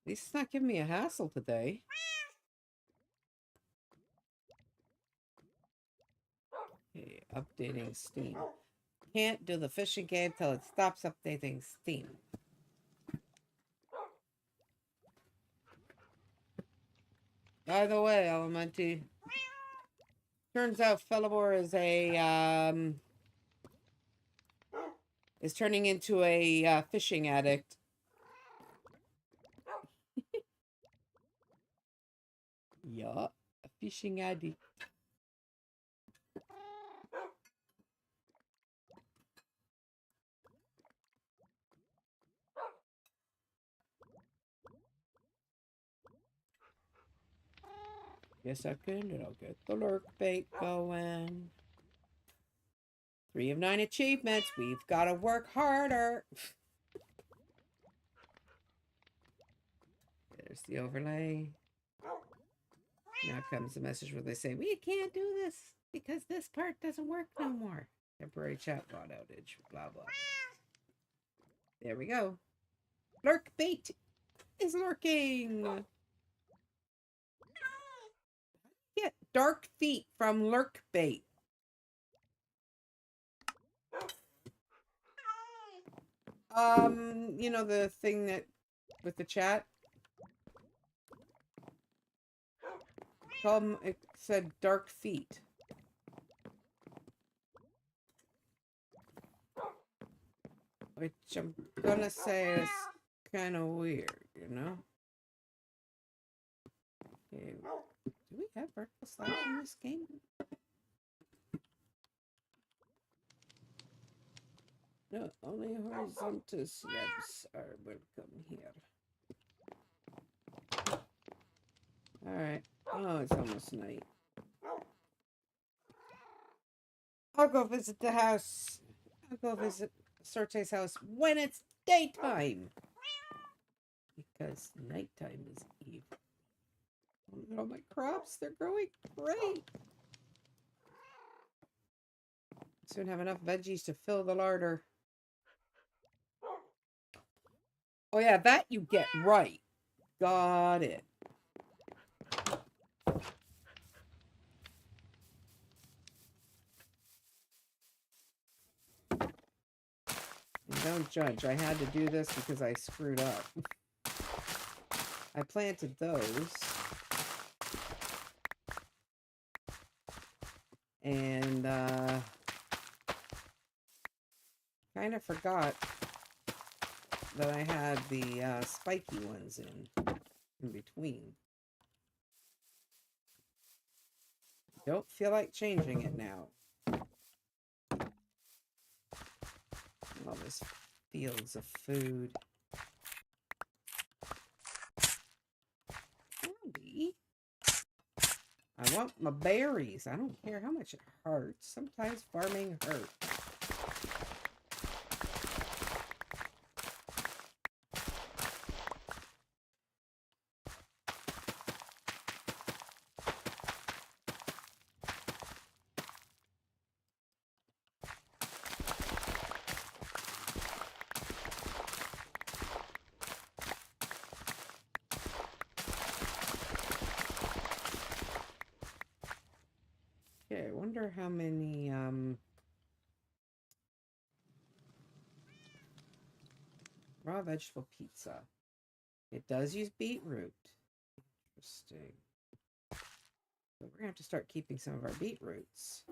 least it's not giving me a hassle today. Okay, updating Steam. Can't do the fishing game till it stops updating Steam. By the way, Elementi, turns out Felibor is turning into a fishing addict. Yeah, a fishing addict. Yes, I can, and I'll get the lurk bait going. 3 of 9 achievements. We've got to work harder. There's the overlay. Now comes the message where they say, we can't do this because this part doesn't work no more. Temporary chatbot outage, blah, blah. There we go. Lurk bait is lurking. Get dark feet from lurk bait. You know the thing that with the chat? It said dark feet. Which I'm gonna say is kind of weird, you know? Okay. Do we have vertical slides in this game? No, only horizontal slabs are welcome here. Alright. Oh, it's almost night. I'll go visit the house. I'll go visit Sorte's house when it's daytime. Because nighttime is evil. Oh, look at all my crops. They're growing great. Soon have enough veggies to fill the larder. Oh yeah, that you get right. Got it. And don't judge. I had to do this because I screwed up. I planted those. And kind of forgot that I had the spiky ones in between. Don't feel like changing it now. All this fields of food. Howdy. I want my berries. I don't care how much it hurts. Sometimes farming hurts. Okay, I wonder how many, raw vegetable pizza. It does use beetroot. Interesting. But we're gonna have to start keeping some of our beetroots.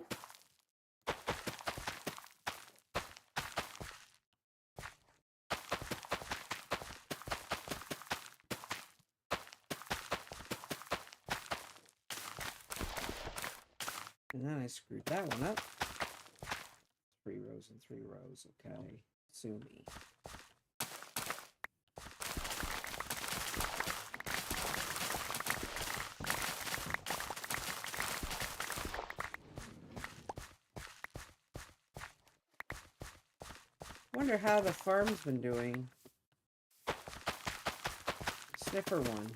And then I screwed that one up. 3 rows and 3 rows, okay. Sue me. Wonder how the farm's been doing. Sniffer one.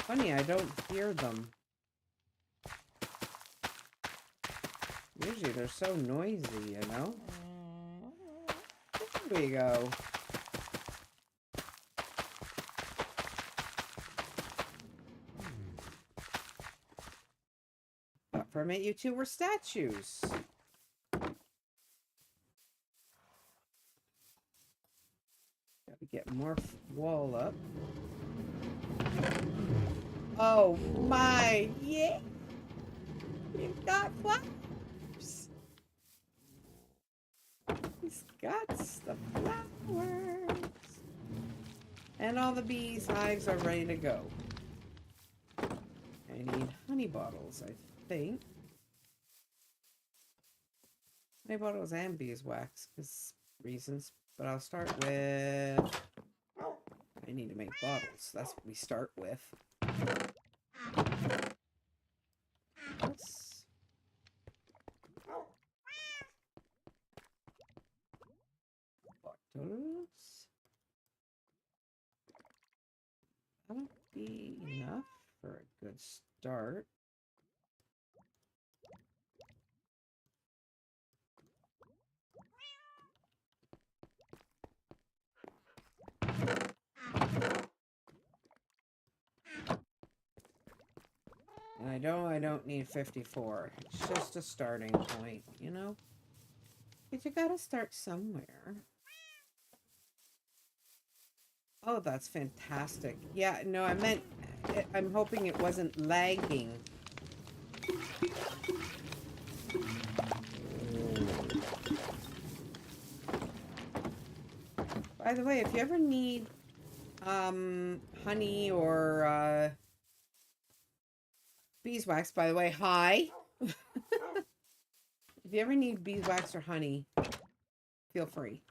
Funny, I don't hear them. Usually they're so noisy, you know? There we go. I met you two were statues. Gotta get more wall up. Oh my, yeah! You got flowers! He's got the flowers! And all the bees' hives are ready to go. I need honey bottles, I think. Honey bottles and beeswax, because reasons. But I'll start with... I need to make bottles. That's what we start with. Yes. Bottles. That'll be enough for a good start. And I don't need 54. It's just a starting point, you know? But you gotta start somewhere. Oh, that's fantastic. Yeah, no, I meant, I'm hoping it wasn't lagging. By the way, if you ever need honey or beeswax, by the way, hi. If you ever need beeswax or honey, feel free.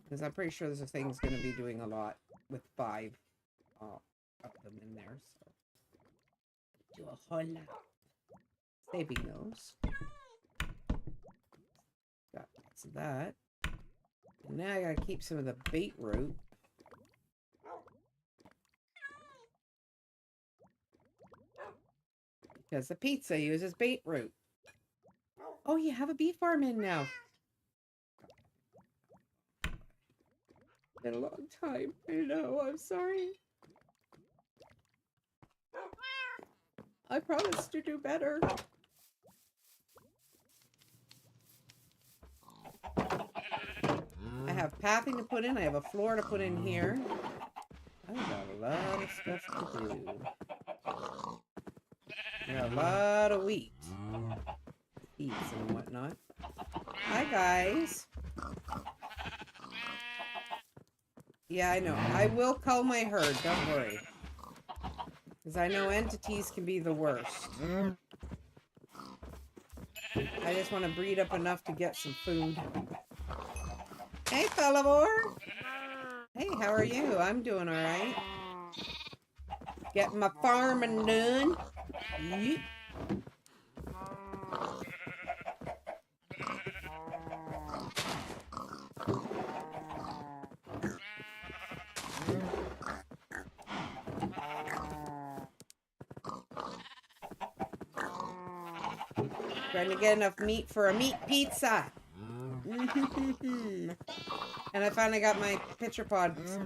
Because I'm pretty sure there's a thing's going to be doing a lot with 5 of them in there. So do a whole lot. Saving those. Got lots of that. And now I gotta keep some of the beetroot. Because the pizza uses beetroot. Oh, you have a bee farm in now. Been a long time. I know, I'm sorry. I promised to do better. I have pathing to put in. I have a floor to put in here. I've got a lot of stuff to do. I got a lot of wheat. Seeds and whatnot. Hi, guys. Yeah, I know. I will cull my herd. Don't worry. Because I know entities can be the worst. I just want to breed up enough to get some food. Hey, fellivore. Hey, how are you? I'm doing alright. Getting my farming done. Yeet. Trying to get enough meat for a meat pizza. And I finally got my pitcher pods.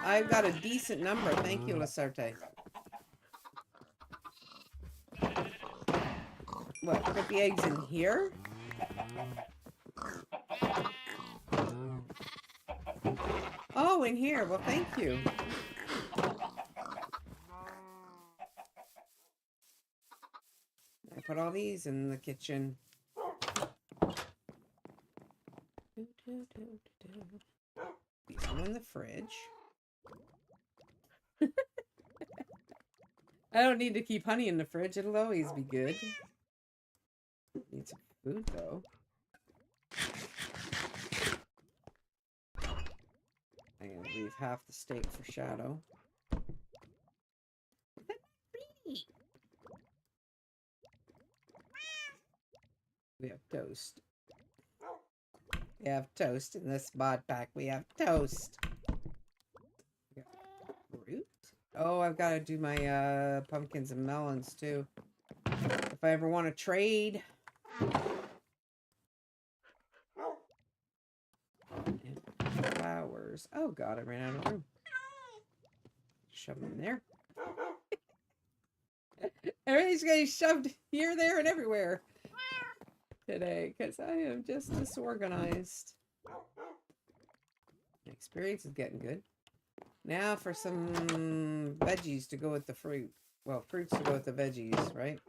I've got a decent number. Thank you, Lasarte. What, put the eggs in here? Oh, in here. Well, thank you. I put all these in the kitchen. These go in the fridge. I don't need to keep honey in the fridge. It'll always be good. Need some food, though. I'm going to leave half the steak for Shadow. We have toast. We have toast in this mod pack. We have toast. We got fruit. Oh, I've got to do my pumpkins and melons too. If I ever want to trade. And flowers. Oh god, I ran out of room. Shove them in there. Everything's getting shoved here, there, and everywhere today because I am just disorganized. My experience is getting good. Now for some veggies to go with the fruit. Well, fruits to go with the veggies, right?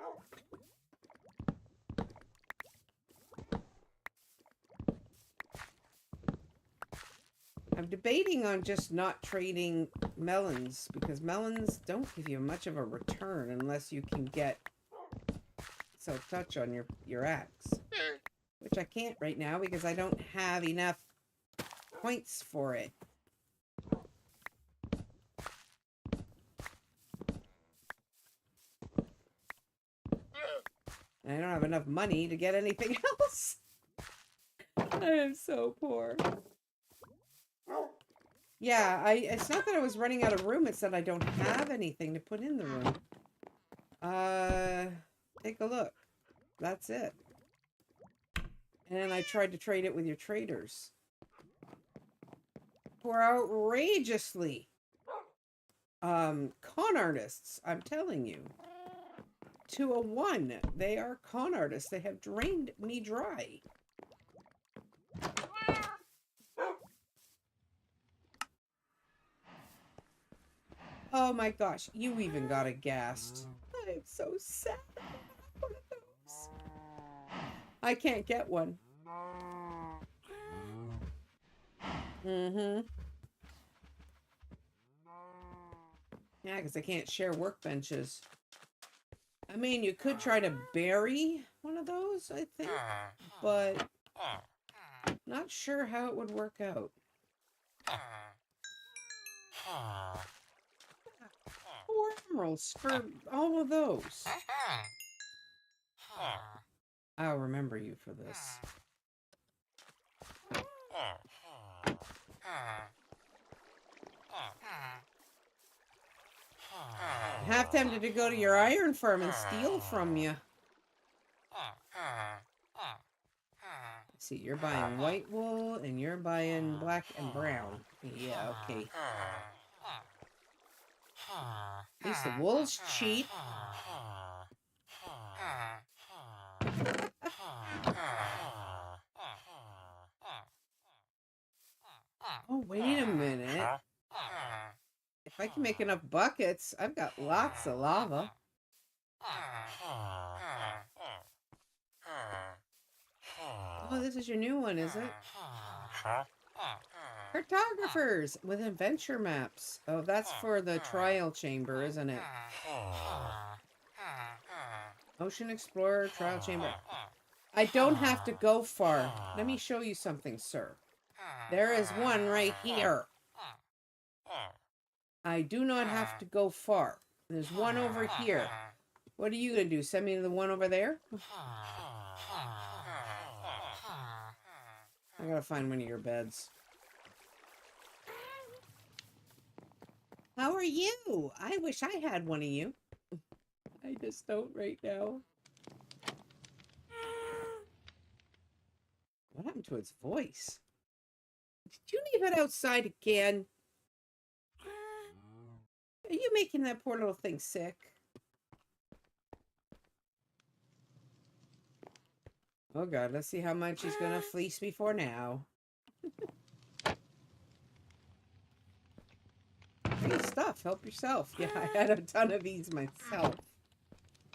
I'm debating on just not trading melons because melons don't give you much of a return unless you can get self-touch on your axe. Which I can't right now because I don't have enough points for it. And I don't have enough money to get anything else. I am so poor. Yeah, it's not that I was running out of room, it's that I don't have anything to put in the room. Take a look. That's it. And I tried to trade it with your traders. Who are outrageously con artists, I'm telling you. 201. They are con artists. They have drained me dry. Oh my gosh, you even got a ghast. I'm so sad. One of those. I can't get one. Mm-hmm. Yeah, because I can't share workbenches. I mean, you could try to bury one of those, I think, but not sure how it would work out. 4 emeralds for all of those. I'll remember you for this. Half tempted to go to your iron farm and steal from you. See, you're buying white wool and you're buying black and brown. Yeah, okay. At least the wool's cheap. Oh, wait a minute. If I can make enough buckets, I've got lots of lava. Oh, this is your new one, is it? Cartographers with adventure maps. Oh, that's for the trial chamber, isn't it? Ocean Explorer Trial Chamber. I don't have to go far. Let me show you something, sir. There is one right here. I do not have to go far. There's one over here. What are you going to do? Send me to the one over there? I gotta find one of your beds. How are you? I wish I had one of you. I just don't right now. What happened to its voice? Did you leave it outside again? Are you making that poor little thing sick? Oh god, let's see how much he's gonna fleece me for now. Free stuff, help yourself. Yeah, I had a ton of these myself.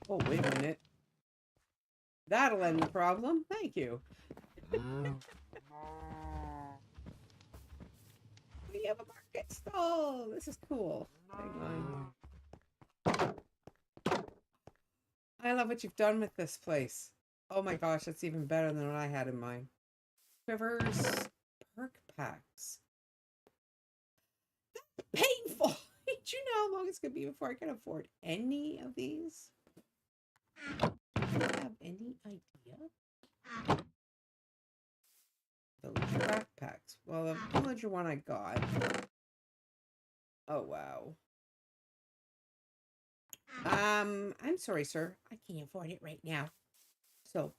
Oh, wait a minute. That'll end the problem. Thank you. We have a market stall. This is cool. Hang on. I love what you've done with this place. Oh my gosh, that's even better than what I had in mind. Quivers, perk packs. That's painful. Do you know how long it's going to be before I can afford any of these? Do you have any idea? Villager backpacks. Well, the villager one I got. Oh, wow. I'm sorry, sir. I can't afford it right now. So,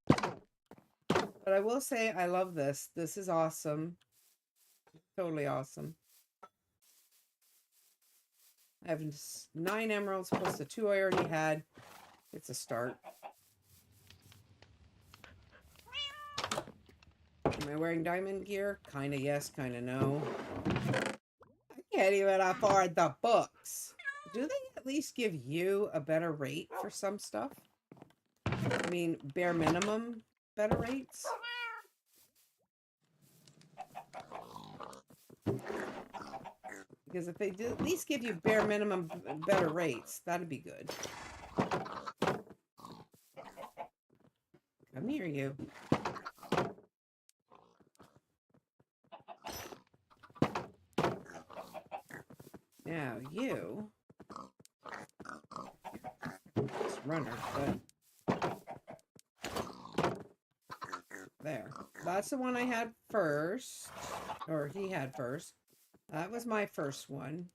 but I will say I love this. This is awesome. Totally awesome. I have 9 emeralds plus the 2 I already had. It's a start. Am I wearing diamond gear? Kinda yes, kinda no. I can't even afford the books. Do they at least give you a better rate for some stuff? I mean, bare minimum better rates? Because if they do at least give you bare minimum better rates, that'd be good. Come here, you. Now, you... It's runner, but... There. That's the one I had first. Or he had first. That was my first one.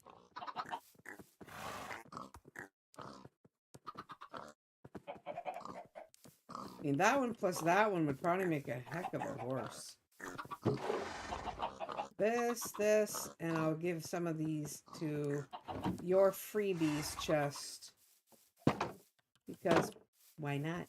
I mean, that one plus that one would probably make a heck of a horse. This, and I'll give some of these to your freebies chest. Because, why not?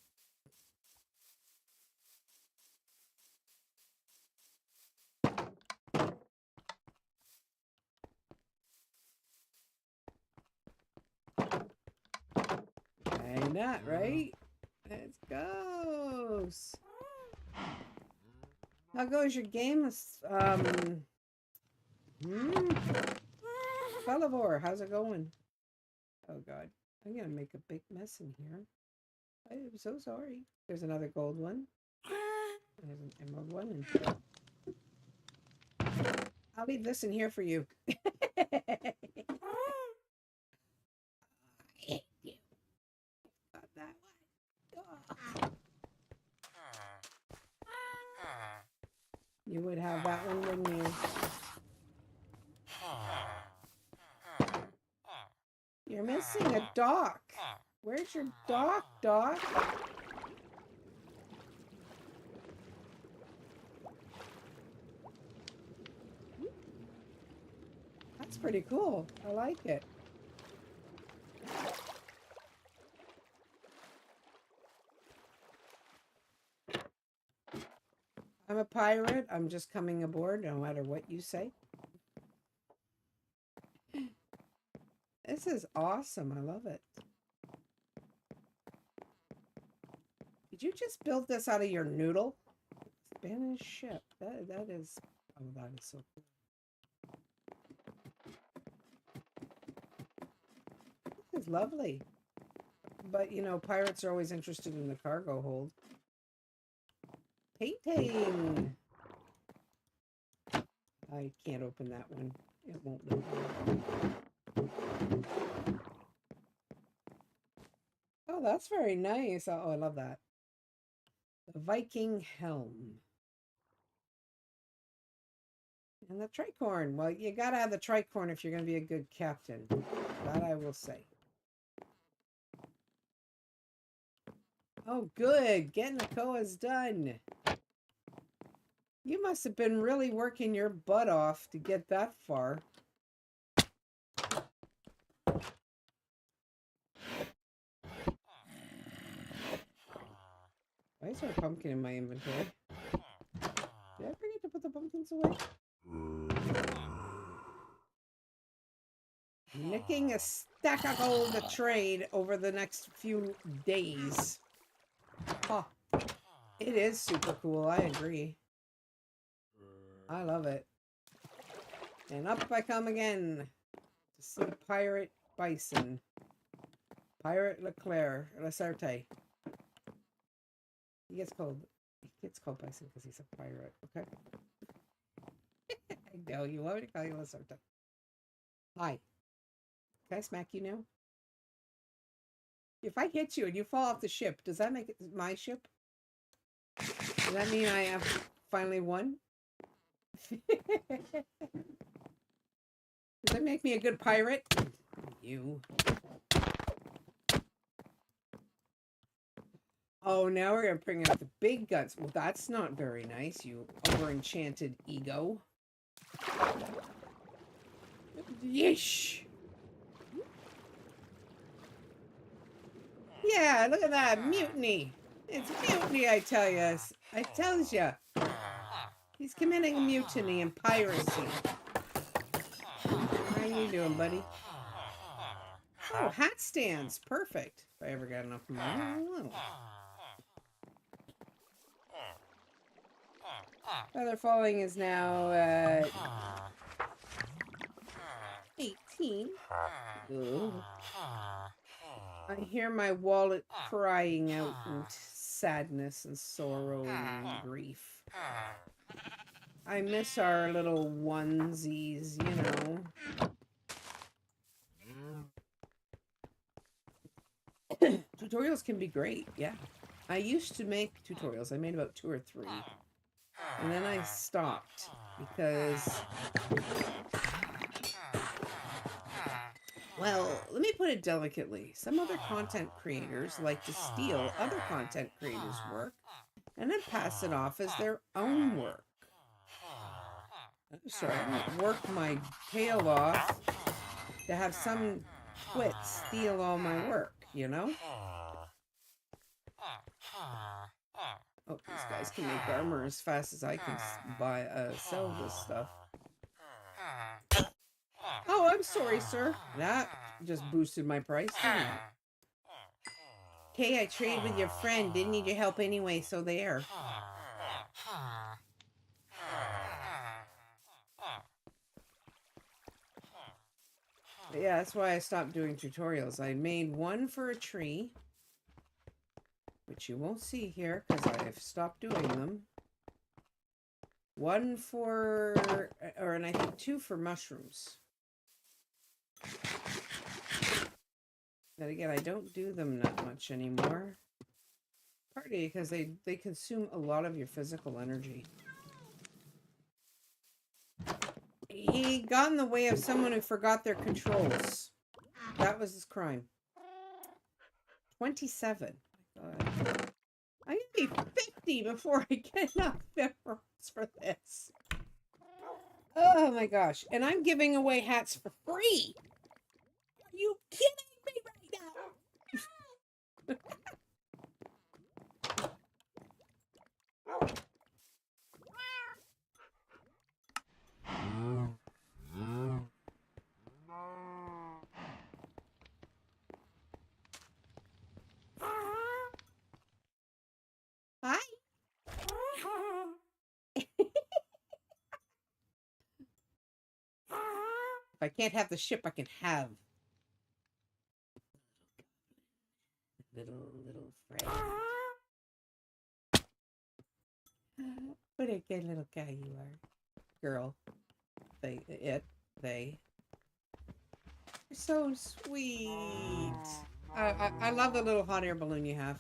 Why not, right? Let's go. How goes your game? Felivore, how's it going? Oh god, I'm gonna make a big mess in here. I am so sorry. There's another gold one. There's an emerald one. And... I'll leave this in here for you. I hate you. Got that one. You would have that one, wouldn't you? You're missing a dock. Where's your dock, Doc? That's pretty cool. I like it. I'm a pirate. I'm just coming aboard no matter what you say. This is awesome. I love it. Did you just build this out of your noodle? Spanish ship. That is... Oh, that is so cool. This is lovely. But, you know, pirates are always interested in the cargo hold. Painting! I can't open that one. It won't open. Oh, that's very nice. Oh, I love that. The Viking helm. And the tricorn. Well, you gotta have the tricorn if you're gonna be a good captain. That I will say. Oh, good. Getting the koa's done. You must have been really working your butt off to get that far. Why is there a pumpkin in my inventory? Did I forget to put the pumpkins away? Nicking a stack of gold to trade over the next few days. Oh, it is super cool. I agree. I love it. And up I come again to see Pirate Bison. Pirate Leclerc. He gets called Bison because he's a pirate, okay? I know, you want me to call you Leclerc. Hi. Can I smack you now? If I hit you and you fall off the ship, does that make it my ship? Does that mean I have finally won? Does that make me a good pirate? You. Oh, now we're going to bring out the big guns. Well, that's not very nice, you over-enchanted ego. Yeesh! Yeah, look at that. Mutiny. It's mutiny, I tell you. I tells you. He's committing a mutiny and piracy. How you doing, buddy? Oh, hat stands. Perfect. If I ever got enough money, I will. Feather falling is now at 18. Ooh. I hear my wallet crying out in sadness and sorrow and grief. I miss our little onesies, you know. Tutorials can be great, yeah. I used to make tutorials. I made about 2 or 3. And then I stopped because... Well, let me put it delicately. Some other content creators like to steal other content creators' work and then pass it off as their own work. I'm sorry, I don't work my tail off to have some twit steal all my work, you know? Oh, these guys can make armor as fast as I can sell this stuff. Oh, I'm sorry, sir. That just boosted my price, didn't it? Okay, I traded with your friend. Didn't need your help anyway, so there. But yeah, that's why I stopped doing tutorials. I made one for a tree, which you won't see here because I've stopped doing them. One for, and I think 2 for mushrooms. But again, I don't do them that much anymore. Partly because they consume a lot of your physical energy. He got in the way of someone who forgot their controls. That was his crime. 27. I'm gonna be 50 before I get enough emeralds for this. Oh my gosh. And I'm giving away hats for free. Are you kidding me right now? Hi. If I can't have the ship, I can have little friend. What a good little guy you are. Girl. They. You're so sweet. I love the little hot air balloon you have.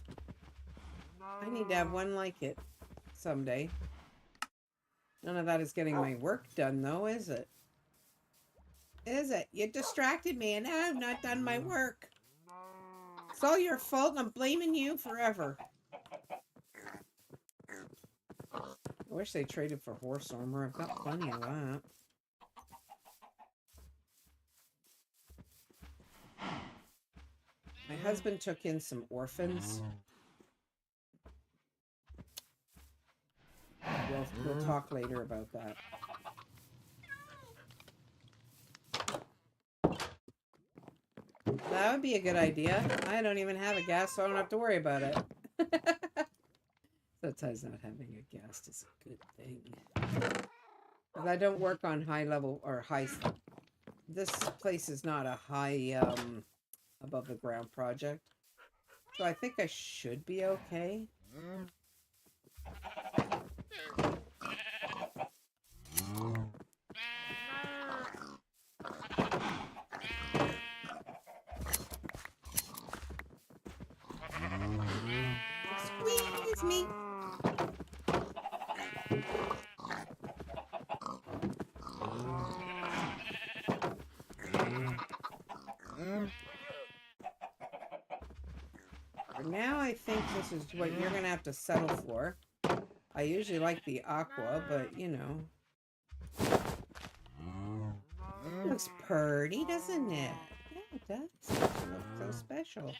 I need to have one like it someday. None of that is getting my work done, though, is it? Is it? You distracted me, and now I've not done my work. It's all your fault, and I'm blaming you forever. I wish they traded for horse armor. I've got plenty of that. My husband took in some orphans. We'll talk later about that. That would be a good idea. I don't even have a gas, so I don't have to worry about it. Sometimes not having a gas is a good thing. But I don't work on high level or high... This place is not a high above the ground project. So I think I should be okay. Squeeze me. For now, I think this is what you're going to have to settle for. I usually like the aqua, but you know. It looks pretty, doesn't it? Yeah, it does. It looks so special.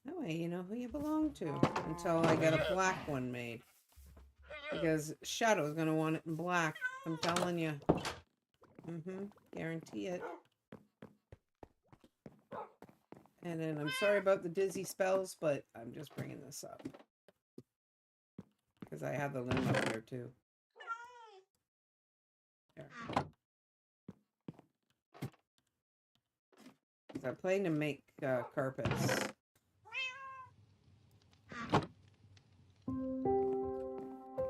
That way you know who you belong to until I get a black one made. Because Shadow's gonna want it in black. I'm telling you. Guarantee it. And then I'm sorry about the dizzy spells, but I'm just bringing this up. Because I have the limb up here too. There. I'm planning to make carpets.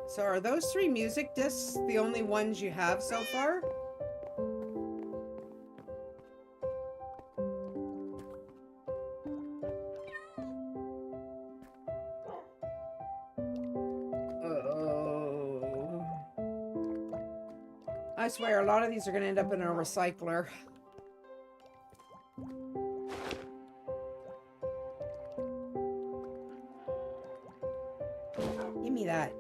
So are those 3 music discs the only ones you have so far? Oh. I swear, a lot of these are going to end up in a recycler. Give me that.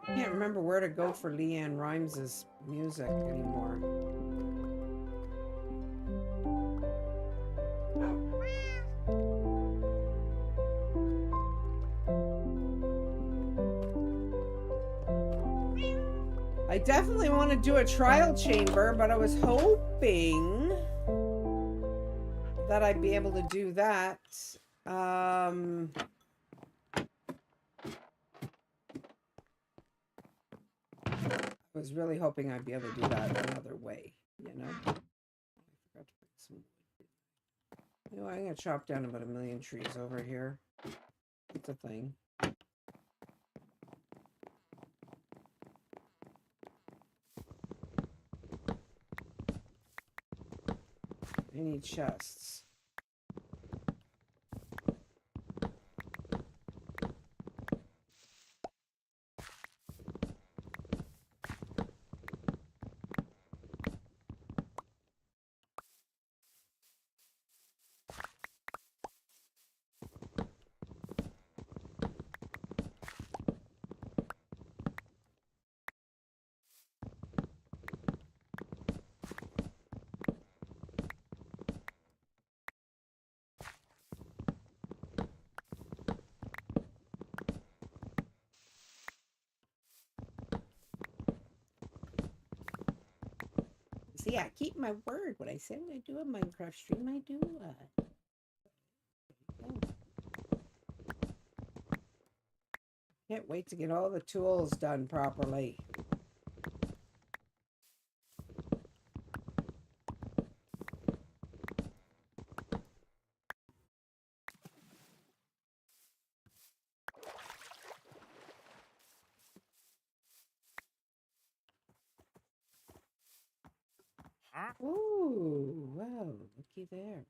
I can't remember where to go for Leanne Rimes' music anymore. I definitely want to do a trial chamber, but I was hoping that I'd be able to do that. I was really hoping I'd be able to do that another way, you know? I forgot to put some. You know, I'm going to chop down about 1 million trees over here. It's a thing. I need chests. See, I keep my word. What I said when I do a Minecraft stream, I do. Can't wait to get all the tools done properly. Ooh, wow, looky there.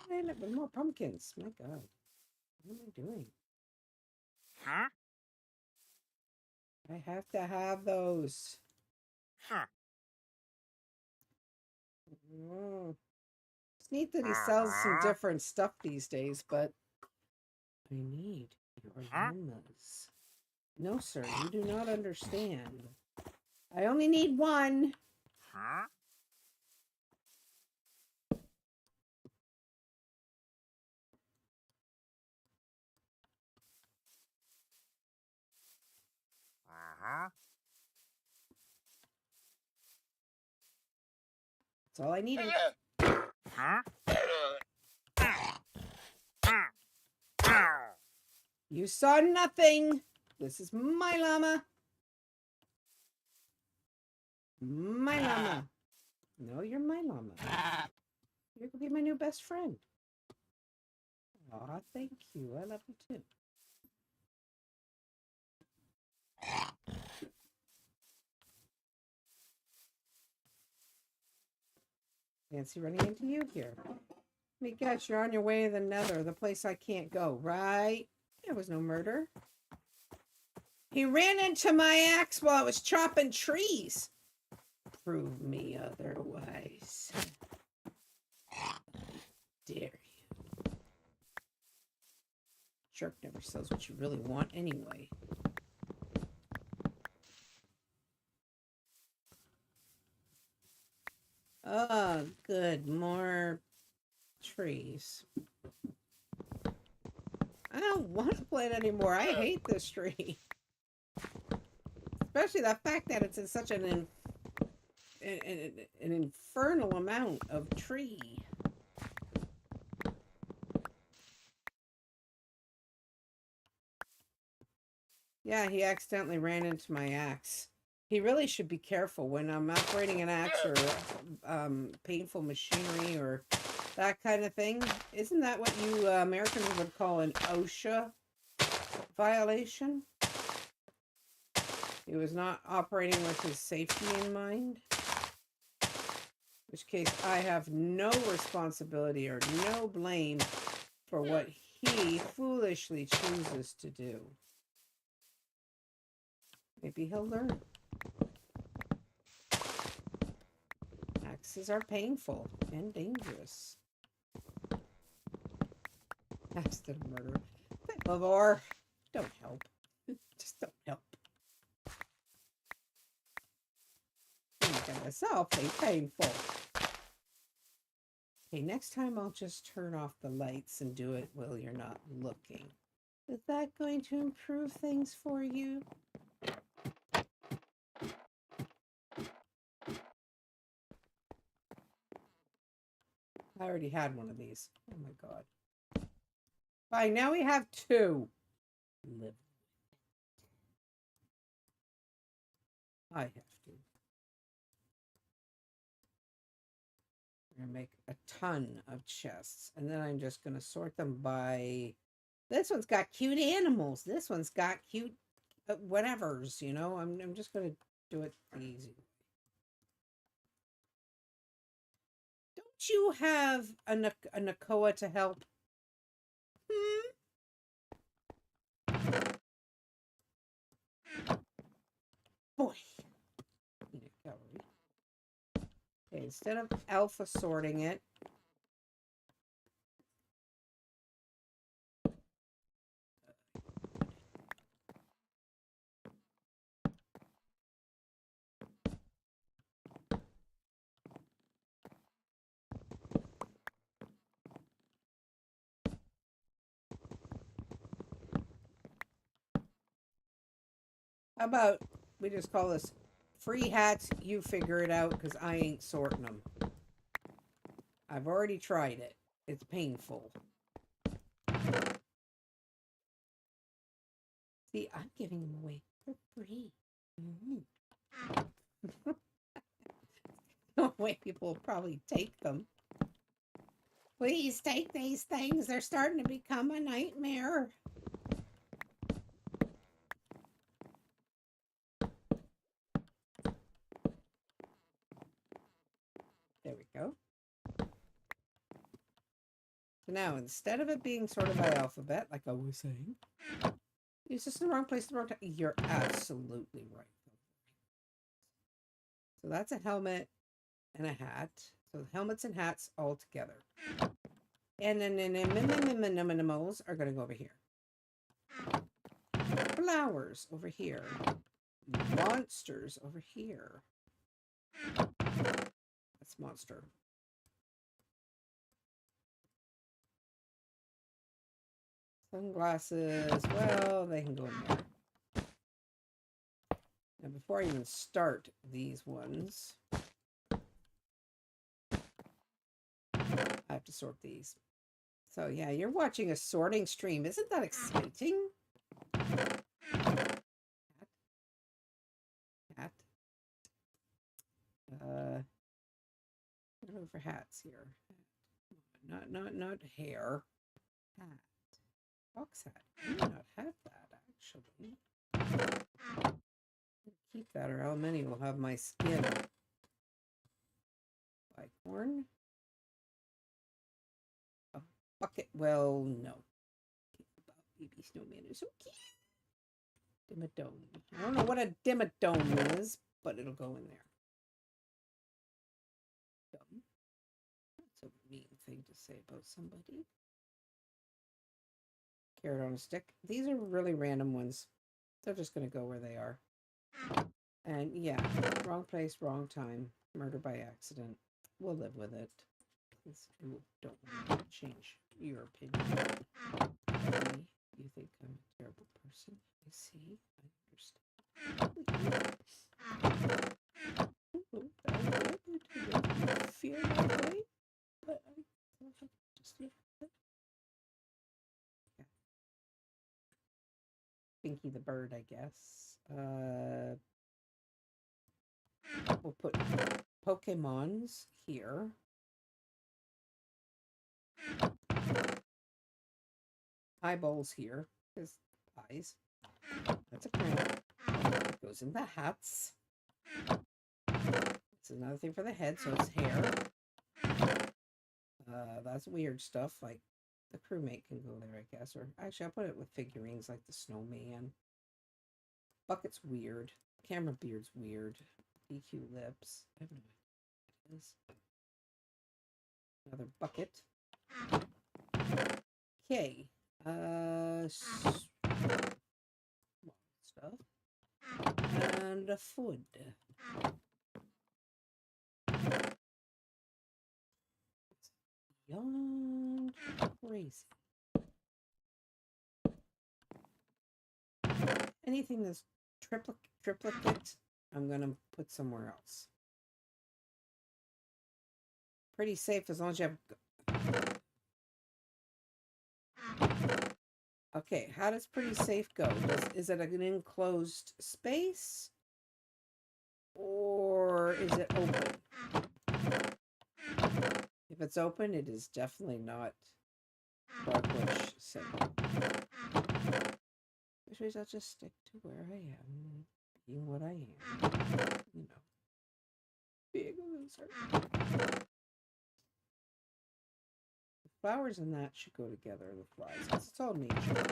Hey, look, more pumpkins. My God. What am I doing? I have to have those. It's neat that he sells some different stuff these days, but I need your llamas. No, sir, you do not understand. I only need one. That's all I needed. You saw nothing. This is my llama. My llama. No, you're my llama. You're gonna be my new best friend. Aw, thank you. I love you too. Fancy running into you here. Let me guess, you're on your way to the Nether, the place I can't go, right? There was no murder. He ran into my axe while I was chopping trees. Prove me otherwise. jerk never sells what you really want anyway. Oh, good. More trees. I don't want to plant anymore. I hate this tree. Especially the fact that it's in such an infernal amount of tree. Yeah, he accidentally ran into my axe. He really should be careful when I'm operating an axe or painful machinery or that kind of thing. Isn't that what you Americans would call an OSHA violation? He was not operating with his safety in mind. In which case, I have no responsibility or no blame for what he foolishly chooses to do. Maybe he'll learn. Axes are painful and dangerous. Accident murder. Lavor, don't help. Just don't help. Making this awfully painful. Okay, next time I'll just turn off the lights and do it while you're not looking. Is that going to improve things for you? I already had one of these. Oh my god. Fine, now we have two. Live. I have to. I'm going to make a ton of chests. And then I'm just going to sort them by... This one's got cute animals. This one's got cute whatevers, you know. I'm just going to do it easy. Don't you have a Nakoa to help? Boy. Okay, instead of alpha sorting it, how about we just call this free hats, you figure it out, because I ain't sorting them. I've already tried it. It's painful. See, I'm giving them away for free. No way people will probably take them. Please take these things. They're starting to become a nightmare. There we go. So now, instead of it being sorted by alphabet, like I was saying, it's just in the wrong place, the wrong time. You're absolutely right. So that's a helmet and a hat. So helmets and hats all together. And then minimals are going to go over here. Flowers over here. Monsters over here. That's monster. Sunglasses, well, they can go in there. Now, before I even start these ones, I have to sort these. So, yeah, you're watching a sorting stream. Isn't that exciting? Hat. I'm looking for hats here. Not hair. Hat. Box hat. I do not have that, actually. Keep that, or how many will have my skin. Bicorn. A bucket. Well, no. Baby snowman is so cute. Dimmadome. I don't know what a dimmadome is, but it'll go in there. Dumb. That's a mean thing to say about somebody. Carrot on a stick. These are really random ones. They're just going to go where they are. And yeah, wrong place, wrong time. Murder by accident. We'll live with it. Ooh, don't want to change your opinion. You think I'm a terrible person? I see. I understand. I feel that way, but I just Pinky the bird, I guess. We'll put Pokemons here. Eyeballs here. His eyes. That's a crown. It goes in the hats. It's another thing for the head, so it's hair. That's weird stuff. Like the crewmate can go there, I guess. Or actually, I'll put it with figurines like the snowman. Bucket's weird. Camera beard's weird. EQ lips. I have no idea what it is. Another bucket. Okay. Stuff. And a food. It's beyond crazy. Anything that's triplicate, I'm gonna put somewhere else. Pretty safe as long as you have. Okay, how does pretty safe go? Is it an enclosed space? Or is it open? If it's open, it is definitely not Dark Witch Center. Which means I'll just stick to where I am, being what I am. You know, being a loser. Flowers and that should go together, the flies, because it's all nature.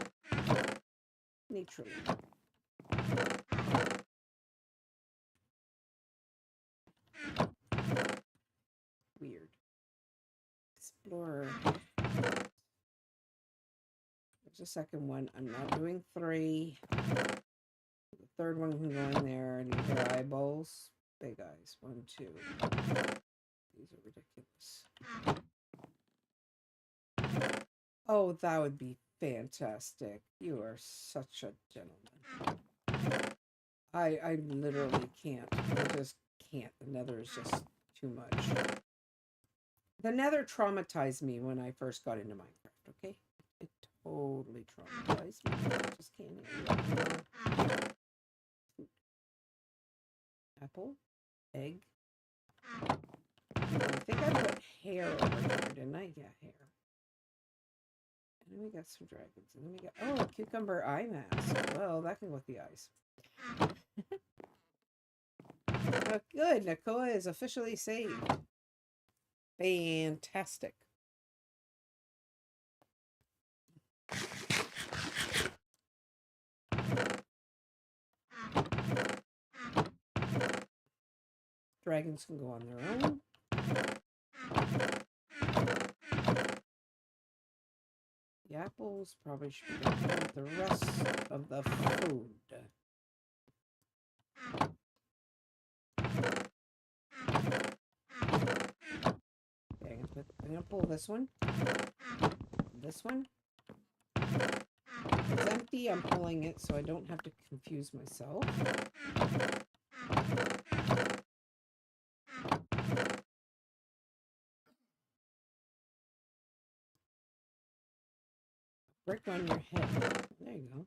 Naturally. Weird. Explorer. There's a second one. I'm not doing 3. The third one can go in there. These are eyeballs. Big eyes. 1, 2. These are ridiculous. Oh, that would be fantastic. You are such a gentleman. I literally can't. I just can't. The nether is just too much. The nether traumatized me when I first got into Minecraft, okay? It totally traumatized me. I just can't handle it. Apple. Egg. I think I put hair over here, didn't I? Yeah, hair. And then we got some dragons. And then we got, oh, cucumber eye mask. Well, that can go with the eyes. Oh, good. Nakoa is officially saved. Fantastic. Dragons can go on their own. The apples probably should go with the rest of the food. Okay, I'm gonna pull this one. This one. It's empty, I'm pulling it so I don't have to confuse myself. Brick on your head. There you go.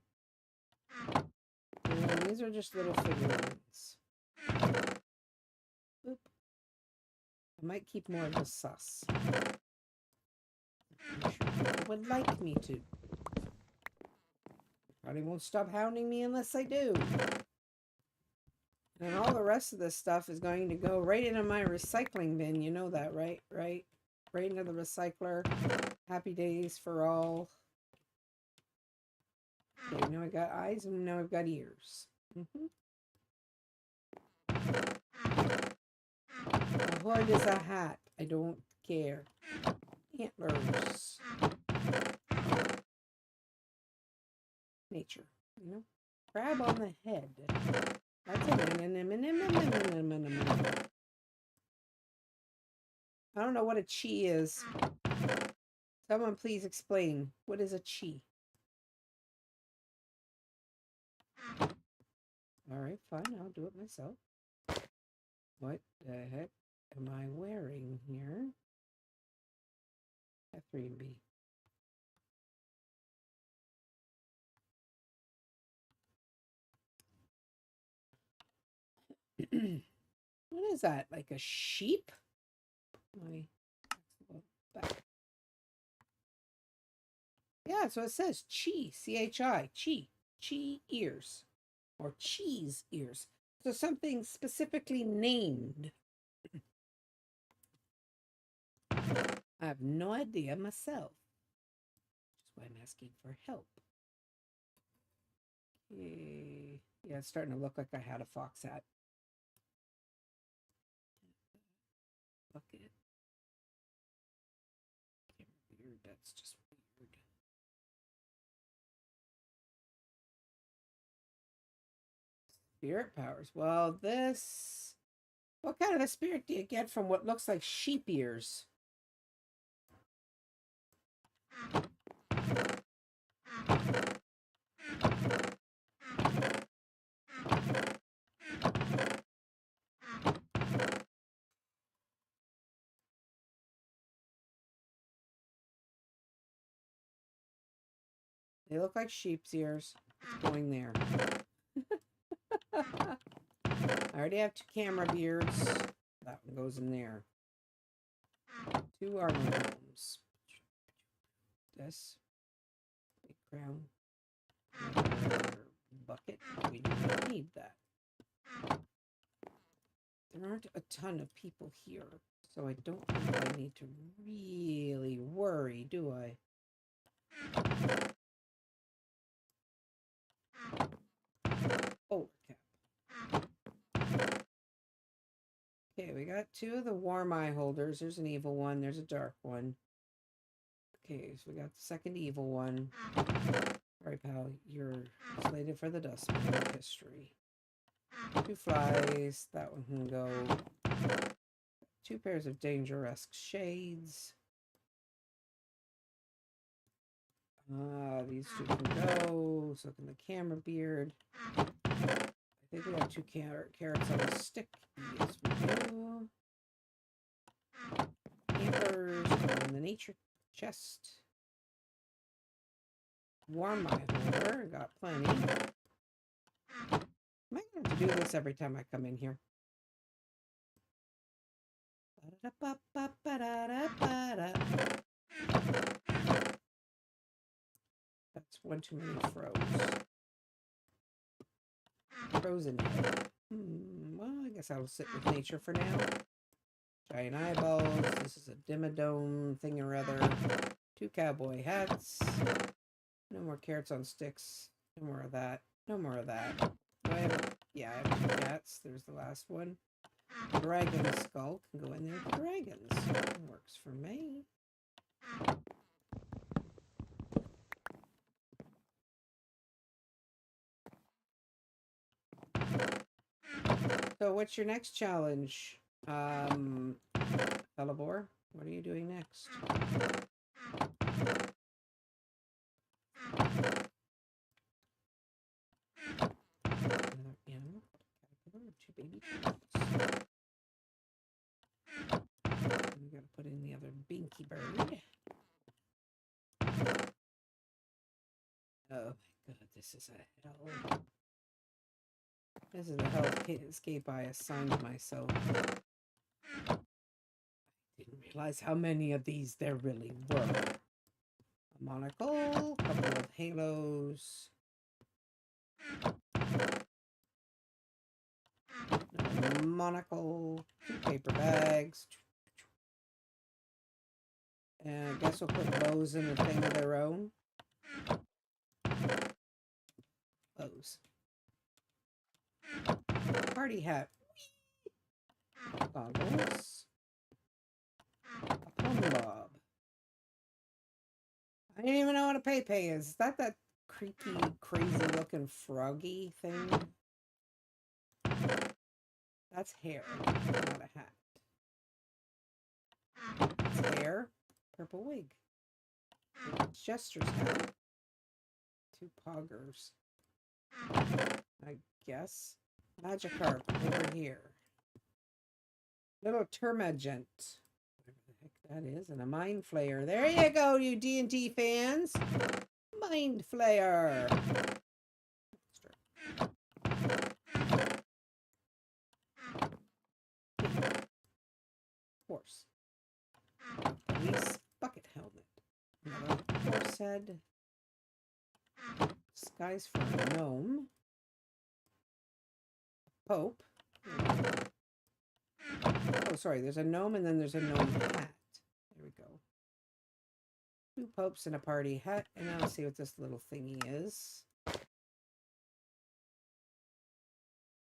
And these are just little figurines. Oop. I might keep more of the sus. I'm sure people would like me to. Probably won't stop hounding me unless I do. And all the rest of this stuff is going to go right into my recycling bin. You know that, right? Right into the recycler. Happy days for all. Okay, now I got eyes and now I've got ears. The hood is a hat. I don't care. Antlers. Crab on the head. That's a I don't know what a chi is. Someone please explain. What is a chi? Alright, fine. I'll do it myself. What the heck am I wearing here? F3 and B. What is that? Like a sheep? Back. Yeah, so it says chi, C-H-I, chi, chi ears, or cheese ears. So something specifically named. I have no idea myself. That's why I'm asking for help. Okay. Yeah, it's starting to look like I had a fox hat. Bucket. Weird. That's just weird. Spirit powers. Well, this... What kind of a spirit do you get from what looks like sheep ears? They look like sheep's ears. It's going there. I already have 2 camera beards. That one goes in there. 2 armor helms. This. Big crown. Another bucket. We do not need that. There aren't a ton of people here, so I don't think I need to really worry, do I? Oh, cap. Okay, we got 2 of the warm eye holders. There's an evil one. There's a dark one. Okay, so we got the second evil one. Alright, pal. You're slated for the dustbin of history. 2 flies. That one can go. 2 pairs of dangerous shades. These 2 can go. So can the camera beard. I think we have 2 carrots on a stick. Yes, we do. Antlers in the nature chest. Warm eye holder. Got plenty. Am I going to have to do this every time I come in here? That's one too many froze. Frozen. Well, I guess I'll sit with nature for now. Giant eyeballs. This is a dimmadome thing or other. 2 cowboy hats. No more carrots on sticks. No more of that. No more of that. Do I have... Yeah, I have 2 cats. There's the last one. Dragon skull can go in there with dragons. Works for me. So what's your next challenge? Felibor, what are you doing next? Another animal. Caterpillar, 2 baby birds. We gotta put in the other binky bird. Oh my god, this is a hell. This is the hellscape I assigned myself. I didn't realize how many of these there really were. A monocle, a couple of halos. A monocle, 2 paper bags. And I guess we'll put bows in the thing of their own. Bows. Party hat. Goggles. A plumb bob. I didn't even know what a pay is. Is that creaky, crazy looking froggy thing. That's hair, not a hat. It's hair, purple wig. It's Jester's hat. 2 poggers. I guess. Magikarp over here. Little Termagant. Whatever the heck that is. And a Mind Flayer. There you go, you D&D fans. Mind Flayer. Horse. Police bucket helmet. Another horse head. Disguise for a gnome. Pope. Oh, sorry. There's a gnome and then there's a gnome hat. There we go. 2 popes and a party hat. And now let's see what this little thingy is.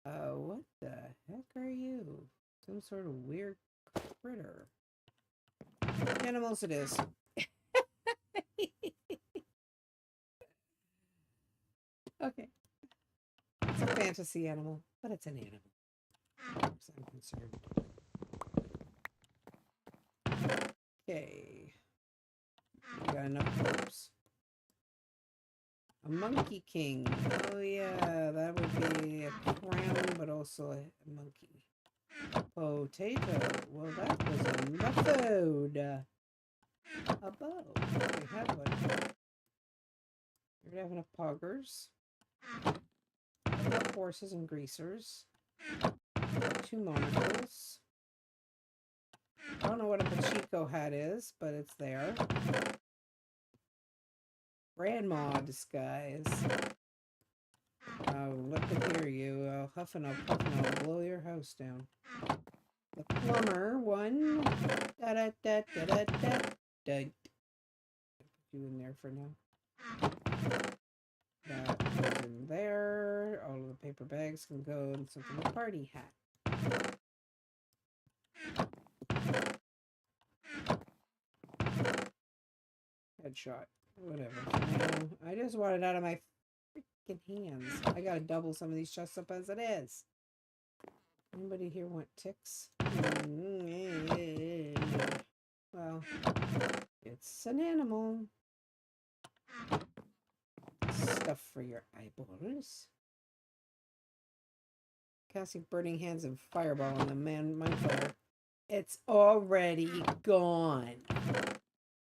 What the heck are you? Some sort of weird critter. Animals it is. Okay. It's a fantasy animal, but it's an animal. As far as I'm concerned. Okay. We got enough popes. A Monkey King. Oh yeah, that would be a crown, but also a monkey. Potato. Well, that was a method. A bow. We have one. We're having enough poggers. Enough horses and greasers. 2 monocles. I don't know what a Pachiko hat is, but it's there. Grandma disguise. Oh, look at here, you. I'll huff and I'll puff and I'll blow your house down. The plumber one. Da da da da da da da. Put you in there for now. That goes in there. All of the paper bags can go in something with a party hat. Headshot. Whatever. No, I just want it out of my freaking hands. I gotta double some of these chests up as it is. Anybody here want ticks? Well, it's an animal. Stuff for your eyeballs. Casting burning hands and fireball on the Mind Flayer. It's already gone.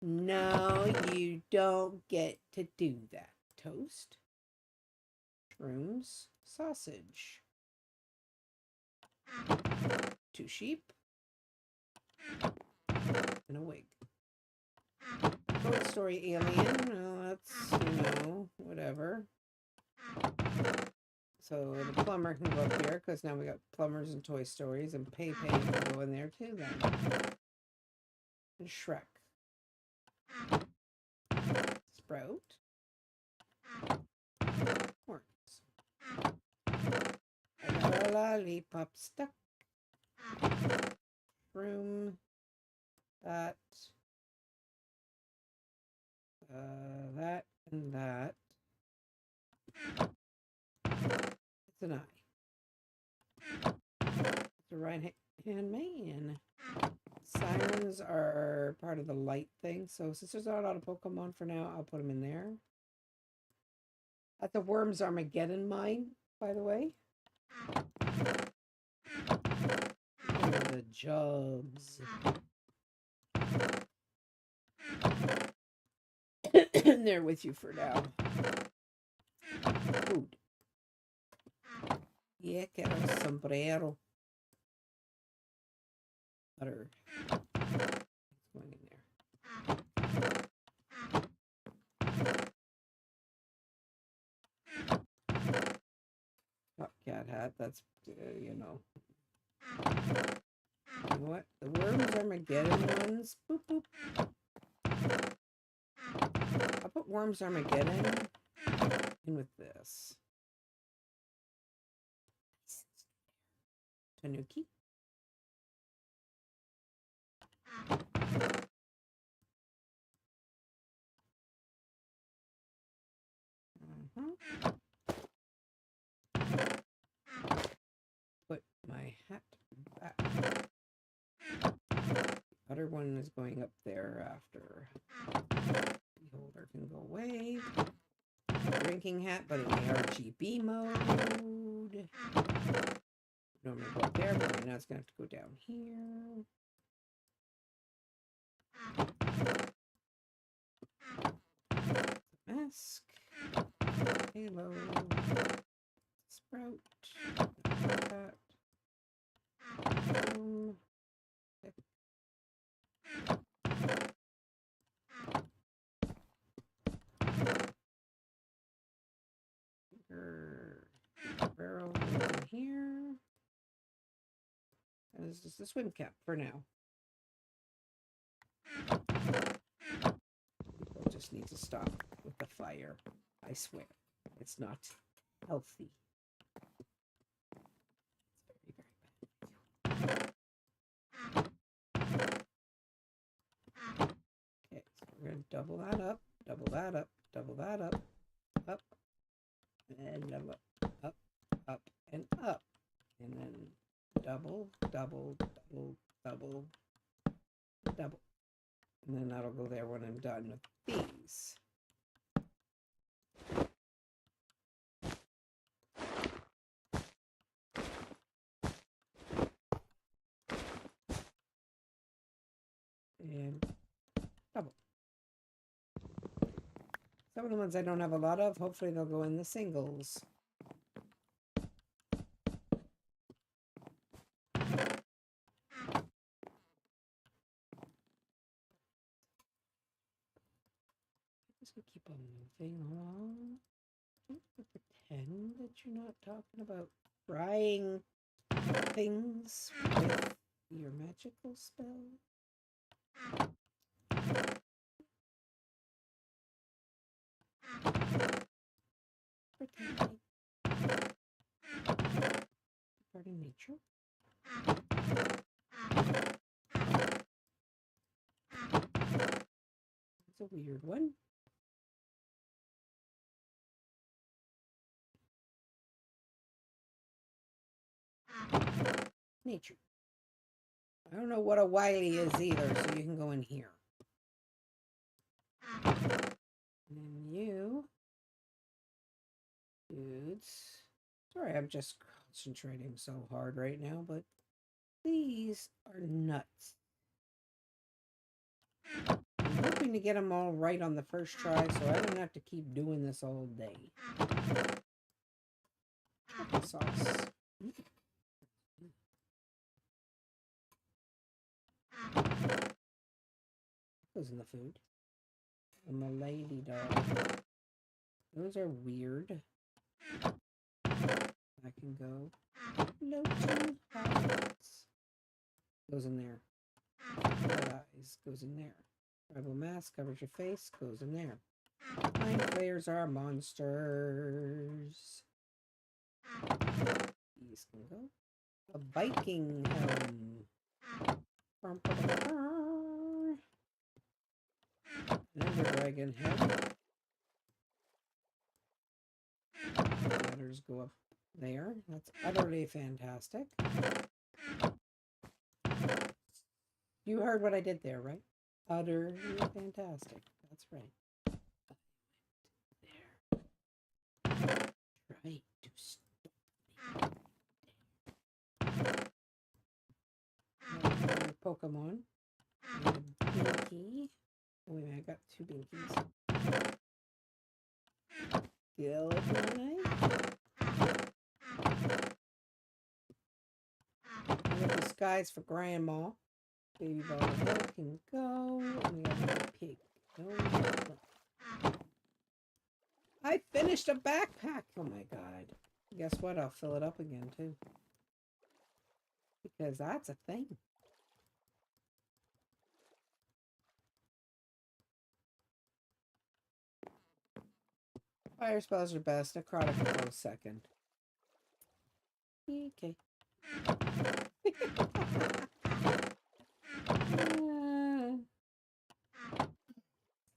No, you don't get to do that. Toast. Shrooms. Sausage. 2 sheep. And a wig. Toy Story alien. Well, that's, whatever. So the plumber can go up here because now we got plumbers and Toy Stories, and Pei Pei can go in there too then. And Shrek. Sprout. Horns. I got a lollipop stuck. Room. That. That and that. It's an eye. It's a right-hand man. Sirens are part of the light thing, so since there's not a lot of Pokemon for now, I'll put them in there. That's a Worms Armageddon mine, by the way. Oh, the jugs. They're with you for now. Food. Yeah, quiero sombrero. Butter. It's going in there. Top cat hat. That's, you know. You know what? The Worms Armageddon ones. Boop, boop. I'll put Worms Armageddon in with this. Tanuki. Put my hat back. The other one is going up there after. The holder can go away. Drinking hat, but in the RGB mode. Normally go up there, but right now it's going to have to go down here. Mask. Halo. Sprout. That. Barrel in here. And this is the swim cap for now. People just need to stop with the fire. I swear, it's not healthy. It's very, very bad. Okay, so we're going to double that up, double that up, double that up, up, and double up, up, and up. And then double, double, double, double, double. And then that'll go there when I'm done with these. And double. Some of the ones I don't have a lot of, hopefully they'll go in the singles. Just keep on moving along. Don't pretend that you're not talking about frying things with your magical spell. Pretending. Part of nature. It's a weird one. Nature. I don't know what a Wiley is either, so you can go in here. And then you dudes. Sorry, I'm just concentrating so hard right now, but these are nuts. I'm hoping to get them all right on the first try, so I don't have to keep doing this all day. Chocolate sauce. Goes in the food. I'm a lady dog. Those are weird. I can go floating hearts. Goes in there. Red eyes goes in there. Tribal mask covers your face. Goes in there. Mind flayers are monsters. These can go. A Viking helm. Ender dragon head. Ladders go up there. That's utterly fantastic. You heard what I did there, right? Utterly fantastic. That's right. There. Try to stop me. Pokemon. Binky. Oh, wait a minute, I got two binkies. Skeleton. Disguise for Grandma. Baby bottle can go. And we got a pig. No. I finished a backpack. Oh my god. Guess what? I'll fill it up again too. Because that's a thing. Fire spells are best. Necrotic will go second. Okay.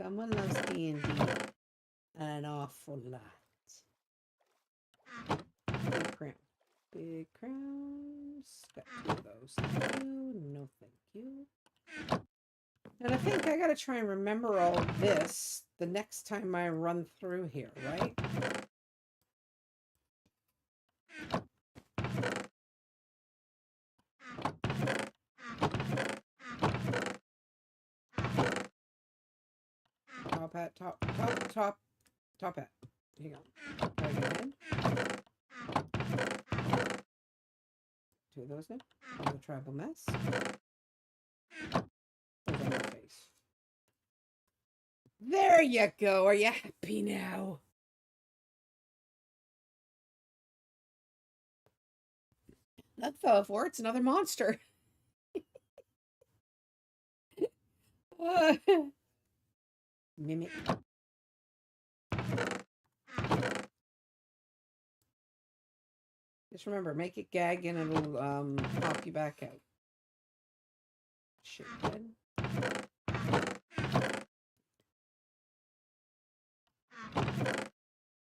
Someone loves D&D an awful lot. Big crowns. Got 2 of those. Thank you. No, thank you. And I think I gotta try and remember all this the next time I run through here, right? Top hat, top hat. Hang on. Try again. 2 of those now. The tribal mess. Put on my face. There you go. Are you happy now? That fell for it's another monster. Mimic. Just remember, make it gag and it'll pop you back out. Shit, head.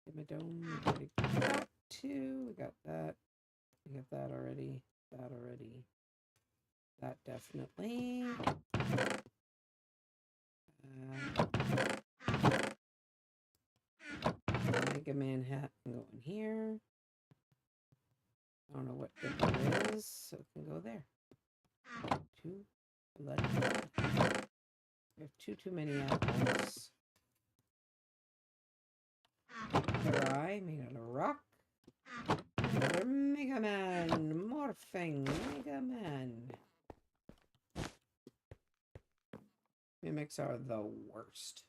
Get my dome. We got 2. We got that. We got that already. That already. That definitely. Mega Man hat can go in here. I don't know what it is, so it can go there. 2. Let it go. We have too many apples. Another eye made out of rock. Another Mega Man. Morphing Mega Man. Mimics are the worst.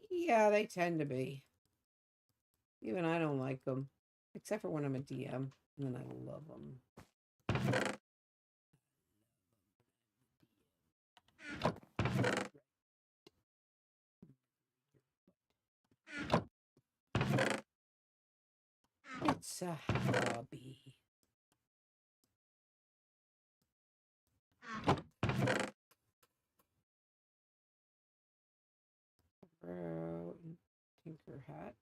Yeah, they tend to be. Even I don't like them. Except for when I'm a DM. And then I love them. It's a hobby. Tinker hat.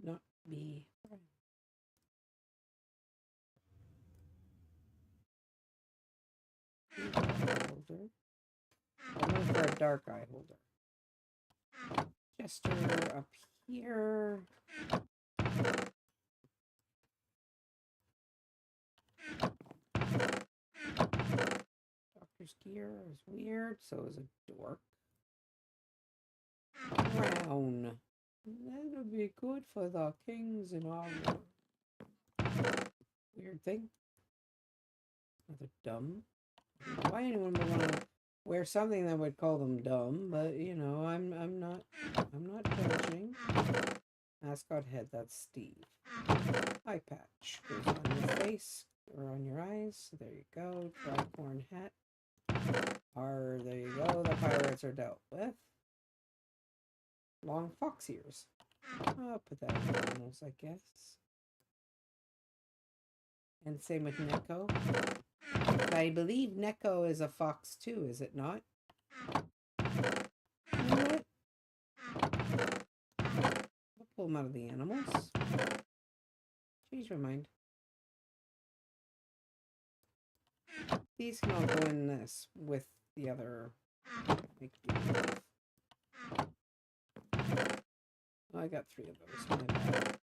Not me. Holder. I'm looking for a dark eye holder. Jester up here. Doctor's gear is weird, so is a dork. Crown. That'll be good for the kings in armor. Weird thing. Another dumb. Why anyone would want to wear something that would call them dumb, but you know, I'm not judging. Mascot head, that's Steve. Eye patch goes on your face or on your eyes. There you go. Tricorn hat. There you go. The pirates are dealt with. Long fox ears. I'll put that in animals, I guess. And same with Neko. I believe Neko is a fox too, is it not? You know what? I'll pull them out of the animals. Change my mind. These can all go in this with the other. Oh, I got 3 of those. My bad.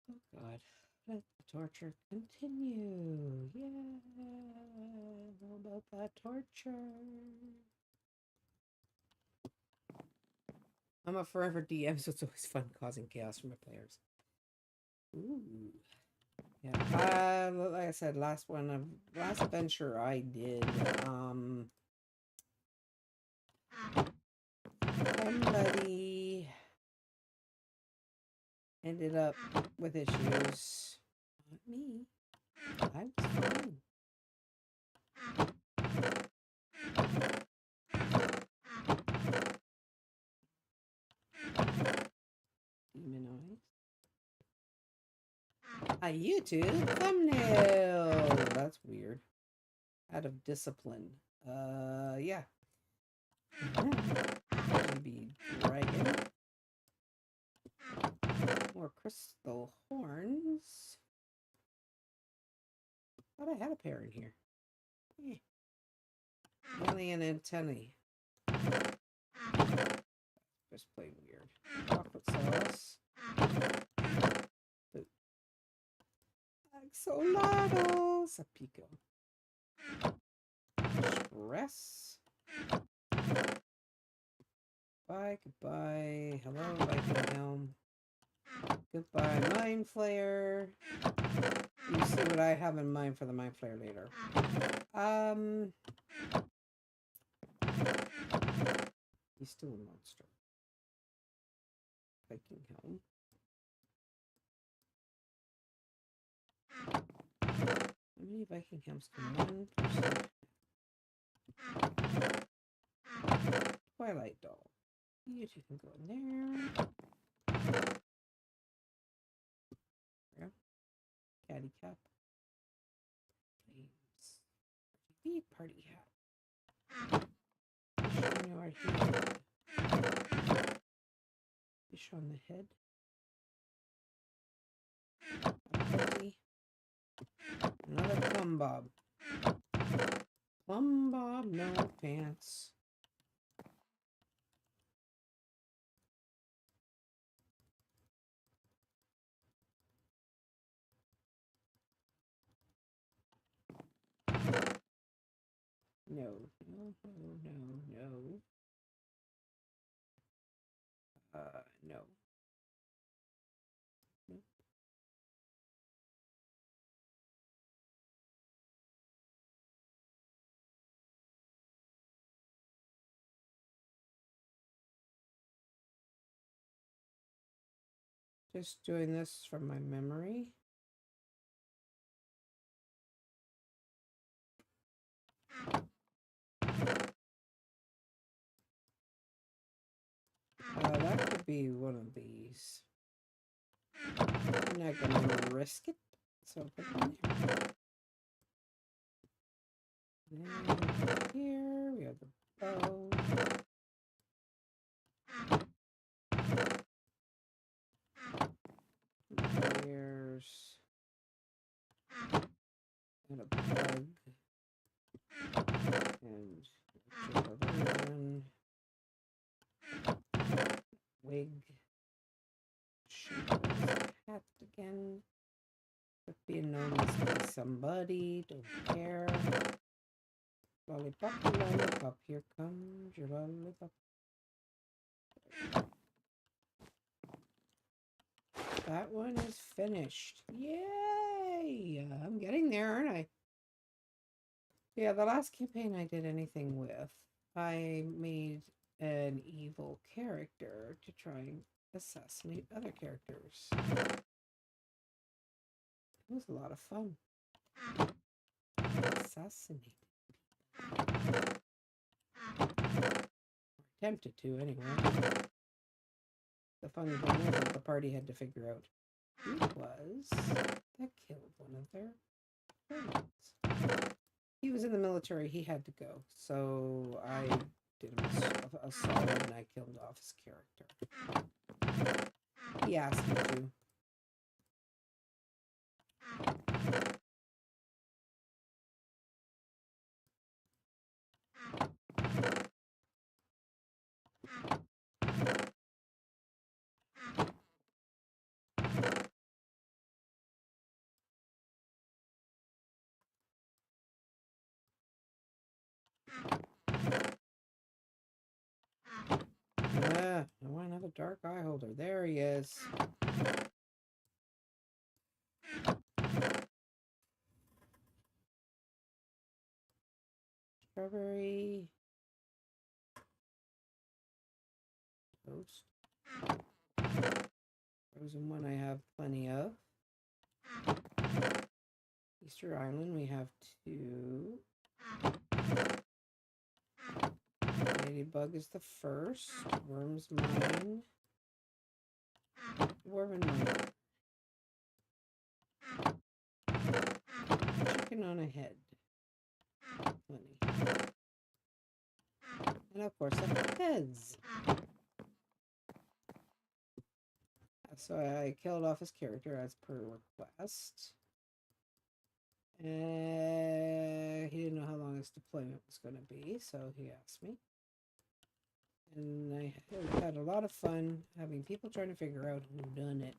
Oh God, let the torture continue. Yeah, how about that torture? I'm a forever DM, so it's always fun causing chaos for my players. Ooh. Yeah, like I said, last adventure I did, somebody ended up with issues. Not me. I was fine. A YouTube thumbnail. That's weird. Out of discipline. Yeah. Maybe dragon. More crystal horns. Thought I had a pair in here. Alien antennae. Just plain weird. Chocolate sauce. Food. Axolotls. A pico. Stress. Bye, goodbye. Hello, Viking Helm. Goodbye, Mind Flayer. You see what I have in mind for the Mind Flayer later. He's still a monster. Viking Helm. How many Viking Helms can one person? Twilight Doll. You two can go in there. Yeah. Caddy Cup. Flames. RGB party hat. Fish on your head. Fish on the head. Another plumb bob. Plumb bob, no pants. No. No. No. Just doing this from my memory. That could be one of these. I'm not gonna risk it, so put it in there. Then here we have the bow. There's and a bug and version. Wig. Hat again. But being known as be somebody, don't care. Lollipop, lollipop, here comes your lollipop. That one is finished. Yay! I'm getting there, aren't I? Yeah, the last campaign I did anything with, I made an evil character to try and assassinate other characters. It was a lot of fun. Assassinate. Or attempted to, anyway. The funny thing is that the party had to figure out who it was that killed one of their friends. He was in the military, he had to go. So I did him a solid and I killed off his character. He asked me to. I want another dark eye holder. There he is. Strawberry. Toast. Frozen one I have plenty of. Easter Island we have 2. Ladybug is the first. Worm's mine. Worm and mine. working on a head. Plenty. And of course, the heads. So I killed off his character as per request. He didn't know how long his deployment was going to be, so he asked me. And I had a lot of fun having people trying to figure out who done it.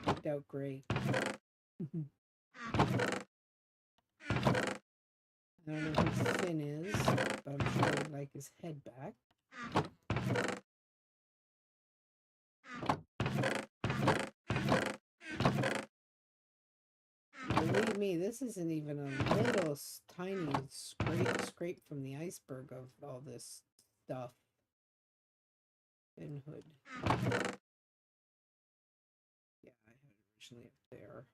Worked out great. I don't know who Finn is, but I'm sure I'd like his head back. Believe me, this isn't even a little tiny scrape from the iceberg of all this stuff. Finn Hood. Yeah, I had it originally up there.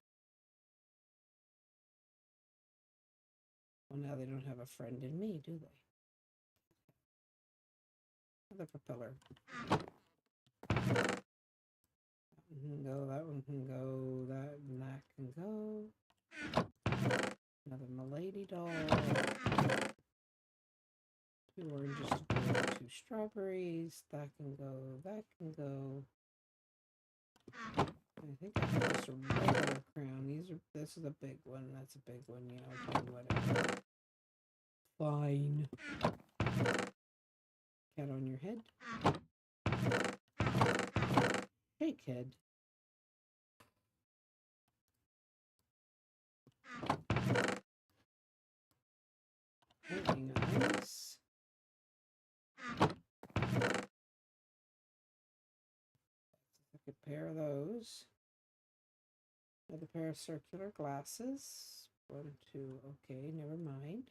Well, now they don't have a friend in me, do they? Another propeller. That one can go, that one can go, that and that can go. Another Milady doll. 2 oranges to go, 2 strawberries. That can go, that can go. I think I have just a regular crown. This is a big one, that's a big one, yeah, okay, whatever. Fine. Cat on your head. Shake head. Hanging eyes. A good pair of those. Another pair of circular glasses. 1, 2, okay, never mind.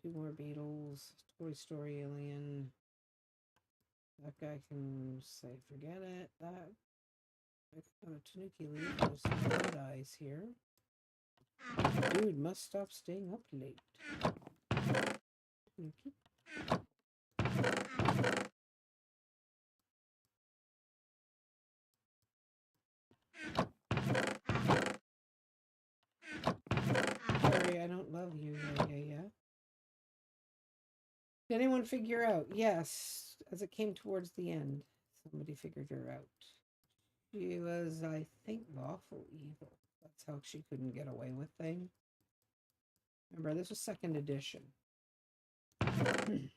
2 more beetles. Toy Story alien. That guy can say, forget it. That. I got a Tanuki leaf. There's some red eyes here. Dude must stop staying up late. Tanuki. Sorry, I don't love you. Yeah. Did anyone figure out? Yes, as it came towards the end, somebody figured her out. She was, I think, lawful evil. That's how she couldn't get away with things. Remember, this was 2nd edition. I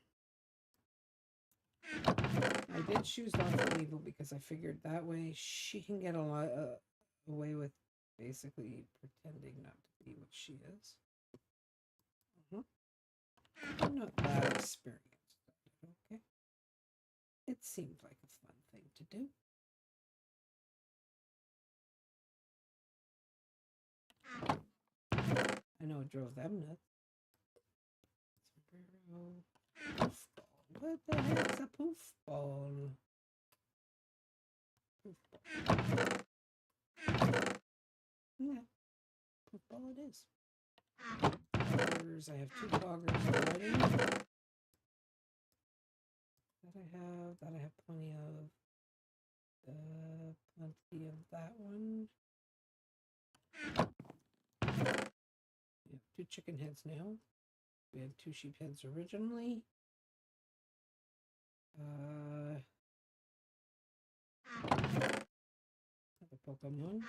did choose lawful evil because I figured that way she can get a lot away with basically pretending not to be what she is. I'm not that experienced at it, okay? It seemed like a fun thing to do. I know it drove them nuts. Poof ball. What the heck's a poof ball? Poof ball. Yeah, poof ball it is. Poggers. I have 2 poggers already. That I have plenty of. Plenty of that one. We have 2 chicken heads now. We had 2 sheep heads originally. Another Pokemon.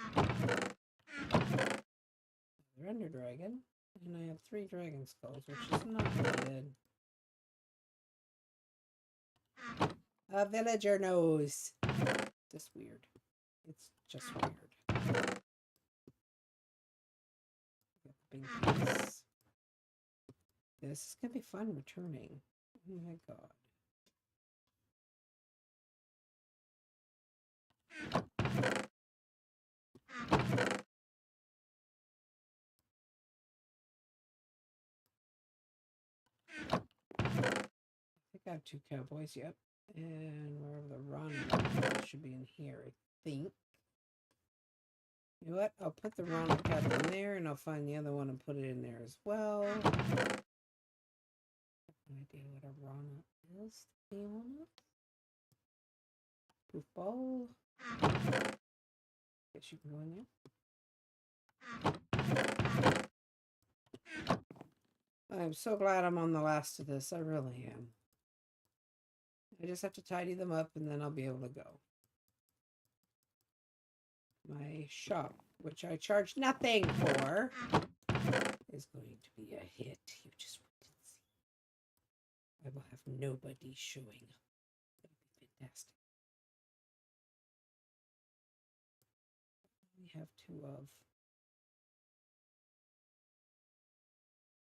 Another Ender Dragon. And I have 3 dragon skulls, which is not really good. A villager nose. Just weird. It's just weird. Big piece. This is gonna be fun returning. Oh my god. I think I have 2 cowboys, yep. And wherever the run should be in here, I think. You know what? I'll put the Rana cap in there and I'll find the other one and put it in there as well. I have no idea what a Rana is, to be honest. Poof ball. Guess you can go in there. I'm so glad I'm on the last of this. I really am. I just have to tidy them up and then I'll be able to go. My shop, which I charge nothing for, is going to be a hit. You just wait and see. I will have nobody showing up. That'll be fantastic. We have two of.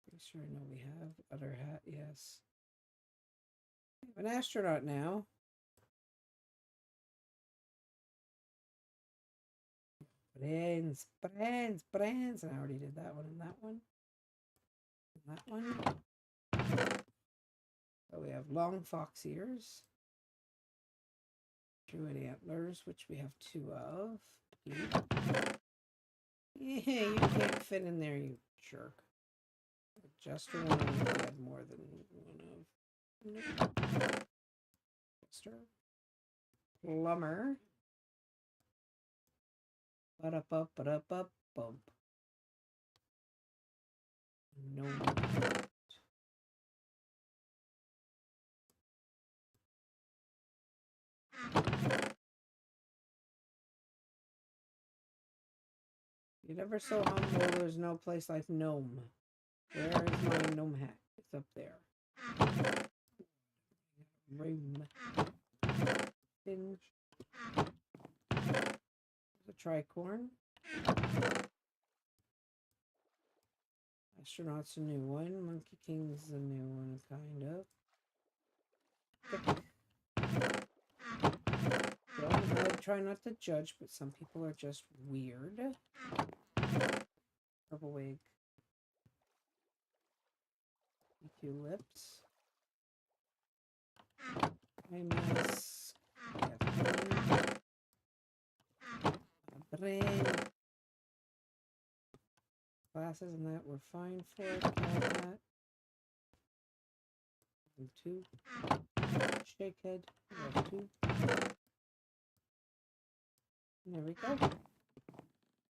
Pretty sure I know we have. Other hat, yes. I have an astronaut now. Brains. And I already did that one and that one. And that one. So we have long fox ears. Druid antlers, which we have two of. Yeah, you can't fit in there, you jerk. Just one. We had more than one of. Jester. Plumber. Ba-da-ba-ba-da-ba-bump. No. You're never so humble, there's no place like gnome. Where is my gnome hat? It's up there. Room. Binge. There's a tricorn. Astronaut's a new one. Monkey King's a new one, kind of. I try not to judge, but some people are just weird. Purple wig. EQ lips. My mask. Brain. Glasses and that we're fine for. That. And two. Shake head. We have two. There we go.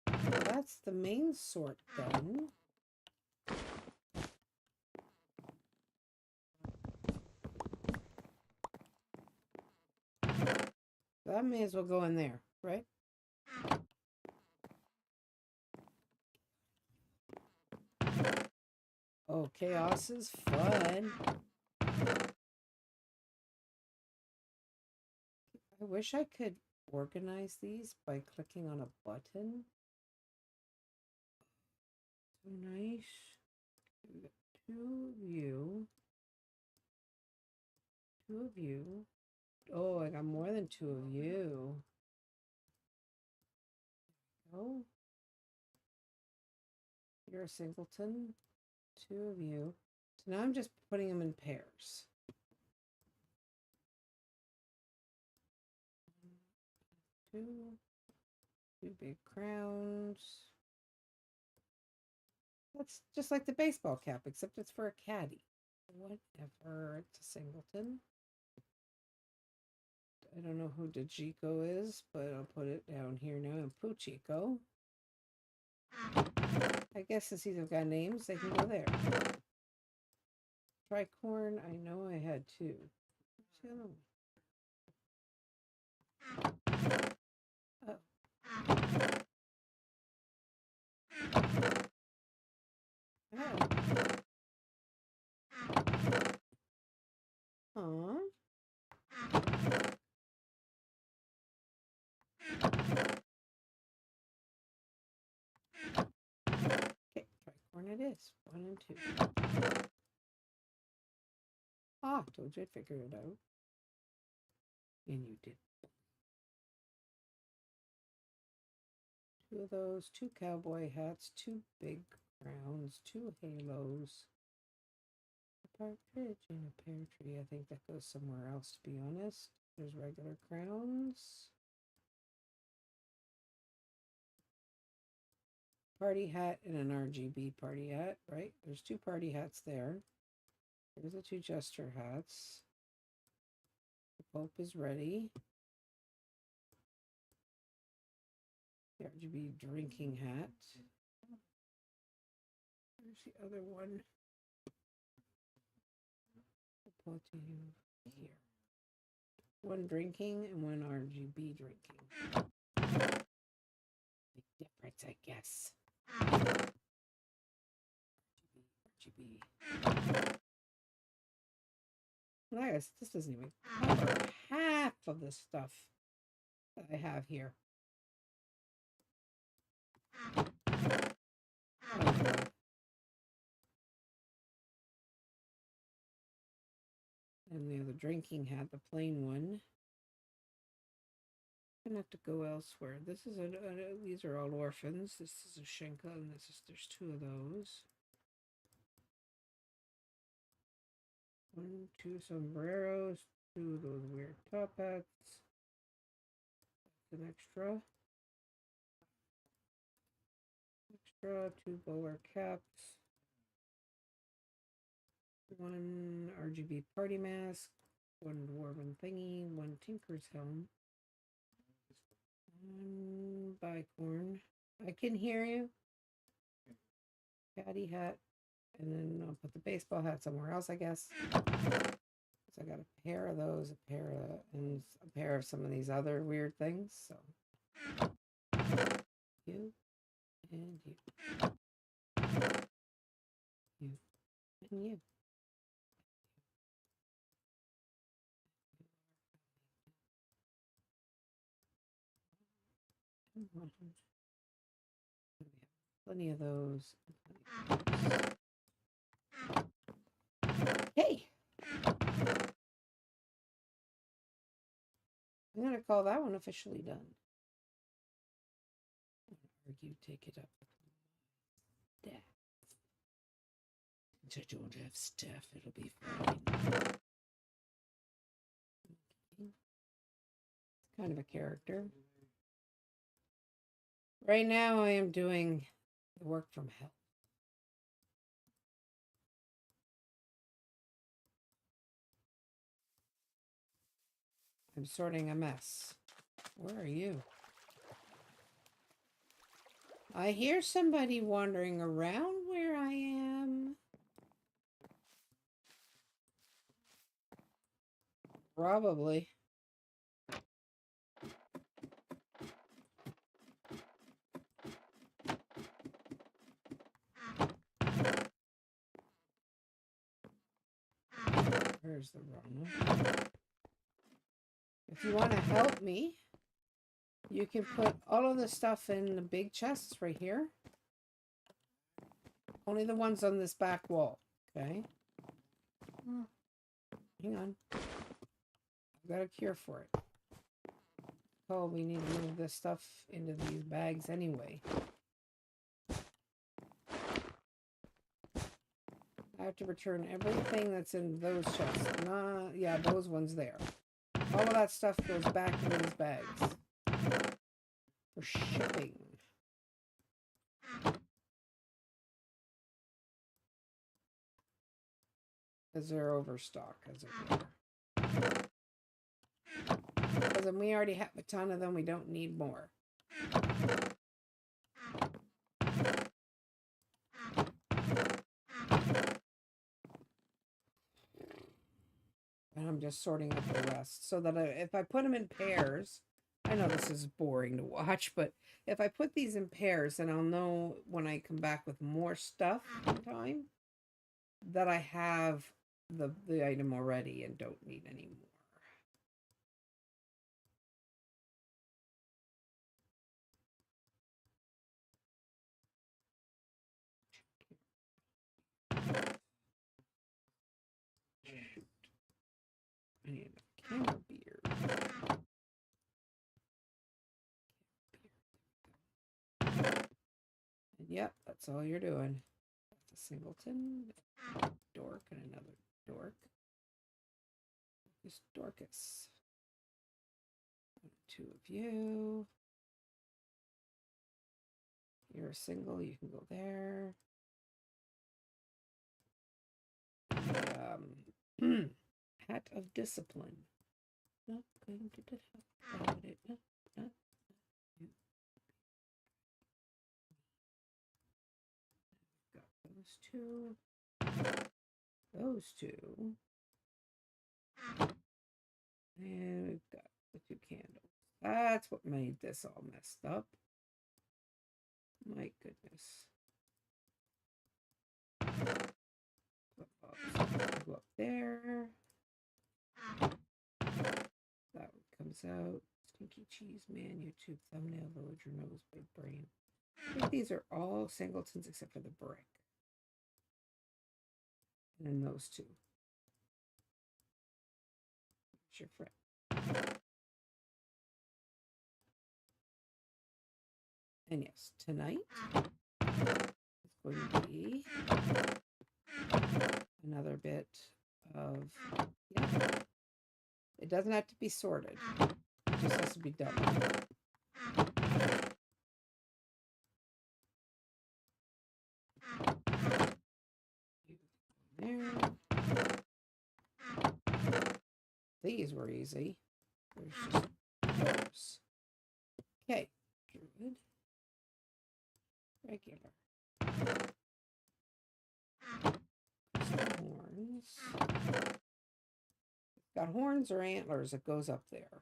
So that's the main sort done. That may as well go in there, right? Oh, chaos is fun. I wish I could organize these by clicking on a button. So nice. We got two of you. Two of you. Oh, I got more than two of you. Oh. You're a singleton. Two of you. So now I'm just putting them in pairs. Two big crowns. That's just like the baseball cap, except it's for a caddy. Whatever. It's a singleton. I don't know who Dejiko is, but I'll put it down here now. And Puchiko. I guess since these have got names, they can go there. Tricorn, I know I had two. What's the other one? Oh. Aww. Okay, tricorn it is. 1 and 2. Ah, told you I'd figure it out. And you did. Two of those, 2 cowboy hats, 2 big crowns, 2 halos. A partridge in a pear tree. I think that goes somewhere else, to be honest. There's regular crowns. Party hat and an RGB party hat, right? There's 2 party hats there. There's the 2 jester hats. The Pope is ready. The RGB drinking hat. There's the other one. What do you here? One drinking and one RGB drinking. Big difference, I guess. RGB. I guess this doesn't even cover half of the stuff that I have here. Okay. And the other drinking had the plain one. I'm gonna have to go elsewhere. This is these are all orphans. This is a Shenka, and there's two of those. 1, 2 sombreros, 2 of those weird top hats. That's an extra. 2 bowler caps. 1 RGB party mask. 1 dwarven thingy. 1 tinker's helm. 1 bicorn. I can hear you. Caddy hat. And then I'll put the baseball hat somewhere else, I guess. So I got a pair of those, a pair of some of these other weird things. So you and you. You and you. Plenty of those. Hey! I'm going to call that one officially done. Argue, take it up with staff. Since I don't have staff, it'll be fine. Okay. Kind of a character. Right now, I am doing the work from hell. I'm sorting a mess. Where are you? I hear somebody wandering around where I am. Probably. Where's the wrong one? If you want to help me, you can put all of the stuff in the big chests right here. Only the ones on this back wall, okay? Hang on. I've got a cure for it. Oh, we need to move this stuff into these bags anyway. I have to return everything that's in those chests. Yeah, those ones there. All of that stuff goes back into these bags for shipping. Because they're overstock, as it were. Because we already have a ton of them, we don't need more. And I'm just sorting up the rest so that if I put them in pairs, I know this is boring to watch, but if I put these in pairs, then I'll know when I come back with more stuff in time that I have the item already and don't need any more. I need a camera beard. And yep, that's all you're doing. That's a singleton, dork, and another dork. Just Dorcas. 2 of you. You're a single, you can go there. Hat of discipline. Not going to talk about it. Not you. Got those two. Those two. And we've got the 2 candles. That's what made this all messed up. My goodness. Go up there. That one comes out. Stinky cheese man, YouTube thumbnail, villager nose, big brain. I think these are all singletons except for the brick. And then those two. It's your friend. And yes, tonight is going to be another bit of, yeah, it doesn't have to be sorted. It just has to be done. There. These were easy. There's just those. Okay, good. Regular. Some horns. Got horns or antlers, it goes up there.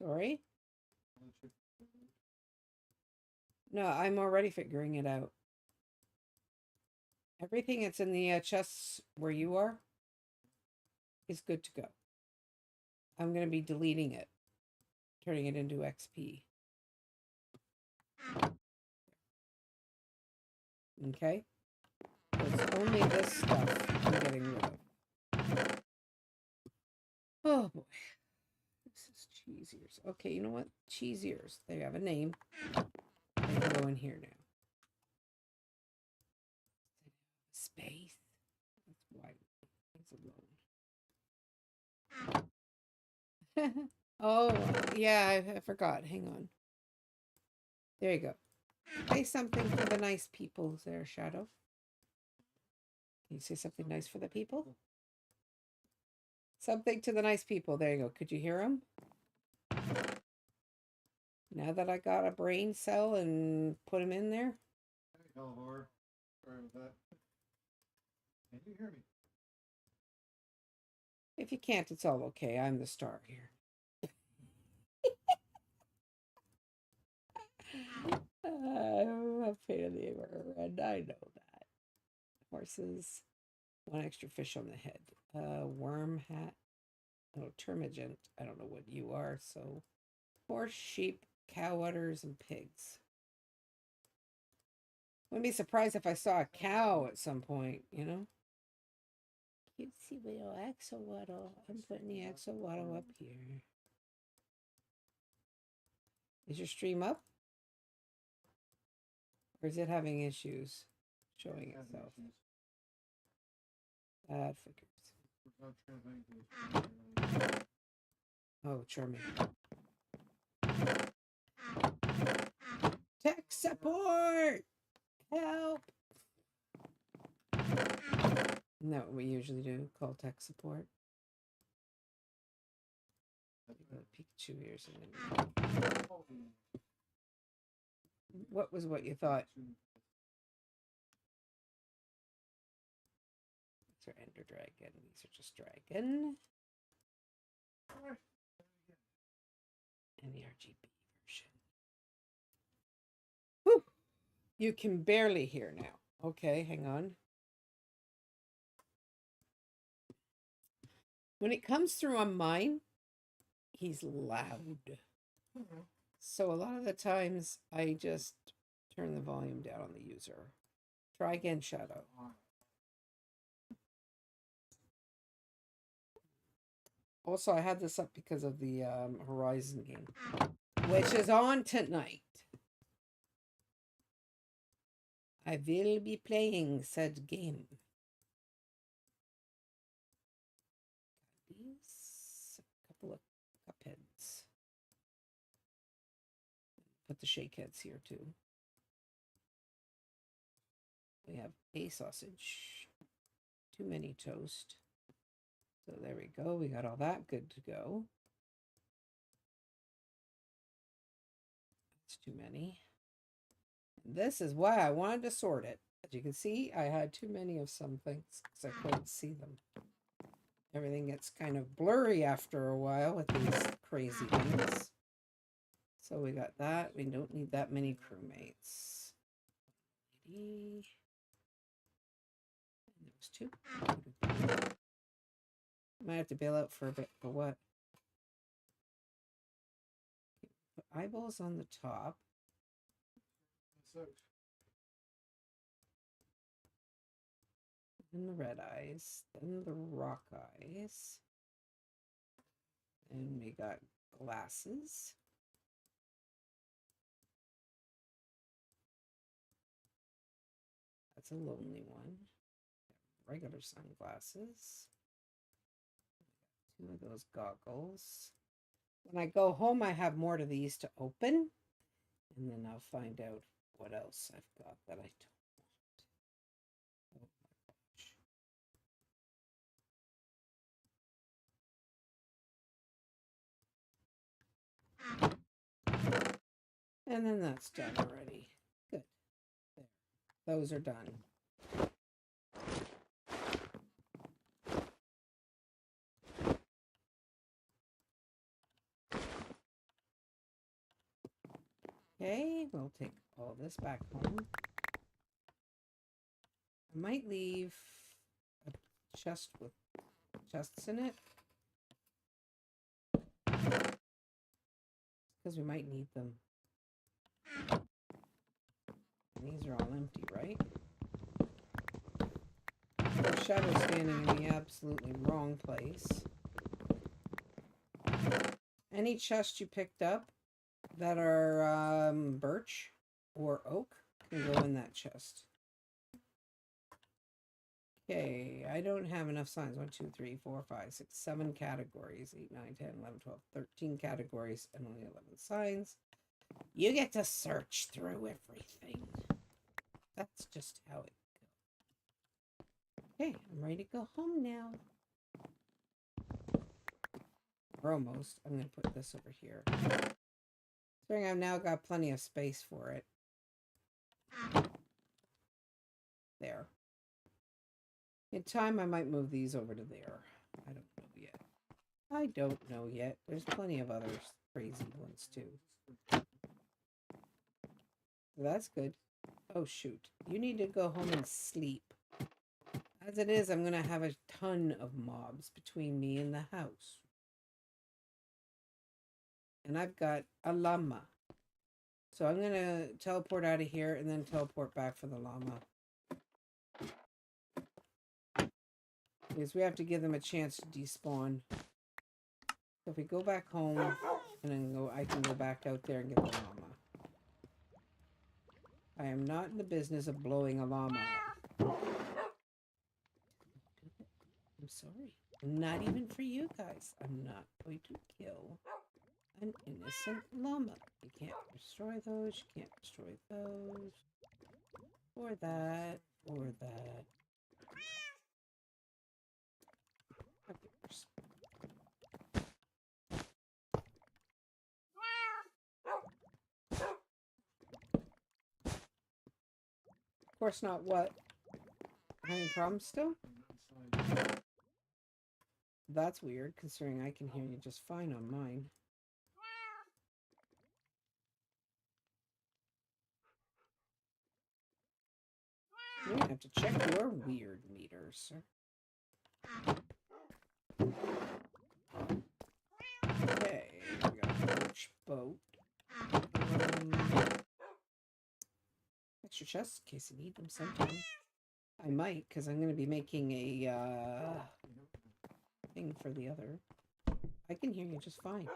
Sorry? No, I'm already figuring it out. Everything that's in the chests where you are is good to go. I'm going to be deleting it, turning it into XP. Okay? It's only this stuff I'm getting rid of. Oh boy. This is cheese ears. Okay, you know what? Cheese ears. They have a name. They can go in here now. Space. That's why it's alone. Oh, yeah, I forgot. Hang on. There you go. Say something for the nice people there, Shadow. Can you say something nice for the people? Something to the nice people. There you go. Could you hear them? Now that I got a brain cell and put him in there. Hello, Lord. Sorry about that. Can you hear me? If you can't, it's all okay. I'm the star here. I'm a pain in the rear end. I know that. Horses. 1 extra fish on the head. Worm hat. Oh, termagant. I don't know what you are. So, horse, sheep, cow udders, and pigs. Wouldn't be surprised if I saw a cow at some point, you know? Cutesy little axolotl. I'm putting the axolotl up here. Is your stream up? Or is it having issues showing itself? That figures. Oh, charming. Tech support! Help! Isn't that what we usually do? Call tech support? Pikachu ears. What was what you thought? These are Ender Dragon. These are just Dragon. And the RGB version. Whew! You can barely hear now. Okay, hang on. When it comes through on mine, he's loud. So a lot of the times I just turn the volume down on the user. Try again, Shadow. Also, I had this up because of the Horizon game, which is on tonight. I will be playing said game. These, a couple of cupheads. Put the shake heads here too. We have a sausage. Too many toast. So there we go. We got all that good to go. That's too many. And this is why I wanted to sort it. As you can see, I had too many of some things because I couldn't see them. Everything gets kind of blurry after a while with these crazy things. So we got that. We don't need that many crewmates. And there was 2. Might have to bail out for a bit. For what? Put eyeballs on the top. That's out. Then the red eyes. Then the rock eyes. And we got glasses. That's a lonely one. Regular sunglasses. 2 of those goggles. When I go home, I have more to these to open. And then I'll find out what else I've got that I don't want. Oh my gosh. And then that's done already. Good. There. Those are done. Okay, we'll take all this back home. I might leave a chest with chests in it. Because we might need them. And these are all empty, right? There's shadow standing in the absolutely wrong place. Any chest you picked up that are birch or oak can go in that chest. Okay, I don't have enough signs. 1, 2, 3, 4, 5, 6, 7 categories. 8, 9, 10, 11, 12, 13 categories and only 11 signs. You get to search through everything. That's just how it goes. Okay, I'm ready to go home now. Or almost. I'm going to put this over here. Considering I've now got plenty of space for it. There. In time, I might move these over to there. I don't know yet. I don't know yet. There's plenty of other crazy ones, too. So that's good. Oh, shoot. You need to go home and sleep. As it is, I'm going to have a ton of mobs between me and the house. And I've got a llama. So I'm going to teleport out of here and then teleport back for the llama. Because we have to give them a chance to despawn. So if we go back home and then I can go back out there and get the llama. I am not in the business of blowing a llama up. I'm sorry. Not even for you guys. I'm not going to kill an innocent llama. You can't destroy those. You can't destroy those. Or that. Or that. Of course not. What? Having problems still? That's weird, considering I can hear you just fine on mine. You're gonna have to check your weird meter, sir. Okay, we got a birch boat. Extra chests in case I need them sometime. I might, because I'm going to be making a thing for the other. I can hear you just fine.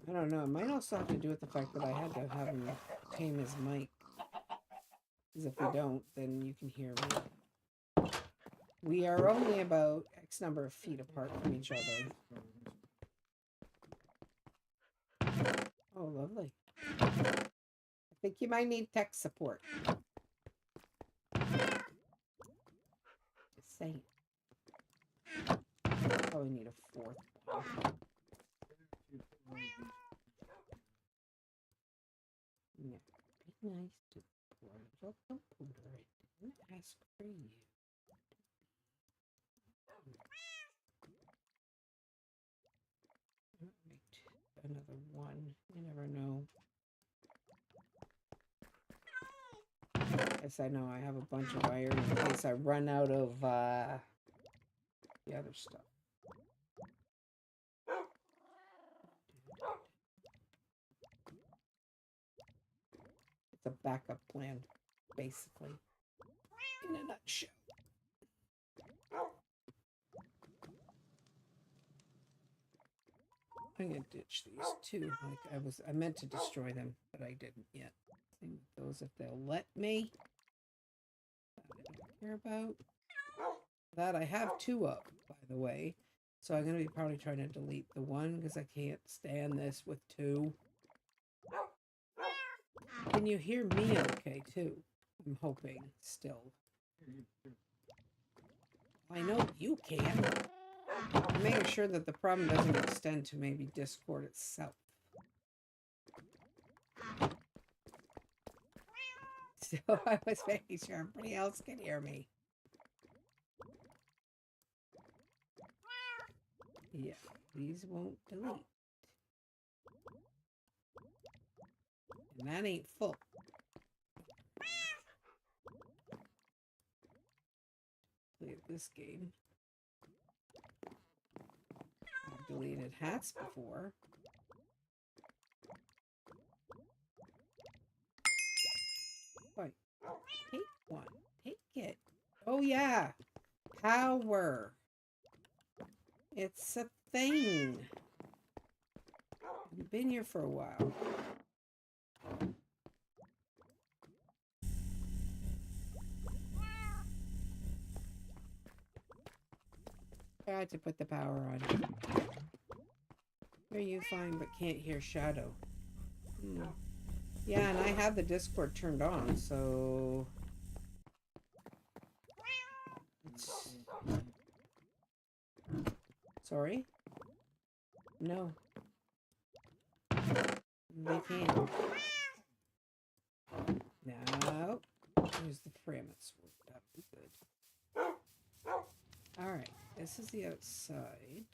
I don't know. It might also have to do with the fact that I had to have him tame his mic. Because if we don't, then you can hear me. We are only about X number of feet apart from each other. Oh, lovely. I think you might need tech support. Just saying. Probably need a fourth one. Yeah, be nice to the poor little computer. It didn't ask for you. Alright, another one. You never know. Yes, I know I have a bunch of iron in case I run out of the other stuff. It's a backup plan, basically, in a nutshell. I'm gonna ditch these two. Like I meant to destroy them, but I didn't yet. Same with those if they'll let me. That I don't care about. That I have two of, by the way. So I'm gonna be probably trying to delete the one because I can't stand this with two. Can you hear me okay too? I'm hoping still. I know you can. I'm making sure that the problem doesn't extend to maybe Discord itself. So I was making sure everybody else can hear me. Yeah, these won't delete. And that ain't full. Play this game. I've deleted hats before. Wait, take one. Take it. Oh yeah. Power. It's a thing. I've been here for a while. Tried to put the power on. Hear you fine, but can't hear Shadow. Yeah, and I have the Discord turned on, so... Sorry? No. They can't. No. Here's the parameters. That would be good. Alright, this is the outside.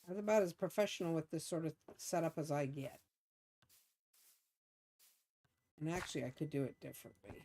I was about as professional with this sort of setup as I get. And actually, I could do it differently.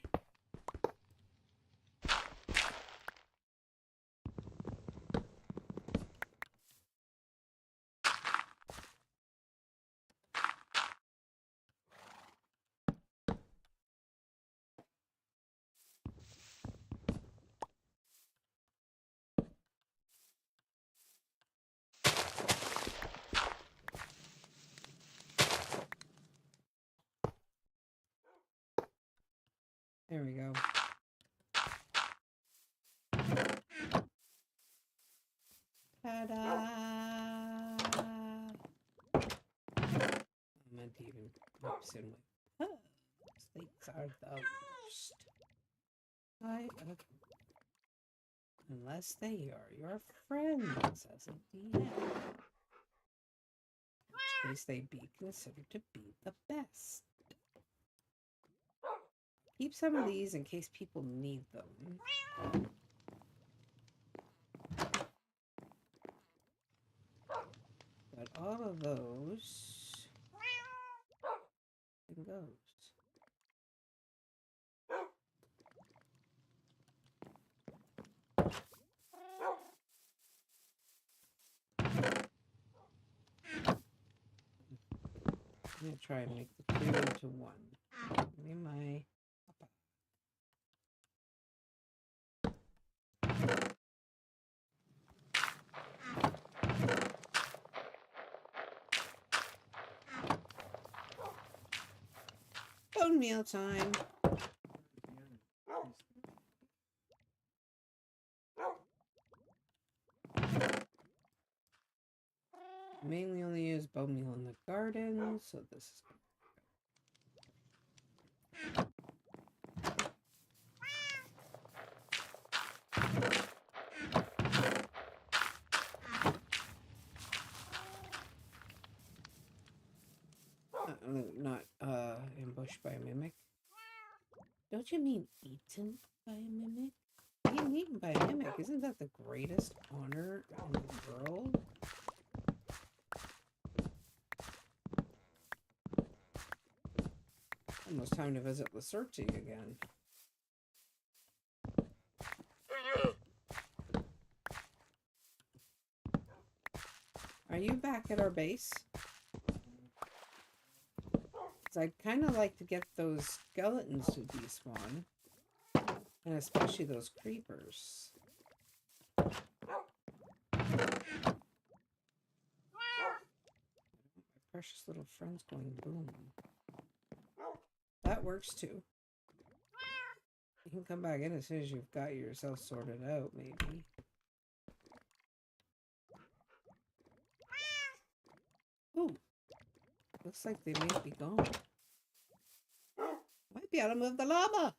There we go. Ta-da! I meant to even oops and went, mistakes are the worst. Unless they are your friends as a DM. In which case they be considered to be the best. Keep some of these in case people need them. But all of those and goes. I'm gonna try and make the two into one. Give me my bone meal time. Mainly only use bone meal in the garden, so this is not ambushed by a mimic. Don't you mean eaten by a mimic? Being eaten by a mimic, isn't that the greatest honor in the world? Almost time to visit Lacerti again. Are you back at our base? I'd kind of like to get those skeletons to despawn. And especially those creepers. My precious little friend's going boom. That works too. You can come back in as soon as you've got yourself sorted out, maybe. Ooh. Looks like they might be gone. Might be able to move the llama.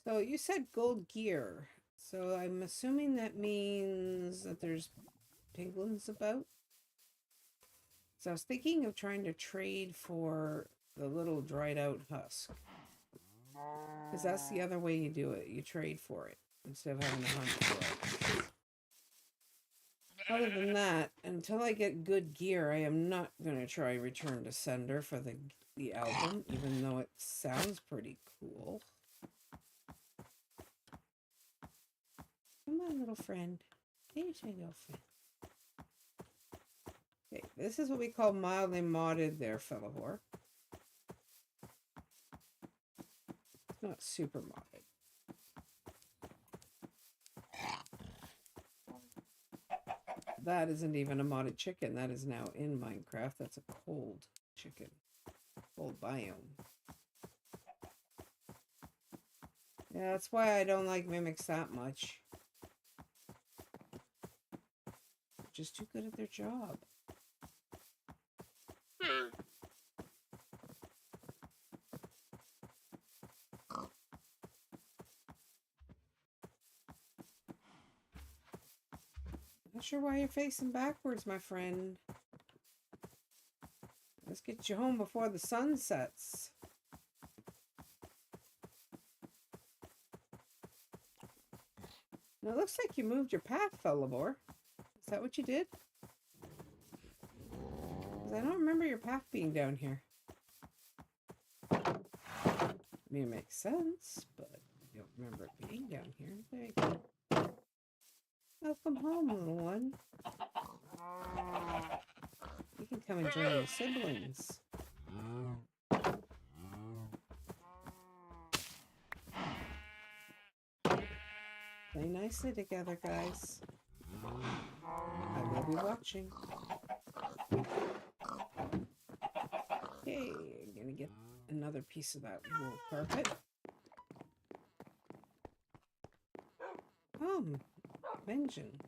So you said gold gear. So I'm assuming that means that there's penguins about. So I was thinking of trying to trade for the little dried out husk. Because that's the other way you do it. You trade for it instead of having to hunt for it. Other than that, until I get good gear, I am not going to try Return to Sender for the album, even though it sounds pretty cool. Come on, little friend. Here's my little friend. Okay, this is what we call mildly modded there, Fellahor. It's not super modded. That isn't even a modded chicken. That is now in Minecraft. That's a cold chicken. Cold biome. Yeah, that's why I don't like mimics that much. They're just too good at their job. Not sure why you're facing backwards, my friend. Let's get you home before the sun sets. Now, it looks like you moved your path, Fellahor. Is that what you did? Because I don't remember your path being down here. I mean, it makes sense, but I don't remember it being down here. There you go. Welcome home, little one. You can come and join your siblings. Play nicely together, guys. I will be watching. Okay, I'm gonna get another piece of that wool carpet. Oh, Benjamin.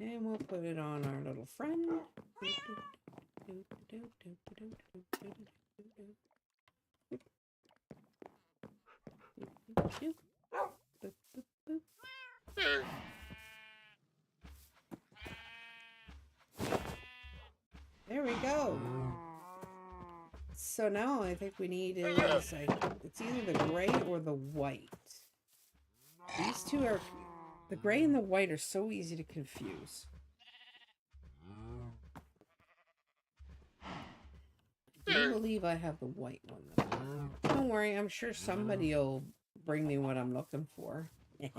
And we'll put it on our little friend. There we go. So now I think we need is it's either the gray or the white. These two are, the gray and the white are so easy to confuse. I do believe I have the white one though. Don't worry, I'm sure somebody will bring me what I'm looking for. It's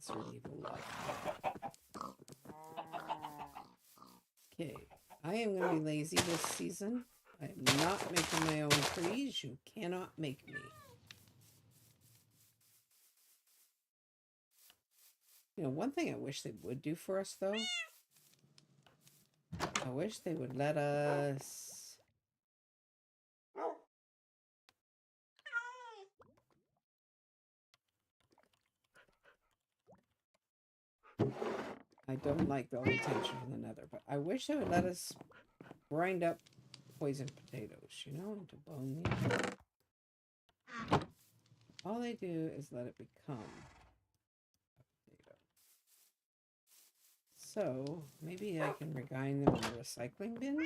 really the light. Okay, I am going to be lazy this season. I am not making my own trees. You cannot make me. You know, one thing I wish they would do for us, though. I wish they would let us... I don't like all the attention from the nether, but I wish they would let us grind up poison potatoes, you know, into bone meal. All they do is let it become a potato. So, maybe I can regine them in the recycling bin?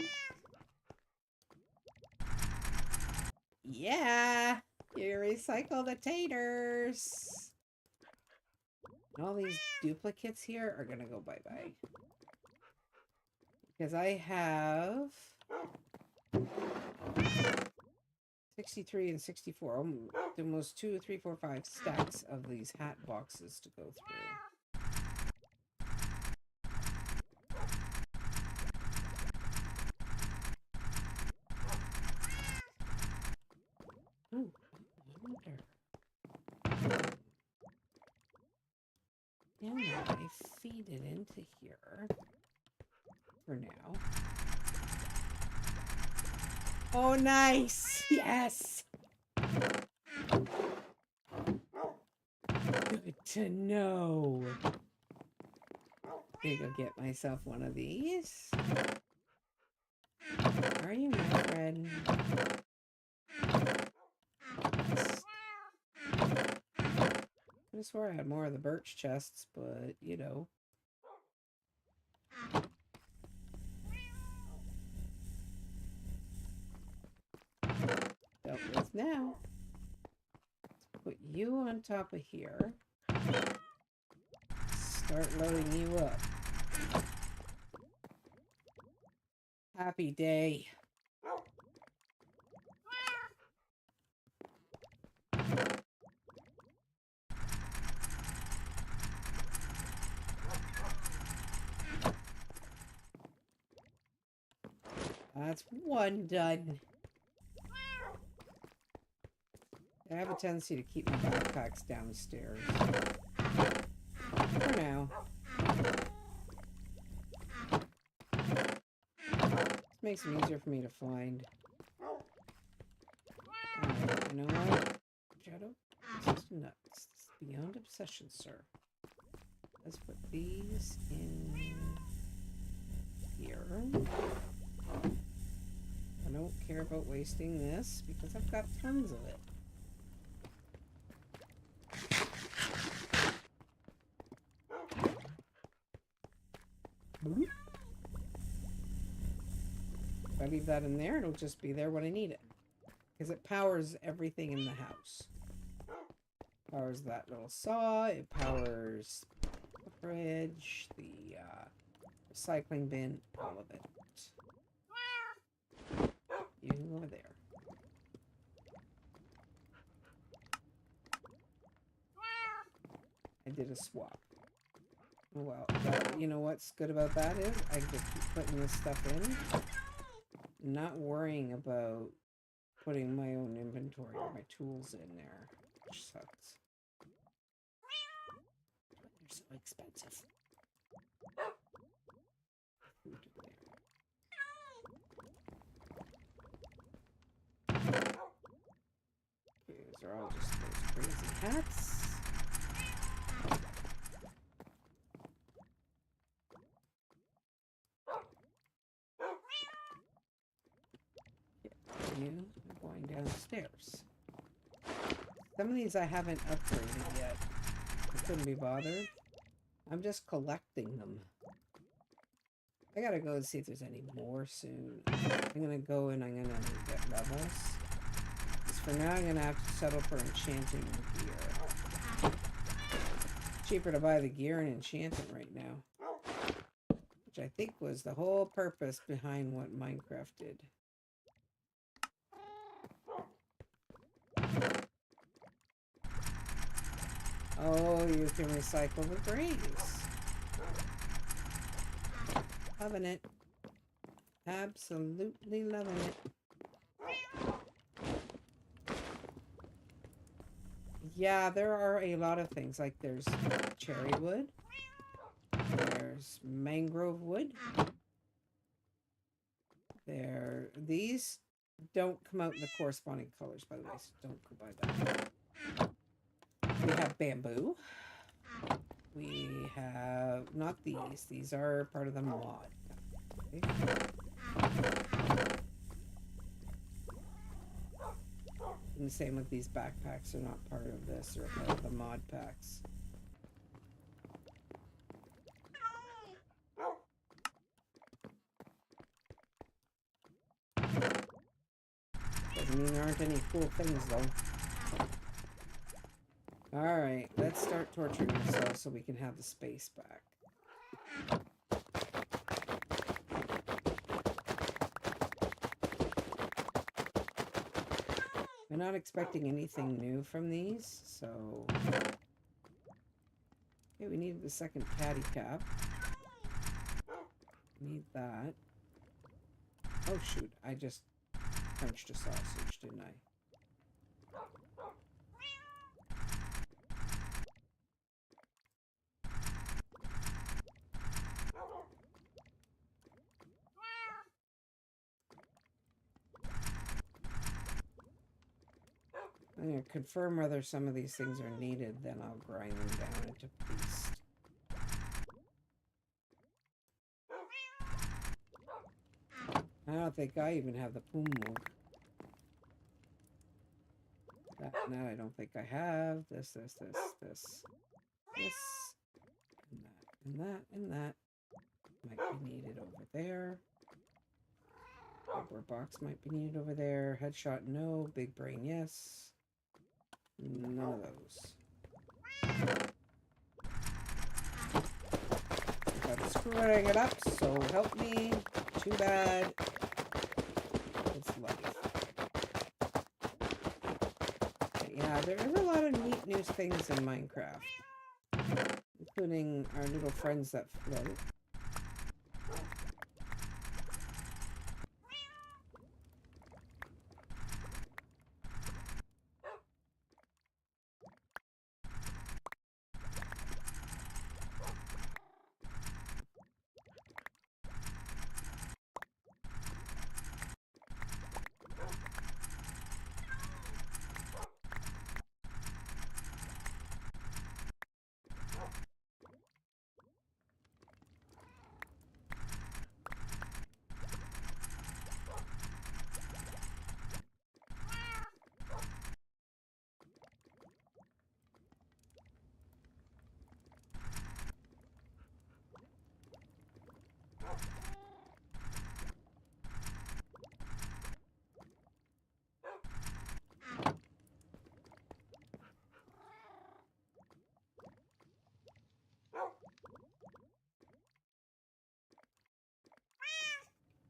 Yeah! You recycle the taters! And all these duplicates here are gonna go bye-bye. Because I have 63 and 64, almost 2, 3, 4, 5 stacks of these hat boxes to go through. Ooh, I wonder. Yeah, I feed it into here for now. Oh, nice! Yes! Good to know. Gonna go get myself one of these. Are you my friend? I swore I had more of the birch chests, but you know. Dealt with now. Put you on top of here. Start loading you up. Happy day. That's one done. I have a tendency to keep my backpacks downstairs. For now. This makes it easier for me to find. Alright, you know what? Shadow? This is nuts. This is beyond obsession, sir. Let's put these in here. I don't care about wasting this because I've got tons of it. If I leave that in there, it'll just be there when I need it. Because it powers everything in the house. Powers that little saw, it powers the fridge, the recycling bin, all of it. You can go there. I did a swap. Oh well, you know what's good about that is I can just keep putting this stuff in. Not worrying about putting my own inventory or my tools in there, which sucks. They're so expensive. Food in there. Okay, these are all just those crazy hats. You are going downstairs. Some of these I haven't upgraded yet. I couldn't be bothered. I'm just collecting them. I gotta go and see if there's any more soon. I'm gonna go and I'm gonna get levels. Because for now I'm gonna have to settle for enchanting the gear. Cheaper to buy the gear and enchant it right now. Which I think was the whole purpose behind what Minecraft did. Oh, you can recycle the graves. Loving it. Absolutely loving it. Yeah, there are a lot of things. Like there's cherry wood. There's mangrove wood. These don't come out in the corresponding colors, by the way, so don't go buy that. We have bamboo. We have, not these. These are part of the mod. Okay. And the same with these backpacks are not part of this or part of the mod packs. Doesn't mean there aren't any cool things though. Alright, let's start torturing ourselves so we can have the space back. I'm not expecting anything new from these, so... Okay, we need the second caddy cap. Need that. Oh shoot, I just crunched a sausage, didn't I? I'm going to confirm whether some of these things are needed, then I'll grind them down into paste. I don't think I even have the pumug. That I don't think I have. This. This. And that. And that. Might be needed over there. Rubber box might be needed over there. Headshot, no. Big brain, yes. None of those. I'm screwing it up, so help me. Too bad. It's life. But yeah, there is a lot of neat new things in Minecraft. Including our little friends that float.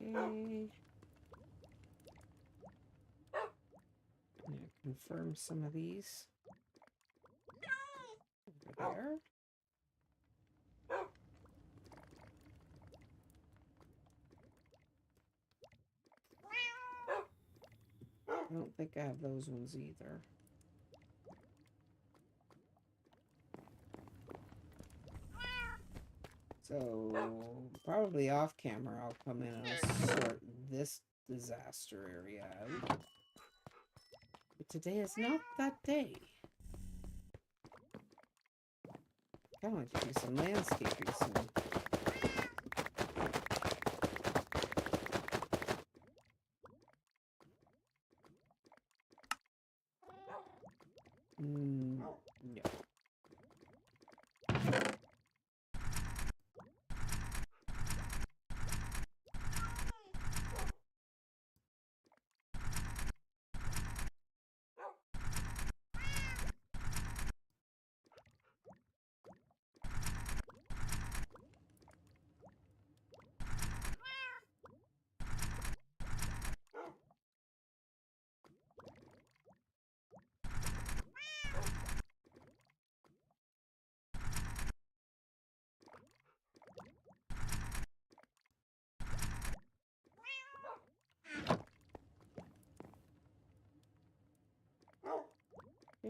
Okay. Confirm some of these. Over there. I don't think I have those ones either. So, probably off camera, I'll come in and I'll sort this disaster area out. But today is not that day. I kind of like to do some landscaping soon. Yeah.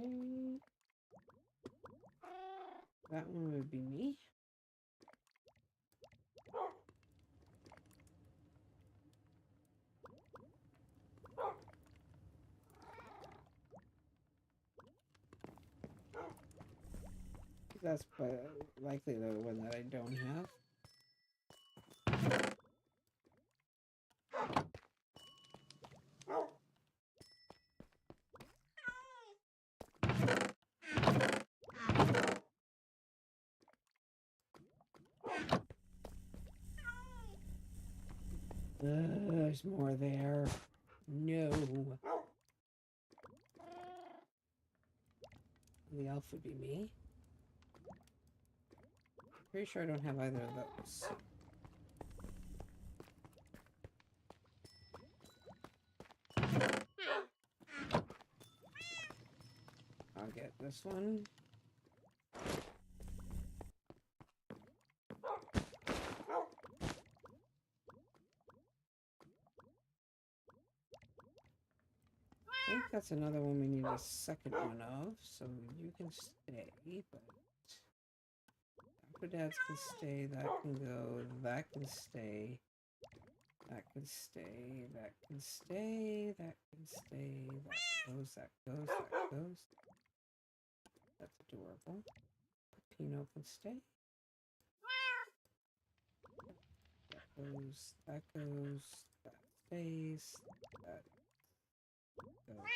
Okay. That one would be me. That's likely the one that I don't have. There's more there. No. The elf would be me. Pretty sure I don't have either of those. I'll get this one. I think that's another one we need a second one of, so you can stay, but Dads can stay, that can go, that can stay, that can stay, that can stay, that can stay, that goes, that goes, that goes. That's adorable. Pino can stay. That goes, that goes, that stays, that goes,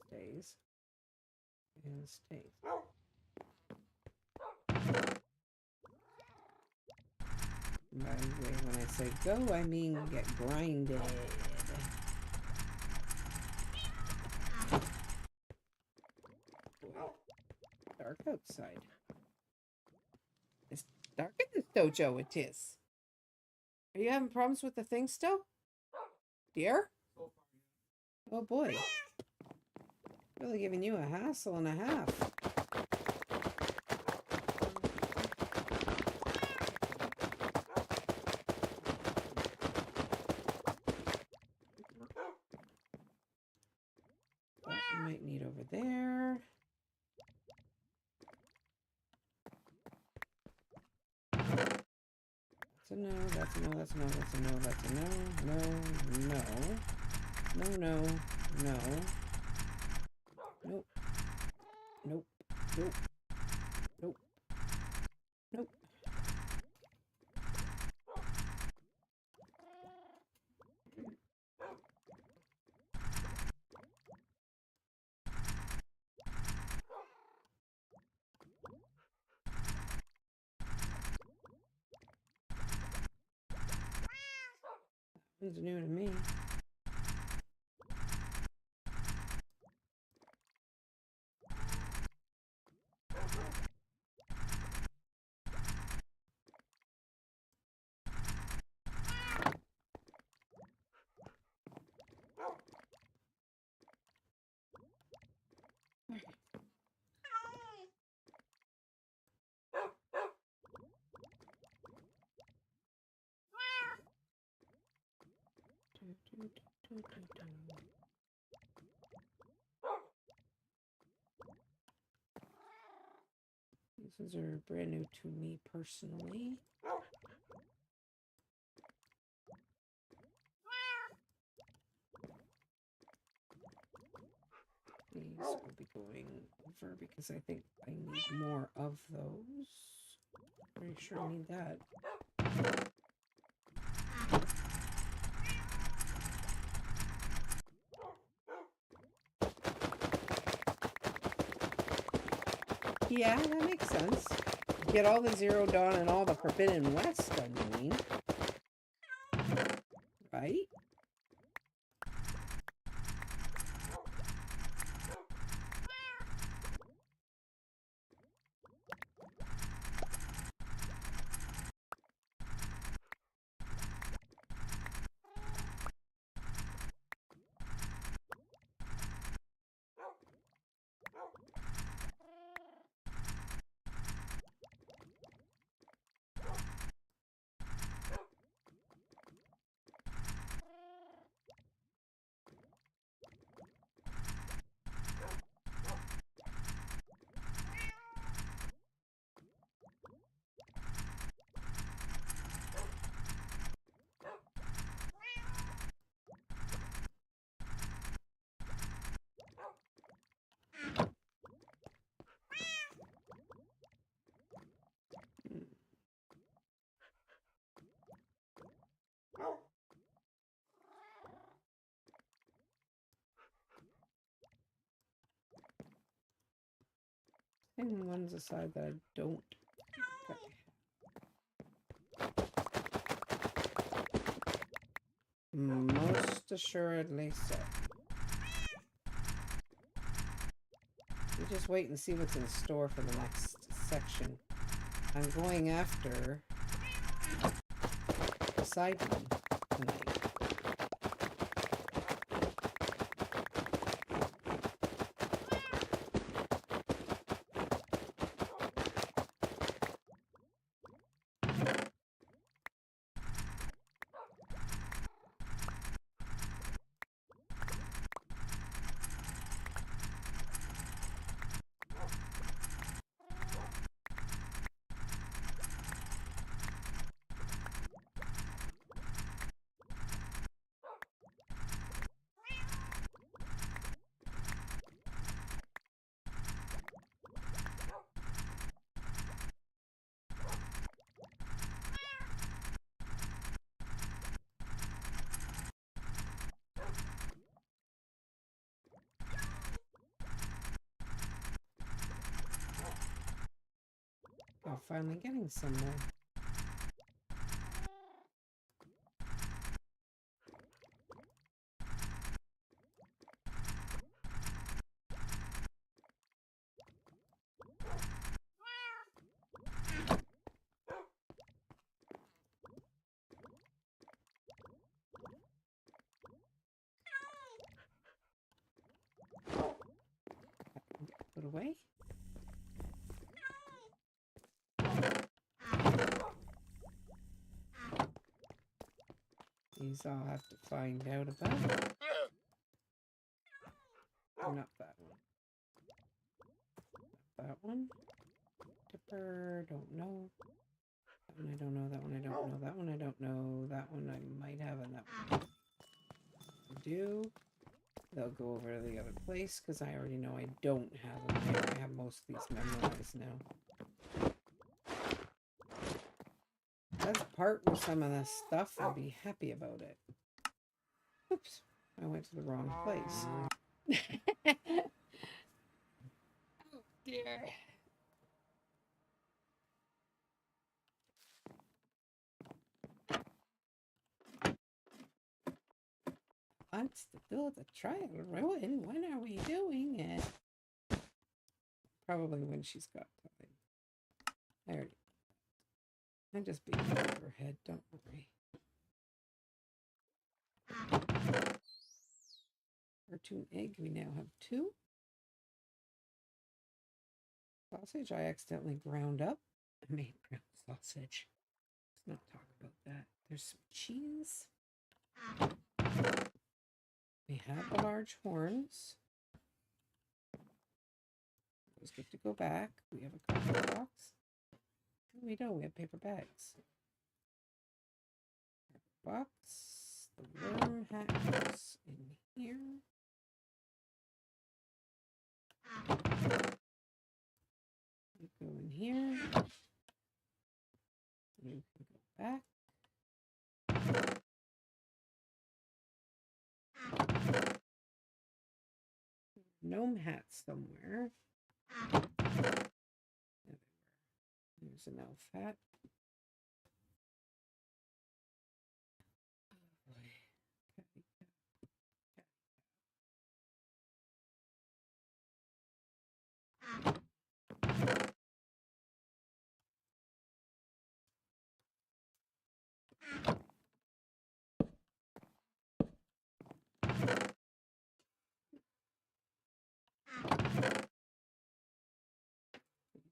stays, and stays. By the way, when I say go, I mean get grinded. Boy, dark outside. It's dark in this dojo, it is. Are you having problems with the thing still? Dear? Oh boy. Really giving you a hassle and a half. That we might need over there. That's a no, that's a no, that's a no, that's a no, that's a no, no, no, no, no, no. Nope. Nope. Nope. Nope. Nope. It's new to me. These are brand new to me personally. These will be going over because I think I need more of those. Pretty sure I need that. Yeah, that makes sense. Get all the Zero Dawn and all the Forbidden West done, you mean? Right? And one's aside that I don't. Okay. Most assuredly so. You just wait and see what's in store for the next section. I'm going after the side one tonight. Oh, finally getting somewhere. Put away. These I'll have to find out about. Or not that one. Not that one. Dipper, don't know. That one I don't know. That one I don't know. That one I don't know. That one I might have, and that one I do. They'll go over to the other place because I already know I don't have them there. I have most of these memorized now. Let's part with some of this stuff and be happy about it. Oops, I went to the wrong place. Oh dear. Wants to build a trial ruin. When are we doing it? Probably when she's got time. I already. I'm just being over her head, don't worry. Cartoon egg, we now have 2. Sausage I accidentally ground up. I made ground sausage. Let's not talk about that. There's some cheese. We have the large horns. Always good to go back. We have a cardboard box. We don't. We have paper bags. Box. The worm hat goes in here. You go in here. You can go back. Gnome hat somewhere. There's an elf hat.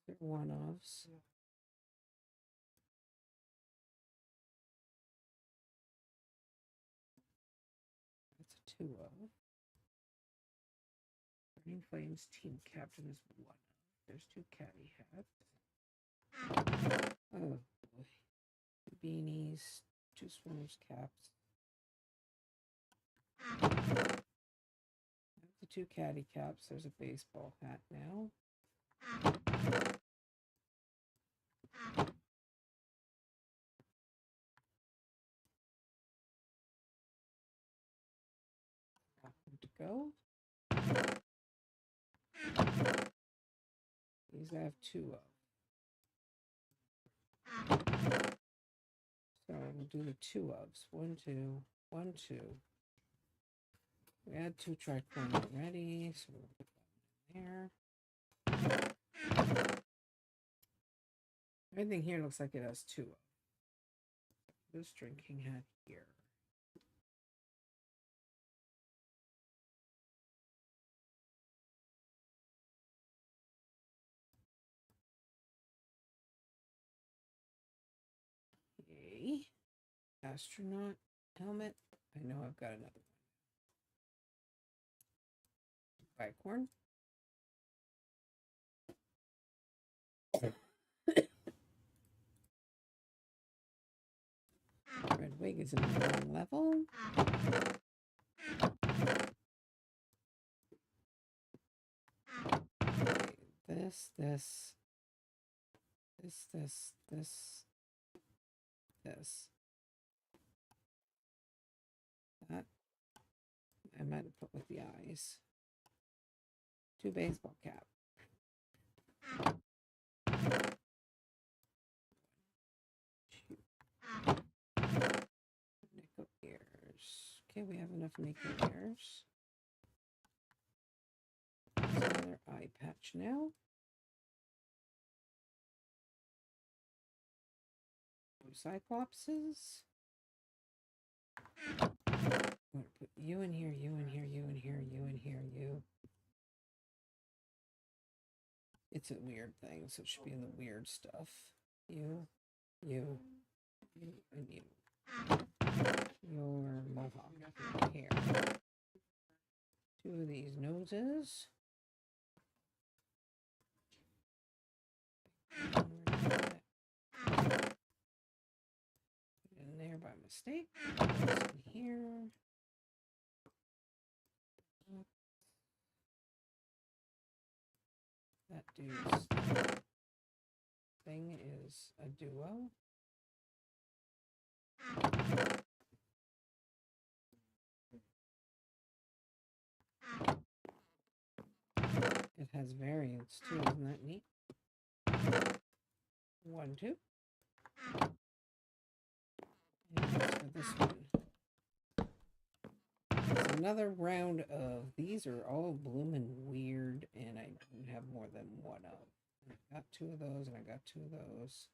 They're one-offs. That's a 2-of. Burning Flames team captain is 1-of. There's 2 caddy hats. Oh boy. 2 beanies, 2 swimmer's caps. The 2 caddy caps. There's a baseball hat now. To go. These These I have 2 of. So we'll do the 2 ofs. 1, 2, 1, 2. We had 2 tricorn already, so we'll put that in there. Everything here looks like it has 2 of. This drinking hat here. Okay. Astronaut helmet. I know I've got another one. Bicorn. Red wig is in the wrong level. Okay, this. That I might have put with the eyes. 2 baseball cap. Nickel ears. Okay, we have enough nickel ears. Another eye patch now. Cyclopses. I'm going to put you in here, you in here, you in here, you in here, you. It's a weird thing, so it should be in the weird stuff. You, and you. Your mohawk hair. 2 of these noses. Put it in there by mistake. In here. That dude's thing is a duo. It has variants too, isn't that neat? 1, 2. And for this one. It's another round of these are all bloomin' weird, and I don't have more than 1 of. I got 2 of those, and I got 2 of those.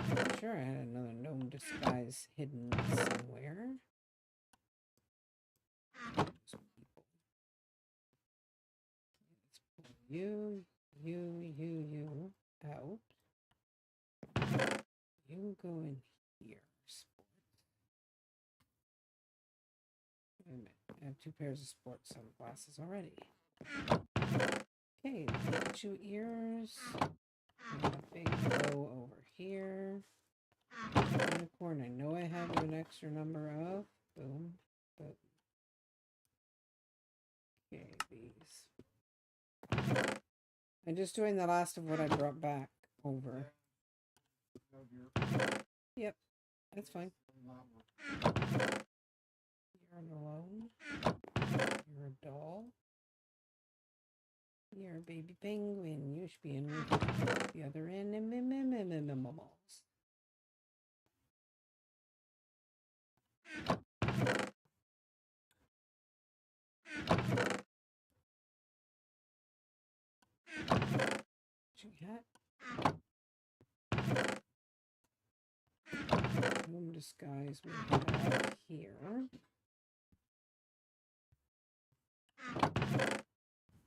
I'm sure I had another gnome disguise hidden somewhere. Let's pull you out. You go in here. Wait a minute. I have 2 pairs of sports sunglasses already. Okay, Pikachu ears. A big bow over here. Unicorn, I know I have an extra number of. Boom. But okay, these. I'm just doing the last of what I brought back over. Yep, that's fine. You're alone. You're a doll. You're a baby penguin. You should be in the other end and mammals. Hat. Home disguise we have here.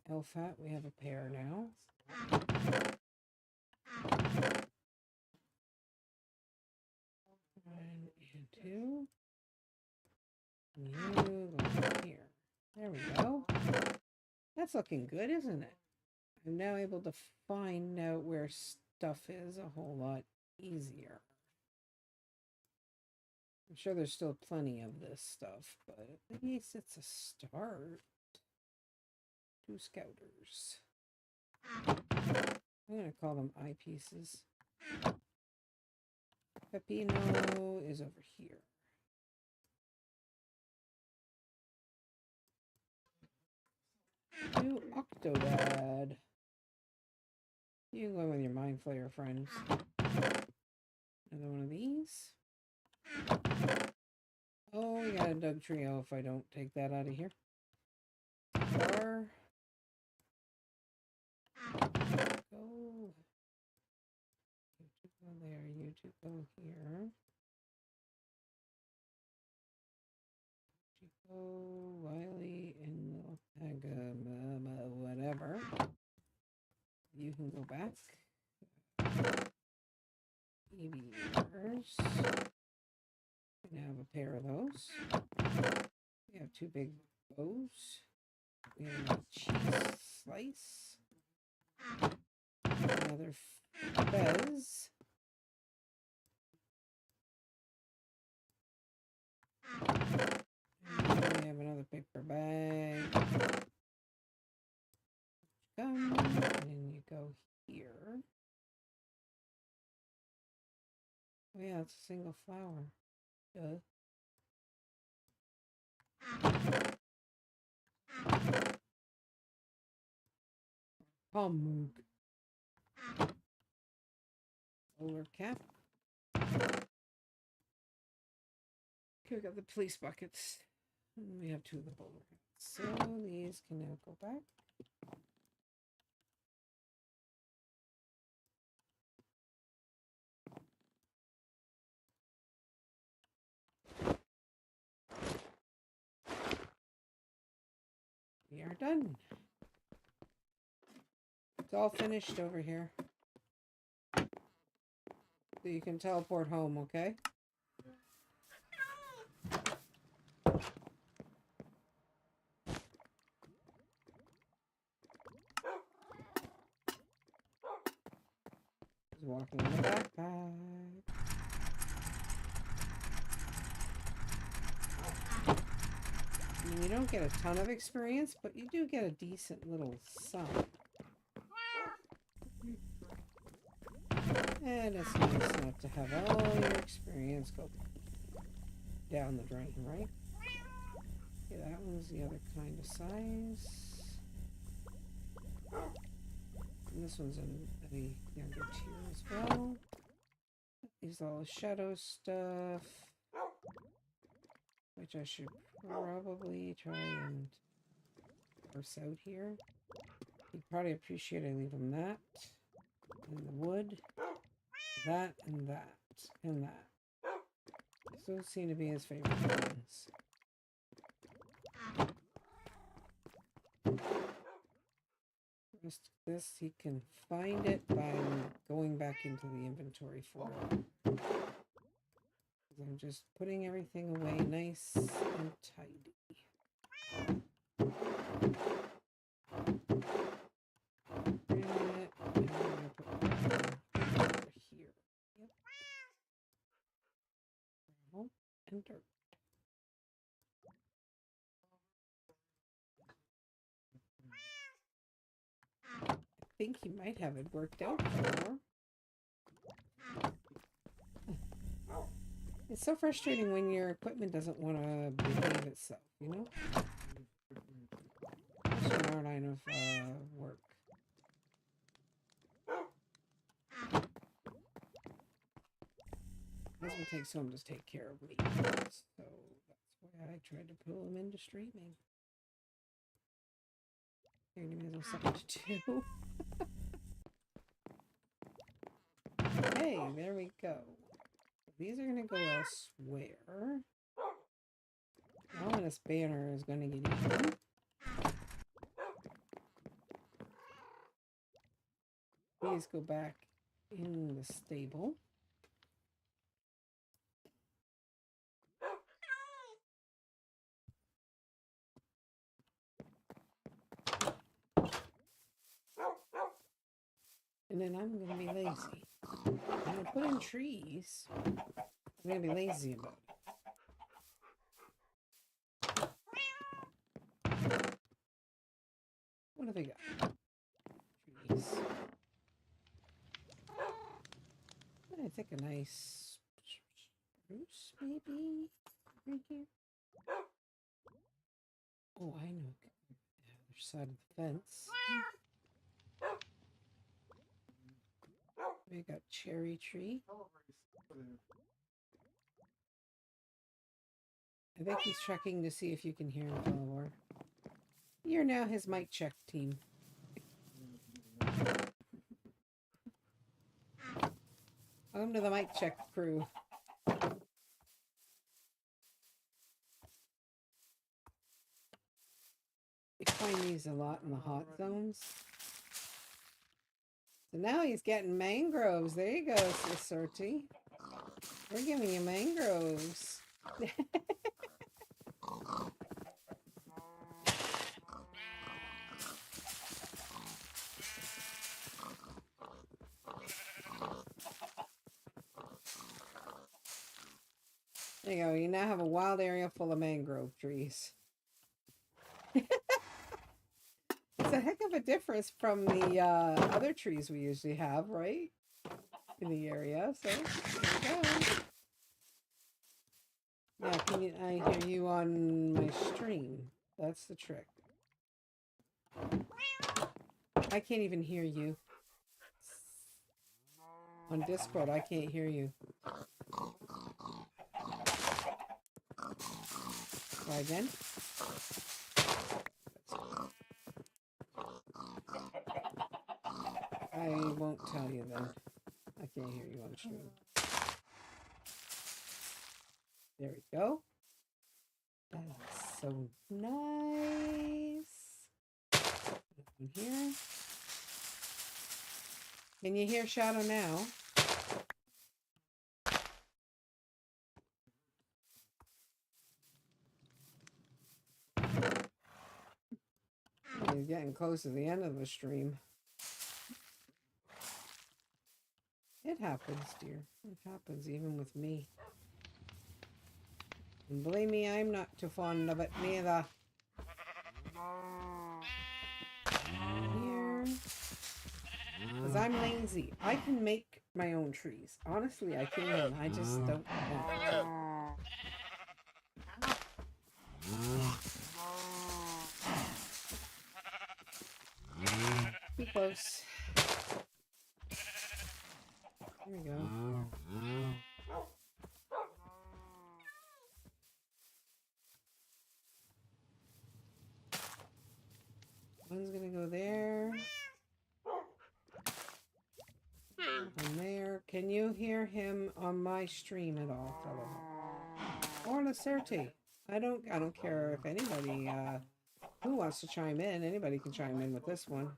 Elf hat, we have a pair now. 1 and 2. And you go here. There we go. That's looking good, isn't it? I'm now able to find out where stuff is a whole lot easier. I'm sure there's still plenty of this stuff, but at least it's a start. 2 scouters. I'm going to call them eyepieces. Peppino is over here. to Octodad. You can go with your Mind Flayer friends. Another one of these. Oh, we got a Dugtrio if I don't take that out of here. Bar. Go. You two go there. You two go here. You go Wiley and whatever. You can go back. Aviators. We have a pair of those. We have two big bows. We have a cheese slice. Another fez. And we have another paper bag. Come, and then you go here. Oh yeah, it's a single flower. Duh. Palm Bowler cap. Okay, we got the police buckets. And we have two of the bowler hats. So these can now go back. We are done. It's all finished over here. So you can teleport home, okay? He's walking in the backpack. I mean, you don't get a ton of experience, but you do get a decent little sum. And it's nice not to have all your experience go down the drain, right? Okay, that one's the other kind of size. And this one's in the younger tier as well. These all the shadow stuff, which I should probably try and force out here. You'd probably appreciate I leave them that, and the wood, that, and that, and that. Those seem to be his favorite ones. Rest of this, he can find it by going back into the inventory for it. I'm just putting everything away nice and tidy. Bring it, and I'm going to put it over here. Yep. Gravel and dirt. I think he might have it worked out for her. It's so frustrating when your equipment doesn't want to behave itself, you know? Especially in our line of work. Husband takes home to take care of me. So that's why I tried to pull him into streaming. Here, give me a little something to do. Hey, there we go. These are going to go elsewhere. The ominous banner is going to get eaten. These go back in the stable. And then I'm going to be lazy. I'm going to put in trees. I'm going to be lazy about it. What have I got? Trees. I think a nice spruce, maybe, right here. Oh, I know. Other side of the fence. We got cherry tree. I think he's checking to see if you can hear him, Philor. You're now his mic check team. Welcome to the mic check crew. We find these a lot in the hot zones. So now he's getting mangroves. There you go, Certi. We're giving you mangroves. There you go. You now have a wild area full of mangrove trees. It's a heck of a difference from the other trees we usually have, right? In the area. So, there you go. Now, I hear you on my stream? That's the trick. I can't even hear you. On Discord, I can't hear you. Try again. I won't tell you then. I can't hear you on stream. There we go. That's so nice. In here. Can you hear Shadow now? You're getting close to the end of the stream. It happens, dear. It happens even with me. And believe me, I'm not too fond of it neither. Here. Because I'm lazy. I can make my own trees. Honestly, I can. I just don't want to. Too close. There we go. One's gonna go there. One there. Can you hear him on my stream at all, fellow? Or Lacerte? I don't care if anybody who wants to chime in. Anybody can chime in with this one.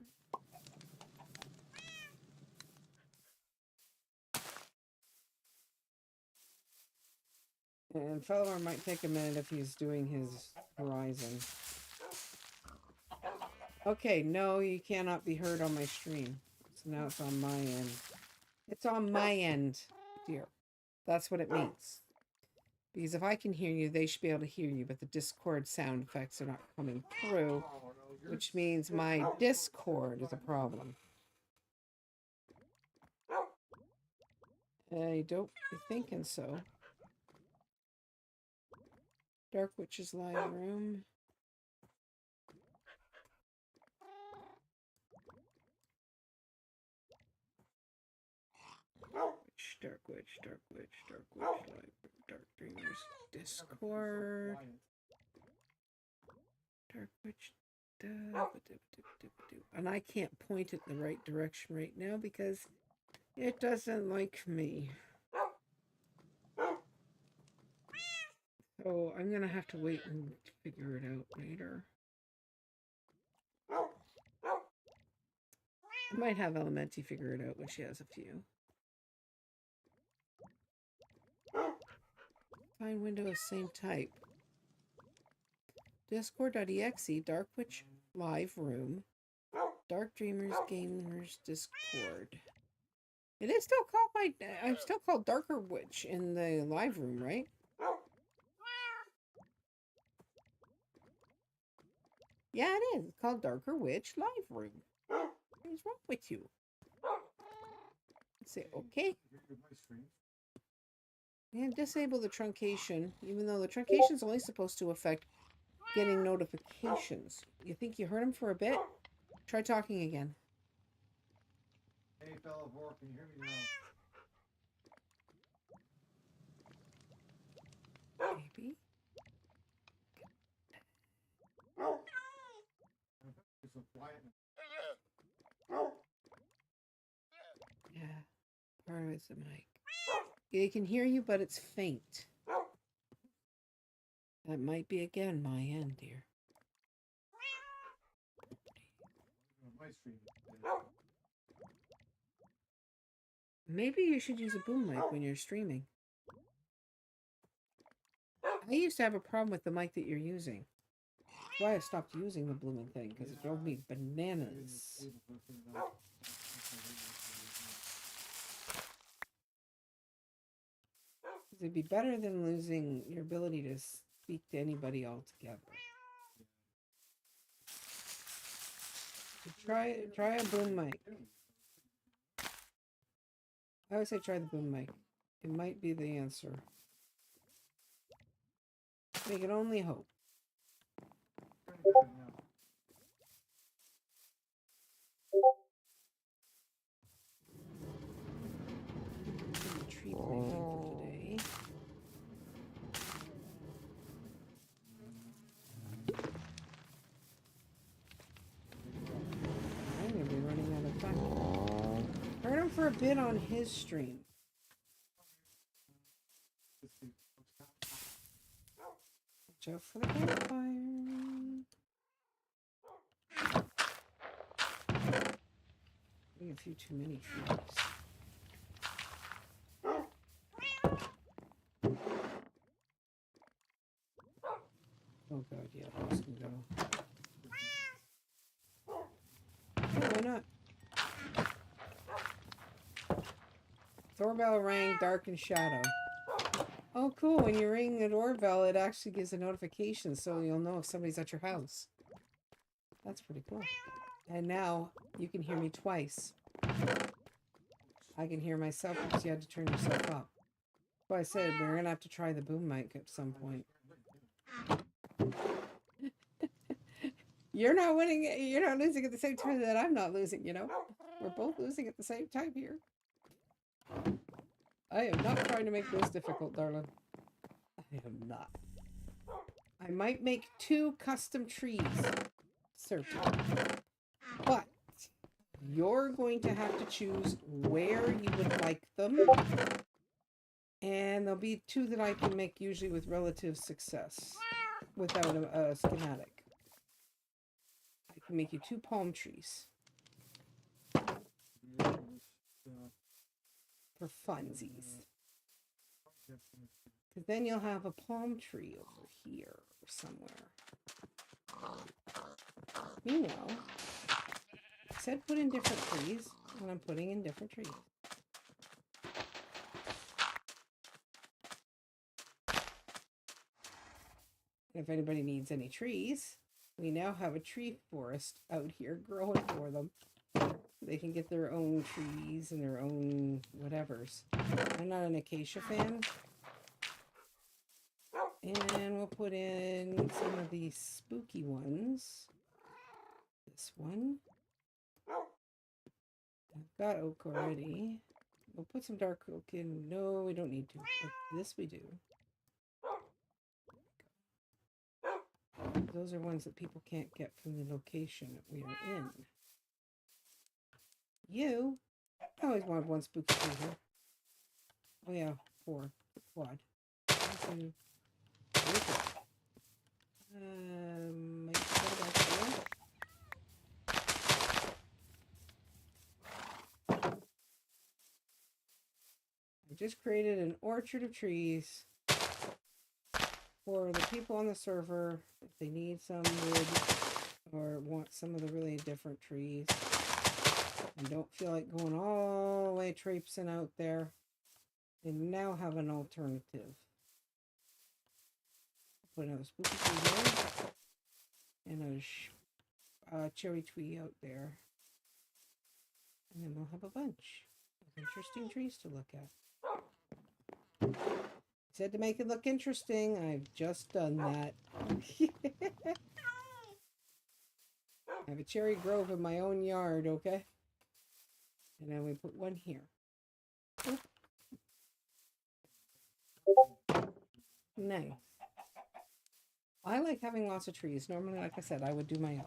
And Fellower might take a minute if he's doing his horizon. Okay, no, you cannot be heard on my stream. So now it's on my end. It's on my end, dear. That's what it means. Because if I can hear you, they should be able to hear you, but the Discord sound effects are not coming through, which means my Discord is a problem. I don't be thinking so. Dark Witch's live room. Dark Witch, Dark Dreamers, Discord. Dark Witch. And I can't point it in the right direction right now because it doesn't like me. So I'm going to have to wait and figure it out later. I might have Elementi figure it out when she has a few. Find window of same type. Discord.exe, Dark Witch live room. Dark Dreamers Gamers Discord. It is still called I'm still called Darker Witch in the live room, right? Yeah, it is. It's called Darker Witch live room. What is wrong with you? Say okay. And disable the truncation, even though the truncation is only supposed to affect getting notifications. You think you heard him for a bit? Try talking again. Hey, fellow boar, can you hear me now? Maybe. There's some quietness. Yeah. Part of it's the mic. They can hear you, but it's faint. That might be again my end, dear. My stream. Maybe you should use a boom mic when you're streaming. I used to have a problem with the mic that you're using. That's why I stopped using the blooming thing, because it drove me bananas. It'd be better than losing your ability to speak to anybody altogether. Try a boom mic. I always say try the boom mic. It might be the answer. We can only hope. Tree planting for today. I'm gonna be running out of time. Heard him for a bit on his stream. Watch out for the campfire. Getting a few too many trees. Oh god, yeah, those can go. Yeah, why not? Doorbell rang, dark and shadow. Oh cool, when you ring the doorbell it actually gives a notification so you'll know if somebody's at your house. That's pretty cool. And now you can hear me twice. I can hear myself because you had to turn yourself up. That's why I said we're gonna have to try the boom mic at some point. You're not winning, you're not losing at the same time that I'm not losing, you know? We're both losing at the same time here. I am not trying to make this difficult, darling. I am not. I might make 2 custom trees, certain. But you're going to have to choose where you would like them. And there'll be 2 that I can make usually with relative success without a schematic. I can make you 2 palm trees. For funsies. Because then you'll have a palm tree over here or somewhere. Meanwhile, I said put in different trees, and I'm putting in different trees. If anybody needs any trees, we now have a tree forest out here growing for them. They can get their own trees and their own whatevers. I'm not an acacia fan. And we'll put in some of these spooky ones. This one. I've got oak already. We'll put some dark oak in. No, we don't need to. But this we do. Those are ones that people can't get from the location that we are in. You? I always wanted one spooky tree here. Oh yeah, 4. Quad. 1, 2, 3, 4. Might put it back there. I just created an orchard of trees for the people on the server if they need some wood or want some of the really different trees and don't feel like going all the way traipsing out there. They now have an alternative. Put another spooky tree there and a cherry tree out there. And then we'll have a bunch of interesting trees to look at. Said to make it look interesting. I've just done that. I have a cherry grove in my own yard, okay? And then we put one here. Nice. I like having lots of trees. Normally, like I said, I would do my own.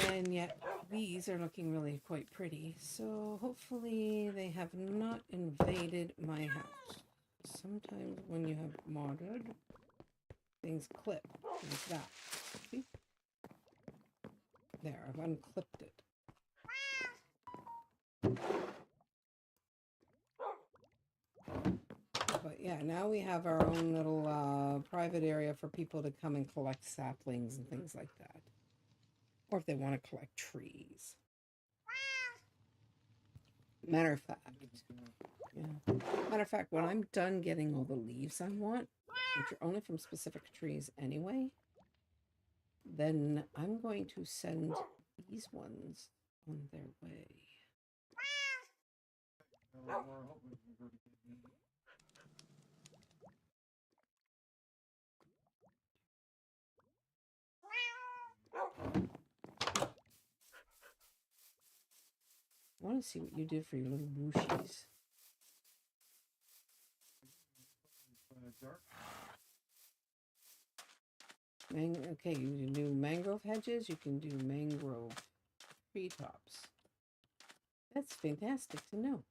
And yet, these are looking really quite pretty. So hopefully they have not invaded my house. Sometimes when you have modded, things clip like that. See? There, I've unclipped it. But yeah, now we have our own little private area for people to come and collect saplings and things like that. Or if they want to collect trees. Matter of fact, yeah. Matter of fact, when I'm done getting all the leaves I want, which are only from specific trees anyway, then I'm going to send these ones on their way. I want to see what you did for your little bushies. Okay, you can do mangrove hedges, you can do mangrove treetops. That's fantastic to know.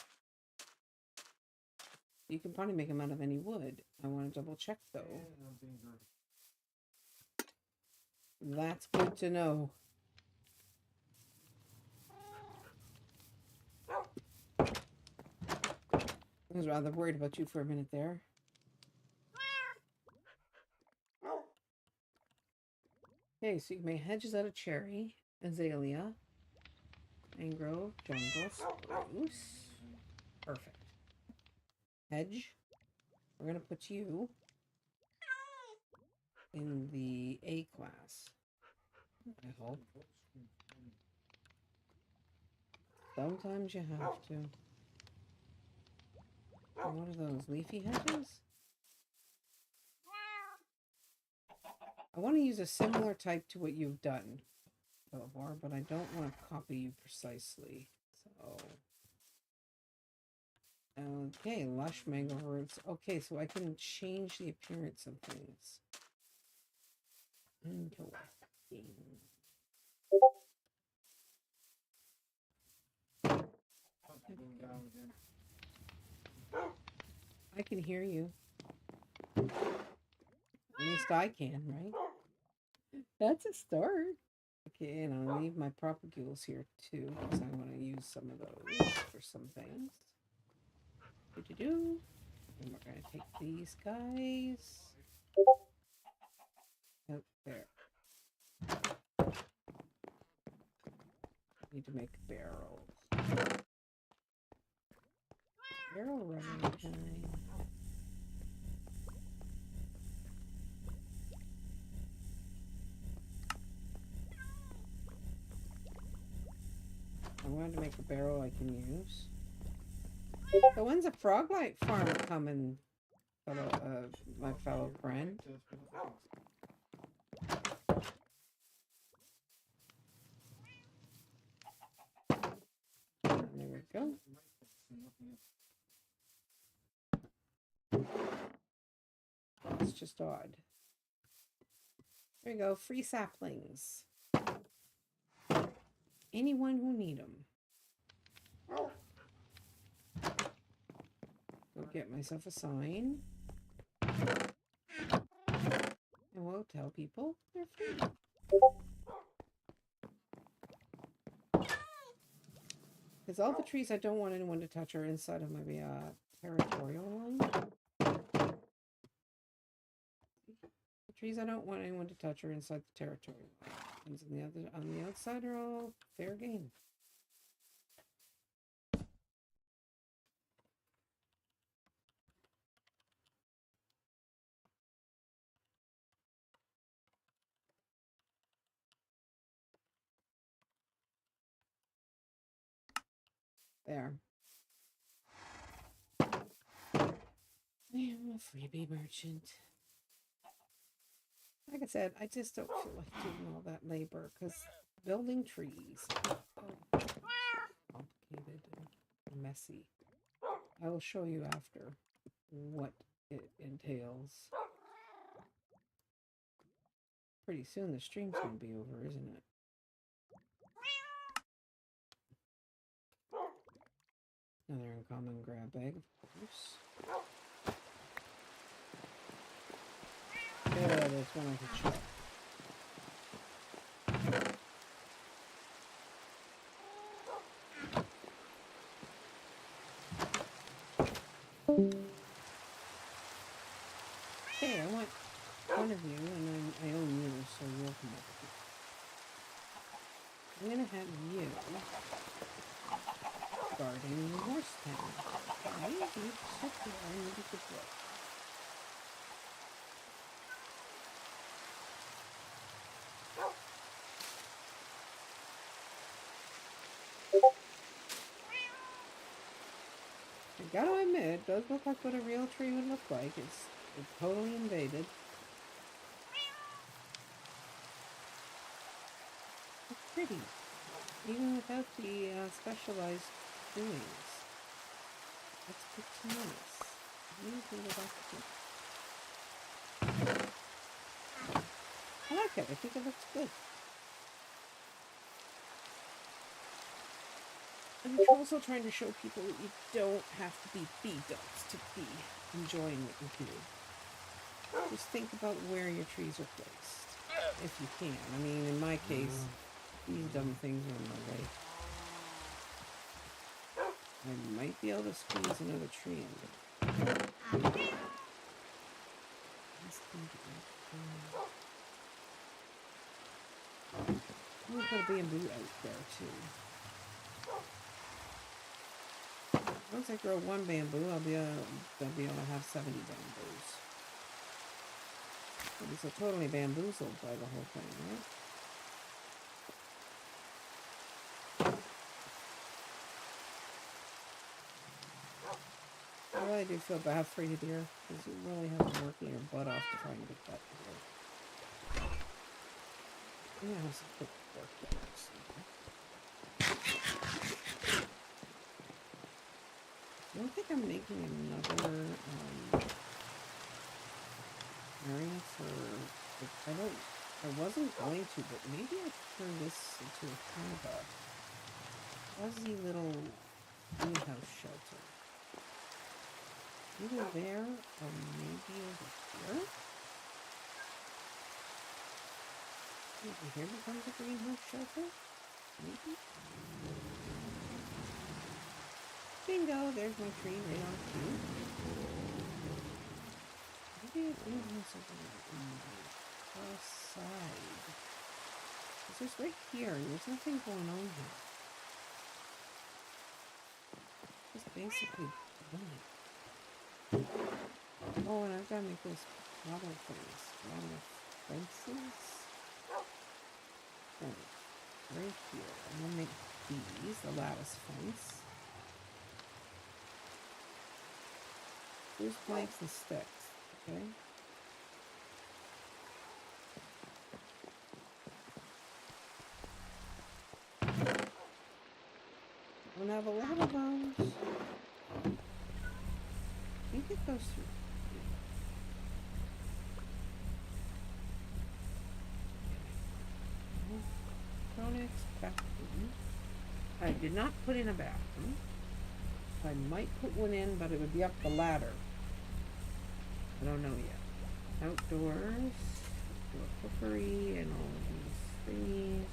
You can probably make them out of any wood. I want to double check though. That's good to know. I was rather worried about you for a minute there. Okay, so you can make hedges out of cherry, azalea, mangrove, jungle, spruce. Perfect. Hedge. We're going to put you in the A class. I hope. Sometimes you have to. And what are those? Leafy hedges? I want to use a similar type to what you've done, Belvoir, but I don't want to copy you precisely. So, okay, lush mango roots. Okay, so I can change the appearance of things. Interesting. I can hear you. At least I can, right? That's a start. Okay, and I'll leave my propagules here too, because I want to use some of those for some things. And we're going to take these guys out there. Need to make barrels. Barrel rubbing time. I wanted to make a barrel I can use. So when's a Froglight farm coming, my fellow friend? There we go. It's just odd. There you go. Free saplings. Anyone who need them. Go get myself a sign. And we'll tell people they're free. Because all the trees I don't want anyone to touch are inside of my territorial line. The trees I don't want anyone to touch are inside the territorial line. Ones on the outside are all fair game. There. I am a freebie merchant. Like I said, I just don't feel like doing all that labor because building trees is so complicated and messy. I will show you after what it entails. Pretty soon the stream's going to be over, isn't it? Another uncommon grab bag, of course. Yeah, there's one I can check. Okay, I want one of you, and I own you, so you'll come up here. I'm gonna have you guarding the horse town. Okay, you sit there and you get the book. I gotta admit, it does look like what a real tree would look like. It's totally invaded. It's pretty, even without the specialized doings. That's pretty nice. I like it. I think it looks good. And it's also trying to show people that you don't have to be bee ducks to be enjoying what you do. Just think about where your trees are placed, if you can. I mean, in my case, these dumb things are in my way. I might be able to squeeze another tree in there. I'm gonna put a bamboo out there too. Once I grow one bamboo, I'll be able to have 70 bamboos. I'll be so totally bamboozled by the whole thing, right? I really do feel bad for you, dear, because you really have been working your butt off to try and get that to work. Yeah, have some quick work there. I don't think I'm making another area for. I wasn't going to, but maybe I'll turn this into a kind of a fuzzy little greenhouse shelter. Either there or maybe over here. Maybe here becomes a greenhouse shelter. Maybe. Bingo! There's my tree right on cue. Maybe a greenhouse over there on the cross side. Because there's right here, and there's nothing going on here. Just basically blank. Oh, and I've got to make those water things. Water fences. Oh, right here. I'm going to make these, the lattice fence. Here's planks and sticks, okay? We'll have a lot of those. I think it goes through. Electronics, bathroom. I did not put in a bathroom. I might put one in, but it would be up the ladder. I don't know yet. Outdoors, outdoor cookery, and all these thingies.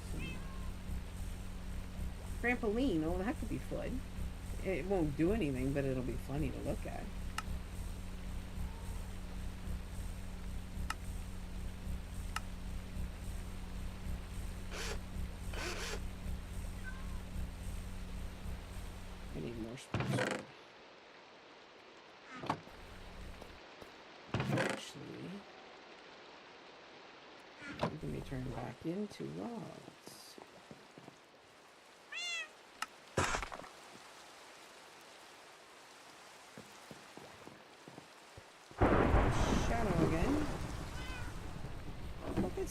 And trampoline, oh, that could be fun. It won't do anything, but it'll be funny to look at. I need more space. Actually, it can be turned back into logs.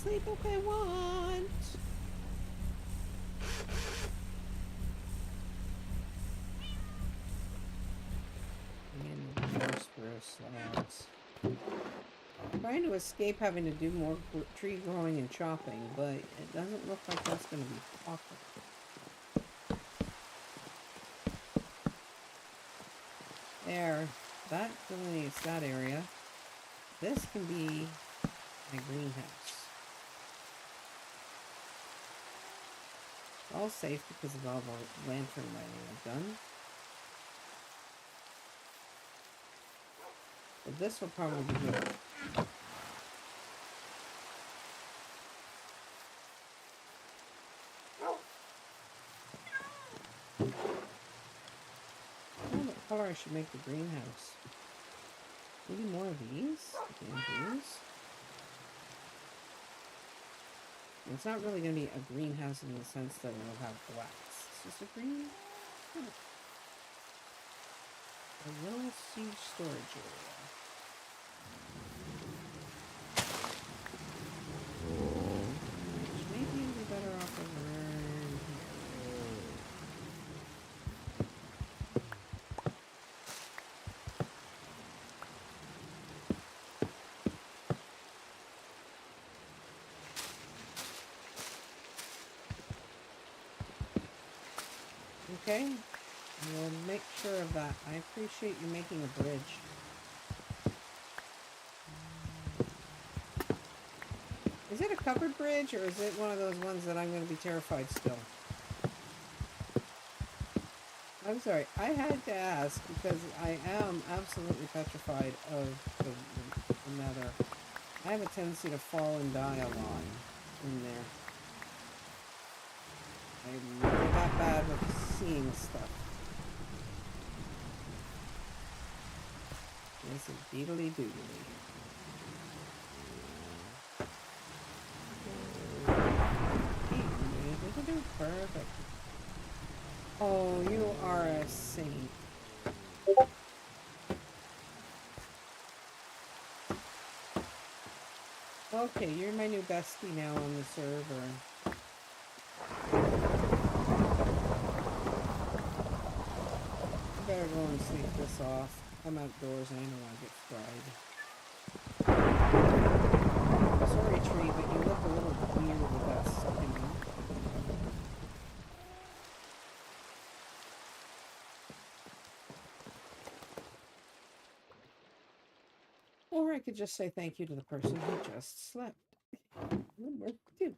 playbook I want. And more spruce slabs. I'm trying to escape having to do more tree growing and chopping, but it doesn't look like that's going to be possible. There, that delineates that area. This can be my greenhouse. All safe because of all the lantern lighting I've done. But this will probably be good. I don't know what color I should make the greenhouse. Maybe more of these? Bamboos? It's not really going to be a greenhouse in the sense that it'll have glass. It's just a green... A little siege storage area. Which maybe it'll be better off over here. Okay. We'll make sure of that. I appreciate you making a bridge. Is it a covered bridge, or is it one of those ones that I'm going to be terrified still? I'm sorry. I had to ask because I am absolutely petrified of the nether. I have a tendency to fall and die a lot in there. I'm not that bad with seeing stuff. This is deedly doodly. Perfect. Oh, you are a saint. Okay, you're my new bestie now on the server. I better go and sleep this off. I'm outdoors and I don't want to get fried. Sorry, tree, but you look a little weird with that sucking in. Or I could just say thank you to the person who just slept. Would work too.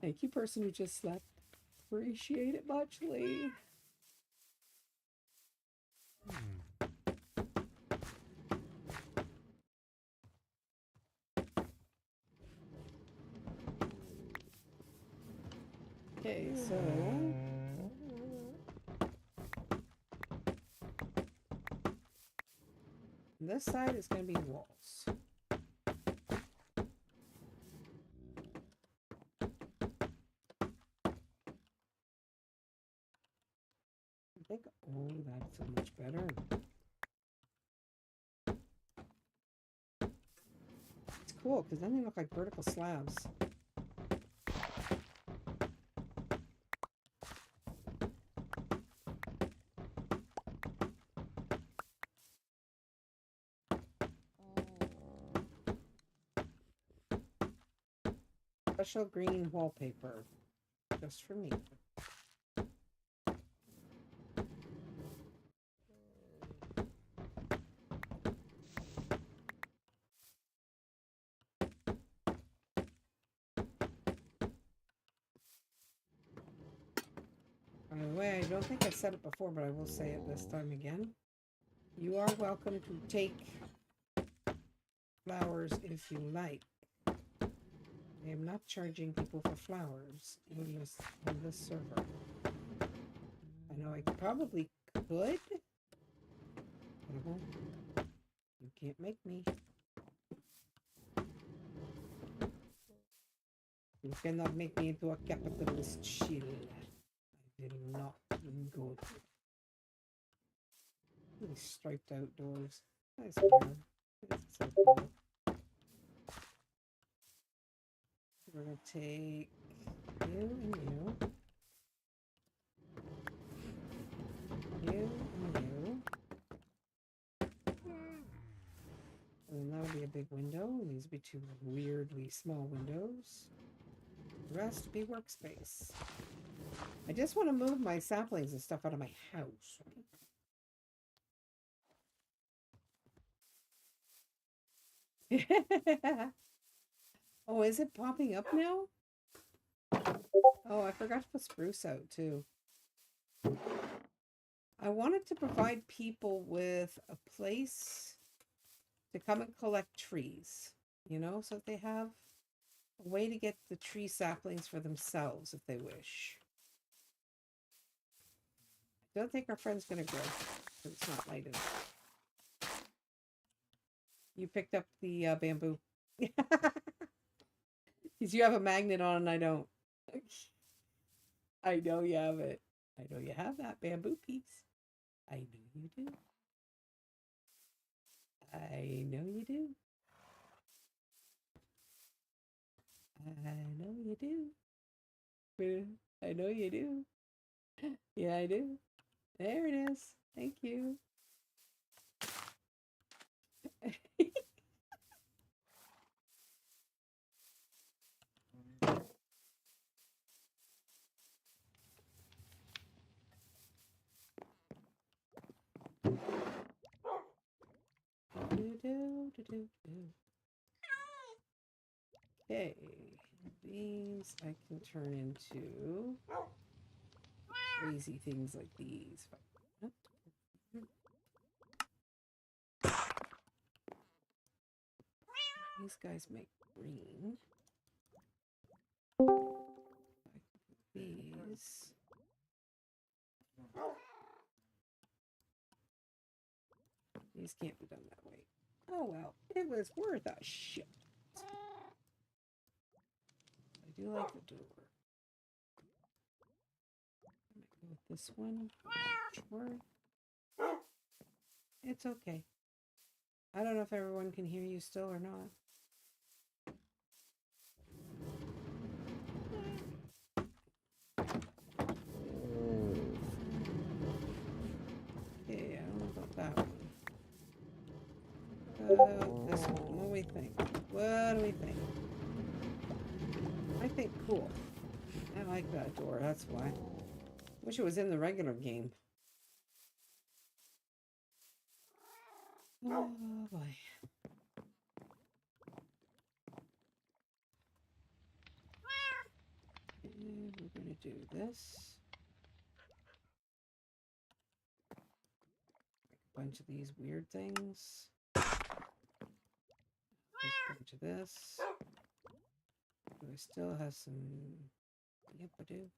Thank you, person who just slept. Appreciate it muchly. Okay, so this side is going to be walls. I think, oh, that's so much better. It's cool because then they look like vertical slabs. Special green wallpaper, just for me. By the way, I don't think I said it before, but I will say it this time again. You are welcome to take flowers if you like. I am not charging people for flowers in this server. I know I probably could, but I won't. You can't make me. You cannot make me into a capitalist shill. I will not go to. These striped out doors. Nice pair. It's so cool. We're going to take you and you. You and you. And that would be a big window. These would be two weirdly small windows. The rest would be workspace. I just want to move my saplings and stuff out of my house. Oh, is it popping up now? Oh, I forgot to put spruce out too. I wanted to provide people with a place to come and collect trees, you know, so that they have a way to get the tree saplings for themselves if they wish. I don't think our friend's going to grow because it's not light enough. You picked up the bamboo. Because you have a magnet on and I don't. I know you have it. I know you have that bamboo piece. I know you do. I know you do. I know you do. I know you do. Yeah, I do. There it is. Thank you. Okay, these I can turn into crazy things like these. These guys make green. These. These can't be done that way. Oh well, it was worth a shit. I do like the door. I'm gonna go with this one. Sure. It's okay. I don't know if everyone can hear you still or not. Okay, I don't know about that one. This one. What do we think? What do we think? I think cool. I like that door, that's why. Wish it was in the regular game. Oh boy. And we're gonna do this. Make a bunch of these weird things. Make a bunch of this. Do I still have some? Yep, I do.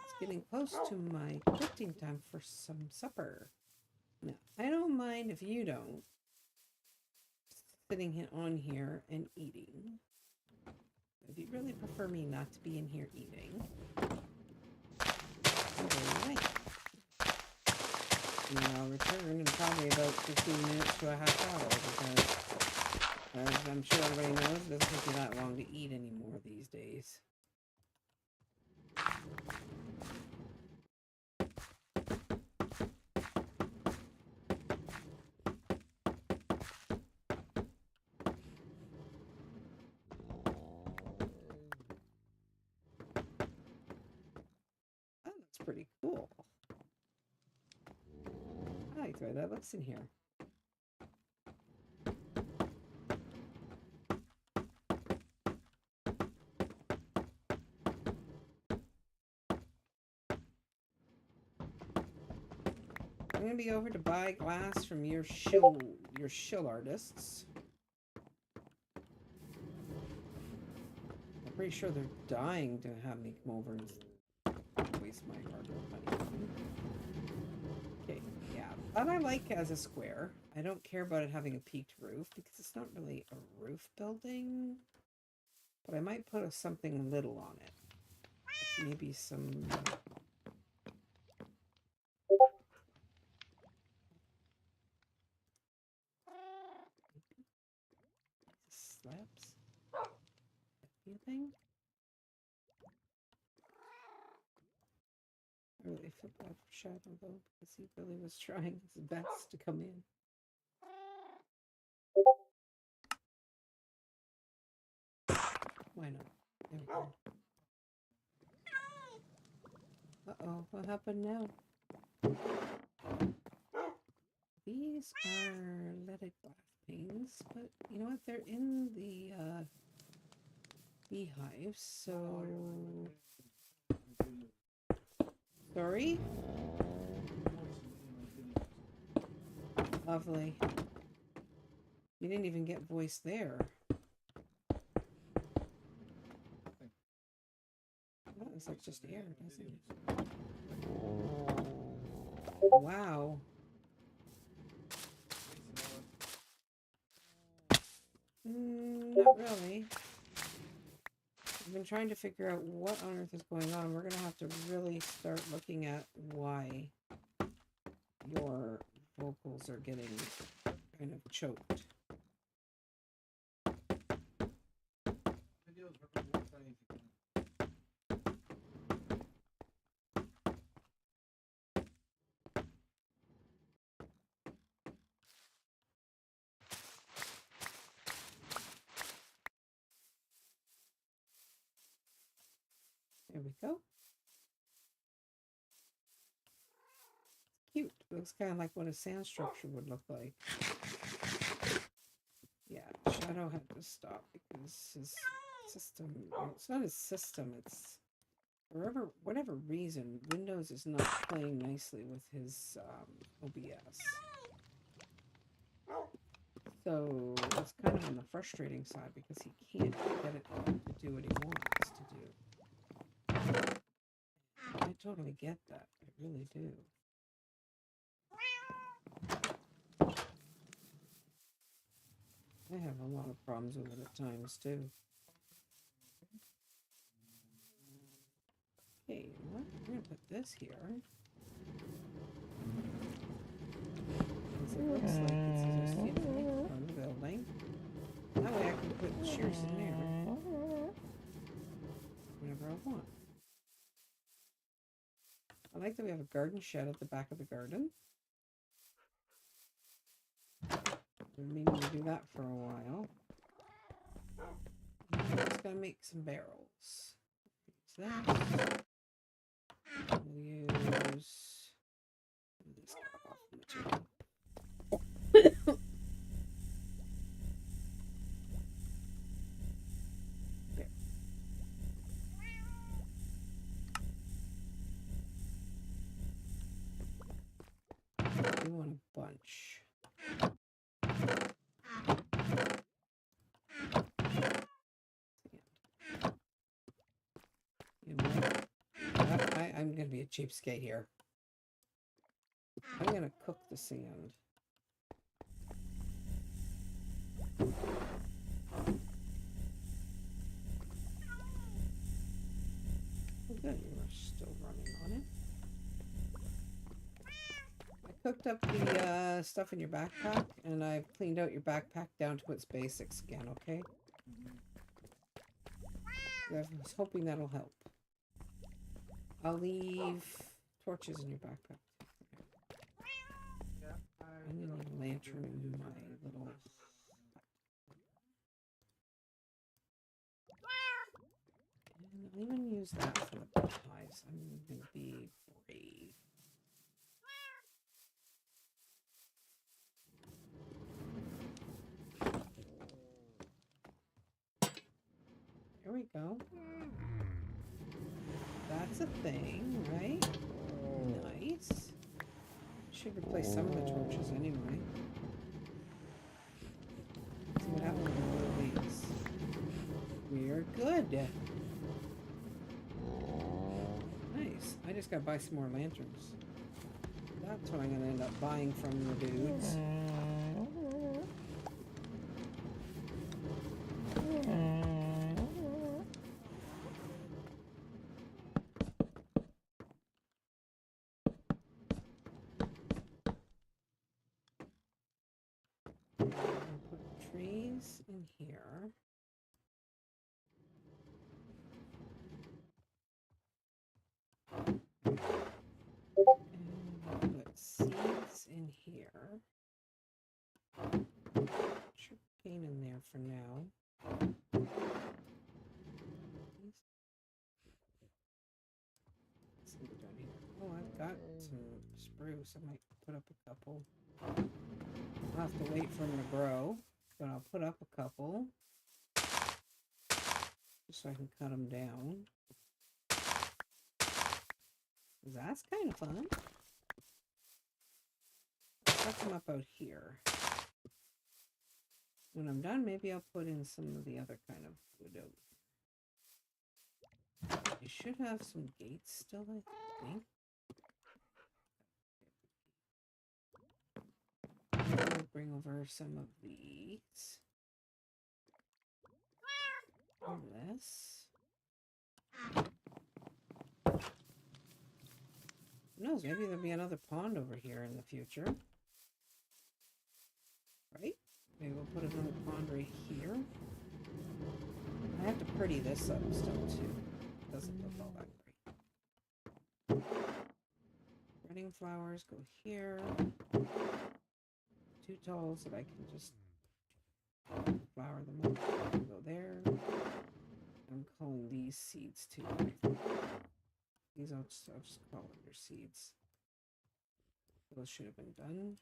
It's getting close to my cooking time for some supper. Now, I don't mind if you don't. Sitting on here and eating. If you really prefer me not to be in here eating, I'll go away. And then I'll return in probably about 15 minutes to a half hour because, as I'm sure everybody knows, it doesn't take you that long to eat anymore these days. Oh, that's pretty cool. I like the way that looks in here. I'm gonna be over to buy glass from your shill artists. I'm pretty sure they're dying to have me come over and waste my hard-earned money. Okay, yeah, that I like as a square. I don't care about it having a peaked roof because it's not really a roof building. But I might put something little on it. Maybe some... slabs. see a thing? I really feel bad for Shadow though, because he really was trying his best to come in. Why not? There we go. Uh-oh, what happened now? These are leaded glass panes, but you know what? They're in the beehive, so... Sorry? Lovely. You didn't even get voice there. That looks like just air, doesn't it? Wow. Not really. I've been trying to figure out what on earth is going on. We're going to have to really start looking at why your vocals are getting kind of choked. There we go. Cute. It looks kind of like what a sand structure would look like. Yeah, Shadow had to stop because his system, well, it's not his system, it's for whatever reason, Windows is not playing nicely with his OBS. So it's kind of on the frustrating side because he can't get it to do what he wants to do. I totally get that. I really do. I have a lot of problems with it at times too. Okay, what? We're gonna put this here. It looks like it's just, you know, on the building. That way I can put shears in there whenever I want. I like that we have a garden shed at the back of the garden. We're meaning to do that for a while. I'm just gonna make some barrels. Use that. We'll use this off material. There. We want a bunch. You know what? I'm gonna be a cheapskate here. I'm gonna cook the sand. Oh, good, you are still running on it. I cooked up the stuff in your backpack, and I've cleaned out your backpack down to its basics again, okay? I was hoping that'll help. I'll leave torches in your backpack. I'm gonna need a lantern in my little... And I'll even use that for the beehives. I'm gonna be brave. There we go. That's a thing, right? Nice. Should replace some of the torches anyway. See what happens with one of these. We're good. Nice. I just gotta buy some more lanterns. That's what I'm gonna end up buying from the dudes. Put trees in here. here. Sugar cane in there for now. Let's see what's down here. Oh, I've got some spruce. I might put up a couple. I'll have to wait for them to grow, but I'll put up a couple just so I can cut them down. That's kind of fun. I'll cut them up out here. When I'm done, maybe I'll put in some of the other kind of wood out. You should have some gates still, I think. I'll bring over some of these. And this. Who knows, maybe there'll be another pond over here in the future. Right? Maybe we'll put another pond right here. I have to pretty this up still too. It doesn't look all that great. Running flowers go here. Too tall so that I can just flower them up. Go there. I'm calling these seeds too. These I'll just call under seeds. Those should have been done.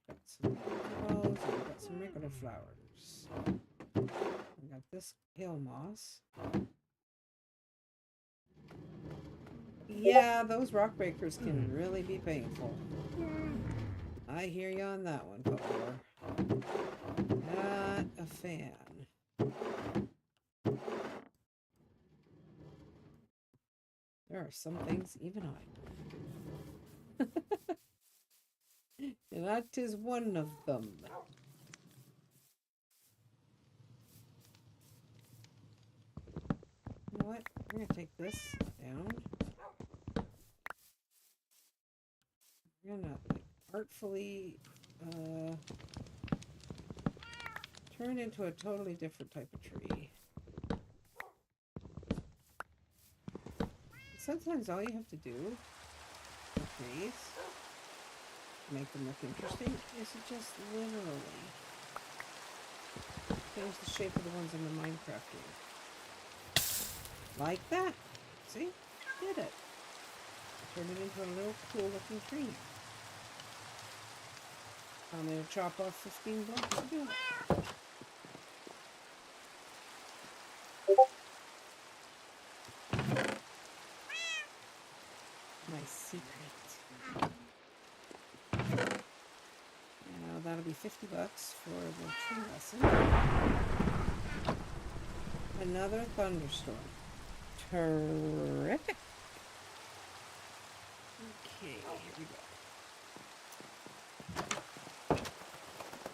Got some balls and we've got some regular flowers. We got this hill moss. Yeah, those rock breakers can really be painful. I hear you on that one, Color. Not a fan. There are some things even I do. And that is one of them. You know what? We're going to take this down. We're going to artfully turn into a totally different type of tree. Sometimes all you have to do with trees to make them look interesting is to just literally change the shape of the ones in the Minecraft game. Like that. See? Did it. Turned it into a little cool looking tree. I'm going to chop off 15 blocks to do it. My secret. Now that'll be $50 for the tree lesson. Another thunderstorm. Terrific. Okay, here we go.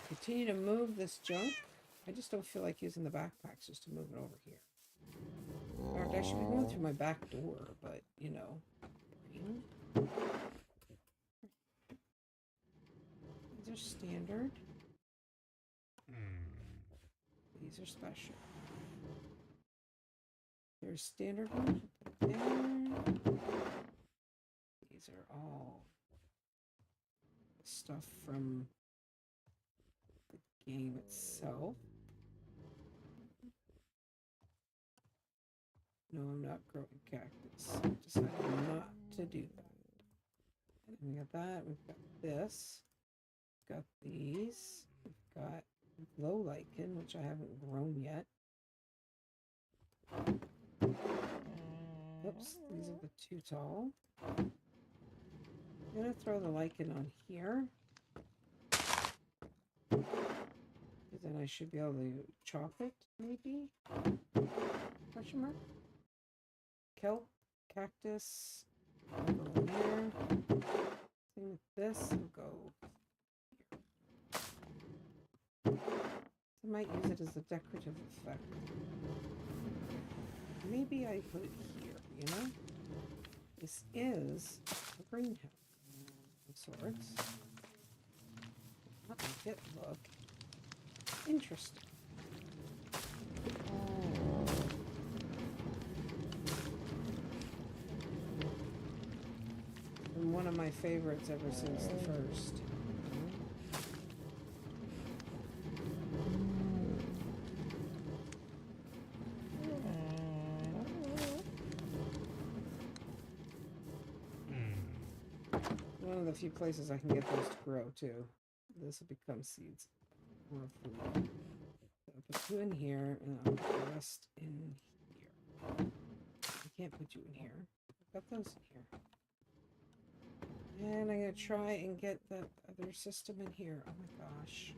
Continue to move this junk. I just don't feel like using the backpacks just to move it over here. Or I should be going through my back door, but you know. These are standard. These are special. There's standard ones. These are all stuff from the game itself. No, I'm not growing cactus. I decided not to do that. And we got that. We've got this. We've got these. We've got low lichen, which I haven't grown yet. Oops, these are the too tall. I'm gonna throw the lichen on here. Then I should be able to chop it, maybe? Question mark? Kelp, cactus, will go in there. Same with this, will go here. I might use it as a decorative effect. Maybe I put it here, you know? This is a greenhouse of sorts. That make it look interesting. And one of of my favorites ever since the first. One of the few places I can get those to grow too. This will become seeds or food. So I'll put you in here and I'll put the rest in here. I can't put you in here. I've got those in here. And I'm going to try and get that other system in here. Oh my gosh.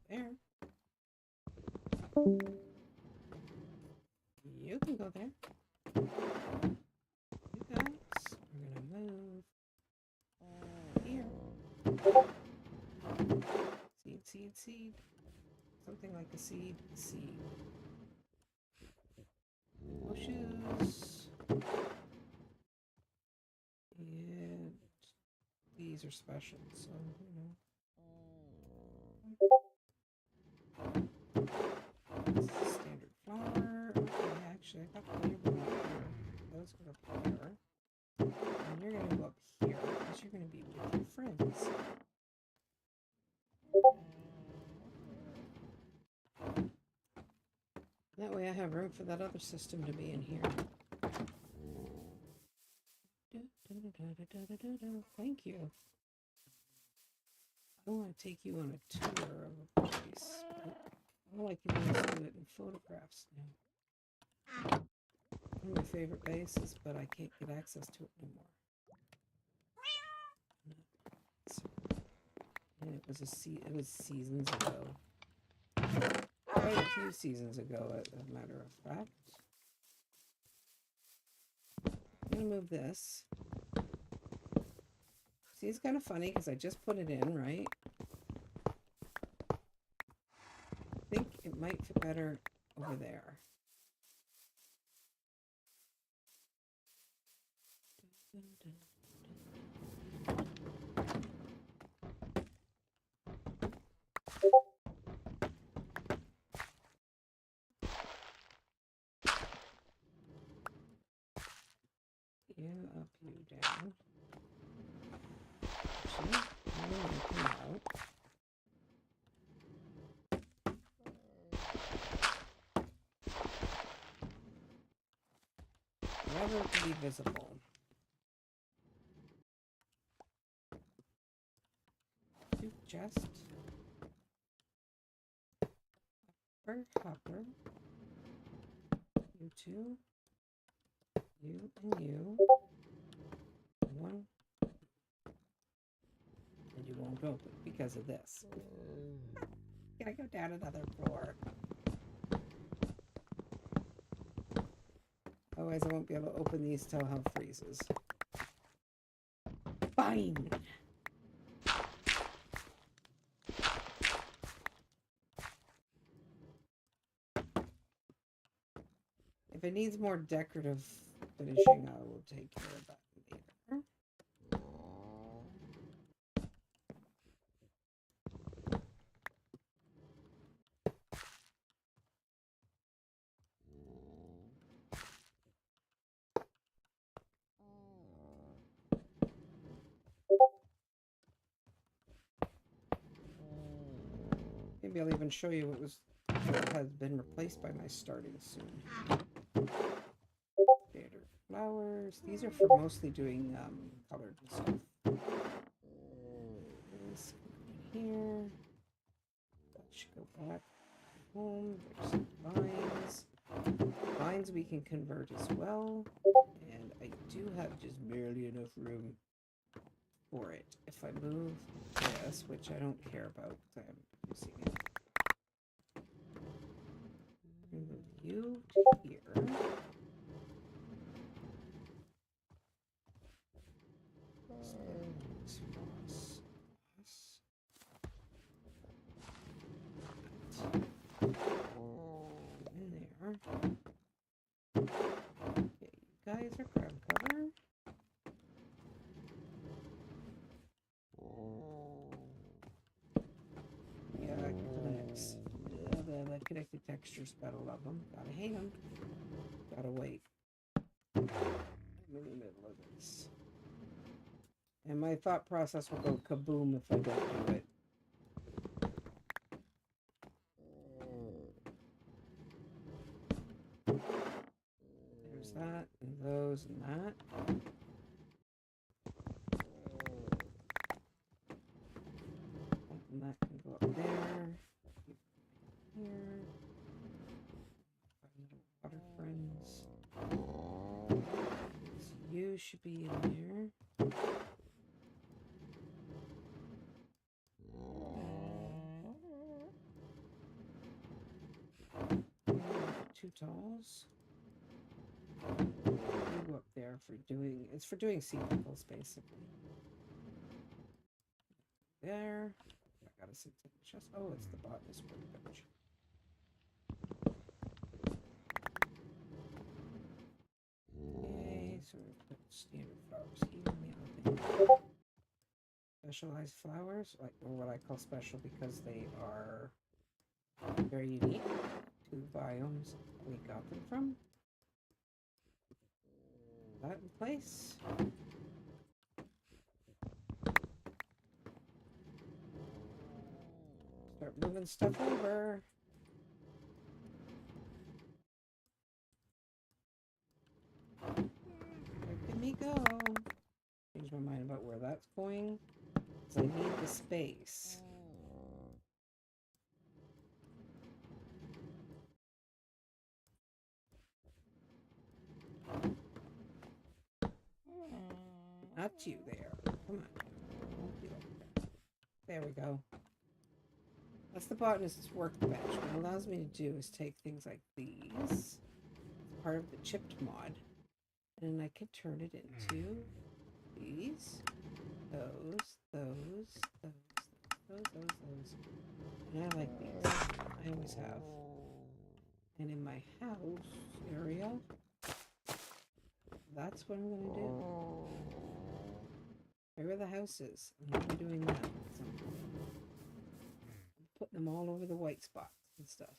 There. You can go there. You guys, we're going to move here. Seed, seed, seed. Something like a seed, seed. Bushes. And these are special, so, This is standard flower. Okay, actually, I got the one here. Those go up here. And you're going to go up here, because you're going to be with your friends. That way I have room for that other system to be in here. Thank you. I want to take you on a tour of a place. All I can do is do it in photographs now. One of my favorite bases, but I can't get access to it anymore. And it was seasons ago. Quite a few seasons ago, as a matter of fact. I'm gonna move this. See, it's kind of funny because I just put it in, right? I think it might fit better over there. You up, you down. Actually, I'm gonna come out. Never to be visible. You just hopper. You two. You and you. One. And you won't open because of this. Gotta go down another floor. Otherwise I won't be able to open these till hell freezes. Fine. If it needs more decorative finishing, I will take care of that later. Maybe I'll even show you what has been replaced by my starting soon. Standard flowers. These are for mostly doing colored stuff. This here. That should go back home. There's some vines. Vines we can convert as well. And I do have just barely enough room for it. If I move this, which I don't care about because I'm using it. Move you to here. In there. Okay, you guys are ground cover. Yeah, connects. The connected textures, gotta love them. Gotta hate them. Gotta wait. I'm in the middle of this. And my thought process will go kaboom if I don't do it. There's that, and those, and that. And that can go up there. Here. Water friends. So you should be in there. Two dolls. You go up there for doing, it's for doing sea pickles basically. There. I gotta sit in the chest. Oh, it's the botanist workbench. Okay, so we put standard flowers here in the other thing. Specialized flowers, like, or what I call special because they are very unique to biomes we got them from. That in place. Start moving stuff over. Look at me go. Change my mind about where that's going. Because I need the space. Not you there. Come on. There we go. That's the botanist's workbench. What it allows me to do is take things like these, part of the chipped mod, and I can turn it into these, those. And I like these. I always have. And in my house area, that's what I'm going to do. Wherever the house is, I'm going to be doing that at some point. I'm putting them all over the white spots and stuff.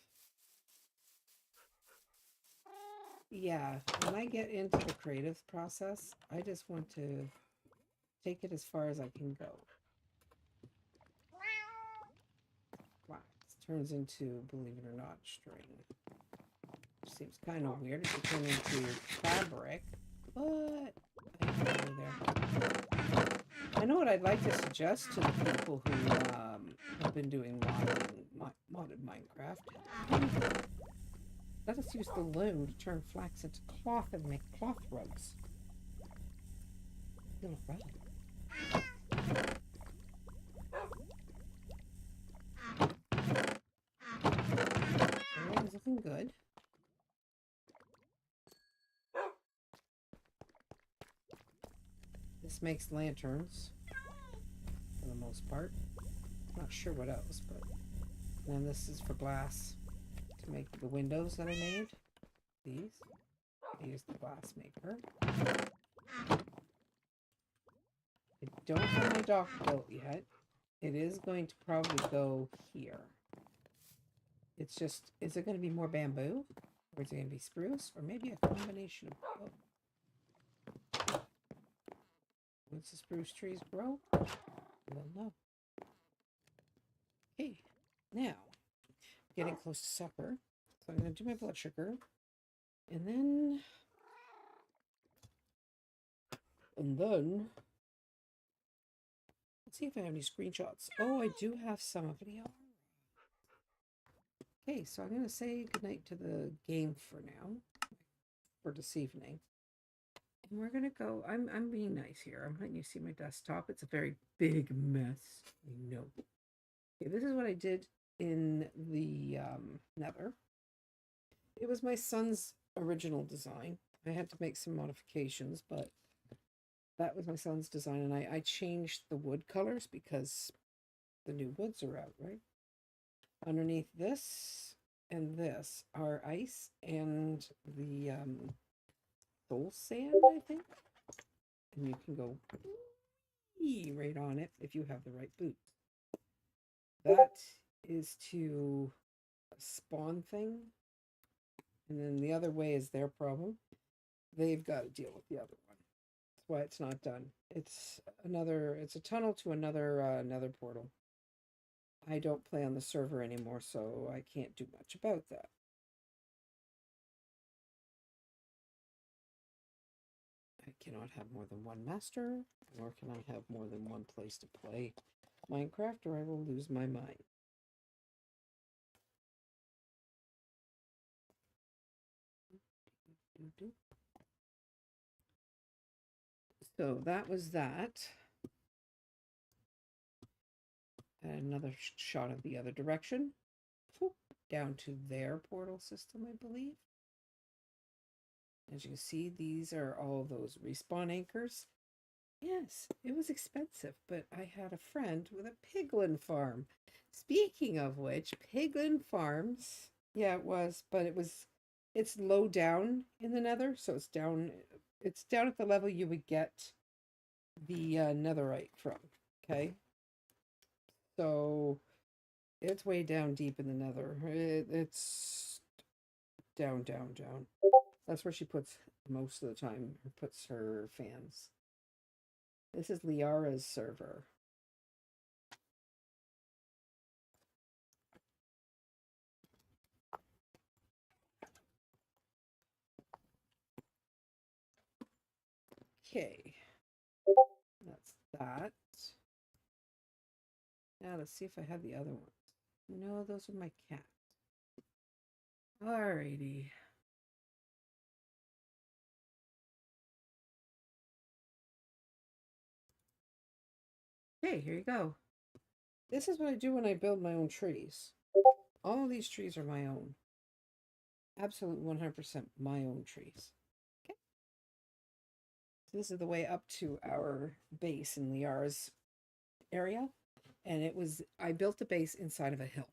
Yeah, when I get into the creative process, I just want to take it as far as I can go. Wow, this turns into, believe it or not, string. Seems kind of weird to turn into fabric, but I can go there. I know what I'd like to suggest to the people who have been doing modded Minecraft. Let us use the loom to turn flax into cloth and make cloth rugs. You'll look Everything's looking good. This makes lanterns for the most part. Not sure what else, but then this is for glass to make the windows that I made. These. I use the glass maker. I don't have my dock built yet. It is going to probably go here. It's just, is it going to be more bamboo? Or is it going to be spruce? Or maybe a combination of both? Once the spruce trees grow, we'll know. Okay, now, getting close to supper. So I'm going to do my blood sugar. And then, let's see if I have any screenshots. Oh, I do have some of it. Okay, so I'm going to say goodnight to the game for now, for this evening. And we're going to go, I'm being nice here. I'm letting you see my desktop. It's a very big mess. I know. Okay, this is what I did in the Nether. It was my son's original design. I had to make some modifications, but that was my son's design, and I changed the wood colors because the new woods are out, right? Underneath this and this are ice and the soul sand, I think. And you can go right on it if you have the right boots. That is to a spawn thing. And then the other way is their problem. They've got to deal with the other one. That's why it's not done. It's a tunnel to another portal. I don't play on the server anymore, so I can't do much about that. I cannot have more than one master, nor can I have more than one place to play Minecraft, or I will lose my mind. So that was that. And another shot of the other direction. Down to their portal system, I believe. As you can see, these are all those respawn anchors. Yes, it was expensive, but I had a friend with a piglin farm. Speaking of which, piglin farms, yeah, it was, but it's low down in the nether, so it's down at the level you would get the netherite from, okay? So it's way down deep in the nether. It's down, down, down. That's where she puts most of the time, puts her fans. This is Liara's server. Okay. That's that. Now let's see if I have the other ones. No, those are my cat. Alrighty. Okay, here you go. This is what I do when I build my own trees. All of these trees are my own. Absolute 100% my own trees. Okay. So this is the way up to our base in Liara's area. And I built the base inside of a hill.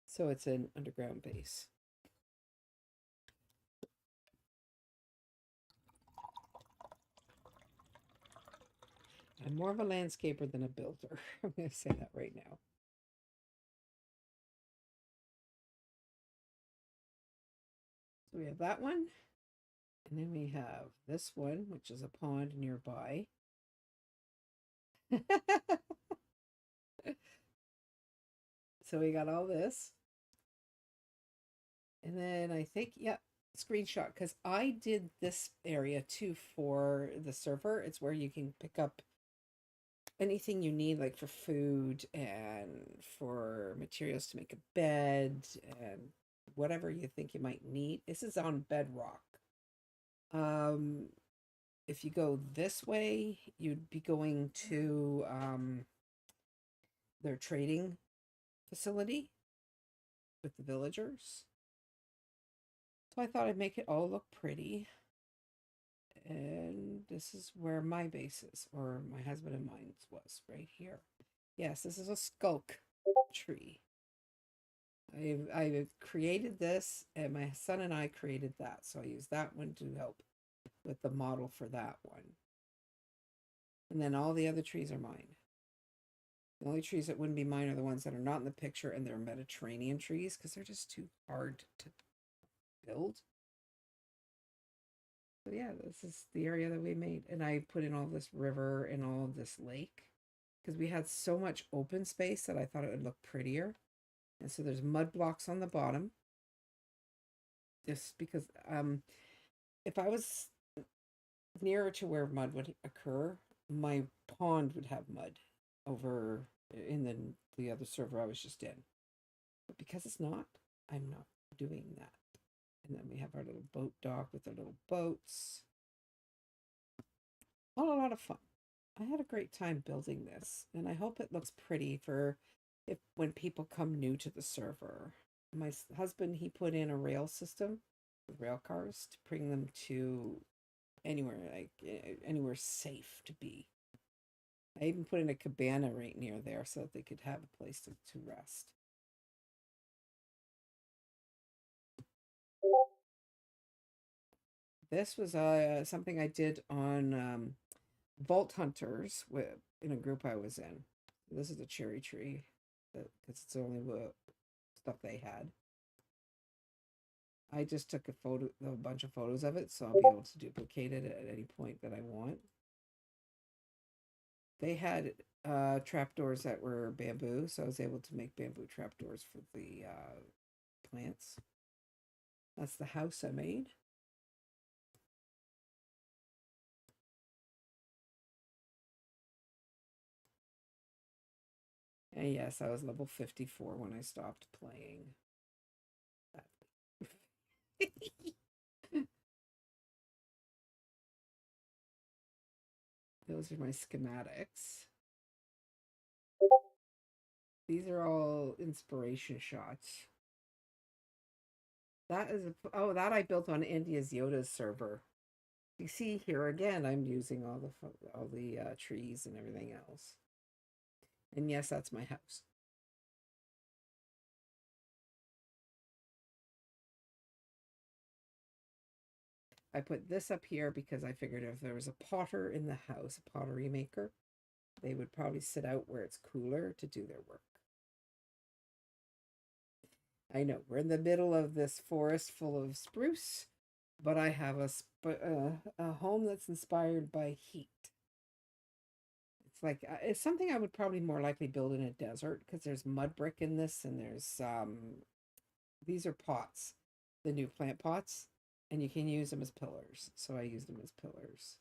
So it's an underground base. I'm more of a landscaper than a builder. I'm going to say that right now. So we have that one. And then we have this one, which is a pond nearby. So we got all this. And then I think, yeah, screenshot, because I did this area too for the server. It's where you can pick up anything you need, like for food and for materials to make a bed and whatever you think you might need. This is on bedrock. If you go this way, you'd be going to their trading facility with the villagers. So I thought I'd make it all look pretty. And this is where my base is, or my husband and mine's was, right here. Yes, this is a skulk tree. I've created this, and my son and I created that. So I used that one to help with the model for that one. And then all the other trees are mine. The only trees that wouldn't be mine are the ones that are not in the picture, and they're Mediterranean trees because they're just too hard to build. So yeah, this is the area that we made. And I put in all this river and all of this lake because we had so much open space that I thought it would look prettier. And so there's mud blocks on the bottom. Just because if I was nearer to where mud would occur, my pond would have mud over in the other server I was just in. But because it's not, I'm not doing that. And then we have our little boat dock with our little boats. All a lot of fun. I had a great time building this, and I hope it looks pretty for when people come new to the server. My husband, he put in a rail system with rail cars to bring them to anywhere safe to be. I even put in a cabana right near there so that they could have a place to rest. This was something I did on Vault Hunters in a group I was in. This is a cherry tree because it's the only stuff they had. I just took a bunch of photos of it, so I'll be able to duplicate it at any point that I want. They had trapdoors that were bamboo, so I was able to make bamboo trapdoors for the plants. That's the house I made. And yes, I was level 54 when I stopped playing. Those are my schematics. These are all inspiration shots. That is that I built on India's Yoda's server. You see here again, I'm using all the trees and everything else. And yes, that's my house. I put this up here because I figured if there was a potter in the house, a pottery maker, they would probably sit out where it's cooler to do their work. I know we're in the middle of this forest full of spruce, but I have a home that's inspired by heat. It's like it's something I would probably more likely build in a desert because there's mud brick in this, and there's these are pots, the new plant pots, and you can use them as pillars. So I use them as pillars.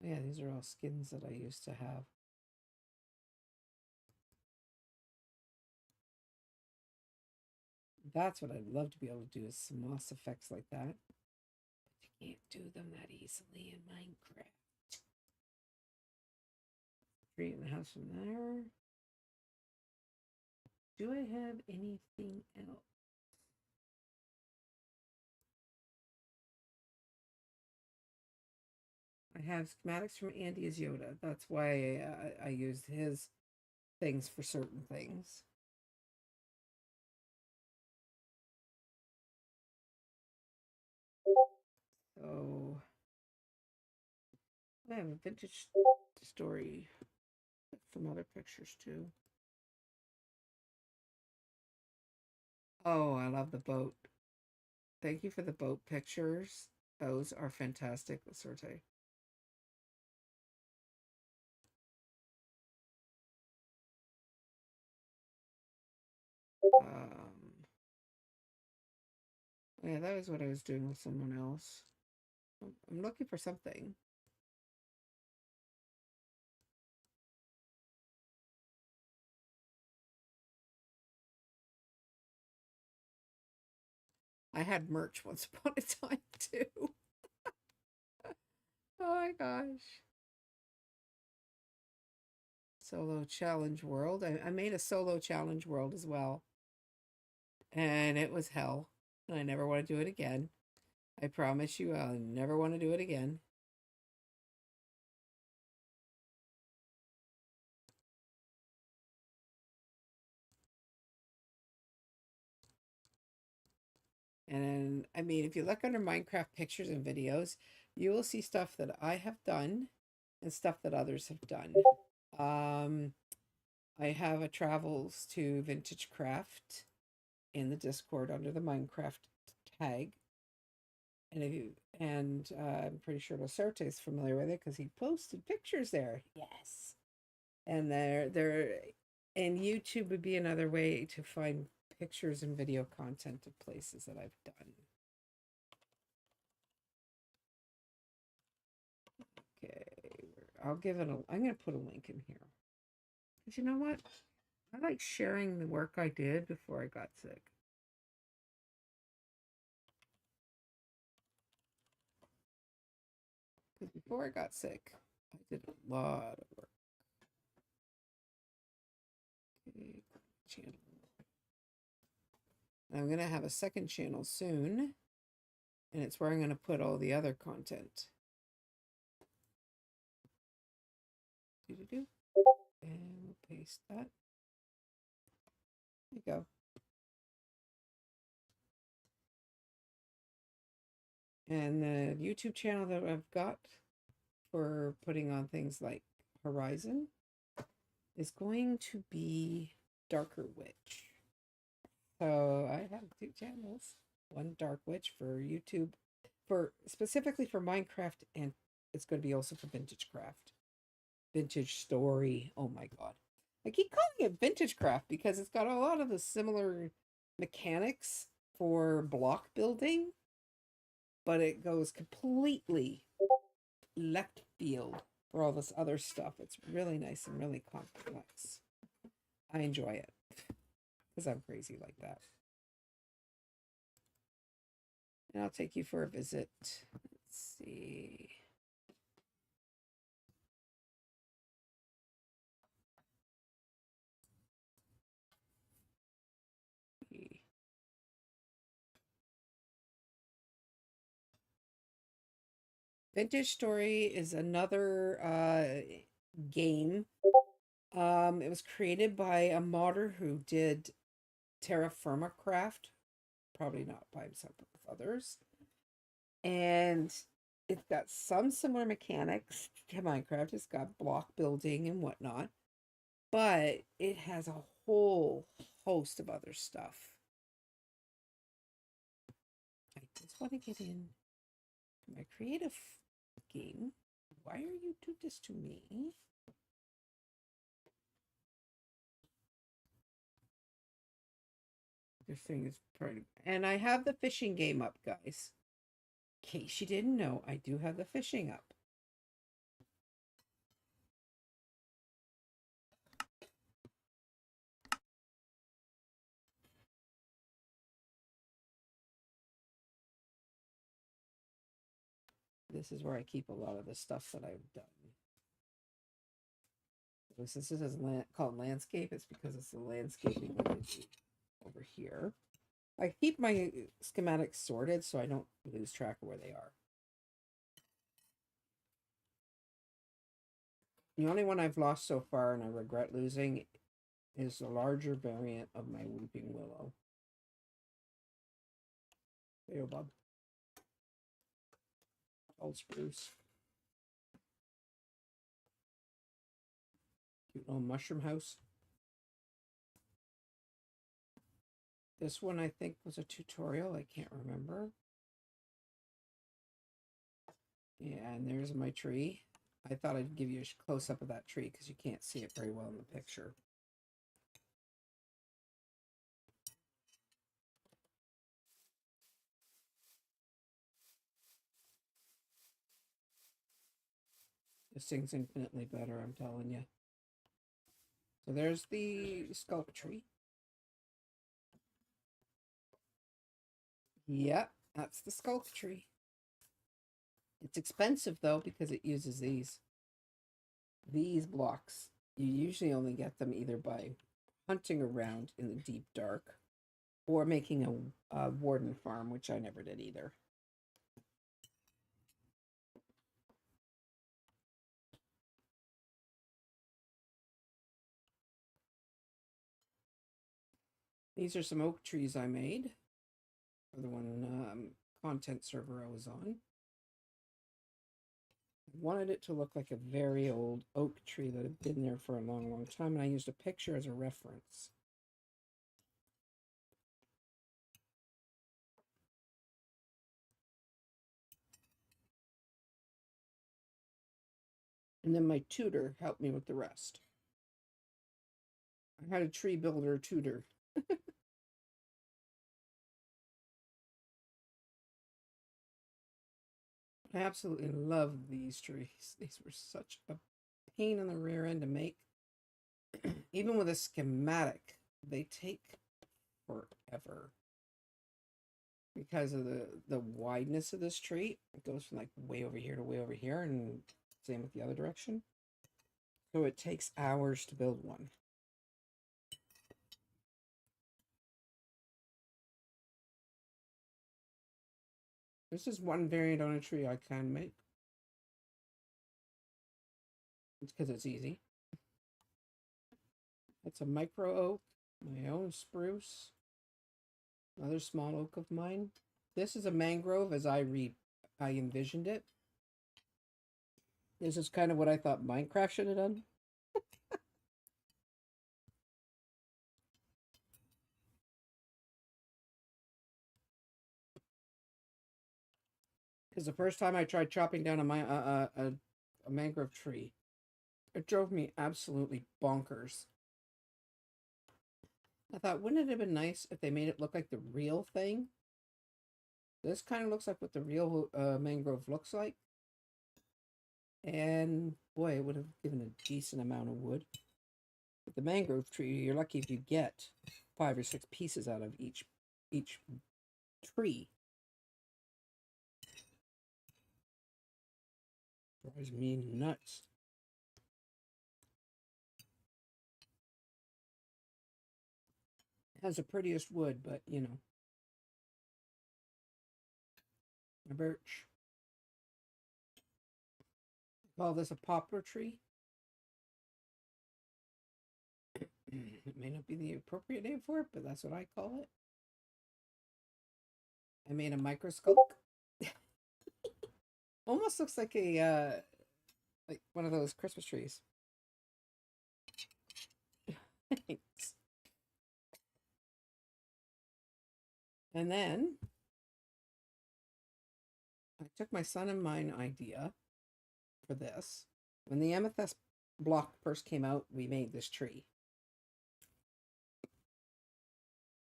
Yeah, these are all skins that I used to have. That's what I'd love to be able to do is some moss effects like that. But you can't do them that easily in Minecraft. Tree in the house from there. Do I have anything else? I have schematics from Andy's Yoda. That's why I used his things for certain things. So I have a vintage story from other pictures too. Oh, I love the boat. Thank you for the boat pictures. Those are fantastic, Sorte. Yeah, that was what I was doing with someone else. I'm looking for something. I had merch once upon a time too. Oh my gosh. Solo challenge world. I made a solo challenge world as well. And it was hell. And I never want to do it again. I promise you I'll never want to do it again. And I mean, if you look under Minecraft pictures and videos, you will see stuff that I have done and stuff that others have done. I have a travels to Vintage Craft in the Discord under the Minecraft tag. And I'm pretty sure Lacerte is familiar with it because he posted pictures there. Yes. And and YouTube would be another way to find pictures and video content of places that I've done. Okay, I'm going to put a link in here. Because you know what? I like sharing the work I did before I got sick. Because before I got sick, I did a lot of work. Okay, channel. I'm going to have a second channel soon. And it's where I'm going to put all the other content. And we'll paste that. There you go. And the YouTube channel that I've got for putting on things like Horizon is going to be Darker Witch. So I have 2 channels. One Dark Witch for YouTube, for specifically for Minecraft, and it's going to be also for Vintage Craft. Vintage Story. Oh my god. I keep calling it Vintage Craft because it's got a lot of the similar mechanics for block building, but it goes completely left field for all this other stuff. It's really nice and really complex. I enjoy it because I'm crazy like that. And I'll take you for a visit. Let's see. Vintage Story is another game. It was created by a modder who did Terra Firma Craft, probably not by himself, but with others. And it's got some similar mechanics to Minecraft. It's got block building and whatnot, but it has a whole host of other stuff. I just want to get in my creative game. Why are you do this to me? This thing is pretty. And I have the fishing game up, guys. In case you didn't know, I do have the fishing up. This is where I keep a lot of the stuff that I've done. Since this is called landscape, it's because it's the landscaping that I do over here. I keep my schematics sorted so I don't lose track of where they are. The only one I've lost so far, and I regret losing, is the larger variant of my Weeping Willow. Baobab. Old spruce. Cute little mushroom house. This one I think was a tutorial. I can't remember. Yeah, and there's my tree. I thought I'd give you a close-up of that tree because you can't see it very well in the picture. This thing's infinitely better, I'm telling you. So there's the sculpt tree. Yep, that's the sculpt tree. It's expensive though because it uses these blocks. You usually only get them either by hunting around in the deep dark or making a warden farm, which I never did either. These are some oak trees I made for the one content server I was on. I wanted it to look like a very old oak tree that had been there for a long, long time, and I used a picture as a reference. And then my tutor helped me with the rest. I had a tree builder tutor. I absolutely love these trees. These were such a pain in the rear end to make. Even with a schematic, they take forever. Because of the wideness of this tree. It goes from like way over here to way over here, and same with the other direction. So it takes hours to build one. This is one variant on a tree I can make. It's because it's easy. It's a micro oak, my own spruce, another small oak of mine. This is a mangrove as I envisioned it. This is kind of what I thought Minecraft should have done. Because the first time I tried chopping down a mangrove tree, it drove me absolutely bonkers. I thought, wouldn't it have been nice if they made it look like the real thing? This kind of looks like what the real mangrove looks like. And boy, it would have given a decent amount of wood. But the mangrove tree, you're lucky if you get 5 or 6 pieces out of each tree. Drives me nuts. It has the prettiest wood, but you know. A birch. Call this a poplar tree. It may not be the appropriate name for it, but that's what I call it. I made a microscope. Almost looks like a like one of those Christmas trees. And then I took my son and mine idea for this. When the amethyst block first came out, we made this tree.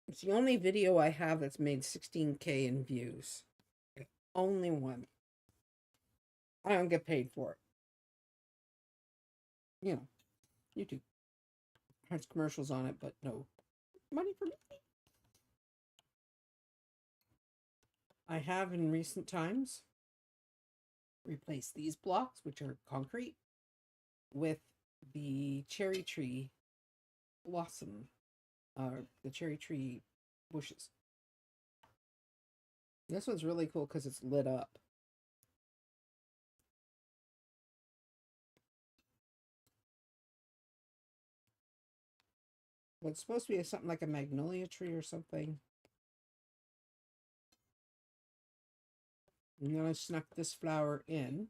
It's the only video I have that's made 16K in views. Only one. I don't get paid for it. You know, YouTube has commercials on it, but no money for me. I have in recent times replaced these blocks, which are concrete, with the cherry tree blossom, the cherry tree bushes. This one's really cool because it's lit up. But it's supposed to be something like a magnolia tree or something. And then I snuck this flower in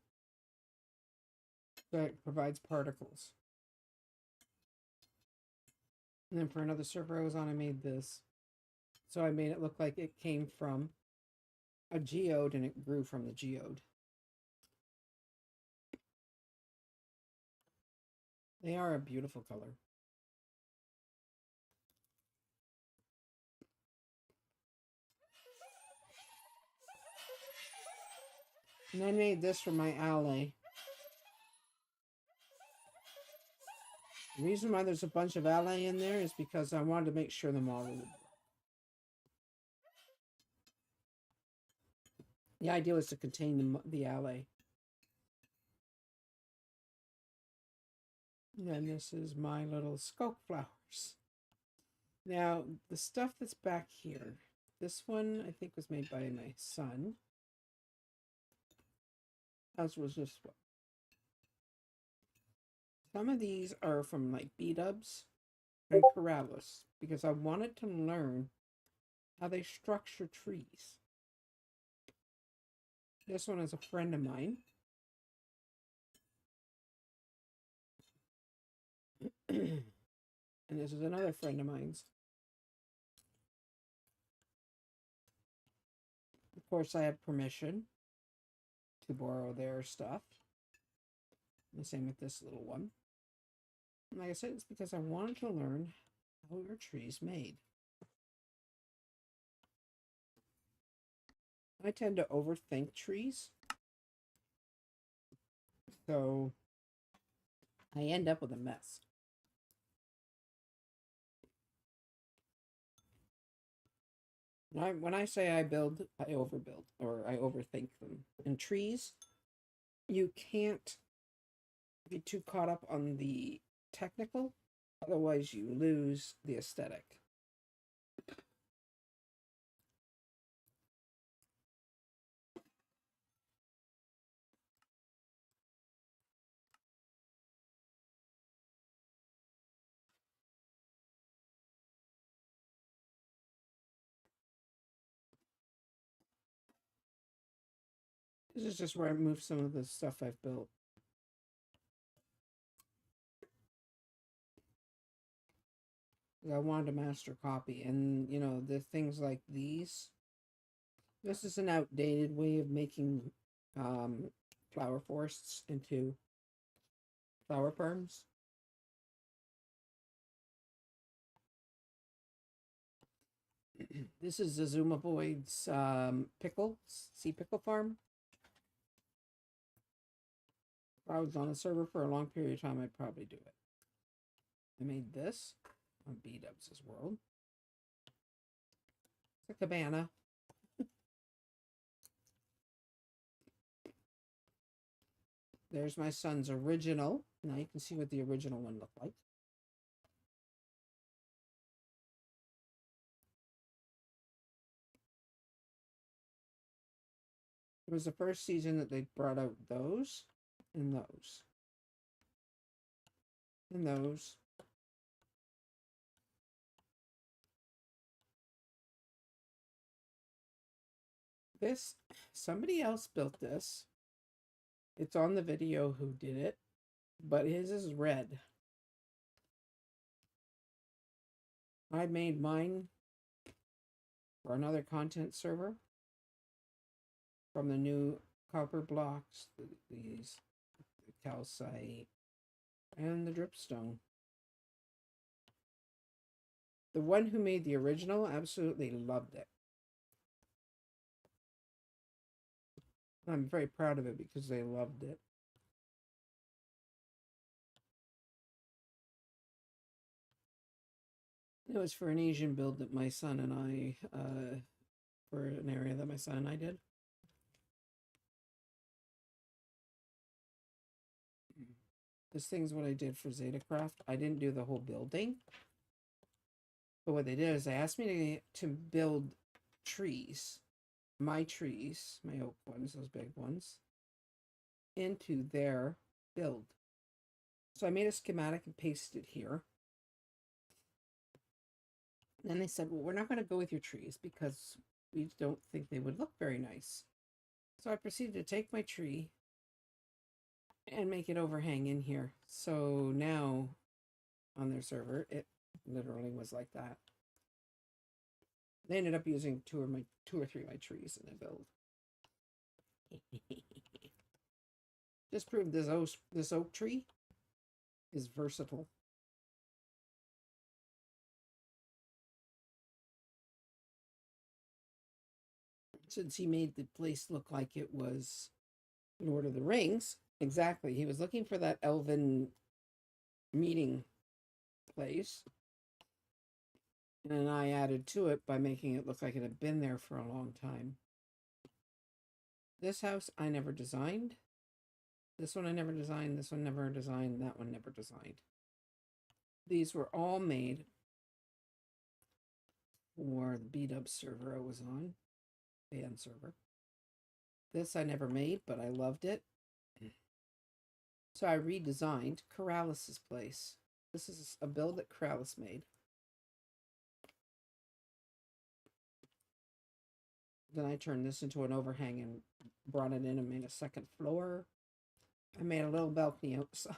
that provides particles. And then for another server I was on, I made this. So I made it look like it came from a geode and it grew from the geode. They are a beautiful color. And I made this for my alley. The reason why there's a bunch of alley in there is because I wanted to make sure the model would work. The idea was to contain the alley. And then this is my little skunk flowers. Now, the stuff that's back here, this one I think was made by my son. As was this one. Some of these are from like B-dubs and Corrales because I wanted to learn how they structure trees. This one is a friend of mine. And this is another friend of mine's. Of course, I have permission to borrow their stuff. The same with this little one. And like I said, it's because I wanted to learn how are trees made. I tend to overthink trees. So I end up with a mess. When I say I build, I overbuild, or I overthink them. In trees, you can't be too caught up on the technical, otherwise you lose the aesthetic. This is just where I moved some of the stuff I've built. I wanted a master copy, and you know, the things like these. This is an outdated way of making flower forests into flower farms. This is Azuma Boyd's sea pickle farm. If I was on a server for a long period of time, I'd probably do it. I made this on B-Dubs' world. It's a cabana. There's my son's original. Now you can see what the original one looked like. It was the first season that they brought out those and those. And those. This, somebody else built this. It's on the video who did it, but his is red. I made mine for another content server from the new copper blocks, these, the calcite, and the dripstone. The one who made the original absolutely loved it. I'm very proud of it because they loved it. It was for an Asian build that my son and I, for an area that my son and I did. This thing's what I did for Zetacraft. I didn't do the whole building. But what they did is they asked me to build trees, my oak ones, those big ones, into their build. So I made a schematic and pasted it here. And then they said, well, we're not going to go with your trees because we don't think they would look very nice. So I proceeded to take my tree and make it overhang in here. So now on their server, it literally was like that. They ended up using two or three of my trees in the build. Just proved this oak tree is versatile. Since he made the place look like it was Lord of the Rings, exactly. He was looking for that elven meeting place. And I added to it by making it look like it had been there for a long time. This house I never designed. This one I never designed. This one never designed. That one never designed. These were all made for the B-Dubs server I was on. Fan server. This I never made, but I loved it. So I redesigned Corralis's place. This is a build that Coralis made. Then I turned this into an overhang and brought it in and made a second floor. I made a little balcony outside.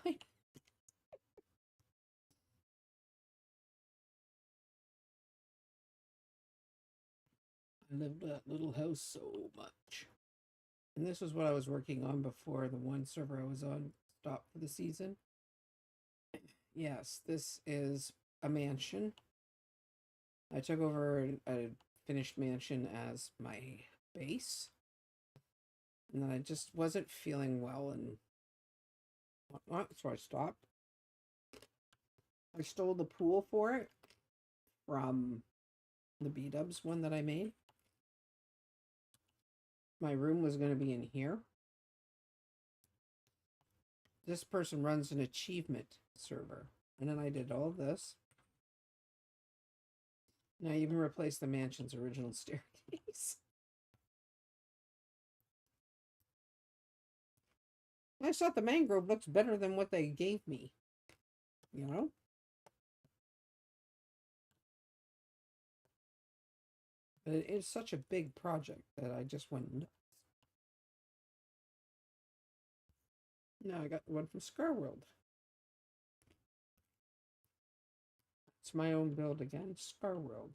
I lived that little house so much. And this was what I was working on before the one server I was on stopped for the season. Yes, this is a mansion. I took over a finished mansion as my base. And then I just wasn't feeling well and whatnot, so I stopped. I stole the pool for it from the B-Dubs one that I made. My room was going to be in here. This person runs an achievement server. And then I did all this. Now I even replaced the mansion's original staircase. I just thought the mangrove looks better than what they gave me. You know? But it is such a big project that I just went nuts. Now I got one from Scar World. That's It's my own build again, Scar World.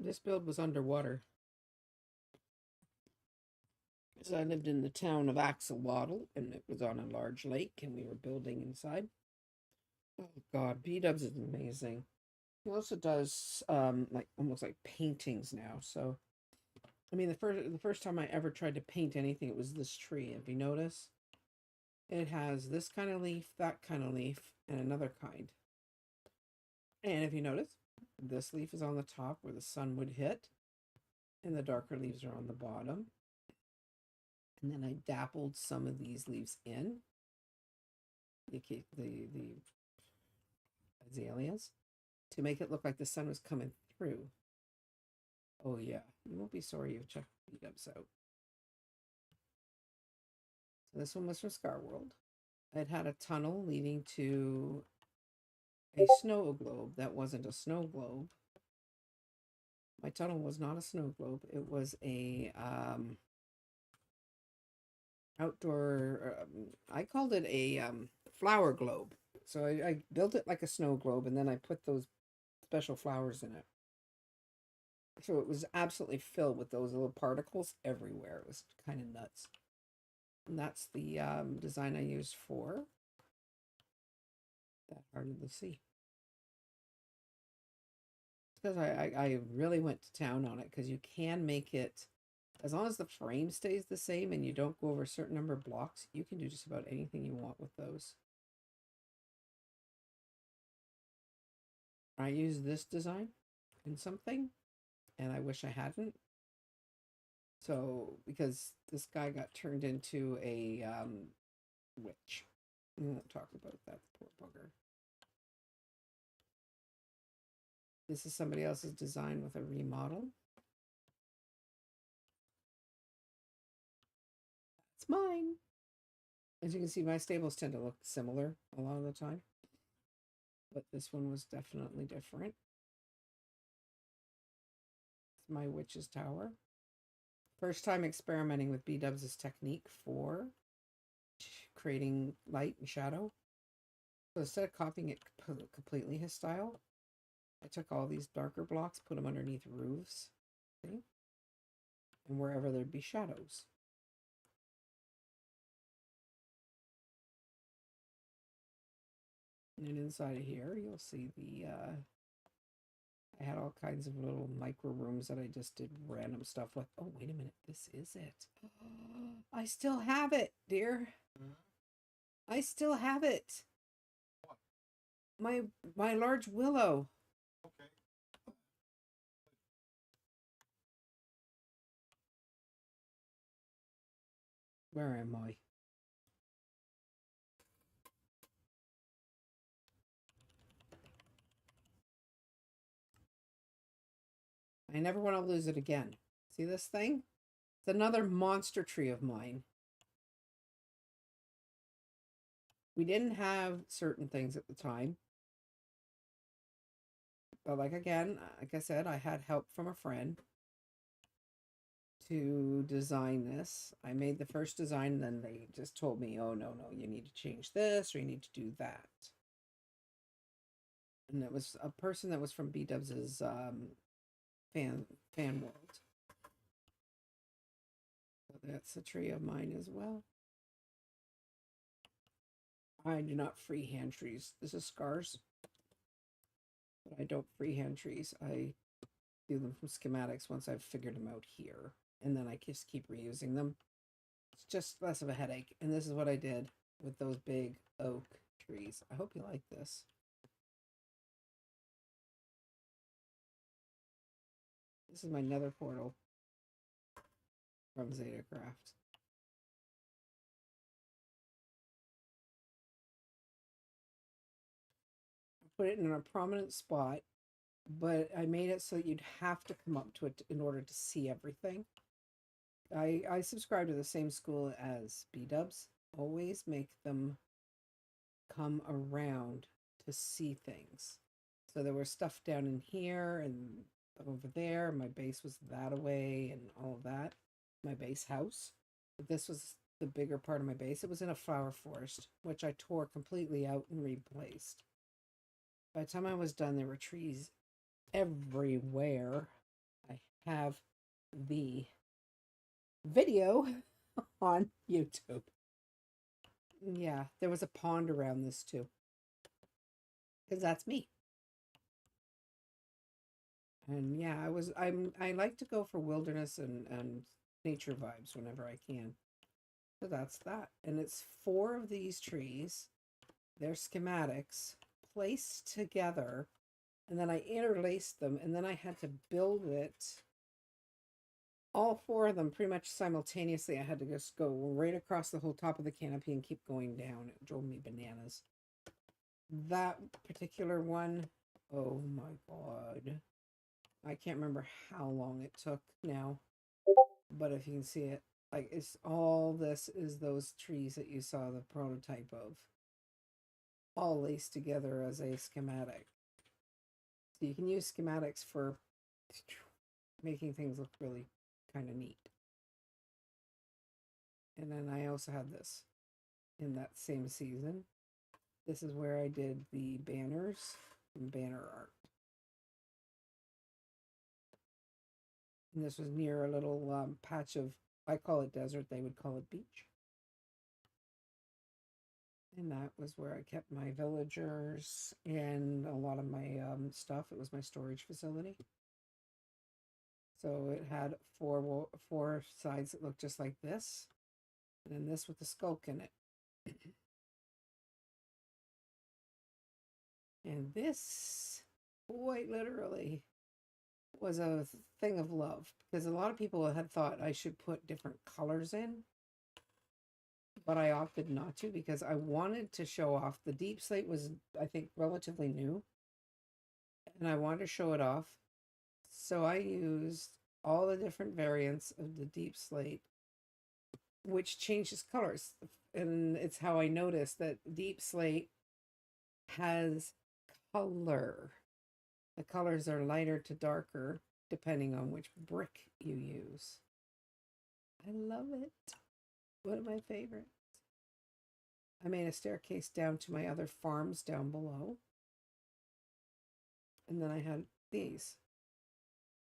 This build was underwater. So I lived in the town of Axelwaddle, and it was on a large lake, and we were building inside. Oh God, B-Dubs is amazing. He also does like almost like paintings now. So I mean, the first time I ever tried to paint anything, it was this tree. If you notice, it has this kind of leaf, that kind of leaf, and another kind. And if you notice, this leaf is on the top where the sun would hit, and the darker leaves are on the bottom. And then I dappled some of these leaves in the azaleas to make it look like the sun was coming through. Oh yeah, you won't be sorry you've checked B-Dubs out. So this one was from Scar World. It had a tunnel leading to a snow globe that wasn't a snow globe. My tunnel was not a snow globe. It was a outdoor, I called it a flower globe. So I built it like a snow globe, and then I put those special flowers in it. So it was absolutely filled with those little particles everywhere. It was kind of nuts. And that's the design I used for that Heart of the Sea. Because I really went to town on it, because you can make it, as long as the frame stays the same and you don't go over a certain number of blocks, you can do just about anything you want with those. I used this design in something, and I wish I hadn't. So, because this guy got turned into a witch. We won't talk about that, poor bugger. This is somebody else's design with a remodel. It's mine. As you can see, my stables tend to look similar a lot of the time, but this one was definitely different. It's my witch's tower. First time experimenting with B-Dubs' technique for creating light and shadow. So instead of copying it completely his style, I took all these darker blocks, put them underneath roofs, see? And wherever there'd be shadows. And then inside of here, you'll see the, I had all kinds of little micro rooms that I just did random stuff with. Oh, wait a minute. This is it. I still have it, dear. I still have it. My large willow. Okay. Where am I? I never want to lose it again. See this thing? It's another monster tree of mine. We didn't have certain things at the time. But like I said, I had help from a friend to design this. I made the first design, then they just told me, oh, no, you need to change this or you need to do that. And it was a person that was from B-Dubs' fan world. So that's a tree of mine as well. I do not freehand trees. This is scars. But I don't freehand trees. I do them from schematics once I've figured them out here. And then I just keep reusing them. It's just less of a headache. And this is what I did with those big oak trees. I hope you like this. This is my nether portal from ZetaCraft. I put it in a prominent spot, but I made it so you'd have to come up to it in order to see everything. I subscribe to the same school as B-Dubs. Always make them come around to see things. So there was stuff down in here and over there. My base was that away and all of that. My base house. But this was the bigger part of my base. It was in a flower forest, which I tore completely out and replaced. By the time I was done, there were trees everywhere. I have the video on YouTube. Yeah, there was a pond around this too. Because that's me. And yeah, I like to go for wilderness and nature vibes whenever I can. So that's that. And it's 4 of these trees. They're schematics placed together, and then I interlaced them, and then I had to build it. All 4 of them pretty much simultaneously. I had to just go right across the whole top of the canopy and keep going down. It drove me bananas. That particular one, oh my god. I can't remember how long it took now, but if you can see it, like it's all this is those trees that you saw the prototype of, all laced together as a schematic. So you can use schematics for making things look really kind of neat. And then I also had this in that same season. This is where I did the banners and banner art. And this was near a little patch of, I call it desert, they would call it beach. And that was where I kept my villagers and a lot of my stuff. It was my storage facility. So it had four sides that looked just like this. And then this with the skulk in it. And this, quite literally, was a thing of love. Because a lot of people had thought I should put different colors in. But I opted not to because I wanted to show off. The deep slate was, I think, relatively new. And I wanted to show it off. So I used all the different variants of the deep slate, which changes colors. And it's how I noticed that deep slate has color. The colors are lighter to darker depending on which brick you use. I love it. One of my favorites. I made a staircase down to my other farms down below. And then I had these.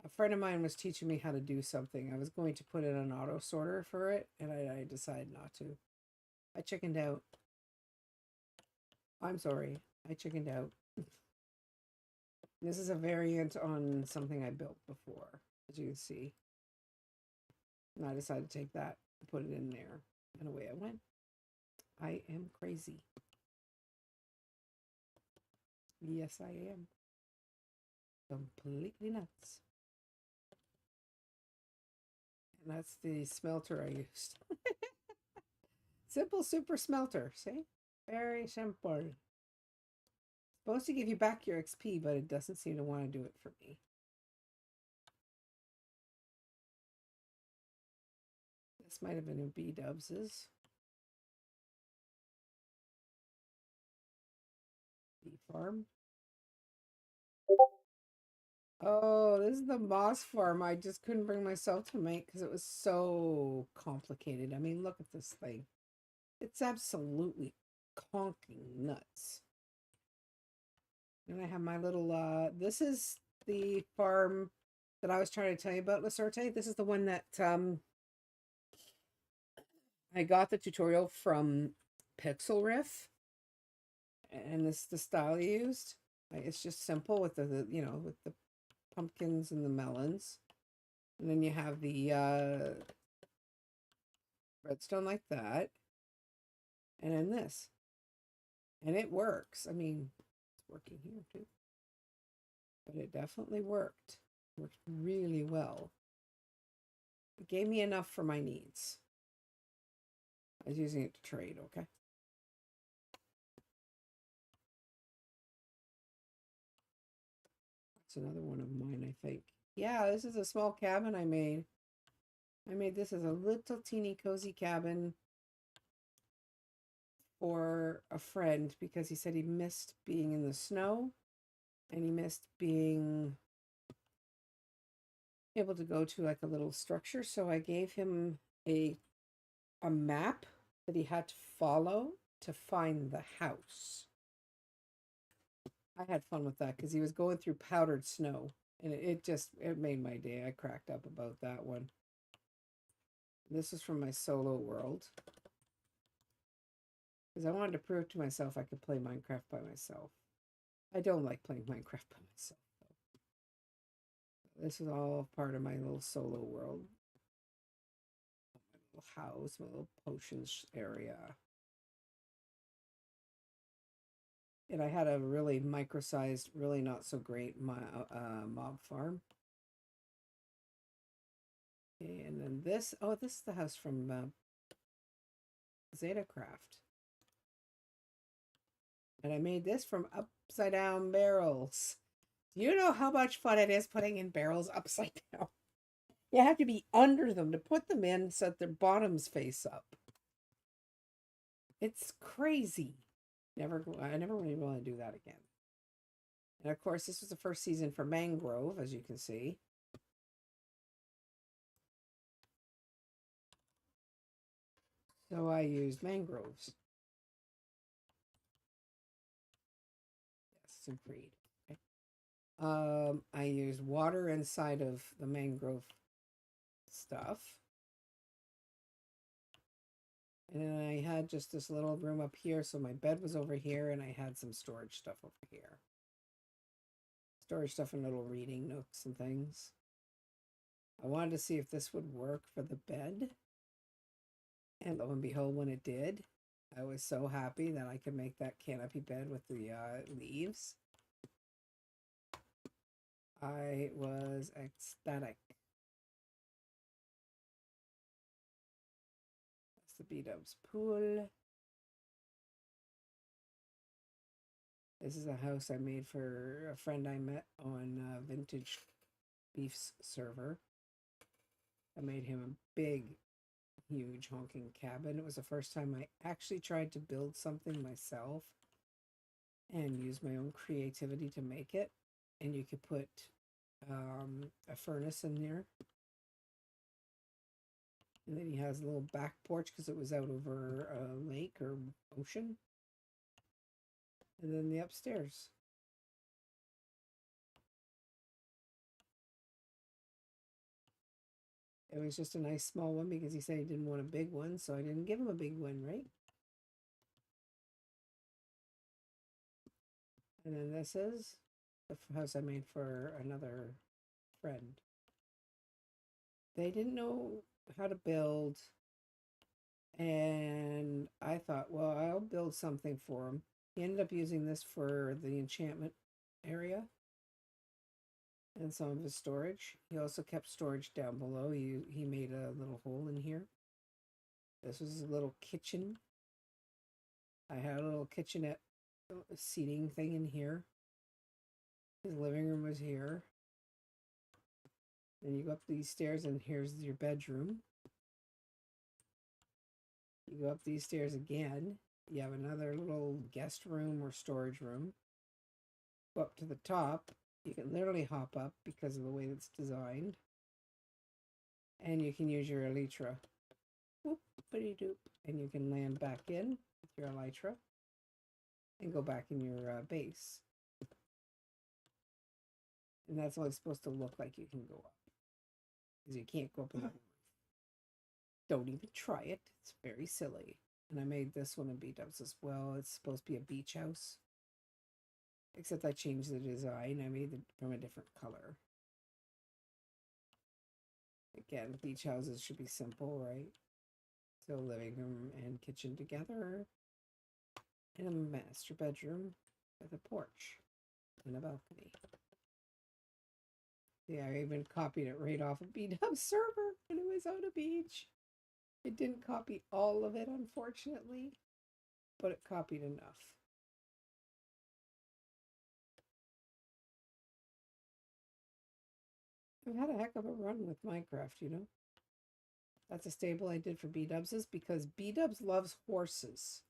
A friend of mine was teaching me how to do something. I was going to put in an auto sorter for it, and I decided not to. I chickened out. I'm sorry. I chickened out. This is a variant on something I built before, as you can see. And I decided to take that and put it in there. And away I went. I am crazy. Yes, I am. Completely nuts. And that's the smelter I used. Simple super smelter, see? Very simple. Supposed to give you back your XP, but it doesn't seem to want to do it for me. This might have been in B-dubs's. Bee farm. Oh, this is the moss farm. I just couldn't bring myself to make because it was so complicated. I mean, look at this thing. It's absolutely conking nuts. And I have my little, this is the farm that I was trying to tell you about, Lasarte. This is the one that I got the tutorial from Pixel Riff. And this is the style I used. It's just simple with the you know, with the pumpkins and the melons. And then you have the redstone like that. And then this. And it works. I mean, it's working here too. But it definitely worked. Worked really well. It gave me enough for my needs. I was using it to trade, okay? It's another one of mine, I think. Yeah, this is a small cabin I made. I made this as a little teeny cozy cabin for a friend because he said he missed being in the snow and he missed being able to go to like a little structure. So I gave him a a map that he had to follow to find the house. I had fun with that because he was going through powdered snow, and it made my day. I cracked up about that one. This is from my solo world because I wanted to prove to myself I could play Minecraft by myself. I don't like playing Minecraft by myself, though. This is all part of my little solo world. My little house, my little potions area. And I had a really micro-sized, really not so great mob farm. And then this is the house from ZetaCraft. And I made this from upside down barrels. Do you know how much fun it is putting in barrels upside down? You have to be under them to put them in so that their bottoms face up. It's crazy. I never really want to do that again. And of course, this was the first season for Mangrove, as you can see. So I used mangroves. Yes, some creed. Okay. I used water inside of the mangrove stuff. And then I had just this little room up here. So my bed was over here and I had some storage stuff over here. Storage stuff and little reading nooks and things. I wanted to see if this would work for the bed. And lo and behold, when it did, I was so happy that I could make that canopy bed with the leaves. I was ecstatic. That's the B-Dubs pool. This is a house I made for a friend I met on Vintage Beef's server. I made him a big, huge honking cabin. It was the first time I actually tried to build something myself and use my own creativity to make it. And you could put a furnace in there. And then he has a little back porch because it was out over a lake or ocean. And then the upstairs. It was just a nice small one because he said he didn't want a big one, so I didn't give him a big one, right? And then this is the house I made for another friend. They didn't know how to build, and I thought, well, I'll build something for him. He ended up using this for the enchantment area and some of his storage. He also kept storage down below. He made a little hole in here. This was a little kitchen. I had a little kitchenette seating thing in here. His living room was here. Then you go up these stairs and here's your bedroom. You go up these stairs again. You have another little guest room or storage room. Go up to the top. You can literally hop up because of the way it's designed. And you can use your elytra. Whoop-a-dee-doop. And you can land back in with your elytra and go back in your base. And that's only supposed to look like you can go up. Because you can't go up in the roof. Don't even try it. It's very silly. And I made this one in B-Dubs as well. It's supposed to be a beach house. Except I changed the design. I made it from a different color. Again, beach houses should be simple, right? So living room and kitchen together. And a master bedroom with a porch and a balcony. Yeah, I even copied it right off of B-Dub's server and it was on a beach. It didn't copy all of it, unfortunately, but it copied enough. I've had a heck of a run with Minecraft, you know. That's a stable I did for B-Dubs is because B-Dubs loves horses.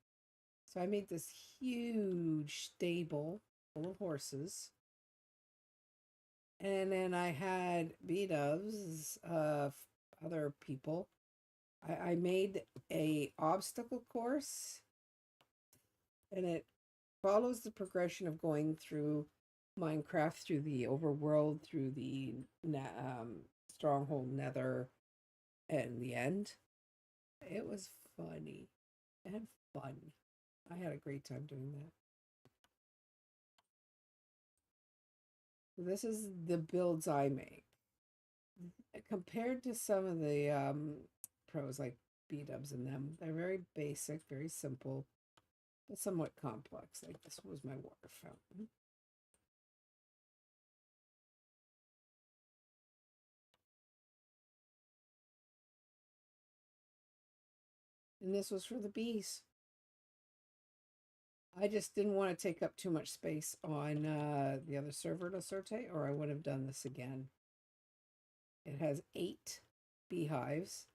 So I made this huge stable full of horses. And then I had B-Dubs, other people I made a obstacle course, and it follows the progression of going through Minecraft, through the overworld, through the stronghold nether, and the end. It was funny and fun. I had a great time doing that. This is the builds I make. Compared to some of the pros like B-dubs and them, they're very basic, very simple, but somewhat complex. Like this was my water fountain. And this was for the bees. I just didn't want to take up too much space on the other server to sortate, or I would have done this again. It has 8 beehives.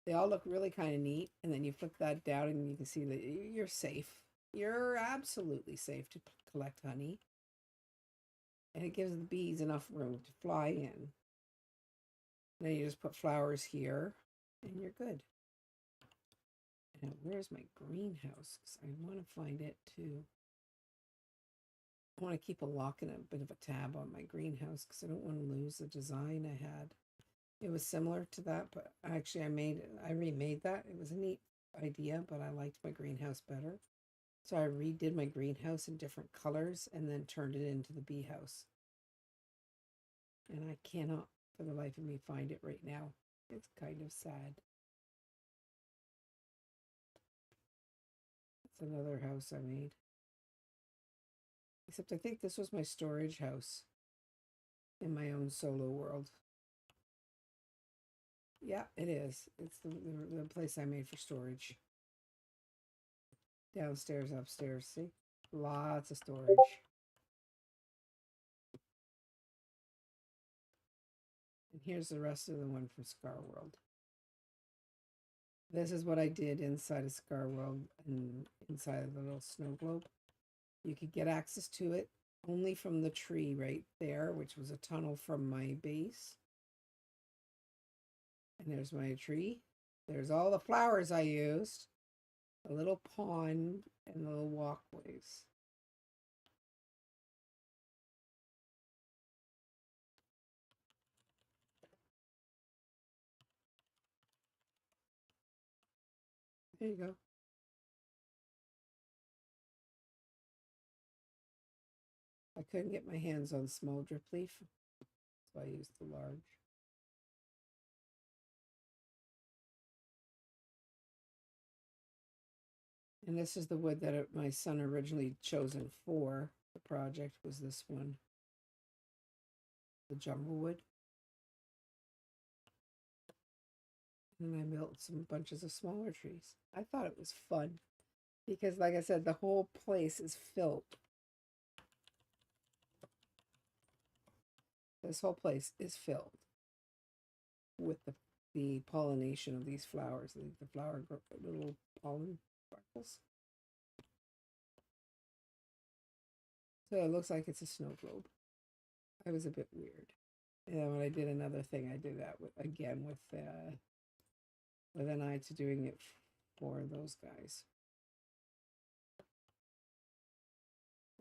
They all look really kind of neat, and then you flip that down and you can see that you're safe. You're absolutely safe to collect honey. And it gives the bees enough room to fly in. Then you just put flowers here, and you're good. Now, where's my greenhouse? Because I want to find it too. I want to keep a lock and a bit of a tab on my greenhouse because I don't want to lose the design I had. It was similar to that, but actually I remade that. It was a neat idea, but I liked my greenhouse better. So I redid my greenhouse in different colors and then turned it into the bee house. And I cannot for the life of me find it right now. It's kind of sad. It's another house I made. Except I think this was my storage house in my own solo world. Yeah, it is. It's the place I made for storage. Downstairs, upstairs. See? Lots of storage. And here's the rest of the one from Scar World. This is what I did inside of Scar World and inside of the little snow globe. You could get access to it only from the tree right there, which was a tunnel from my base. And there's my tree. There's all the flowers I used. A little pond and little walkways. There you go. I couldn't get my hands on small drip leaf, so I used the large. And this is the wood that my son originally chosen for the project, was this one. The jungle wood. And I built some bunches of smaller trees. I thought it was fun because, like I said, the whole place is filled. This whole place is filled with the pollination of these flowers, the flower little pollen sparkles. So it looks like it's a snow globe. I was a bit weird. And then when I did another thing, I did that with an eye to doing it for those guys.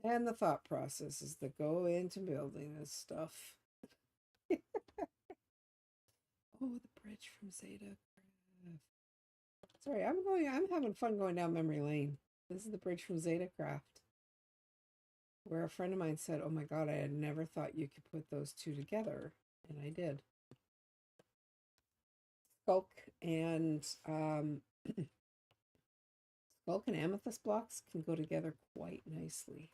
And the thought process is to go into building this stuff. Oh, the bridge from Zeta. Sorry, I'm having fun going down memory lane. This is the bridge from Zetacraft, where a friend of mine said, "Oh my God, I had never thought you could put those two together," and I did. Skulk and Skulk and amethyst blocks can go together quite nicely.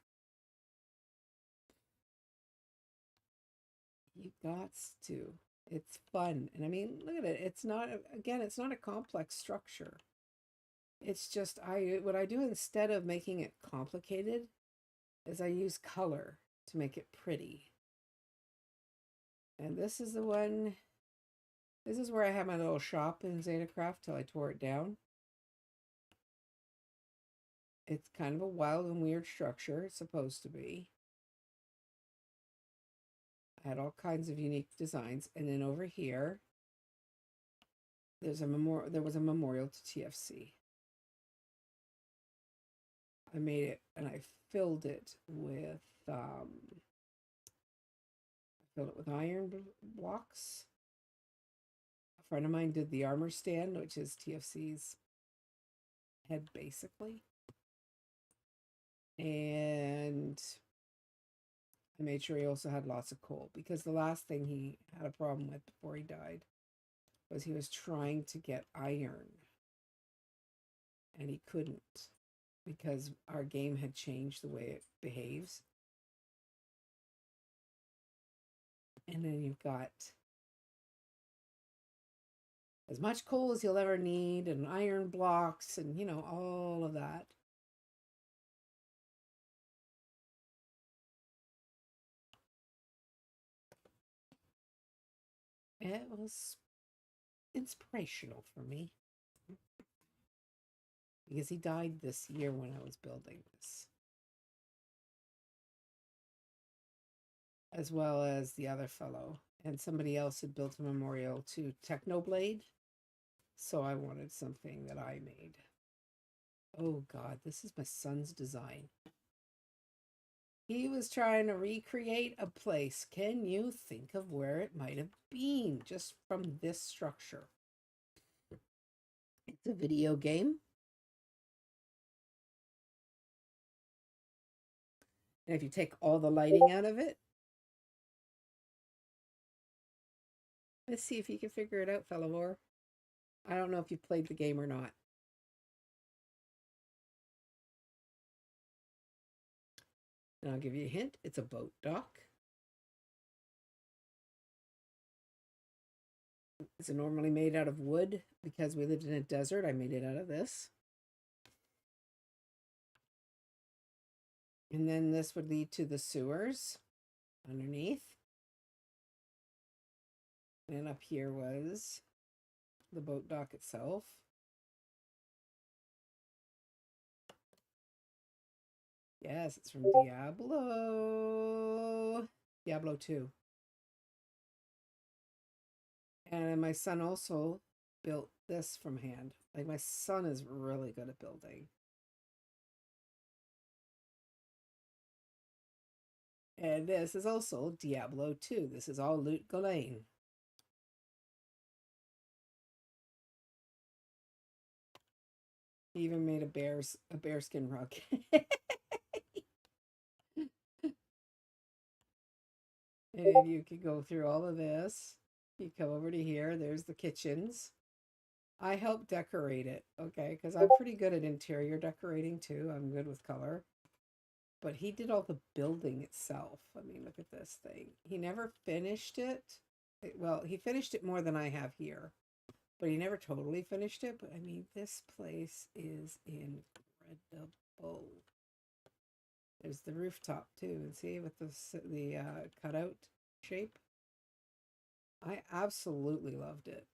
You got to. It's fun. And I mean, look at it. It's not, again, it's not a complex structure. It's just, what I do instead of making it complicated is I use color to make it pretty. And this is the one, this is where I had my little shop in Zetacraft till I tore it down. It's kind of a wild and weird structure. It's supposed to be. I had all kinds of unique designs. And then over here, there was a memorial to TFC. I made it and I filled it with iron blocks. A friend of mine did the armor stand, which is TFC's head basically. And I made sure he also had lots of coal, because the last thing he had a problem with before he died was he was trying to get iron and he couldn't, because our game had changed the way it behaves. And then you've got as much coal as you'll ever need and iron blocks and, you know, all of that. It was inspirational for me, because he died this year when I was building this, as well as the other fellow. And somebody else had built a memorial to Technoblade, so I wanted something that I made. Oh God, this is my son's design. He was trying to recreate a place. Can you think of where it might have been just from this structure? It's a video game. And if you take all the lighting out of it, let's see if you can figure it out, Fellavor. I don't know if you've played the game or not. And I'll give you a hint. It's a boat dock. It's normally made out of wood. Because we lived in a desert, I made it out of this. And then this would lead to the sewers underneath. And up here was the boat dock itself. Yes, it's from Diablo 2. And my son also built this from hand. Like, my son is really good at building. And this is also Diablo 2. This is all Loot Ghislaine. He even made a bearskin rug. And you can go through all of this. You come over to here. There's the kitchens. I helped decorate it, okay? Because I'm pretty good at interior decorating too. I'm good with color. But he did all the building itself. I mean, look at this thing. He never finished it. Well, he finished it more than I have here. But he never totally finished it. But I mean, this place is incredible. There's the rooftop too. And see, with the cutout shape. I absolutely loved it.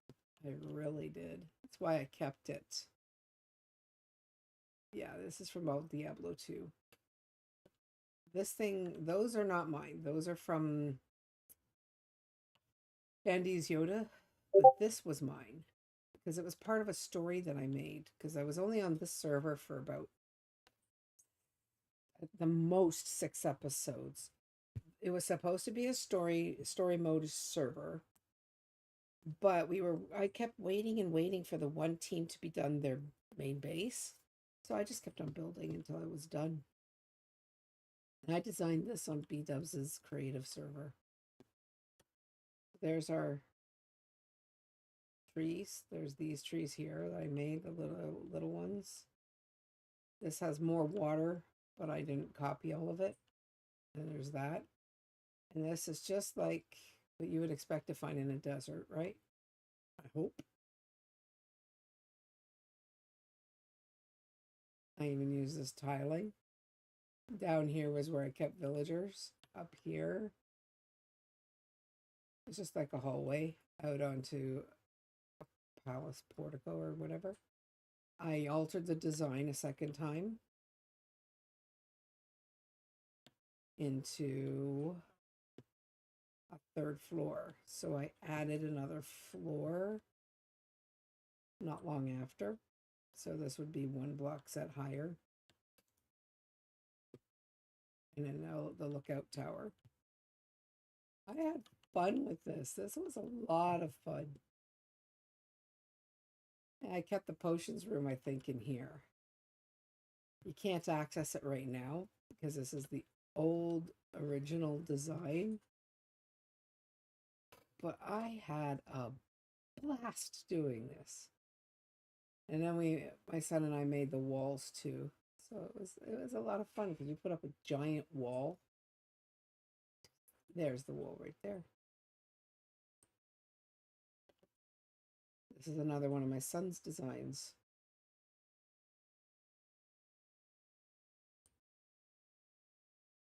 I really did. That's why I kept it. Yeah, this is from old Diablo 2. This thing, those are not mine. Those are from Andy's Yoda. But this was mine, because it was part of a story that I made. Because I was only on this server for about, at the most, 6 episodes. It was supposed to be a story mode server. But I kept waiting and waiting for the one team to be done their main base. So I just kept on building until I was done. And I designed this on B-Dubs' creative server. There's our trees. There's these trees here that I made, the little ones. This has more water, but I didn't copy all of it. And there's that. And this is just like what you would expect to find in a desert, right? I hope. I even use this tiling. Down here was where I kept villagers. Up here, it's just like a hallway out onto a palace portico or whatever. I altered the design a second time into a third floor. So I added another floor not long after. So this would be one block set higher. And then the lookout tower. I had fun with this. This was a lot of fun. And I kept the potions room, I think, in here. You can't access it right now because this is the old original design. But I had a blast doing this. And then my son and I made the walls too. So it was a lot of fun because we put up a giant wall. There's the wall right there. This is another one of my son's designs.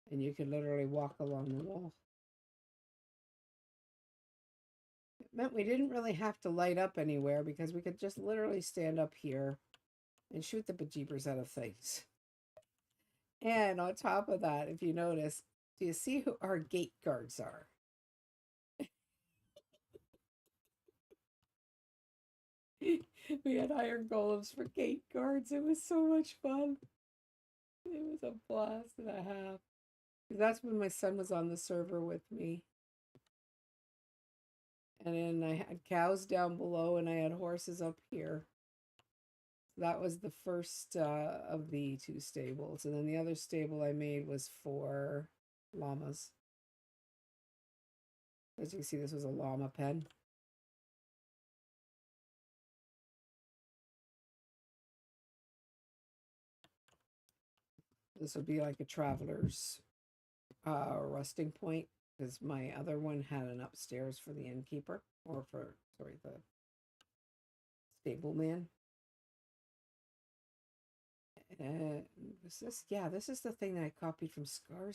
And you could literally walk along the wall. It meant we didn't really have to light up anywhere because we could just literally stand up here and shoot the bejeepers out of things. And on top of that, if you notice, do you see who our gate guards are? We had iron golems for gate guards. It was so much fun. It was a blast and a half. That's when my son was on the server with me. And then I had cows down below and I had horses up here. That was the first of the two stables. And then the other stable I made was for llamas. As you can see, this was a llama pen. This would be like a traveler's resting point because my other one had an upstairs for the innkeeper or for, sorry, the stableman. This is the thing that I copied from Scar.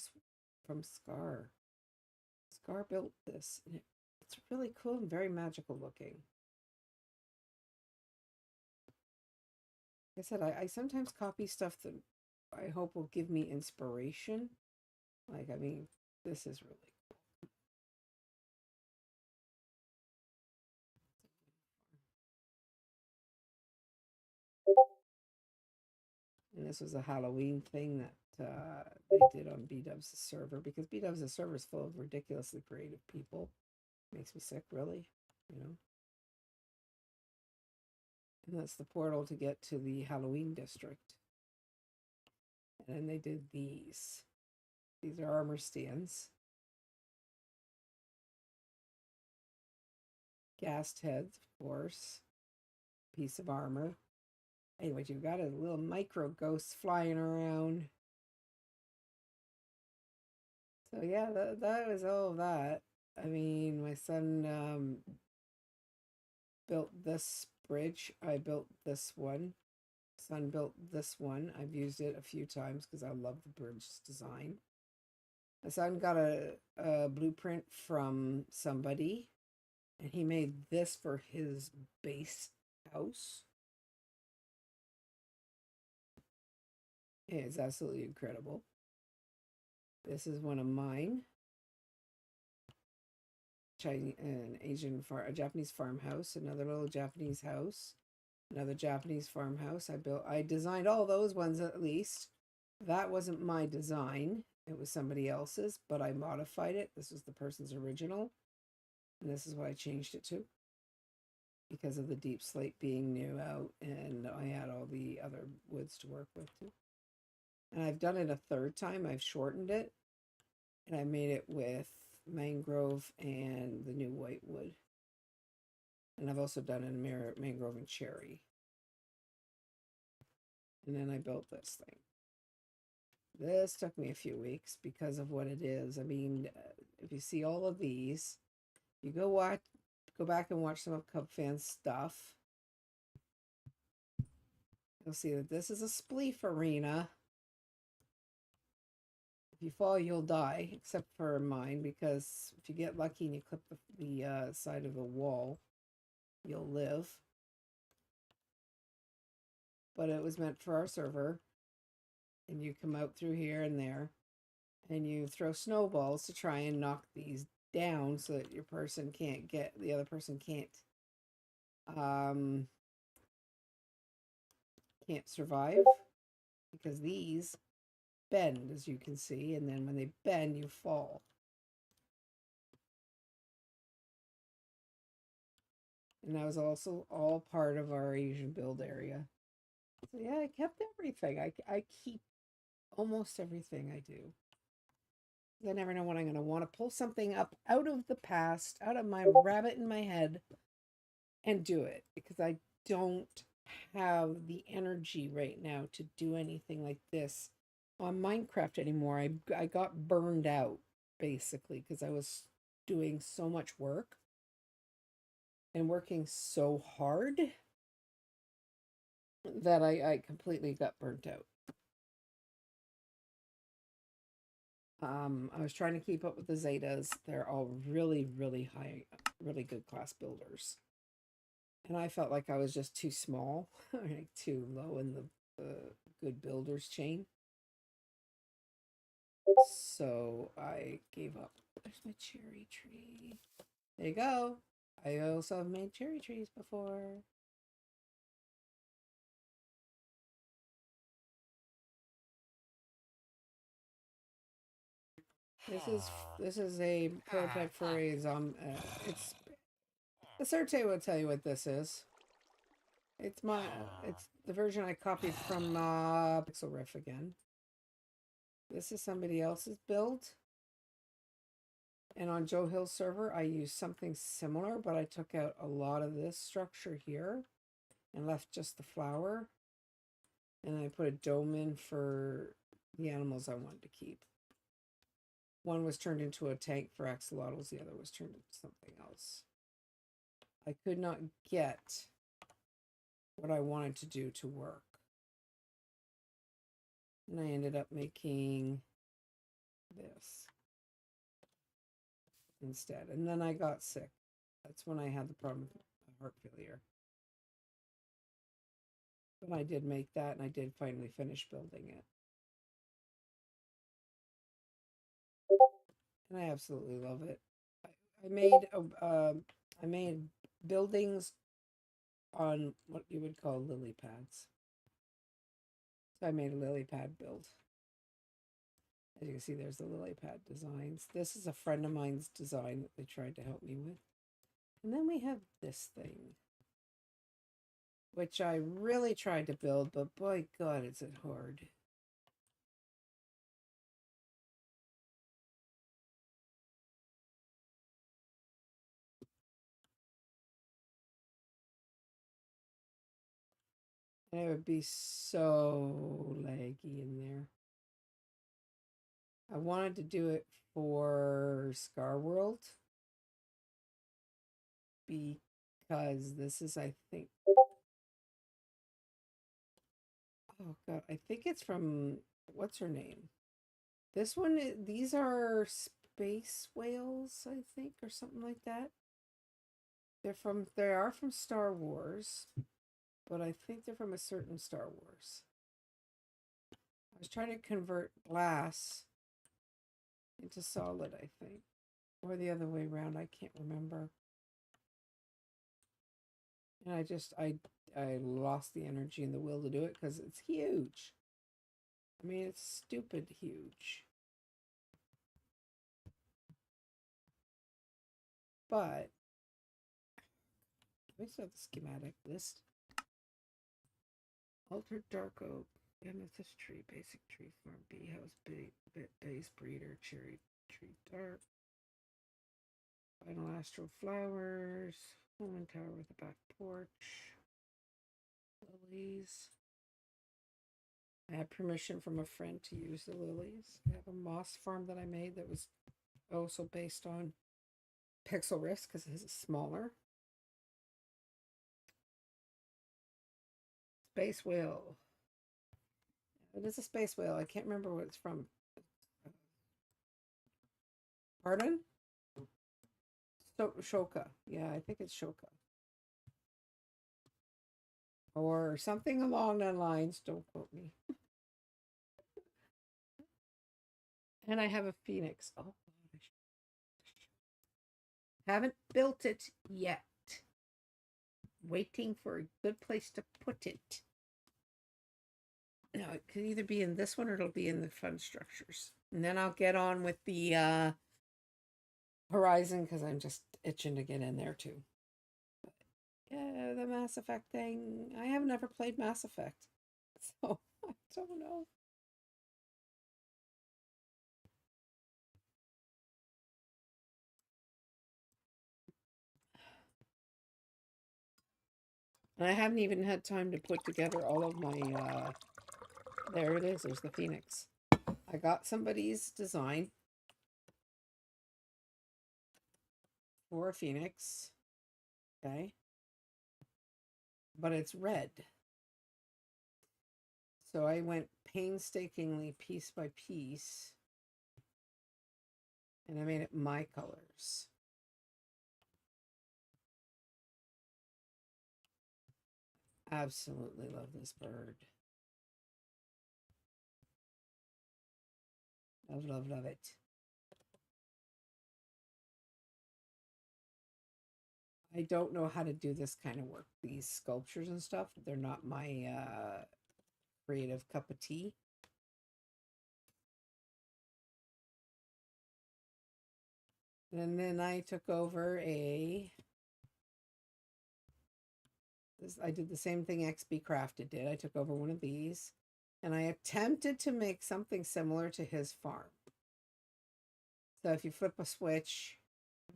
Scar built this, and it's really cool and very magical looking. Like I said, I sometimes copy stuff that I hope will give me inspiration. Like, I mean, this is really cool. And this was a Halloween thing that they did on B-Dubs' server because B-Dubs' server is full of ridiculously creative people. Makes me sick, really, you know. And that's the portal to get to the Halloween district. And then they did these. These are armor stands. Gassed heads, of course. Piece of armor. Anyway, you've got a little micro ghost flying around. So yeah, that was all of that. I mean, my son built this bridge. I built this one. Son built this one. I've used it a few times because I love the bridge design. My son got a blueprint from somebody, and he made this for his base house. It's absolutely incredible. This is one of mine. A Japanese farmhouse, another little Japanese house, another Japanese farmhouse. I designed all those ones at least. That wasn't my design. It was somebody else's, but I modified it. This was the person's original. And this is what I changed it to because of the deep slate being new out, and I had all the other woods to work with too. And I've done it a third time. I've shortened it, and I made it with mangrove and the new white wood. And I've also done it in mangrove and cherry. And then I built this thing. This took me a few weeks because of what it is. I mean, if you see all of these, you go back and watch some of Cub Fan's stuff. You'll see that this is a spleef arena. If you fall, you'll die, except for mine, because if you get lucky and you clip the side of the wall, you'll live. But it was meant for our server. And you come out through here and there, and you throw snowballs to try and knock these down so that the other person can't can't survive because these bend, as you can see, and then when they bend, you fall. And that was also all part of our Asian build area. So yeah, I kept everything. I keep almost everything I do. I never know when I'm going to want to pull something up out of the past, out of my rabbit in my head, and do it, because I don't have the energy right now to do anything like this on Minecraft anymore. I got burned out, basically, because I was doing so much work and working so hard that I completely got burnt out. I was trying to keep up with the Zetas. They're all really, really high, really good class builders. And I felt like I was just too small, like too low in the good builders chain. So I gave up. There's my cherry tree. There you go. I also have made cherry trees before. This is a prototype for a it's the Certe will tell you what this is. It's the version I copied from Pixel Riff again. This is somebody else's build. And on Joe Hill's server, I used something similar, but I took out a lot of this structure here and left just the flower. And I put a dome in for the animals I wanted to keep. One was turned into a tank for axolotls, the other was turned into something else. I could not get what I wanted to do to work. And I ended up making this instead. And then I got sick. That's when I had the problem with heart failure. But I did make that, and I did finally finish building it. And I absolutely love it. I made buildings on what you would call lily pads. So I made a lily pad build. As you can see, there's the lily pad designs. This is a friend of mine's design that they tried to help me with. And then we have this thing, which I really tried to build, but boy, God, is it hard. And it would be so laggy in there. I wanted to do it for Scar World because this is, I think, oh God, I think it's from, what's her name? This one, these are space whales, I think, or something like that. They are from Star Wars, but I think they're from a certain Star Wars. I was trying to convert glass into solid, I think, or the other way around. I can't remember. And I lost the energy and the will to do it because it's huge. I mean, it's stupid huge. But let me start the schematic list. Altered dark oak, amethyst tree, basic tree farm, bee house, base breeder, cherry tree dark, final astral flowers, home and tower with a back porch, lilies. I had permission from a friend to use the lilies. I have a moss farm that I made that was also based on Pixel Risk because it is smaller. Space whale. It is a space whale. I can't remember what it's from. Pardon? Shoka. Yeah, I think it's Shoka. Or something along that lines. Don't quote me. And I have a phoenix. Oh, haven't built it yet. Waiting for a good place to put it. No, it could either be in this one or it'll be in the fun structures. And then I'll get on with the Horizon because I'm just itching to get in there too. But yeah, the Mass Effect thing. I have never played Mass Effect. So I don't know. And I haven't even had time to put together all of my there it is, there's the Phoenix. I got somebody's design for a Phoenix. Okay. But it's red. So I went painstakingly piece by piece and I made it my colors. Absolutely love this bird. Love, love, love it. I don't know how to do this kind of work. These sculptures and stuff, they're not my creative cup of tea. And then I took over I did the same thing XB Crafted did. I took over one of these and I attempted to make something similar to his farm. So if you flip a switch,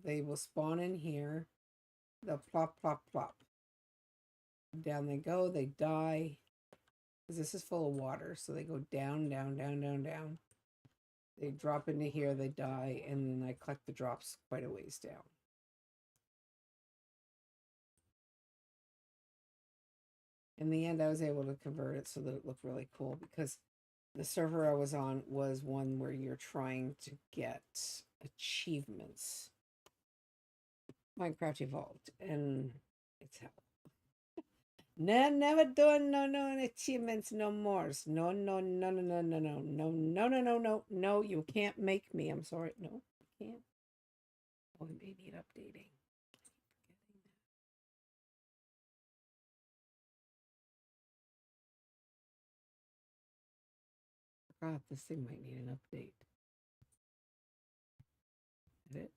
they will spawn in here. They'll plop, plop, plop. Down they go, they die. Because this is full of water, so they go down, down, down, down, down. They drop into here, they die, and then I collect the drops quite a ways down. In the end, I was able to convert it so that it looked really cool because the server I was on was one where you're trying to get achievements. Minecraft Evolved, and it's hell. No, never doing no achievements no more. No, no, no, no, no, no, no, no, no, no, no, no, no, you can't make me. I'm sorry. No, you can't. Oh, it may need updating. Forgot this thing might need an update. Edit.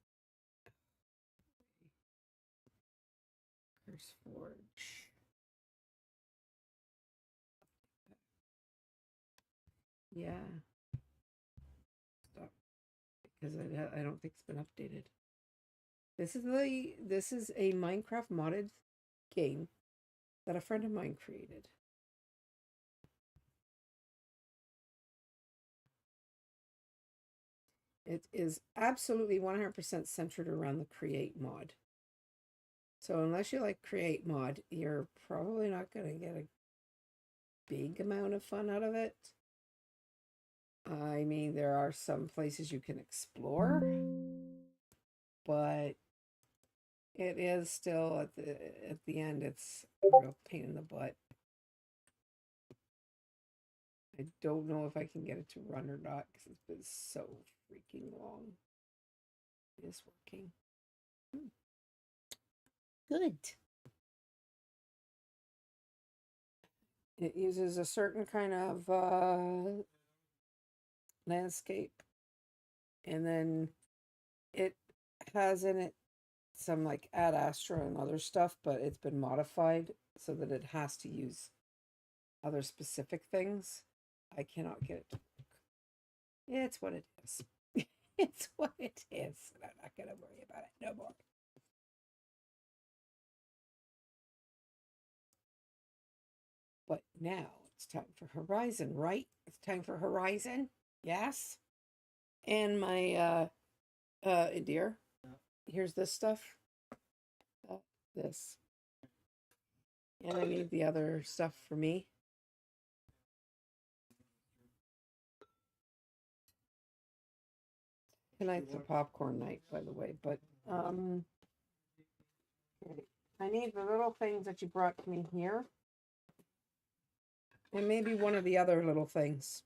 Curse Forge. Yeah. Stop. Because I don't think it's been updated. This is a Minecraft modded game that a friend of mine created. It is absolutely 100% centered around the create mod. So unless you like create mod, you're probably not going to get a big amount of fun out of it. I mean, there are some places you can explore, but it is still at the end, it's a real pain in the butt. I don't know if I can get it to run or not because it's been so freaking long. It is working. Good. It uses a certain kind of landscape, and then it has in it some like Ad Astra and other stuff, but it's been modified so that it has to use other specific things. I cannot get it to work. It's what it is. It's what it is. And I'm not going to worry about it no more. But now it's time for Horizon, right? It's time for Horizon. Yes. And my dear, here's this stuff. This. And I need the other stuff for me. Tonight's a popcorn night, by the way, but I need the little things that you brought to me here. And maybe one of the other little things.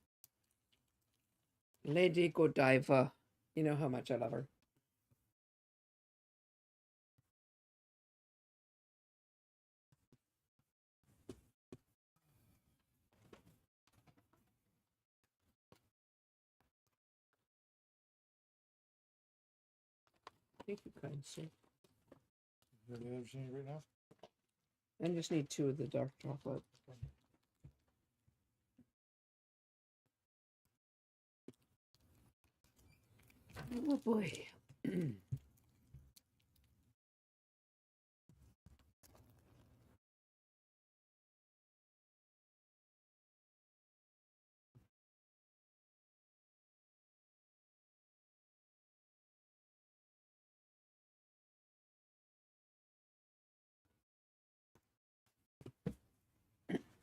Lady Godiva. You know how much I love her. Thank you, kind sir. Is that the other machine right now? I just need 2 of the dark chocolate. Oh boy.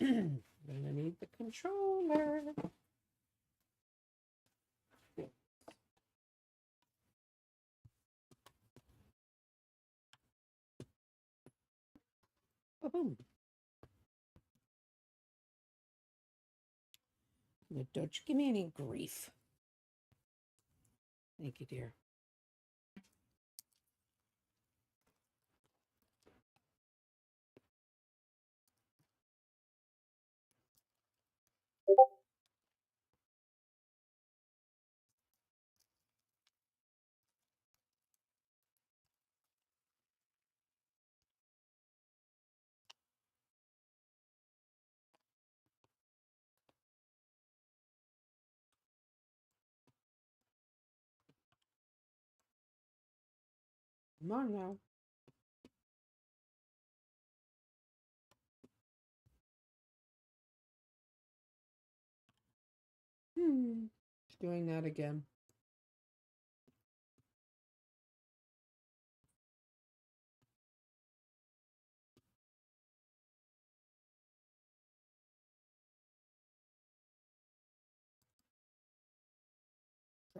Gonna need the controller. Boom. Now, don't you give me any grief. Thank you, dear. Come on now. Doing that again.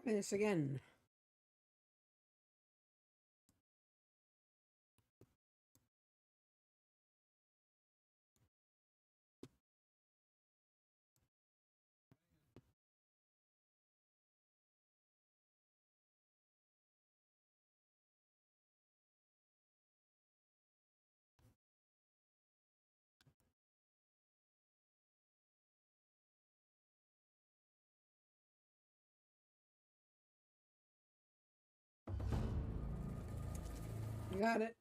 Try this again. You got it.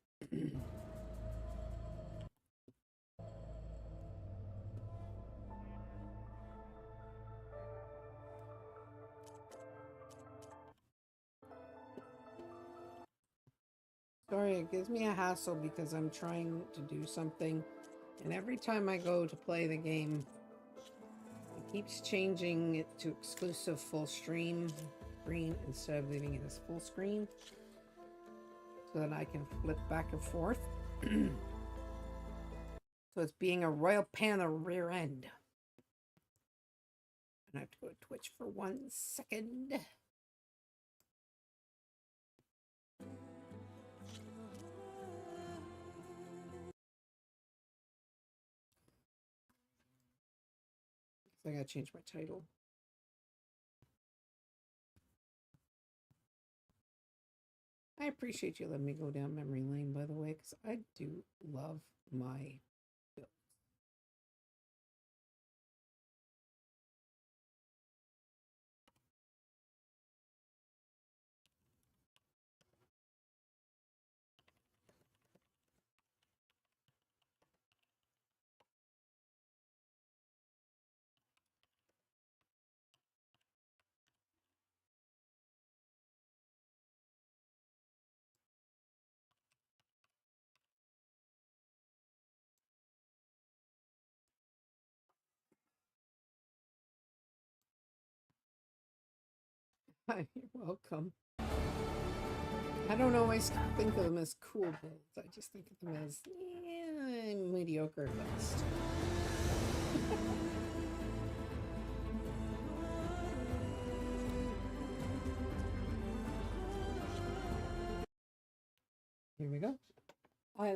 Sorry, it gives me a hassle because I'm trying to do something, and every time I go to play the game, it keeps changing it to exclusive full screen instead of leaving it as full screen, so that I can flip back and forth. So it's being a royal pan of rear end. And I have to go to Twitch for 1 second. I gotta change my title. I appreciate you letting me go down memory lane, by the way, because I do love my build. Hi, you're welcome. I don't always think of them as cool builds. I just think of them as mediocre at best. Here we go. I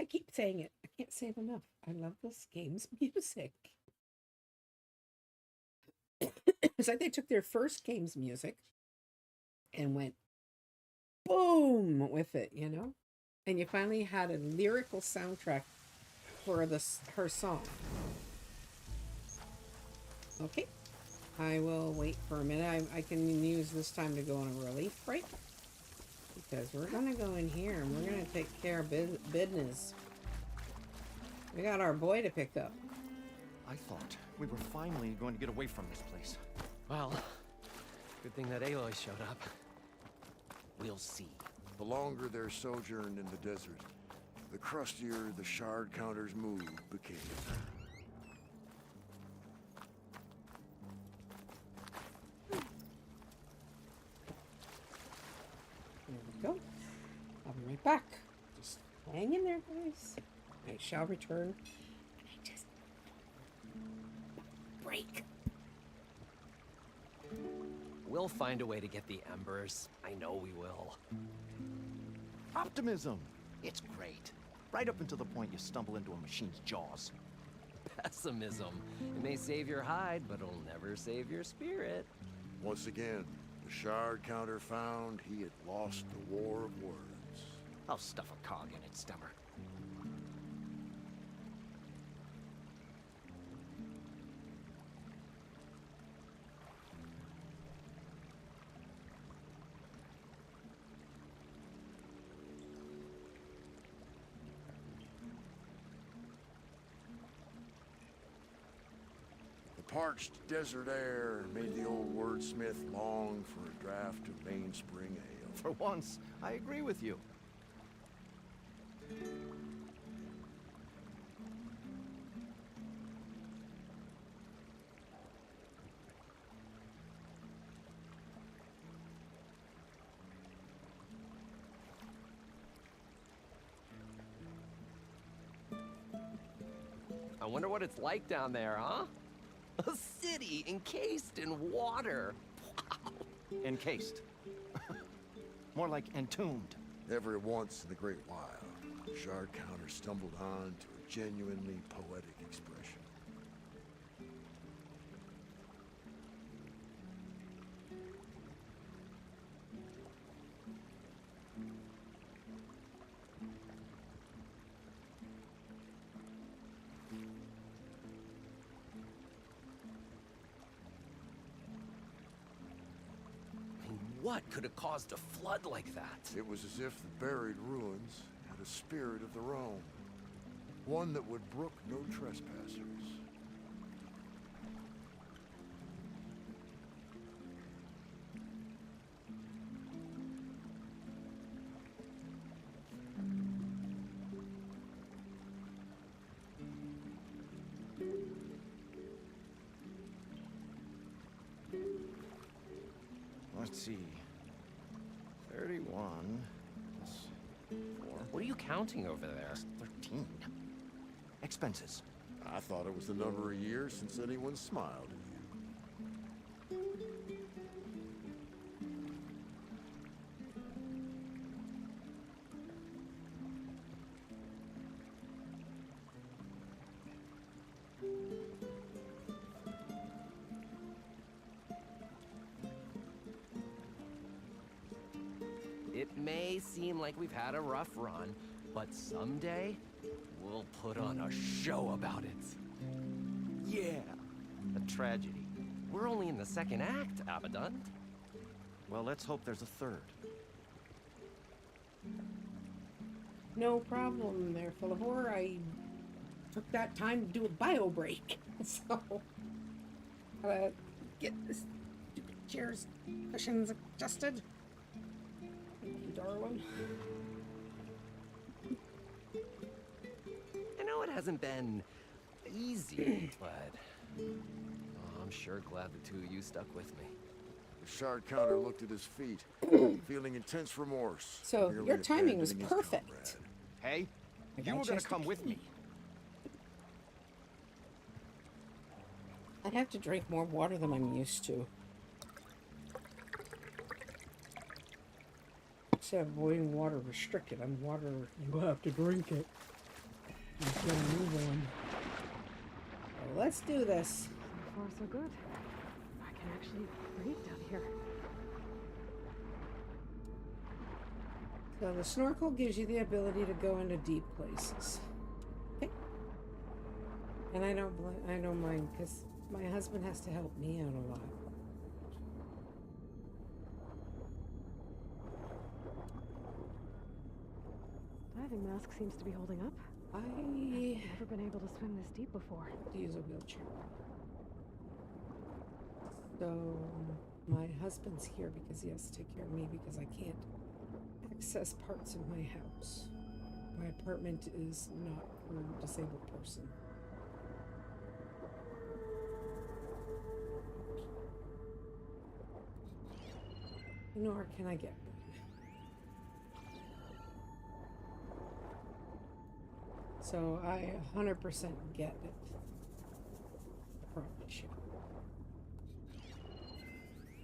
keep saying it. I can't say it enough. I love this game's music. It's like they took their first game's music and went boom with it, you know? And you finally had a lyrical soundtrack for her song. Okay. I will wait for a minute. I can use this time to go on a relief break. Because we're going to go in here and we're going to take care of business. We got our boy to pick up. I thought we were finally going to get away from this place. Well, good thing that Aloy showed up. We'll see. The longer they're sojourned in the desert, the crustier the shard counters move became. There we go. I'll be right back. Just hang in there, guys. I shall return. And I just break. We'll find a way to get the embers. I know we will. Optimism! It's great. Right up until the point you stumble into a machine's jaws. Pessimism. It may save your hide, but it'll never save your spirit. Once again, the shard counter found he had lost the war of words. I'll stuff a cog in it, Stemmer. The parched desert air made the old wordsmith long for a draught of mainspring ale. For once, I agree with you. I wonder what it's like down there, huh? A city encased in water. Wow. Encased. More like entombed. Every once in the great while, the shard counter stumbled on to a genuinely poetic expression. What could have caused a flood like that? It was as if the buried ruins had a spirit of their own, one that would brook no trespassers. Let's see. 31 plus 4. What are you counting over there? That's 13. Expenses. I thought it was the number of years since anyone smiled at you. It may seem like we've had a rough run, but someday we'll put on a show about it. Yeah. A tragedy. We're only in the second act, Abaddon. Well, let's hope there's a third. No problem there, full of horror. I took that time to do a bio break. So, get this stupid chair's cushions adjusted. Thank you, darling. I know it hasn't been easy, but I'm sure glad the two of you stuck with me. The shard counter looked at his feet, feeling intense remorse. So, nearly your timing was abandoning his perfect. comrade. Hey, I you got were gonna just a come with me. pee. I have to drink more water than I'm used to. Instead of avoiding water restricted, I'm water, you have to drink it. I'm just gonna move on. So let's do this. So far, so good. I can actually breathe down here. So the snorkel gives you the ability to go into deep places. Okay. And I don't mind because My husband has to help me out a lot. Diving mask seems to be holding up. I Never been able to swim this deep before. have to use a wheelchair. So my husband's here because he has to take care of me because I can't access parts of my house. My apartment is not for a disabled person. Nor can I get one. So I 100% get it. I promise you.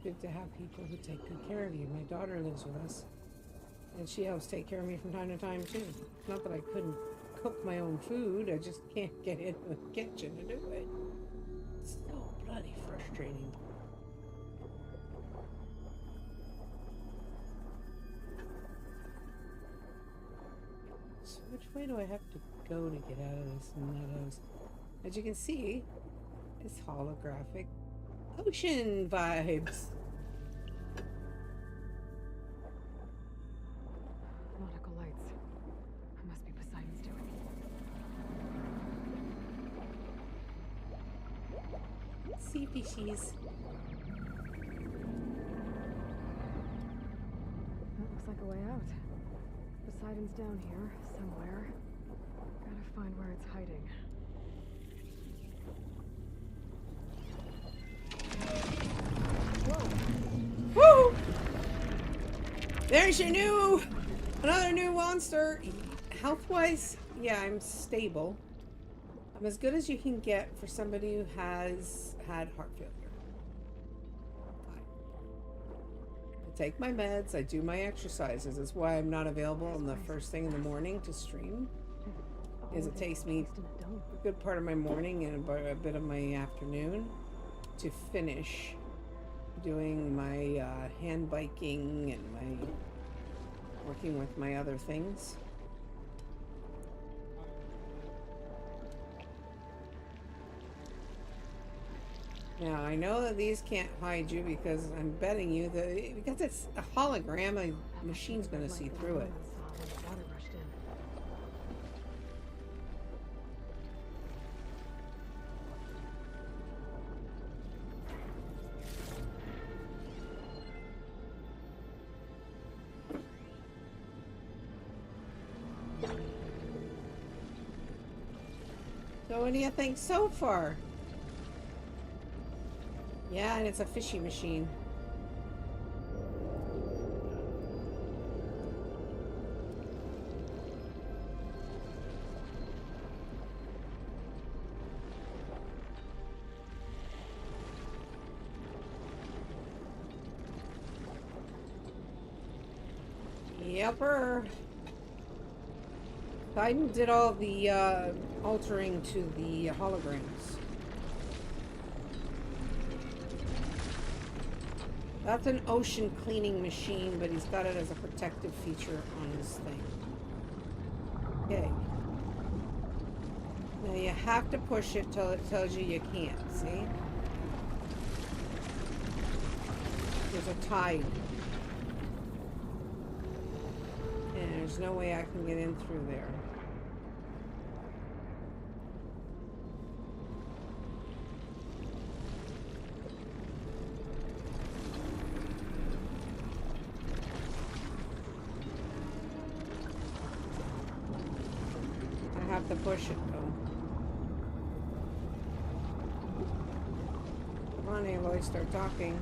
Good to have people who take good care of you. My daughter lives with us, and she helps take care of me from time to time too. Not that I couldn't cook my own food, I just can't get into the kitchen to do it. It's so bloody frustrating. So which way do I have to go to get out of this meadows? As you can see, it's holographic ocean vibes. Nautical lights. It must be Poseidon's doing. Sea fishies. That looks like a way out. Poseidon's down here, somewhere. Gotta find where it's hiding. Woo! There's your another new monster. Health-wise, yeah, I'm stable. I'm as good as you can get for somebody who has had heart failure. Fine. I take my meds, I do my exercises. That's why I'm not available on the first thing in the morning to stream. Is it takes me a good part of my morning and a bit of my afternoon to finish doing my hand biking and my working with my other things. Now I know that these can't hide you because I'm betting you that because it's a hologram, a machine's going to see through it. So what do you think so far? Yeah, and it's a fishy machine. Yepper. Biden did all the altering to the holograms. That's an ocean cleaning machine, but he's got it as a protective feature on his thing. Okay. Now you have to push it till it tells you you can't, see? There's a tide. And there's no way I can get in through there. I have to push it though. Come on, Aloy, start talking.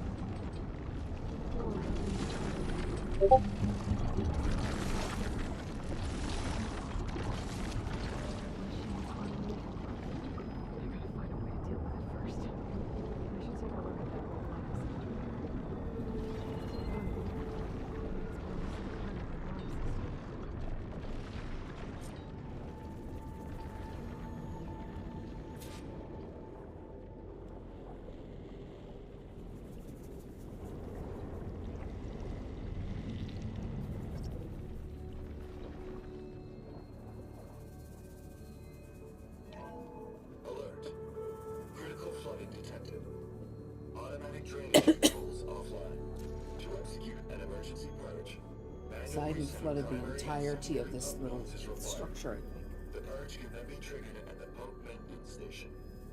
Poseidon flooded the entirety of this little structure, I think. The purge can then be triggered at the pump maintenance station.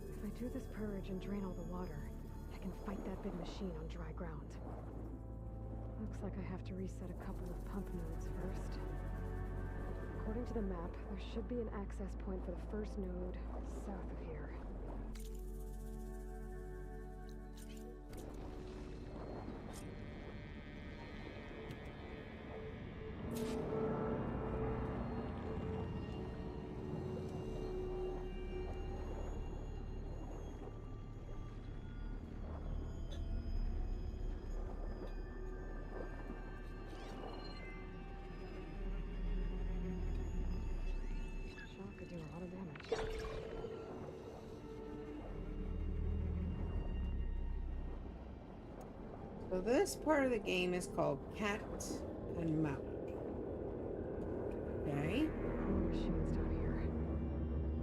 If I do this purge and drain all the water, I can fight that big machine on dry ground. Looks like I have to reset a couple of pump nodes first. According to the map, there should be an access point for the first node south of here. Shock could do a lot of damage. So this part of the game is called Cat and Mouse. Okay. More machines down here.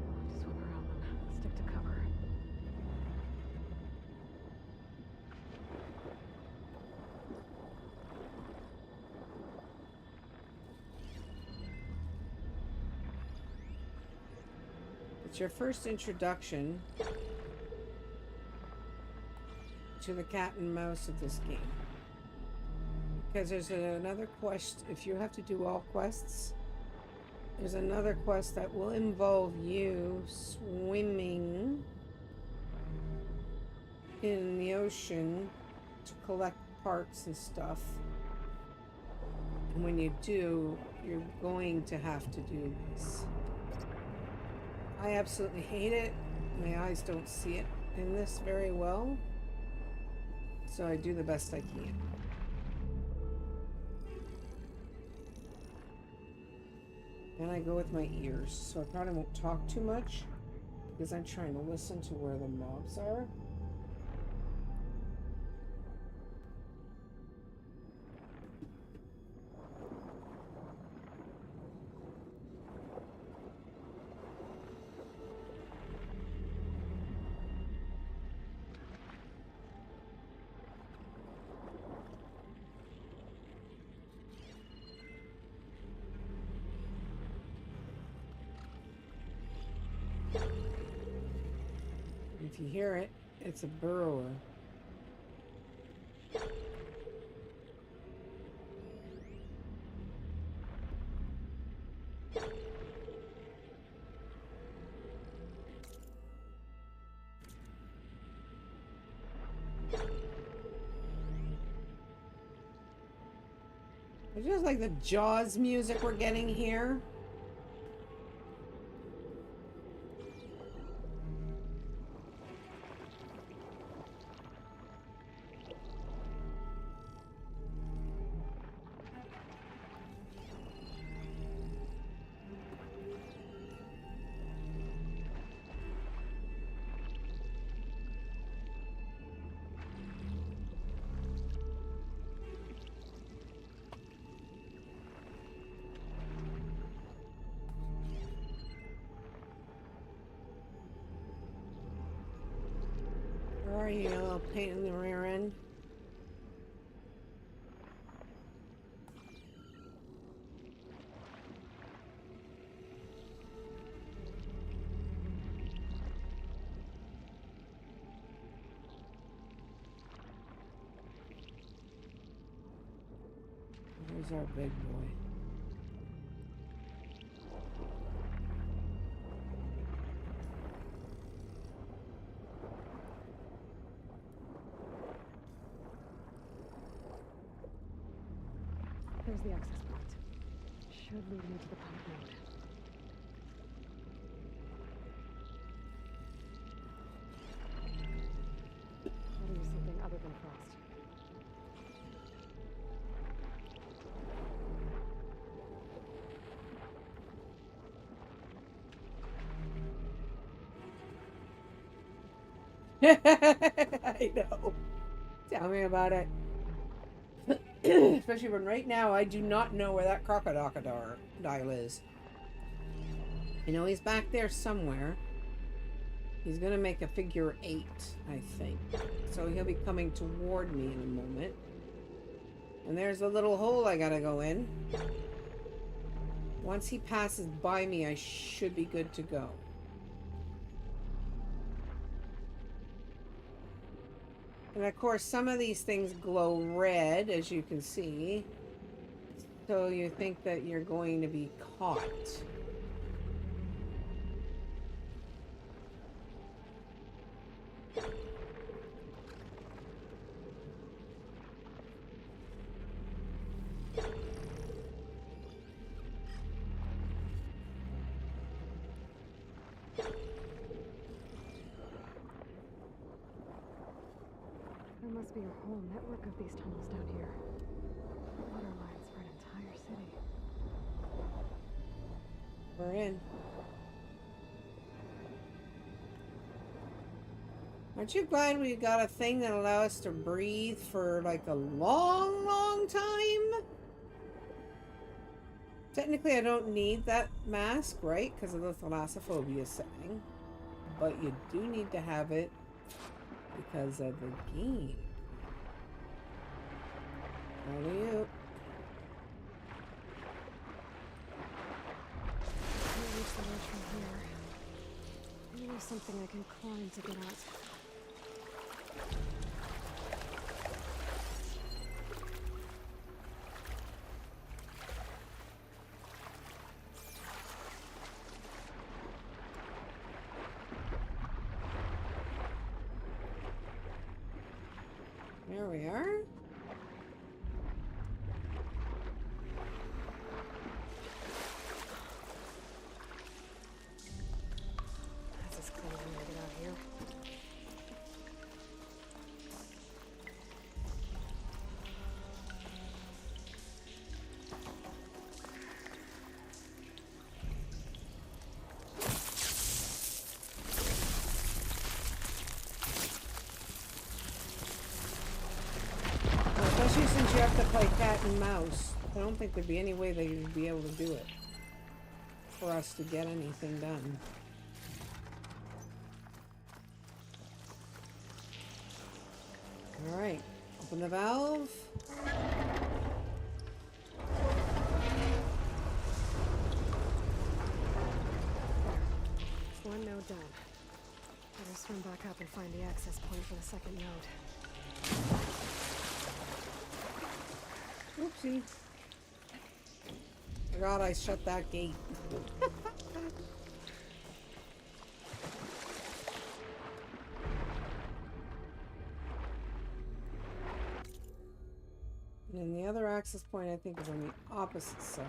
I'll have to swim around them. Stick to cover. It's your first introduction to the cat and mouse of this game. Because there's another quest, if you have to do all quests, there's another quest that will involve you swimming in the ocean to collect parts and stuff. And when you do, you're going to have to do this. I absolutely hate it. My eyes don't see it in this very well. So I do the best I can. And I go with my ears, so I probably won't talk too much because I'm trying to listen to where the mobs are. If you hear it, it's a burrower. It's just like the Jaws music we're getting here. Where are you, little pain in the rear end? There's our big boy. There's the access point. Should lead me to the pump node. Gotta use something other than frost. I know. Tell me about it. Especially when right now I do not know where that crocodile is. You know he's back there somewhere. He's gonna make a figure 8, I think. So he'll be coming toward me in a moment. And there's a little hole I gotta go in. Once he passes by me, I should be good to go. And of course, some of these things glow red, as you can see. So you think that you're going to be caught. There must be a whole network of these tunnels down here. Water lines for an entire city. We're in. Aren't you glad we got a thing that allows us to breathe for like a long, long time? Technically, I don't need that mask, right? Because of the thalassophobia setting. But you do need to have it because of the game. How do you? Can't reach the ledge from here. Maybe something I can climb to get out. There we are. That's as close as I'm gonna get out here. Especially since you have to play cat and mouse. I don't think there'd be any way that you'd be able to do it. For us to get anything done. Alright. Open the valve. One node down. Better swim back up and find the access point for the second node. Oopsie. Forgot I shut that gate. And the other access point I think is on the opposite side.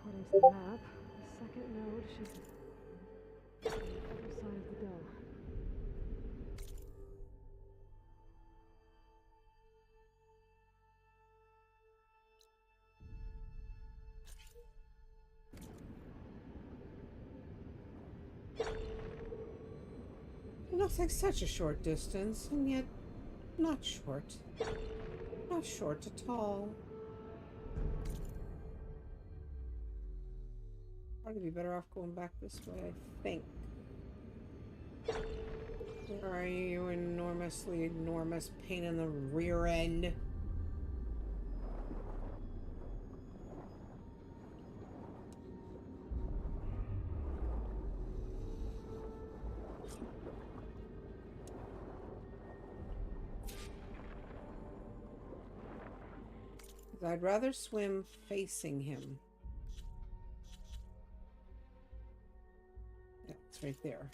According to the map, the second node should be on the other side of the dome. It looks like such a short distance, and yet not short. Not short at all. Probably be better off going back this way, I think. Where are you, you enormous pain in the rear end? I'd rather swim facing him. Yeah, it's right there.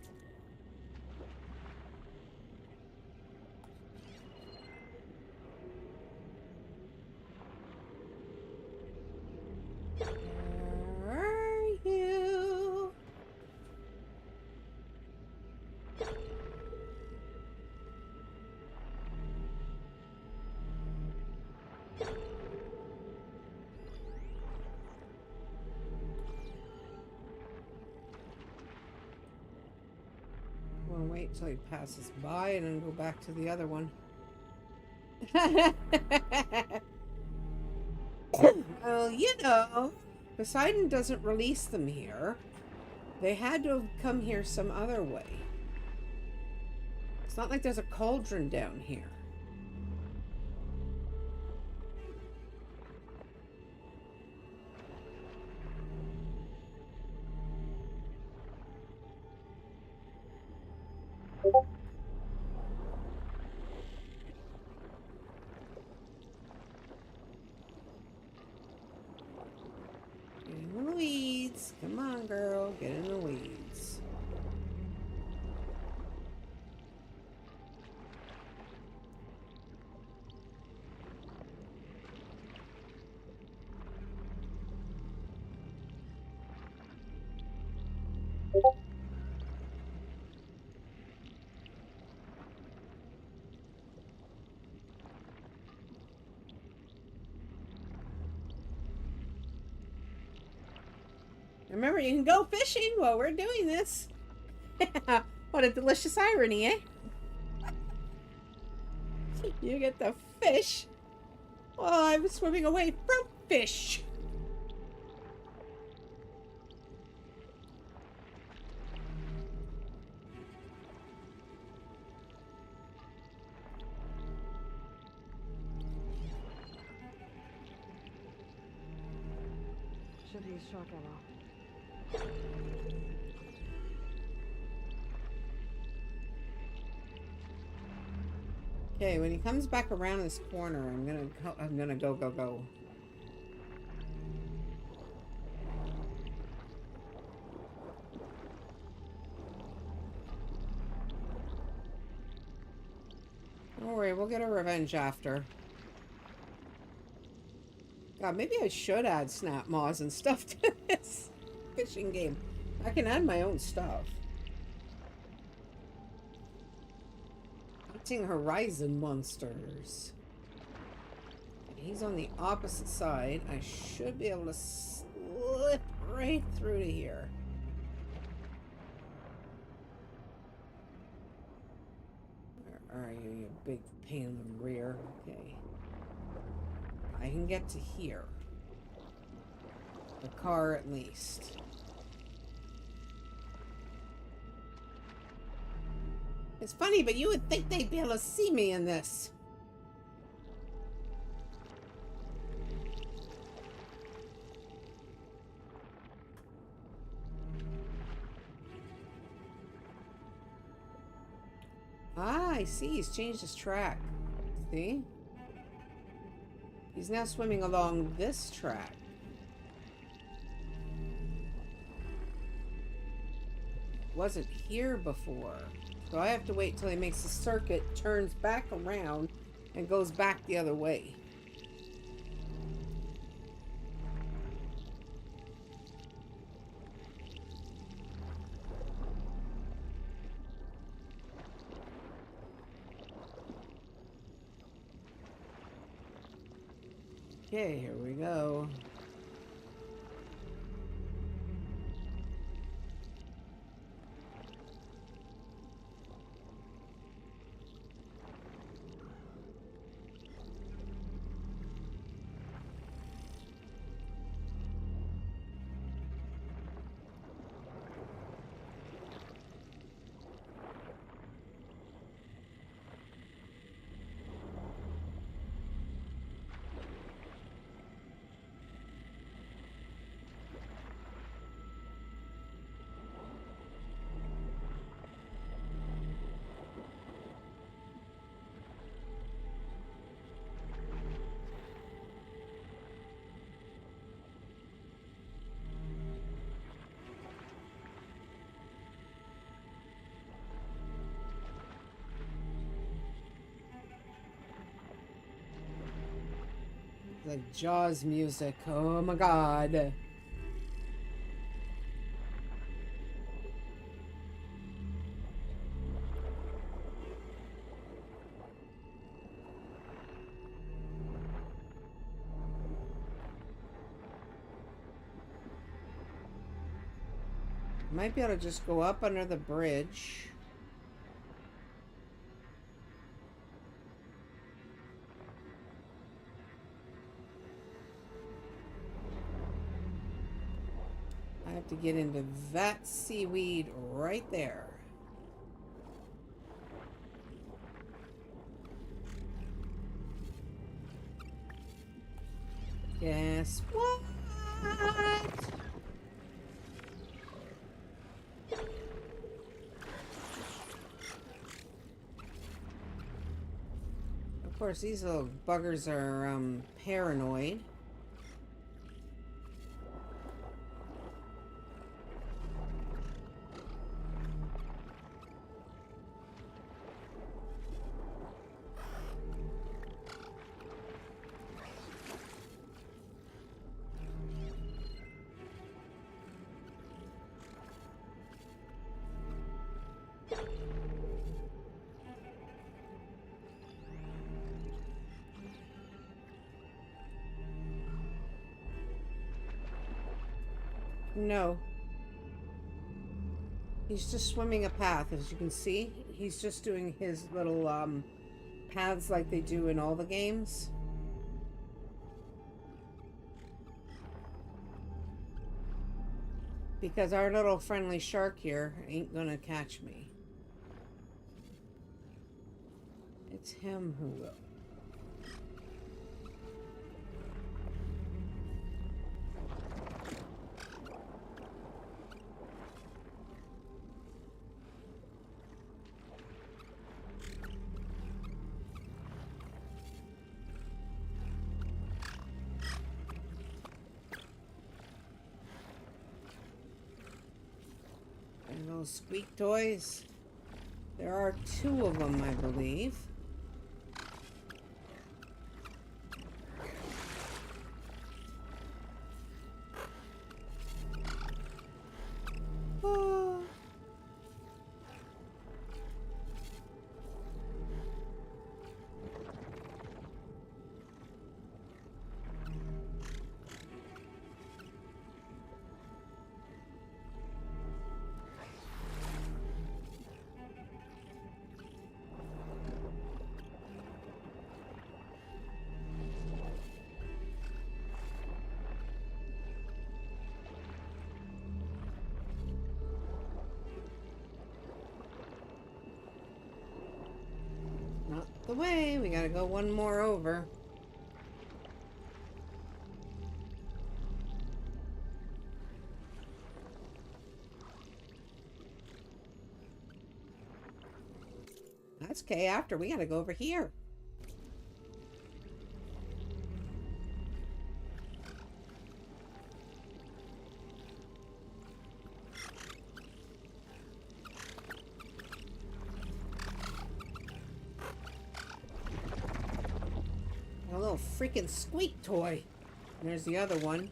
Wait till he passes by and then go back to the other one. Well, you know, Poseidon doesn't release them here. They had to have come here some other way. It's not like there's a cauldron down here. Get in the weeds. Come on, girl. Get in the weeds. Remember, you can go fishing while we're doing this. What a delicious irony, eh? You get the fish while I'm swimming away from fish. Should use shock ammo. Okay, when he comes back around this corner, I'm gonna go. Don't worry, we'll get our revenge after. God, maybe I should add snap maws and stuff to this fishing game. I can add my own stuff. Hunting horizon monsters. He's on the opposite side. I should be able to slip right through to here. Where are you, you big pain in the rear? Okay. I can get to here. The car at least. It's funny, but you would think they'd be able to see me in this. Ah, I see. He's changed his track. See? He's now swimming along this track. Wasn't here before. So I have to wait till he makes a circuit, turns back around, and goes back the other way. Okay, here we go. Like Jaws music. Oh my god. Might be able to just go up under the bridge. have to get into that seaweed right there. Guess what? Of course, these little buggers are paranoid. No. He's just swimming a path, as you can see. He's just doing his little paths like they do in all the games. Because our little friendly shark here ain't gonna catch me. It's him who will. And those squeak toys. There are 2 of them, I believe. Oh. Not the way. We gotta go one more over. That's okay. After, we gotta go over here. A little freaking squeak toy. And there's the other one.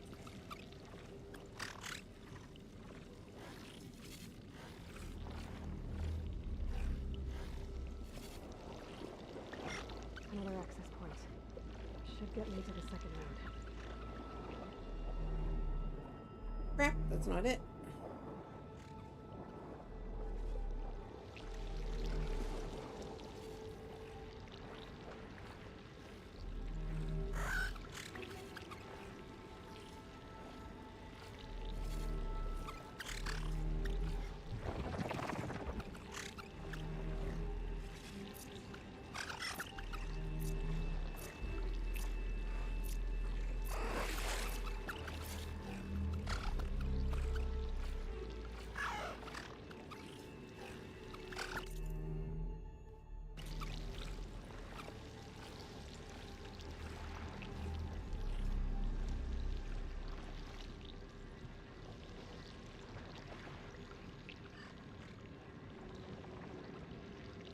Another access point. Should get me to the second node. Crap, that's not it.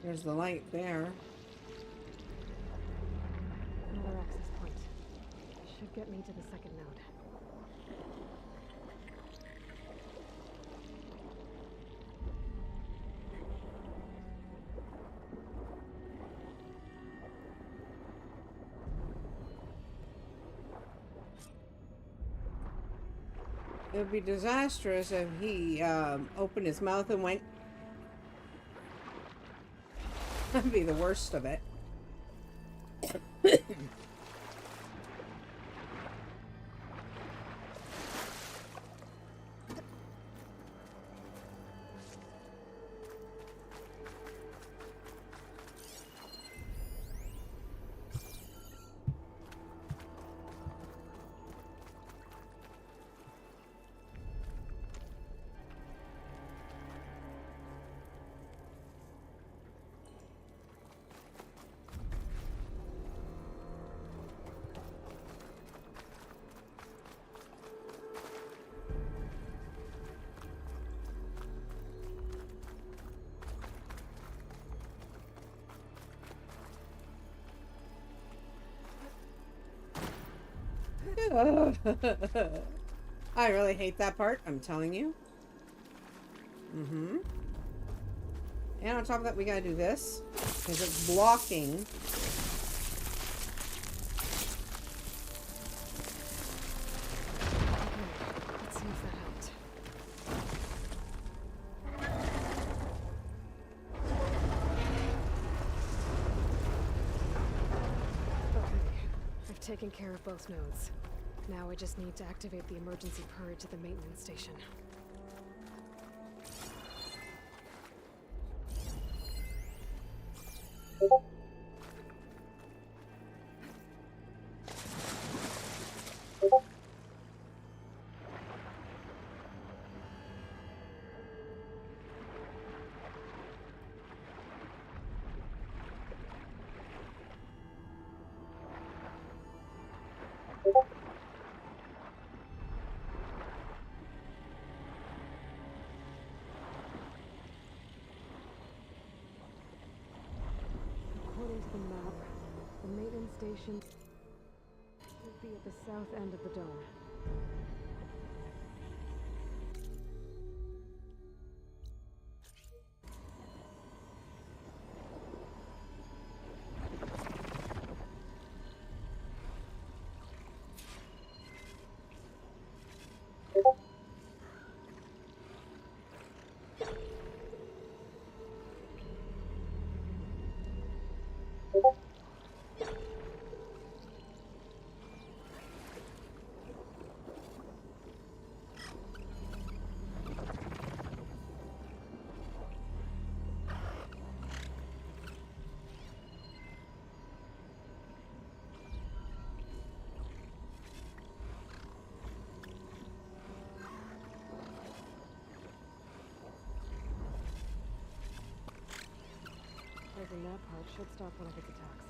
There's the light there. Another access point. Should get me to the second node. It would be disastrous if he opened his mouth and went. That'd be the worst of it. I really hate that part, I'm telling you. And on top of that, we gotta do this because it's blocking. Let's see if that helped. Okay, I've taken care of both nodes. Now I just need to activate the emergency purge at the maintenance station. According to the map, the maintenance station should be at the south end of the dome. Closing that part should stop one of its attacks.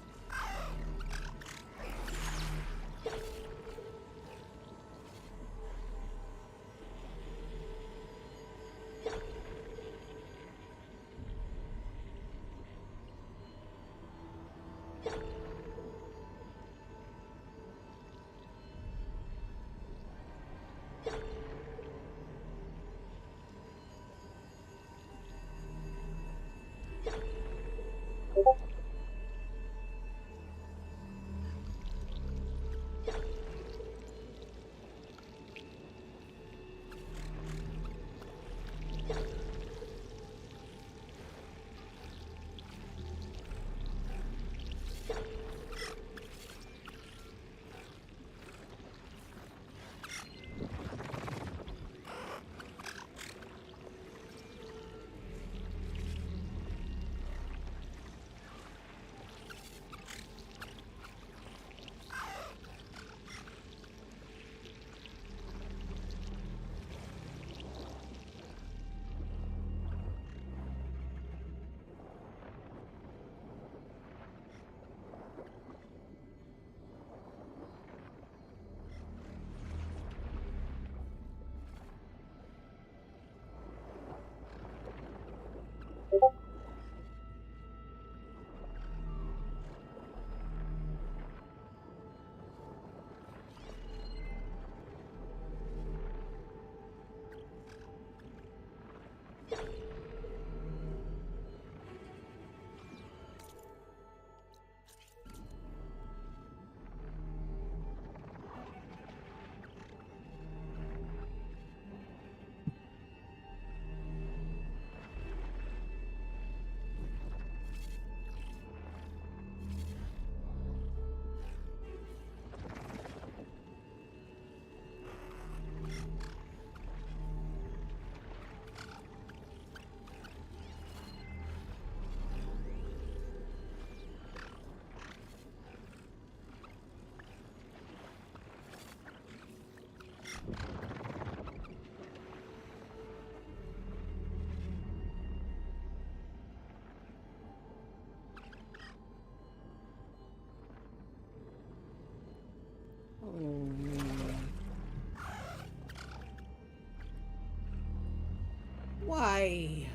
Why?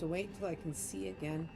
to wait till I can see again.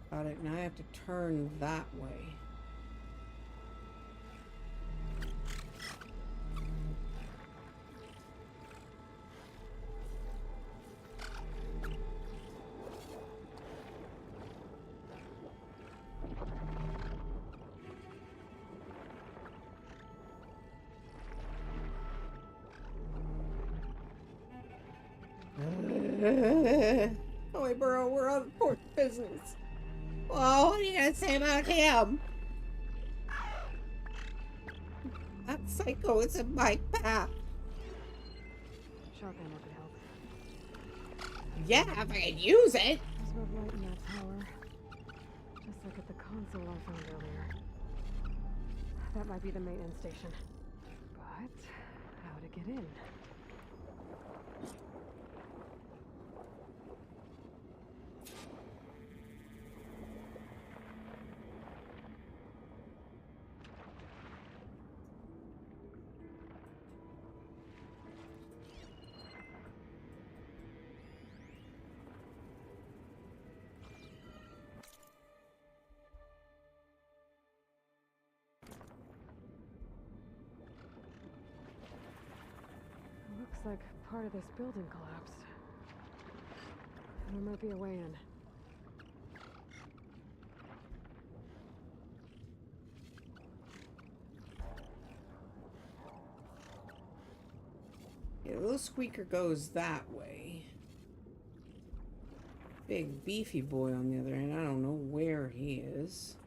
Got it. Now I have to turn that way. Oh, wait, bro, we're on important business. Well, what are you gonna say about him? That psycho is in my path. Sharp ammo could help. Yeah, if I could use it. There's red light in that tower. Just like at the console I found earlier. That might be the maintenance station. But how to get in? Looks like part of this building collapsed. There might be a way in. Yeah, the little squeaker goes that way. Big beefy boy on the other end. I don't know where he is.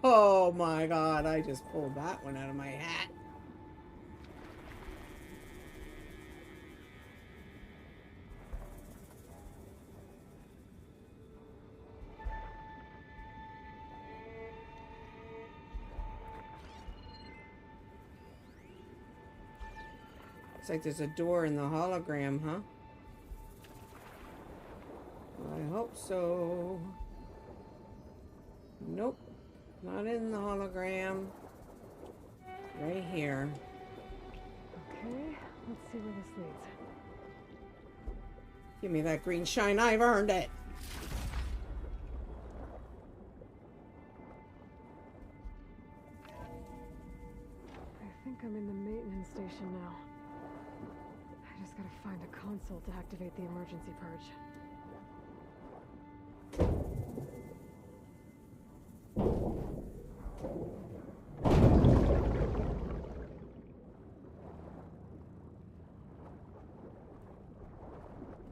Oh my god, I just pulled that one out of my hat. Looks like there's a door in the hologram, huh? I hope so. Nope. Not in the hologram. Right here. Okay, let's see where this leads. Give me that green shine. I've earned it. I think I'm in the maintenance station now. I just gotta find a console to activate the emergency purge.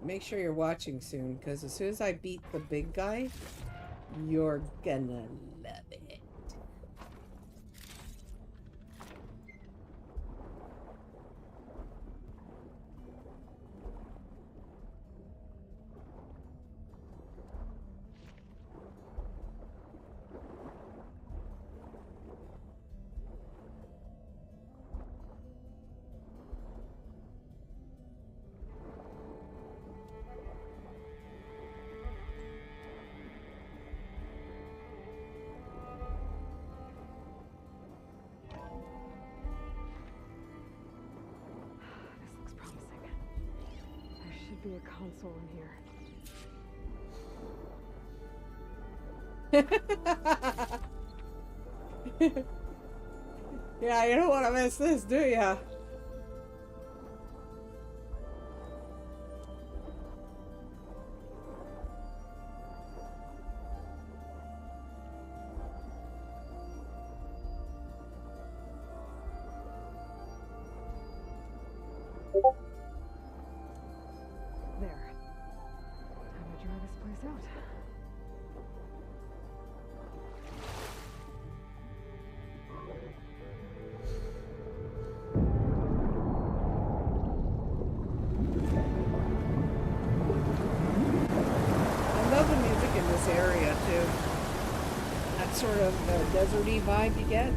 Make sure you're watching soon, because as soon as I beat the big guy, you're gonna love it. This looks promising. There should be a console in here. Yeah, you don't want to miss this, do ya? There. Time to dry this place out. I love the music in this area too. That sort of deserty vibe you get.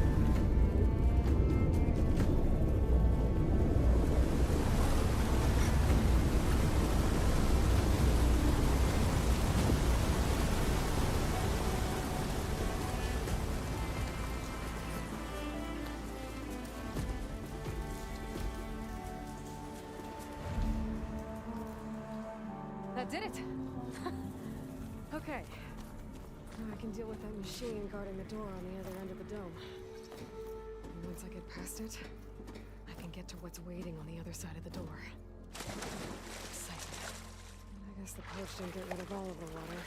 That did it! Okay. Now I can deal with that machine guarding the door on the other end of the dome. And once I get past it, I can get to what's waiting on the other side of the door. Exciting. I guess the purge didn't get rid of all of the water.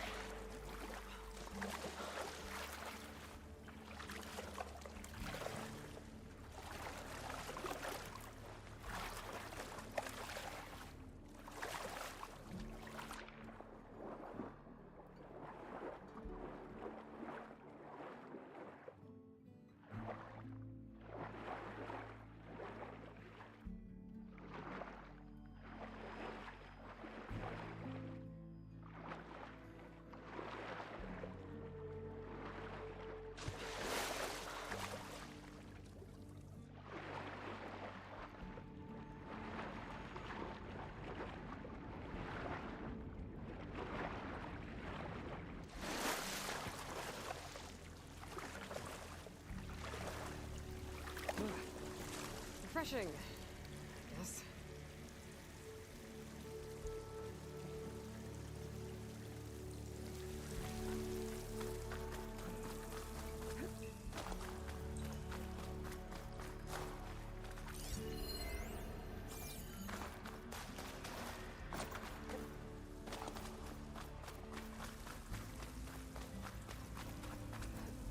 Refreshing, I guess.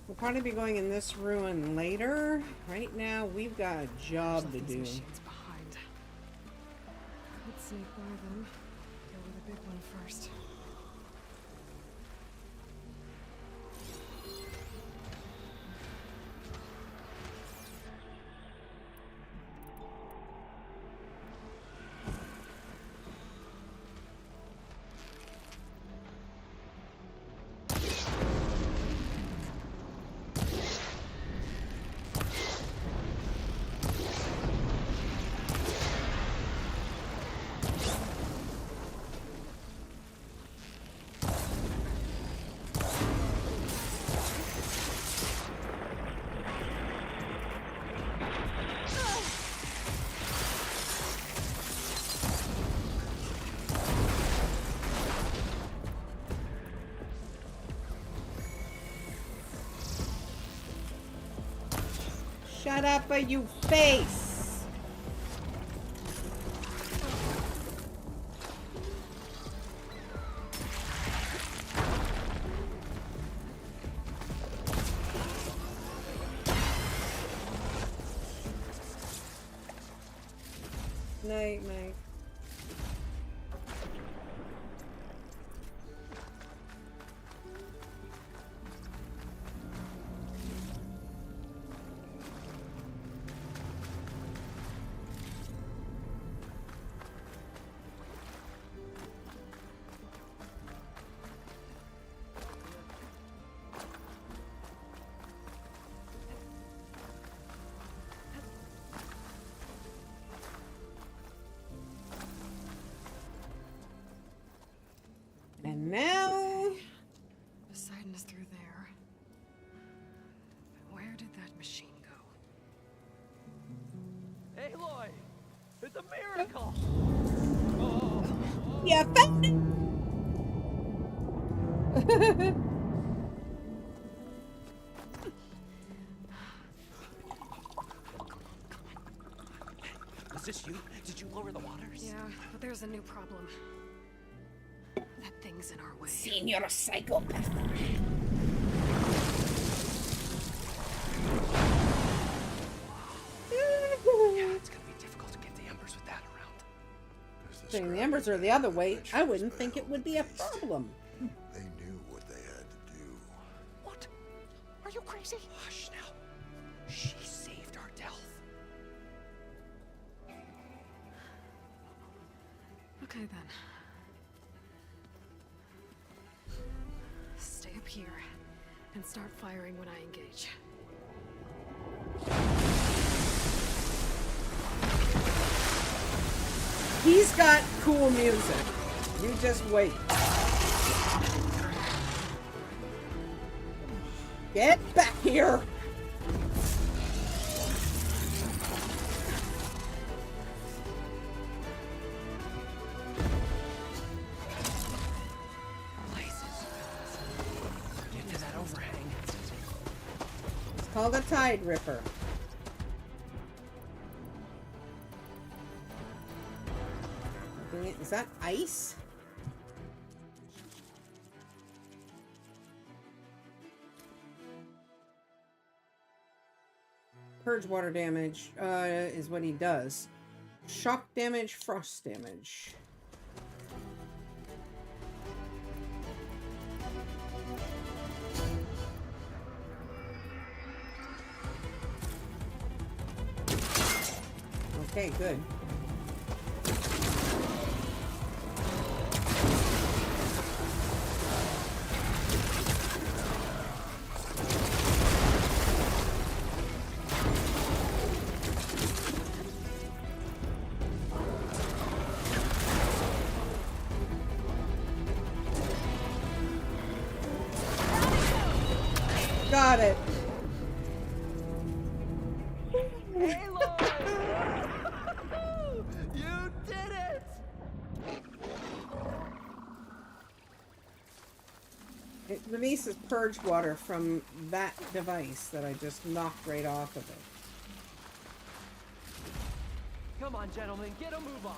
We'll probably be going in this ruin later. Right now, we've got a job to These do. machines behind. Could sneak by them. Deal with the big one first. Shut up or you face! Night, night. And now, Poseidon is through there. But where did that machine go? Aloy! It's a miracle! you found it! this you? Did you lower the waters? Yeah, but there's a new problem. That thing's in our way. Senior psychopath. Yeah, it's gonna be difficult to get the embers with that around. Saying the embers are the other way, I wouldn't think it would be a problem. They knew what they had to do. What? Are you crazy? Hush now. She saved our Delph. Okay then. Stay up here and start firing when I engage. He's got cool music. You just wait. Get back here! Get to that overhang. It's called a Tide Ripper. Is that ice? Purge water damage is what he does. Shock damage, frost damage. Okay, good. Got it. You did it! It releases purge water from that device that I just knocked right off of it. Come on, gentlemen, get a move on.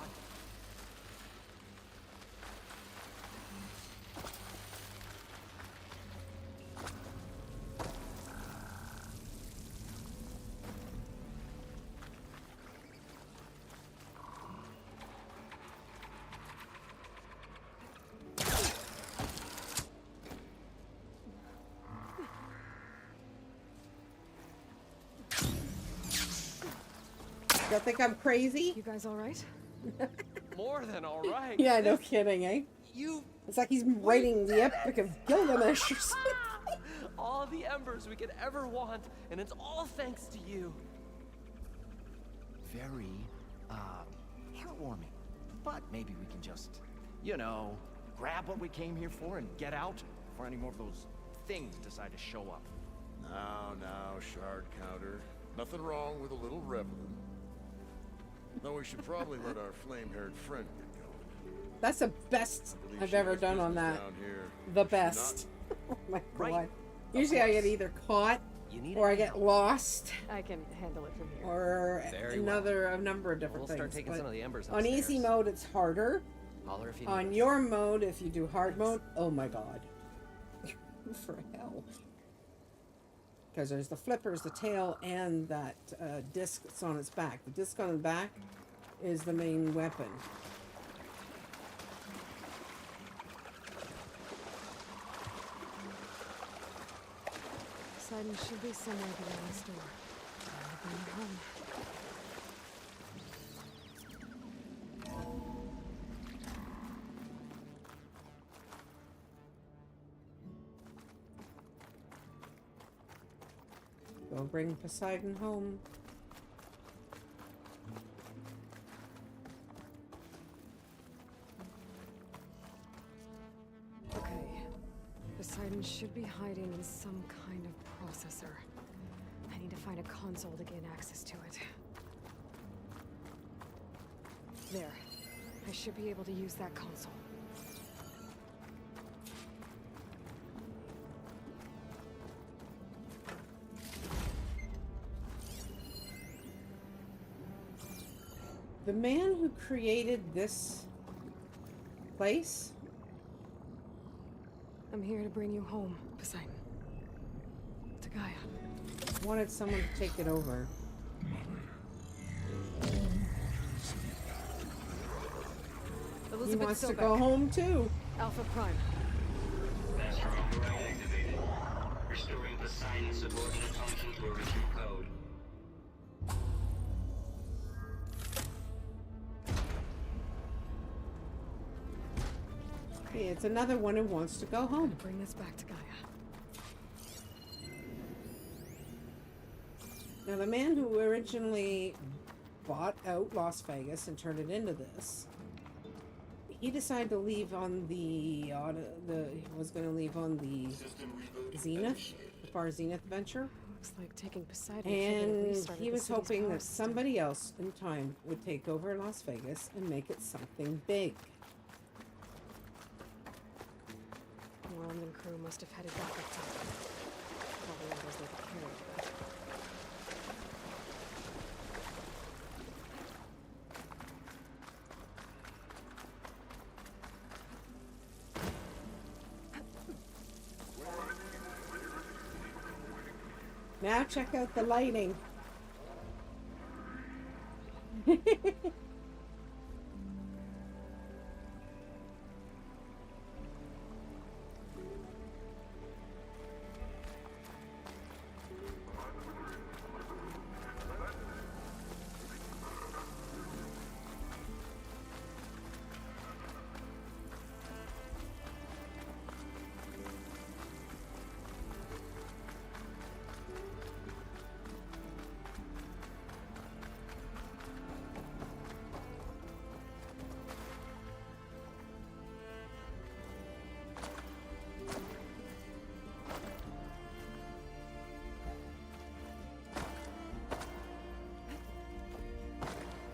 Y'all think I'm crazy? You guys alright? More than all right. Yeah, no kidding, eh? You It's like he's writing the Epic of Gilgamesh or something. all the embers we could ever want, and it's all thanks to you. Very, heartwarming. But maybe we can just, you know, grab what we came here for and get out before any more of those things decide to show up. Now, shard counter. Nothing wrong with a little reveling. Though we should probably let our flame-haired friend get going. That's the best Believe I've she ever has done on business that. down here. The Does she best. Oh my Right. god. Usually I get either caught You need or I any get help? lost I can handle it from here. or Very well. a number of different We'll things. start taking But some of the embers on easy upstairs. mode it's harder. Holler if you On need your mode, if you do hard mode, oh my god. For hell. Because there's the flippers, the tail, and that disc that's on its back. The disc on the back is the main weapon. Poseidon should be somewhere below this door. I'll bring it home. Go bring Poseidon home. Okay. Poseidon should be hiding in some kind of processor. I need to find a console to gain access to it. There. I should be able to use that console. The man who created this place I'm here to bring you home, Poseidon. To Gaia. wanted someone to take it over. He Elizabeth wants to Sobek, go home too. Alpha Prime. Master override activated. Restoring Poseidon's subordinate function to original code. Okay, it's another one who wants to go home. Bring this back to Gaia. Now, the man who originally bought out Las Vegas and turned it into this, he decided to leave on he was going to leave on the System reboot Zenith, initiated. the Far Zenith venture, Looks like taking Poseidon should have and restarted he the was city's hoping power that system. somebody else in time would take over Las Vegas and make it something big. Moreland and crew must have headed back up top. All the others they could carry it back. Now check out the lighting.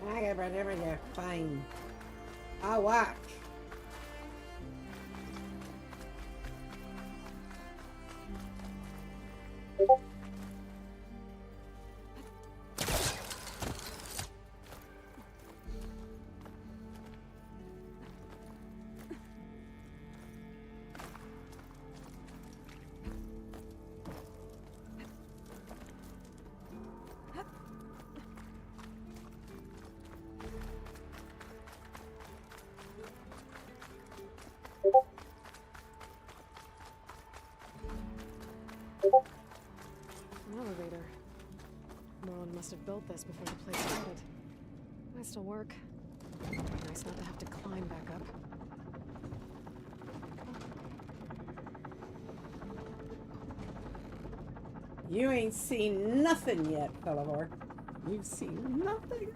I got right over there. Fine. I'll watch. An elevator. Moreland must have built this before the place started. Might still work. Nice not to have to climb back up. You ain't seen nothing yet, Felivor. You've seen nothing.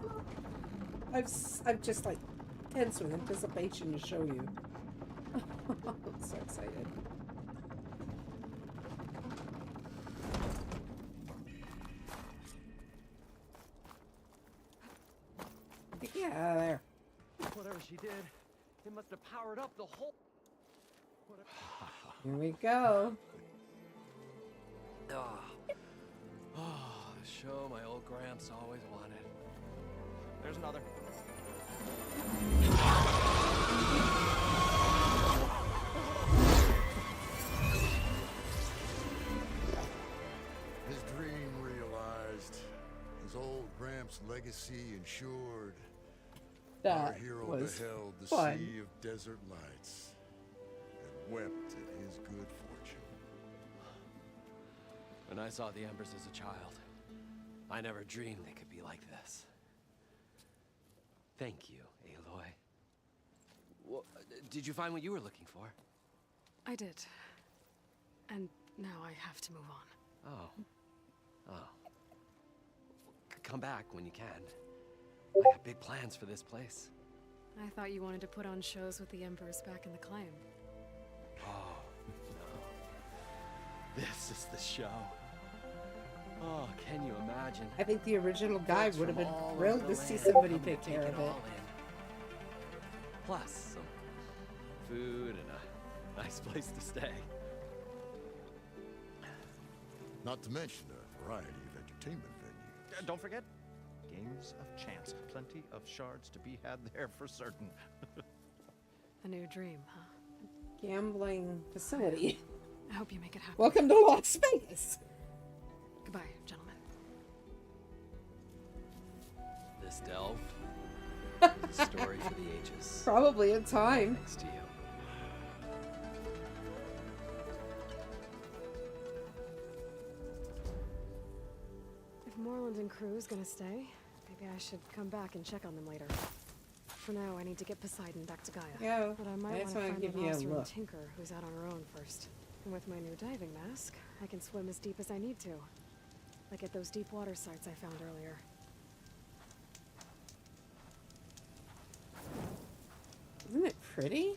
I've just like tense with anticipation to show you. I'm so excited. Get out of there. Whatever she did, it must have powered up the whole. Here we go. Oh, the show my old Gramps always wanted. There's another. His dream realized. His old Gramps' legacy ensured. Our That hero was beheld the fun. sea of desert lights and wept at his good fortune. When I saw the embers as a child, I never dreamed they could be like this. Thank you, Aloy. Well, did you find what you were looking for? I did. And now I have to move on. Oh. Come back when you can. I got big plans for this place. I thought you wanted to put on shows with the Emperors back in the claim. Oh, no. This is the show. Oh, can you imagine? I think the original guy Folks would have from been all over thrilled the to see land somebody come take to care of it. all in. Plus, some food and a nice place to stay. Not to mention a variety of entertainment venues. Don't forget, games of chance. Plenty of shards to be had there for certain. A new dream, huh? Gambling facility. I hope you make it happen. Welcome to Las Vegas. Goodbye, gentlemen. This delve is a story for the ages. Probably in time. Thanks to you. If Moreland and crew's gonna stay, maybe I should come back and check on them later. For now, I need to get Poseidon back to Gaia. Yeah, But I might I want just to want find to give an you a officer look. and tinker who's out on her own first. And with my new diving mask, I can swim as deep as I need to. Like at those deep water sites I found earlier. Isn't it pretty?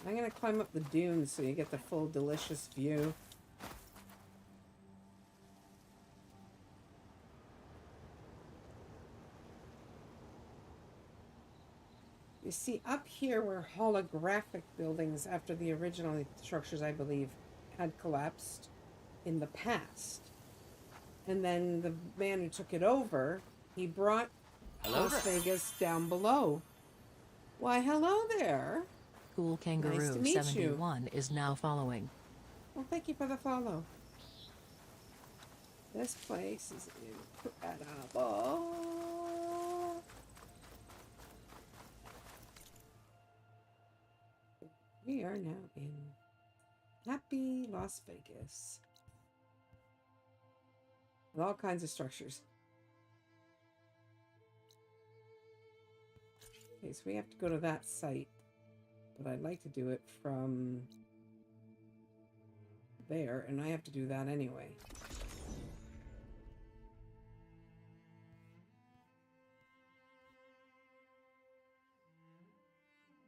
I'm gonna climb up the dunes so you get the full delicious view. You see, up here were holographic buildings after the original structures, I believe, had collapsed in the past. And then the man who took it over, he brought Las Vegas down below. Why, hello there. Cool Kangaroo Nice to meet you. 71 is now following. Well, thank you for the follow. This place is incredible. We are now in happy Las Vegas. With all kinds of structures. Okay, so we have to go to that site. But I'd like to do it from there, and I have to do that anyway.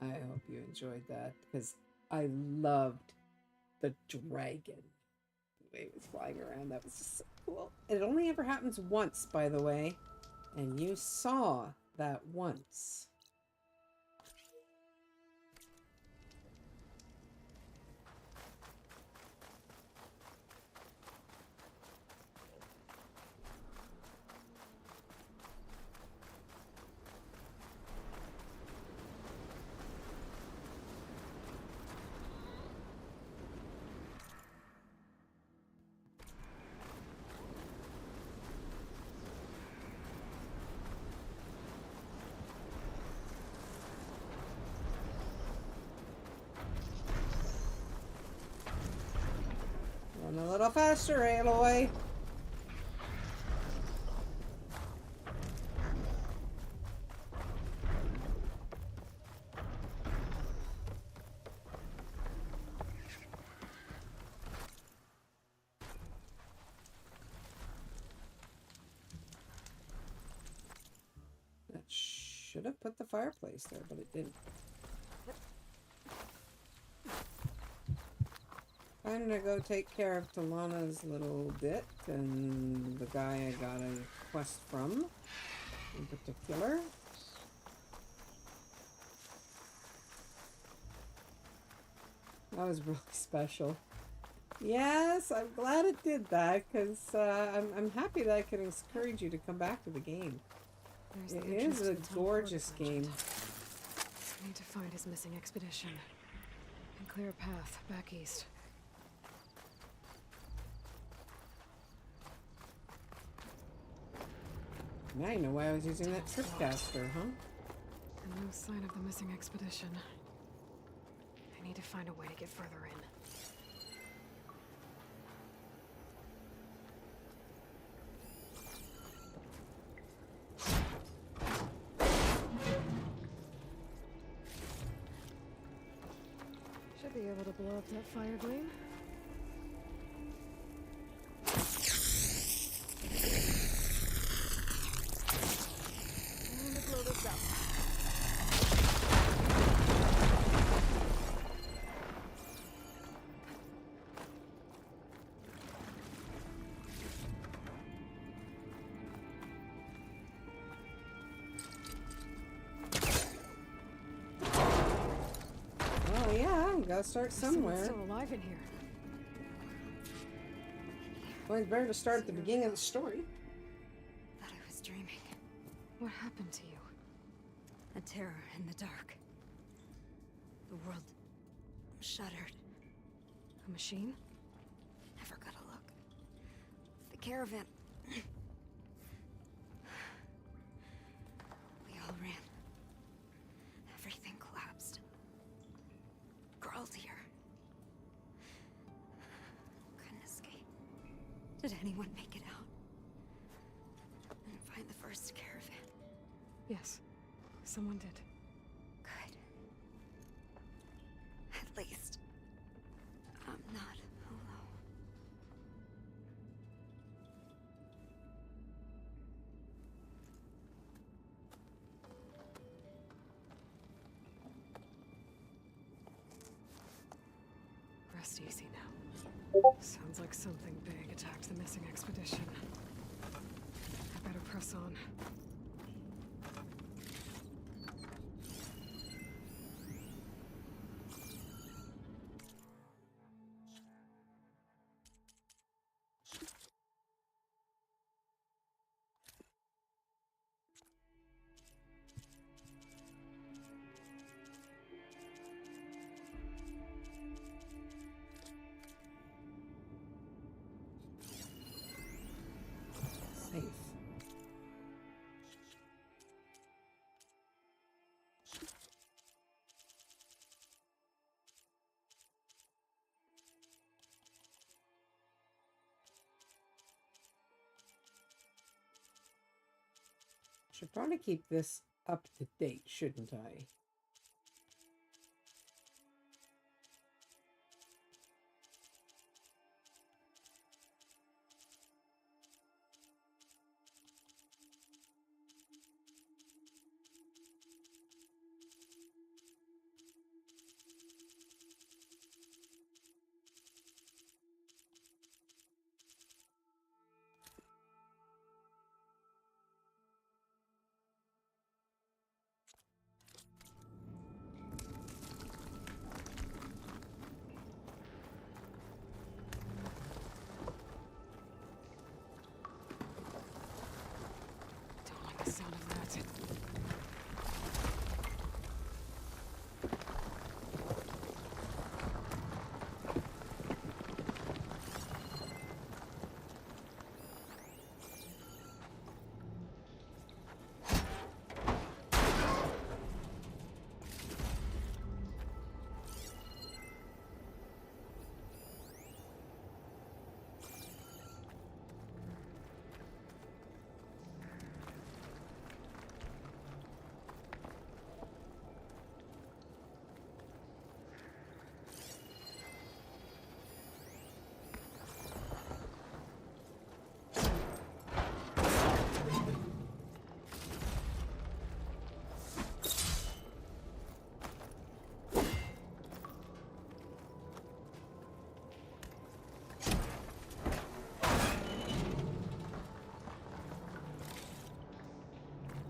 I hope you enjoyed that, because I loved the dragon. The way it was flying around, that was just so cool. It only ever happens once, by the way, and you saw that once. Run a little faster, Aloy. That should have put the fireplace there, but it didn't. I'm gonna go take care of Talana's little bit and the guy I got a quest from in particular. That was really special. Yes, I'm glad it did that, because I'm happy that I can encourage you to come back to the game. There's It the entrance is to a the tunnel gorgeous port legend. game. I need to find his missing expedition and clear a path back east. Now you know why I was using that tripcaster, huh? And no sign of the missing expedition. I need to find a way to get further in. Should be able to blow up that fire gleam. And blow this up. Oh yeah, you gotta start There's someone somewhere. still alive in here. Well, it's better to start at the beginning of the story. Thought I was dreaming. What happened to you? A terror in the dark. The world shuddered. A machine? Never got a look. The caravan. We all ran. Everything collapsed. Crawled here. Couldn't escape. Did anyone make it out? And find the first caravan? Yes, someone did. Good. At least, I'm not alone. Rest easy now. Sounds like something big attacked the missing expedition. I better press on. Safe. Should probably keep this up to date, shouldn't I? Don't like the sound of that.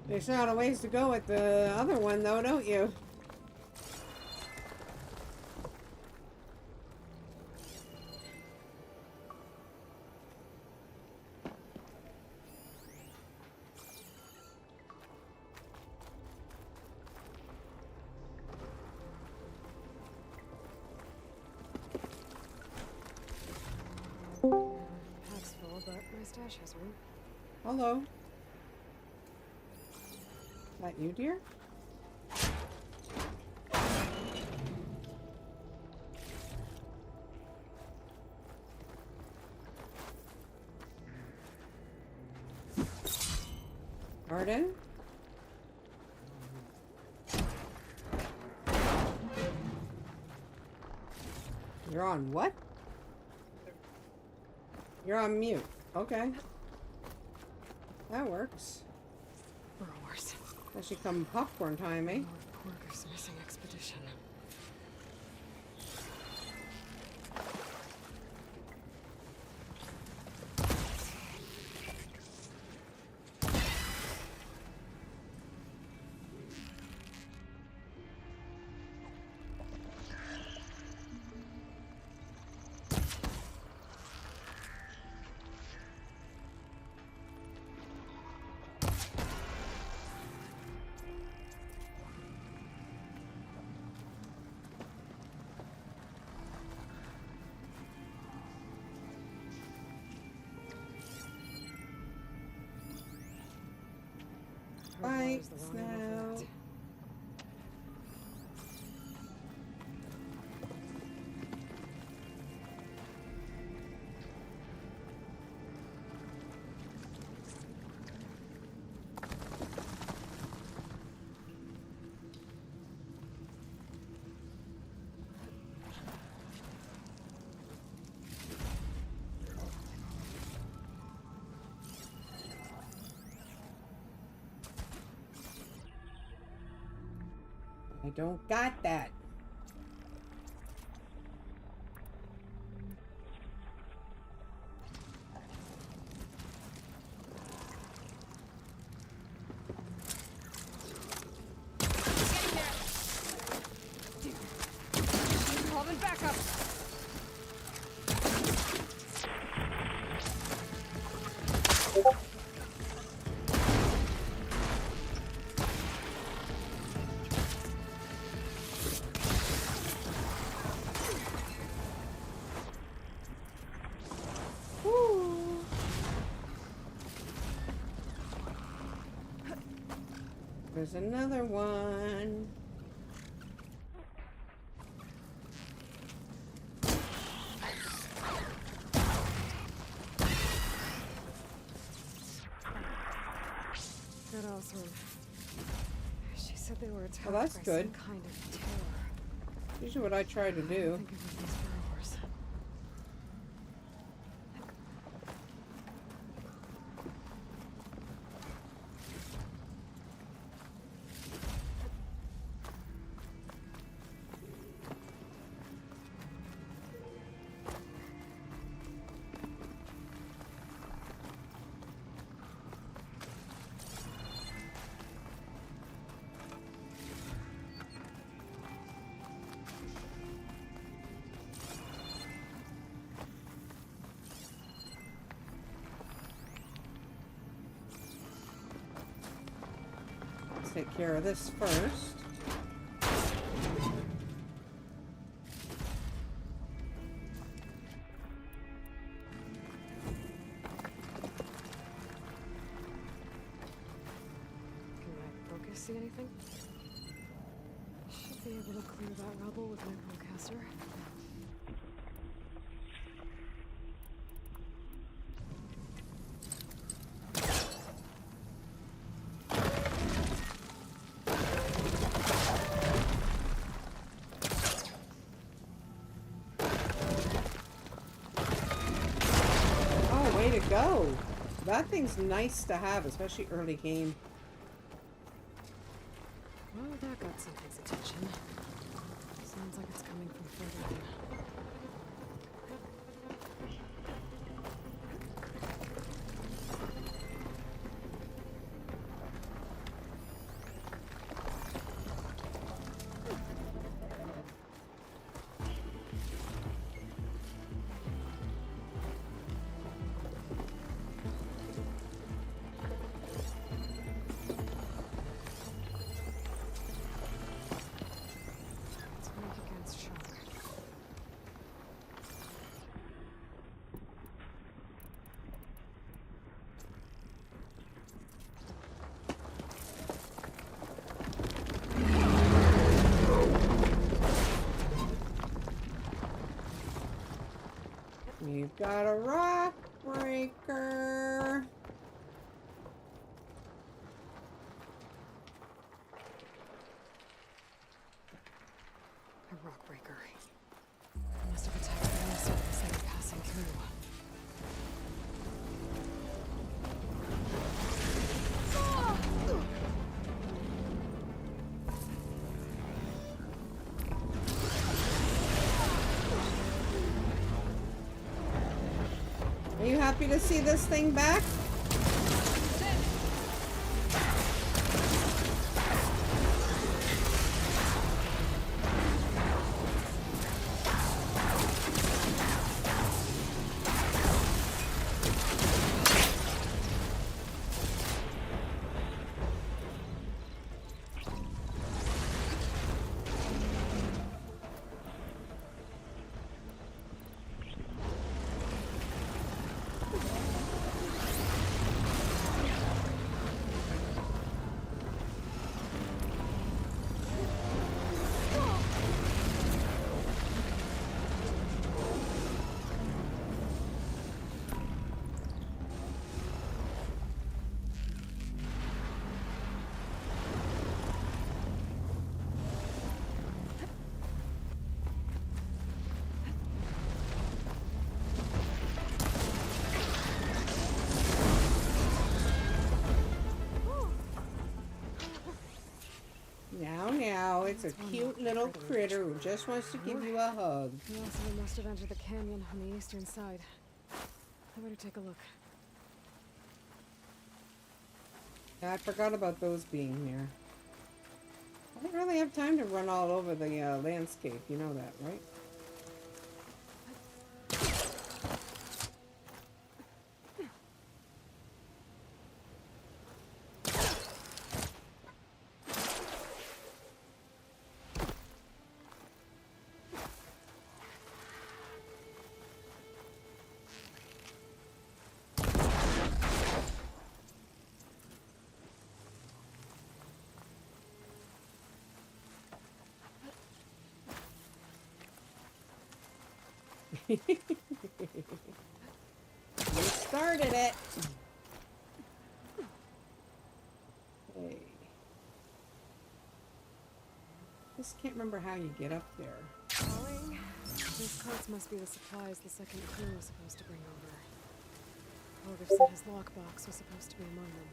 There's not a ways to go with the other one, though, don't you? Pack's full, but my stash has room. Hello. Is that you, dear? Arden? You're on what? You're on mute. Okay. That works. Burrowers. That should come popcorn time, eh? More Porter's missing expedition. Yikes, the wrong ammo no. for that. I don't got that. Calling backup. Woo. There's another one. Good Osram. She said they were attacked Well, that's by good. some kind of terror. Usually what I try to do. Think of it as burglars. Let's take care of this first. Can my focus see anything? Should be able to clear that rubble with my bowcaster. Oh, way to go. That thing's nice to have, especially early game. Well, that got something's attention. Sounds like it's coming from further in. It's weak against shock. You've got a rock breaker. A rock breaker. They must have attacked the main surface they were passing through. Are you happy to see this thing back? it's a That's one cute lucky little critter. critter who just wants to give you a hug. He also must have entered the canyon on the eastern side. I better take a look. I forgot about those being here. I don't really have time to run all over the landscape. You know that, right? You started it. Hey. Just can't remember how you get up there. Calling. These carts must be the supplies the second crew was supposed to bring over. Porter said his lockbox was supposed to be among them.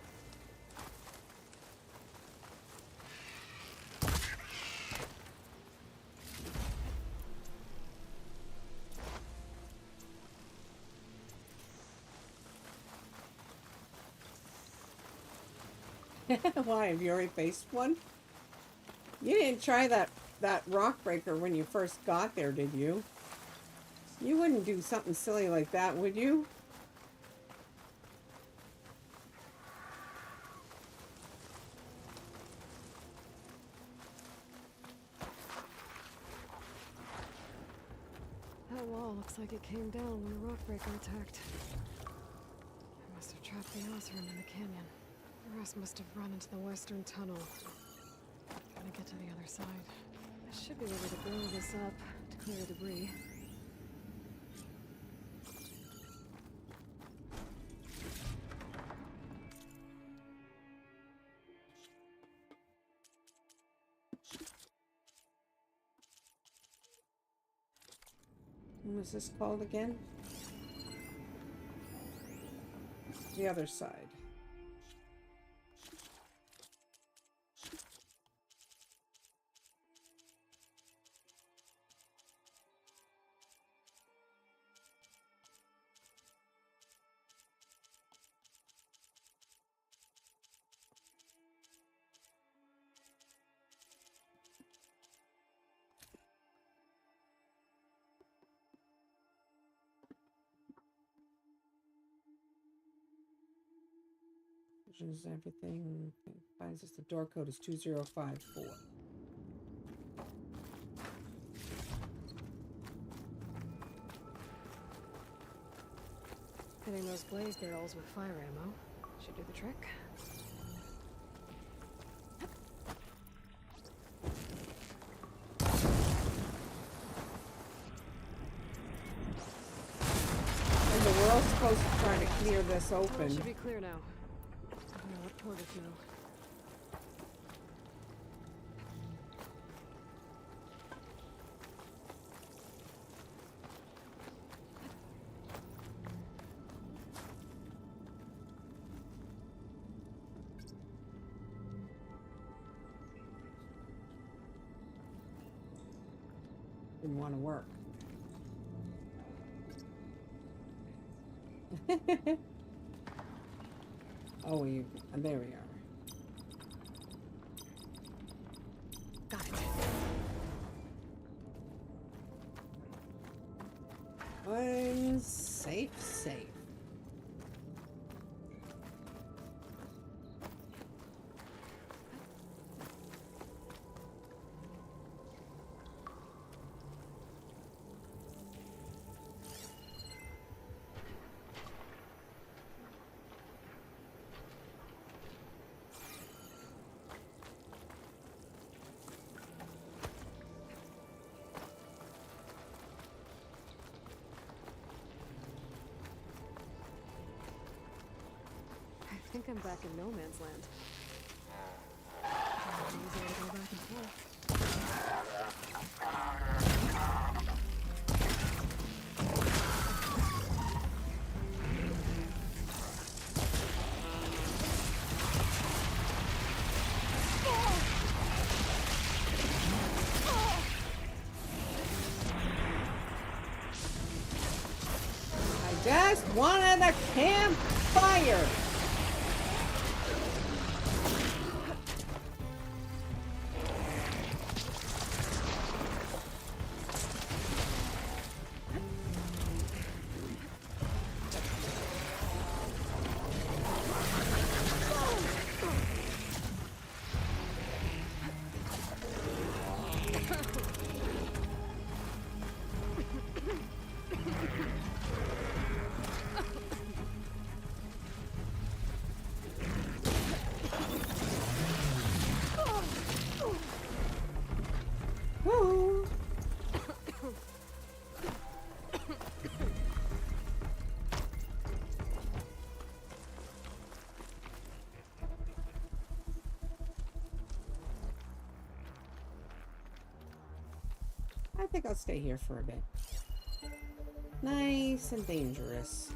Why, have you already faced one? You didn't try that rock breaker when you first got there, did you? You wouldn't do something silly like that, would you? That wall looks like it came down when a rock breaker attacked. I must have trapped the Osram in the canyon. The rest must have run into the western tunnel. Gotta get to the other side. I should be able to blow this up to clear the debris. What was this called again? The other side. Is everything finds us the door code is 2054. Hitting those blaze barrels with fire ammo should do the trick. And the world's supposed to try to clear this Oh, it open. should be clear now. I don't know what porters know. Didn't want to work. Oh, there we are. Got it. I'm safe. I think I'm back in no man's land. Easier to go back and forth. Just wanted a campfire. Woo. I think I'll stay here for a bit. Nice and dangerous.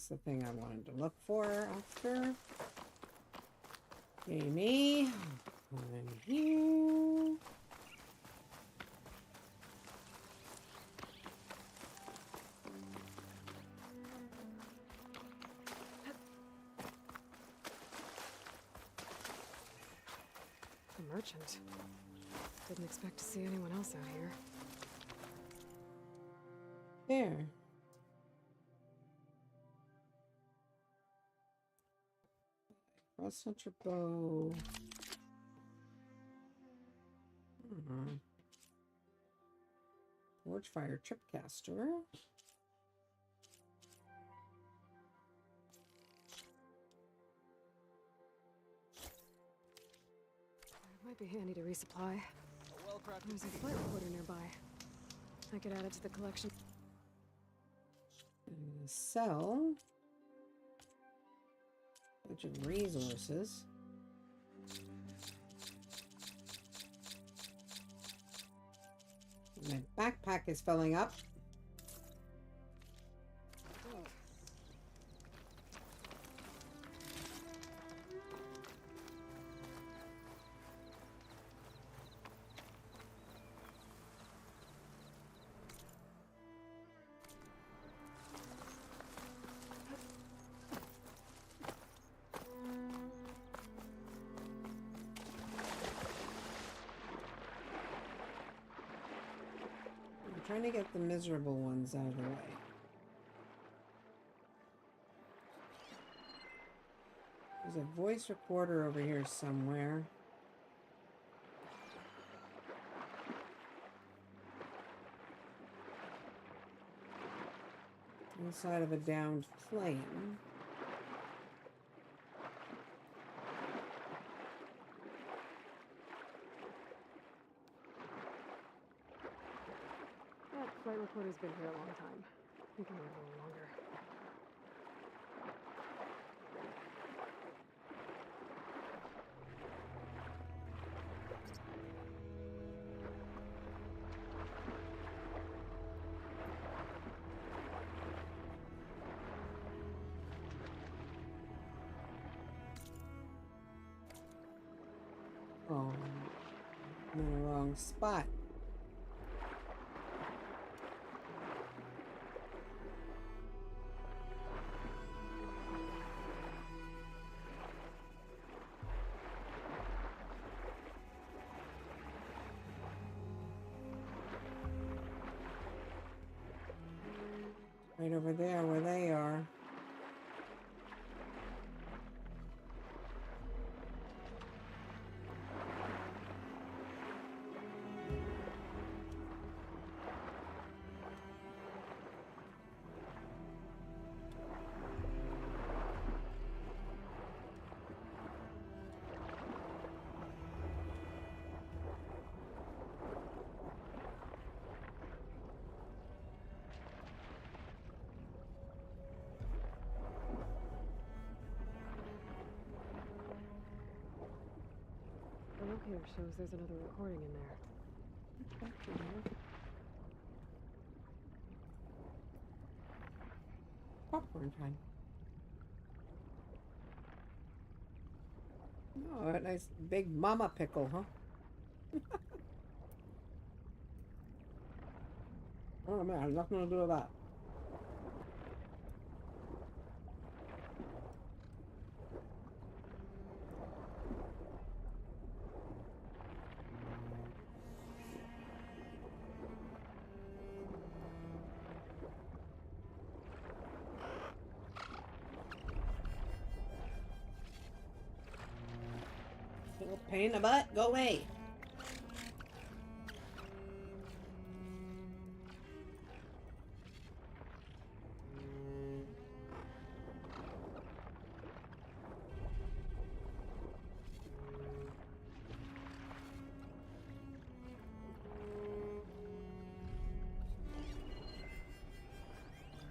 That's the thing I wanted to look for after. Amy, come in here. A merchant. Didn't expect to see anyone else out here. There. Cross-center bow. Forge fire tripcaster. It might be handy to resupply. There's a flight recorder nearby. I could add it to the collection. And sell. Bunch of resources. My backpack is filling up. Trying to get the miserable ones out of the way. There's a voice recorder over here somewhere. Inside of a downed plane. Flight recorder's been here a long time. We can wait a little longer. Oh, I'm in the wrong spot. Right over there where they are. The locator shows there's another recording in there. popcorn time. Oh, a nice big mama pickle, huh? Oh man, has nothing to do with that. Little pain in the butt, go away.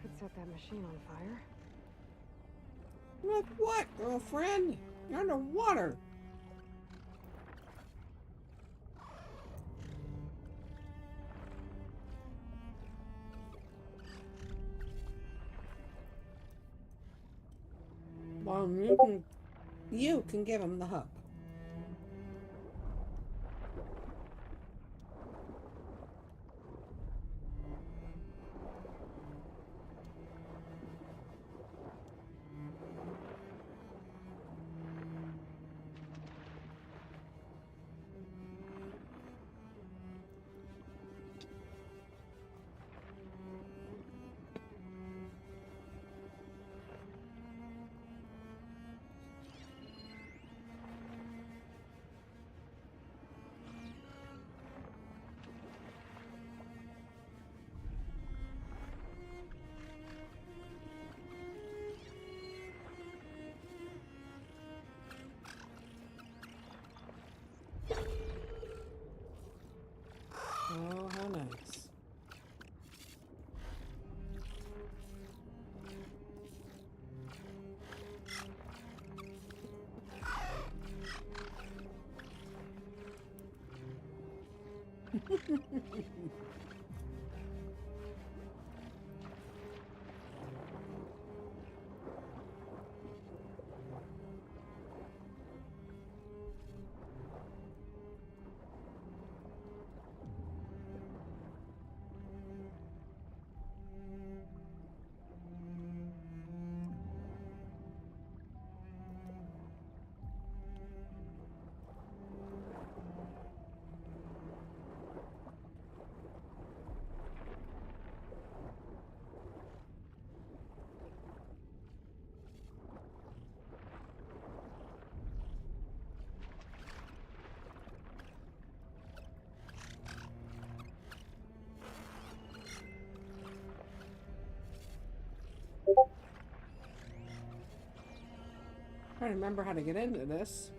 Could set that machine on fire. With what, girlfriend? You're underwater. Well, you can give him the hug. Oh, how nice. Trying to remember how to get into this.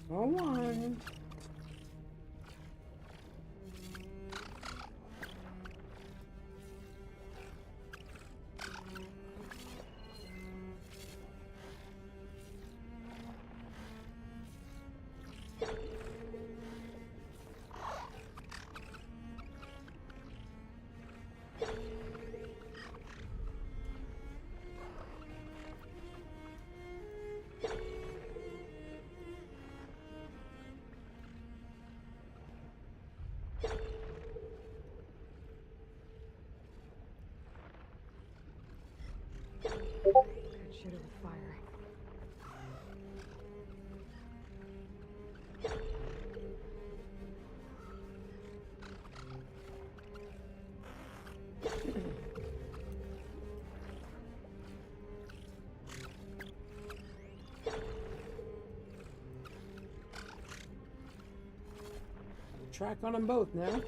Go on. track on them both now.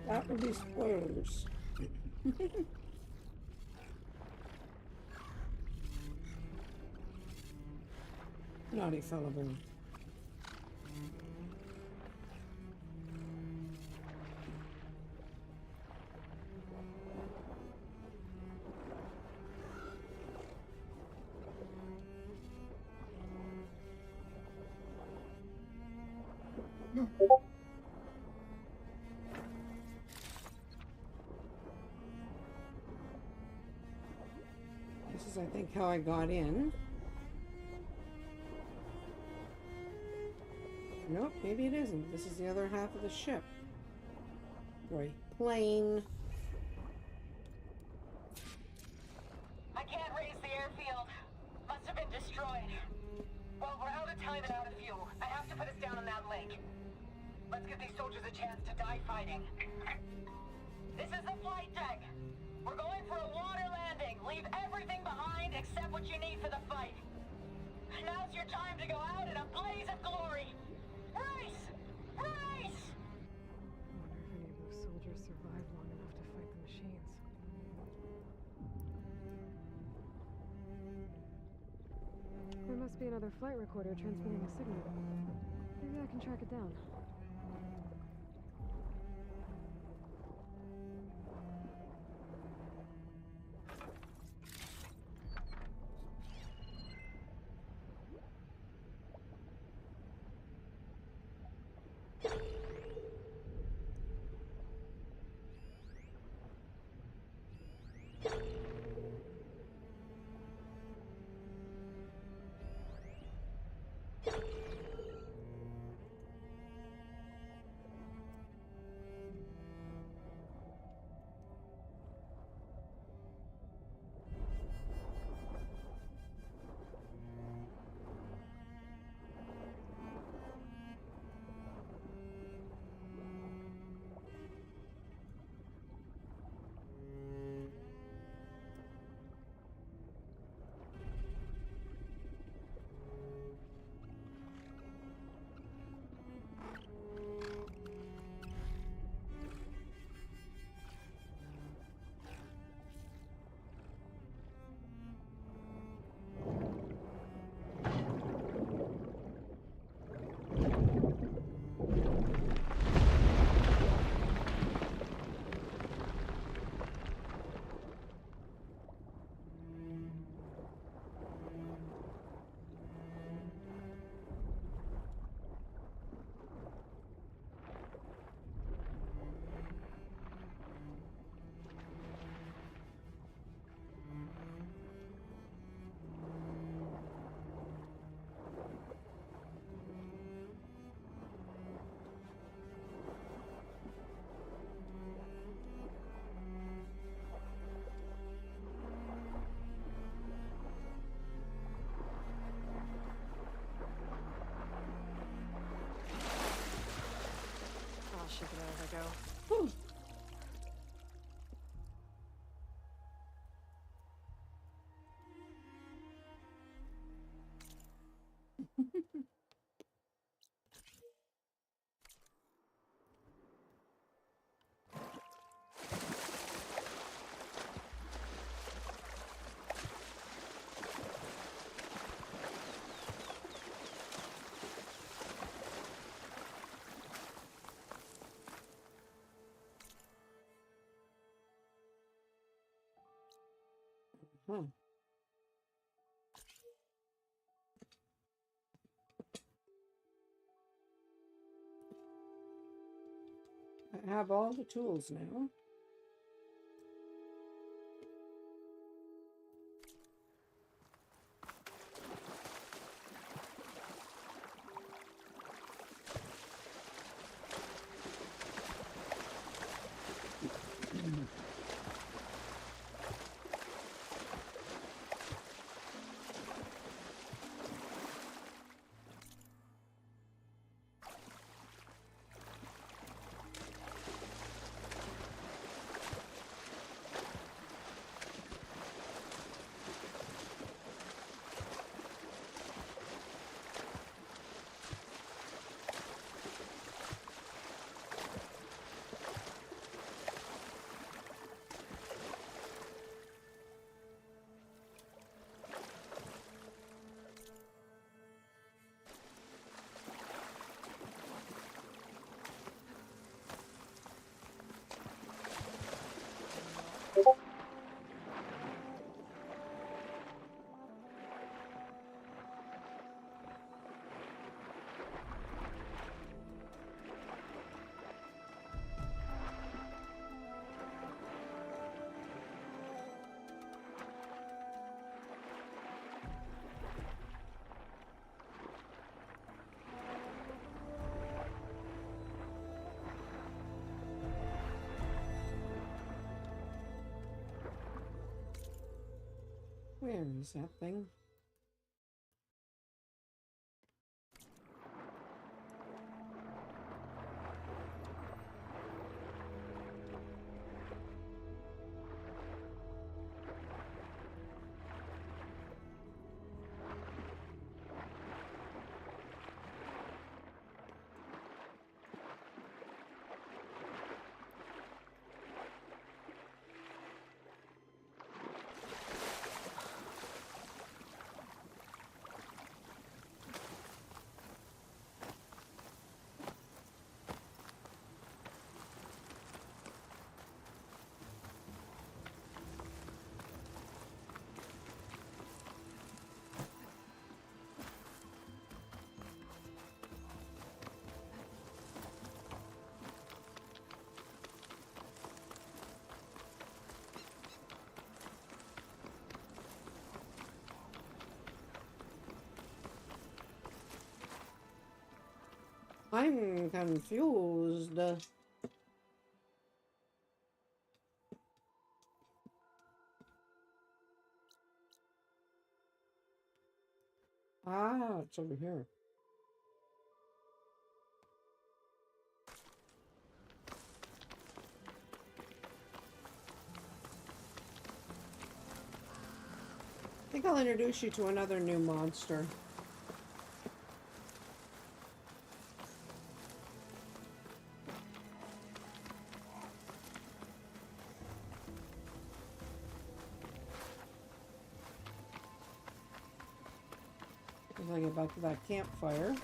That would be spoilers. Naughty fellow boy. This is, I think, how I got in. Nope, maybe it isn't. This is the other half of the ship. Or plane. I can't raise the airfield. Must have been destroyed. Well, we're out of time and out of fuel. I have to put us down on that lake. Let's give these soldiers a chance to die fighting. This is the flight deck. We're going for a water landing. Leave everything behind except what you need for the fight. Now's your time to go out in a blaze of glory. Race! Race! I wonder if any of those soldiers survived long enough to fight the machines. There must be another flight recorder transmitting a signal. Maybe I can track it down. Huh. I have all the tools now. Where is that thing? I'm confused. Ah, it's over here. I think I'll introduce you to another new monster. As I get back to that campfire.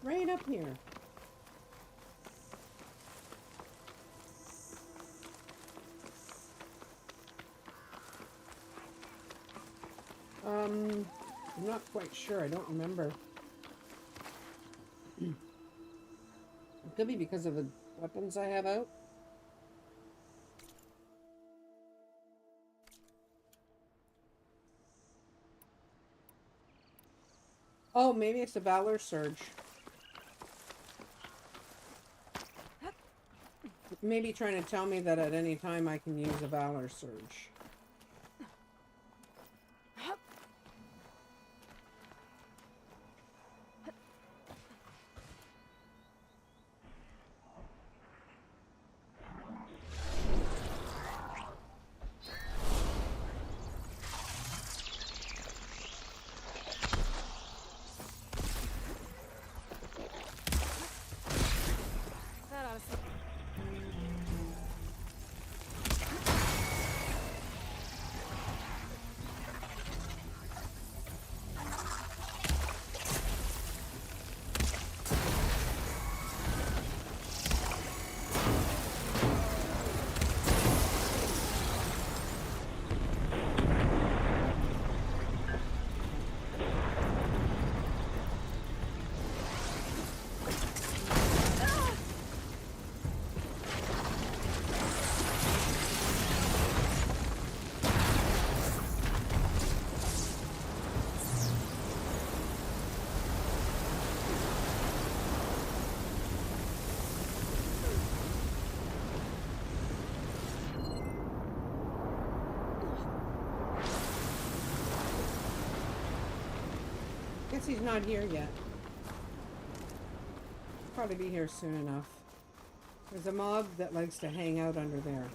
Right up here. I'm not quite sure. I don't remember. It could be because of the weapons I have out. Oh, maybe it's a Valor Surge. Maybe trying to tell me that at any time I can use a Valor Surge. Guess he's not here yet. Probably be here soon enough. There's a mob that likes to hang out under there.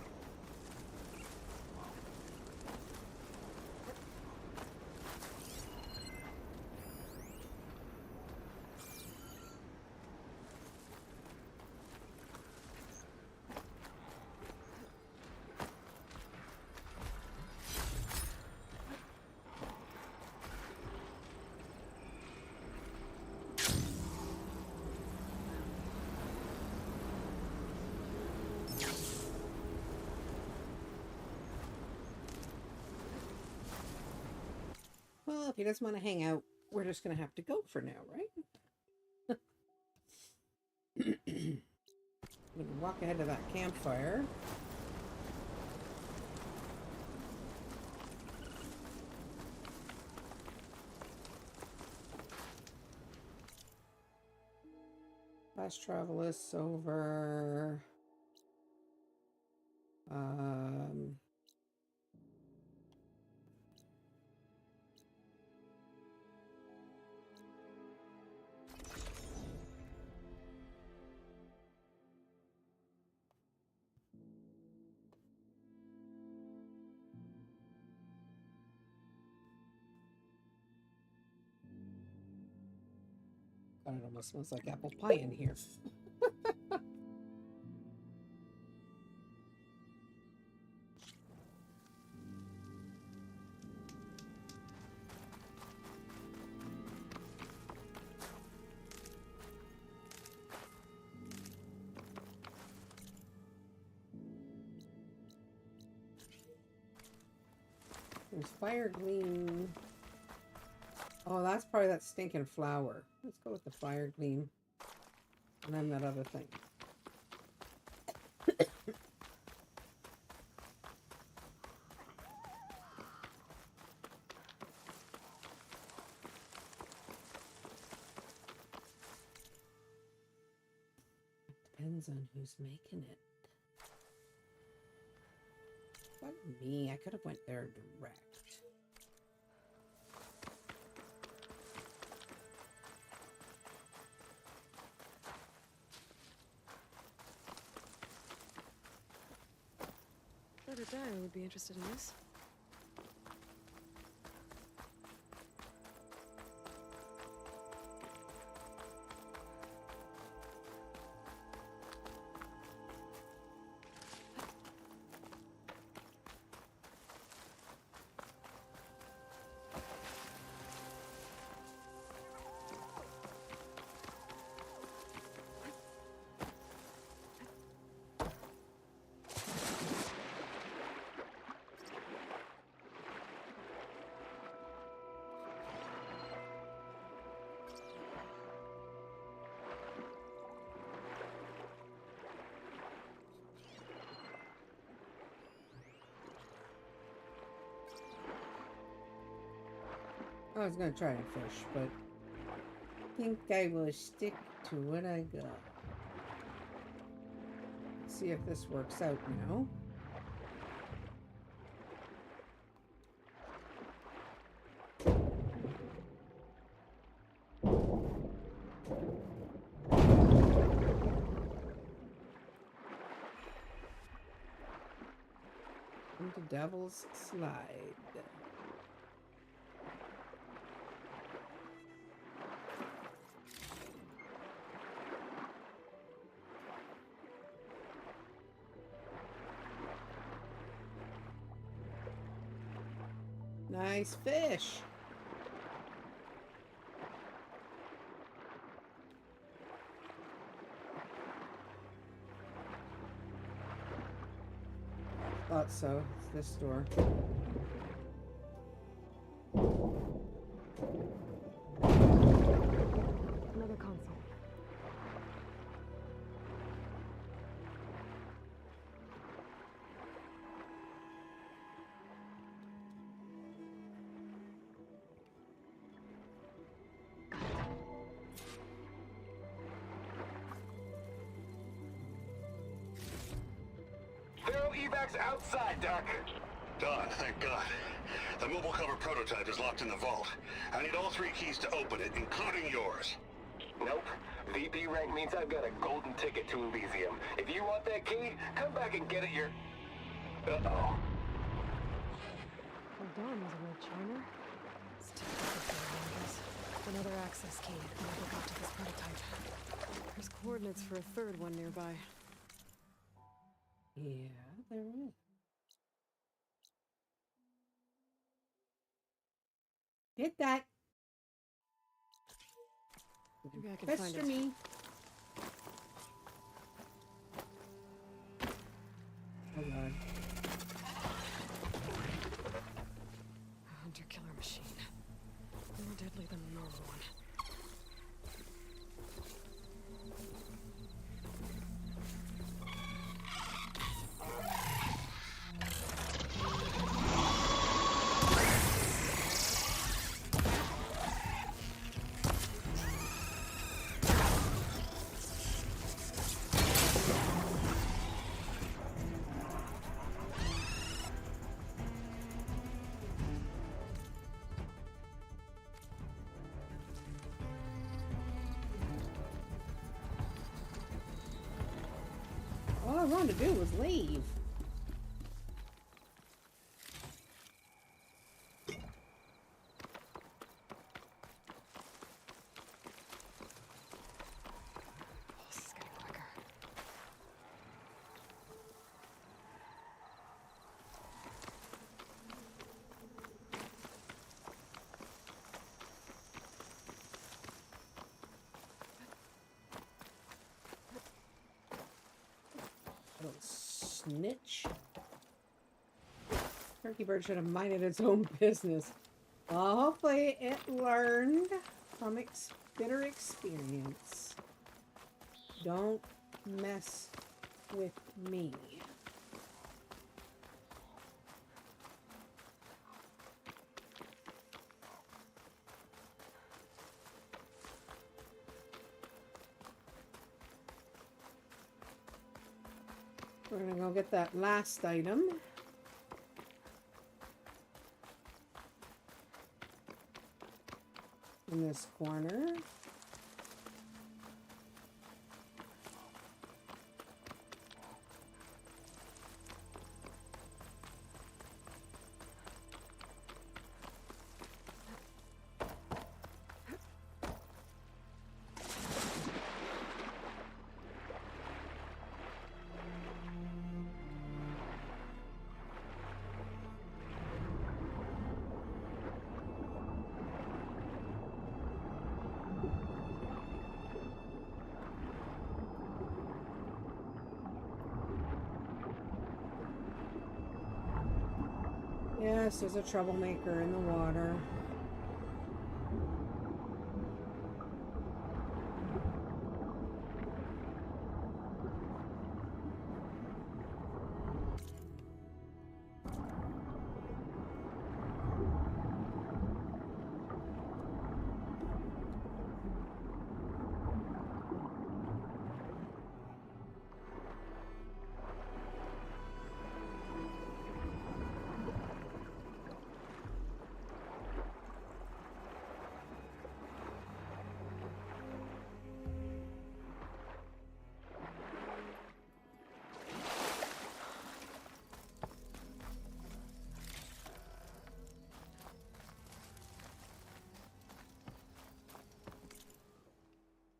Well, if he doesn't want to hang out, we're just going to have to go for now, right? I'm going to walk ahead to that campfire. Fast travel us over. God, it almost smells like apple pie in here. There's fire gleam. Oh, that's probably that stinking flower. Let's go with the fire gleam. And then that other thing. Depends on who's making it. Fuck me, I could have went there direct. Brother Dyer would be interested in this. I was going to try and fish, but I think I will stick to what I got. See if this works out now. Into Devil's Slide. Nice fish. Thought so. It's this door. Another console. They'll evacs outside, Doc. Done, thank God. The mobile cover prototype is locked in the vault. I need all 3 keys to open it, including yours. Nope. VP rank means I've got a golden ticket to Elysium. If you want that key, come back and get it your... Uh-oh. Well done, Road Joiner. It's typical Fairylanders. Another access key. I never got to this prototype. There's coordinates for a third one nearby. Yeah, there is. Hit that. Maybe I can That's find for it. me. Hold on. A hunter-killer machine. More deadly than a normal one. All I wanted to do was leave. This is getting quicker. Little snitch. Turkey bird should have minded its own business. Well, hopefully it learned from bitter experience. Don't mess with me. We're gonna go get that last item. In this corner. Yes, there's a troublemaker in the water.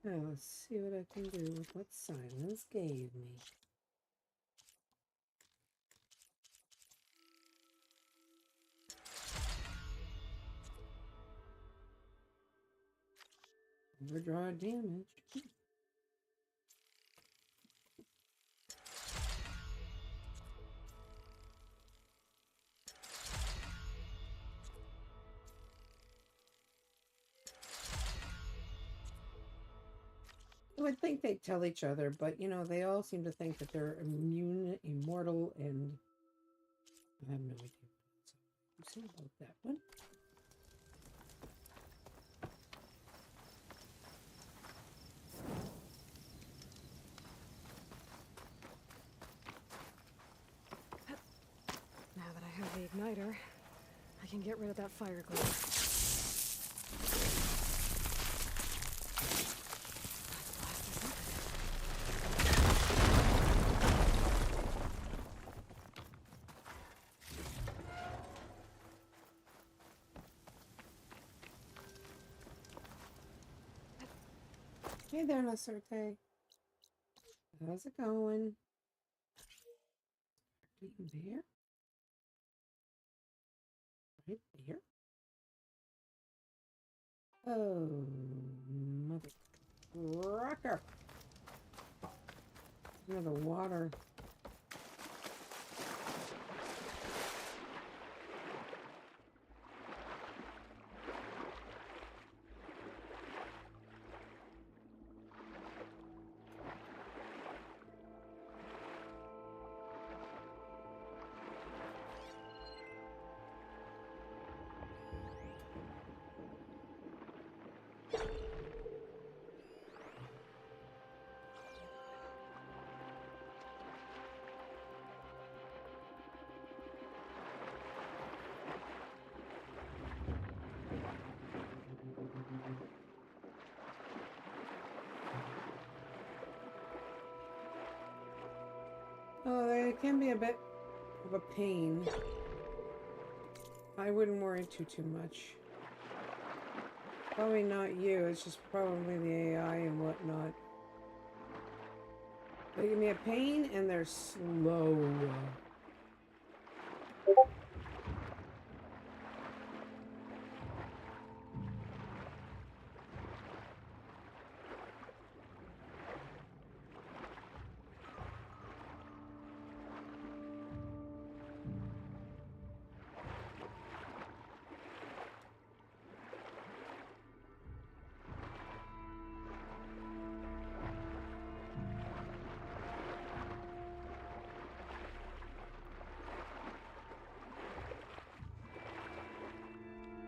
Now let's see what I can do with what Silence gave me. Overdraw damage. I would think they'd tell each other, but you know, they all seem to think that they're immune, immortal, and I have no idea. So we'll see about that one. Now that I have the igniter, I can get rid of that fire glow. Hey there, Laserte. How's it going? There? Right there? Oh, mother rocker. Near the water. Oh, it can be a bit of a pain. I wouldn't worry too much. Probably not you, it's just probably the AI and whatnot. They give me a pain and they're slow.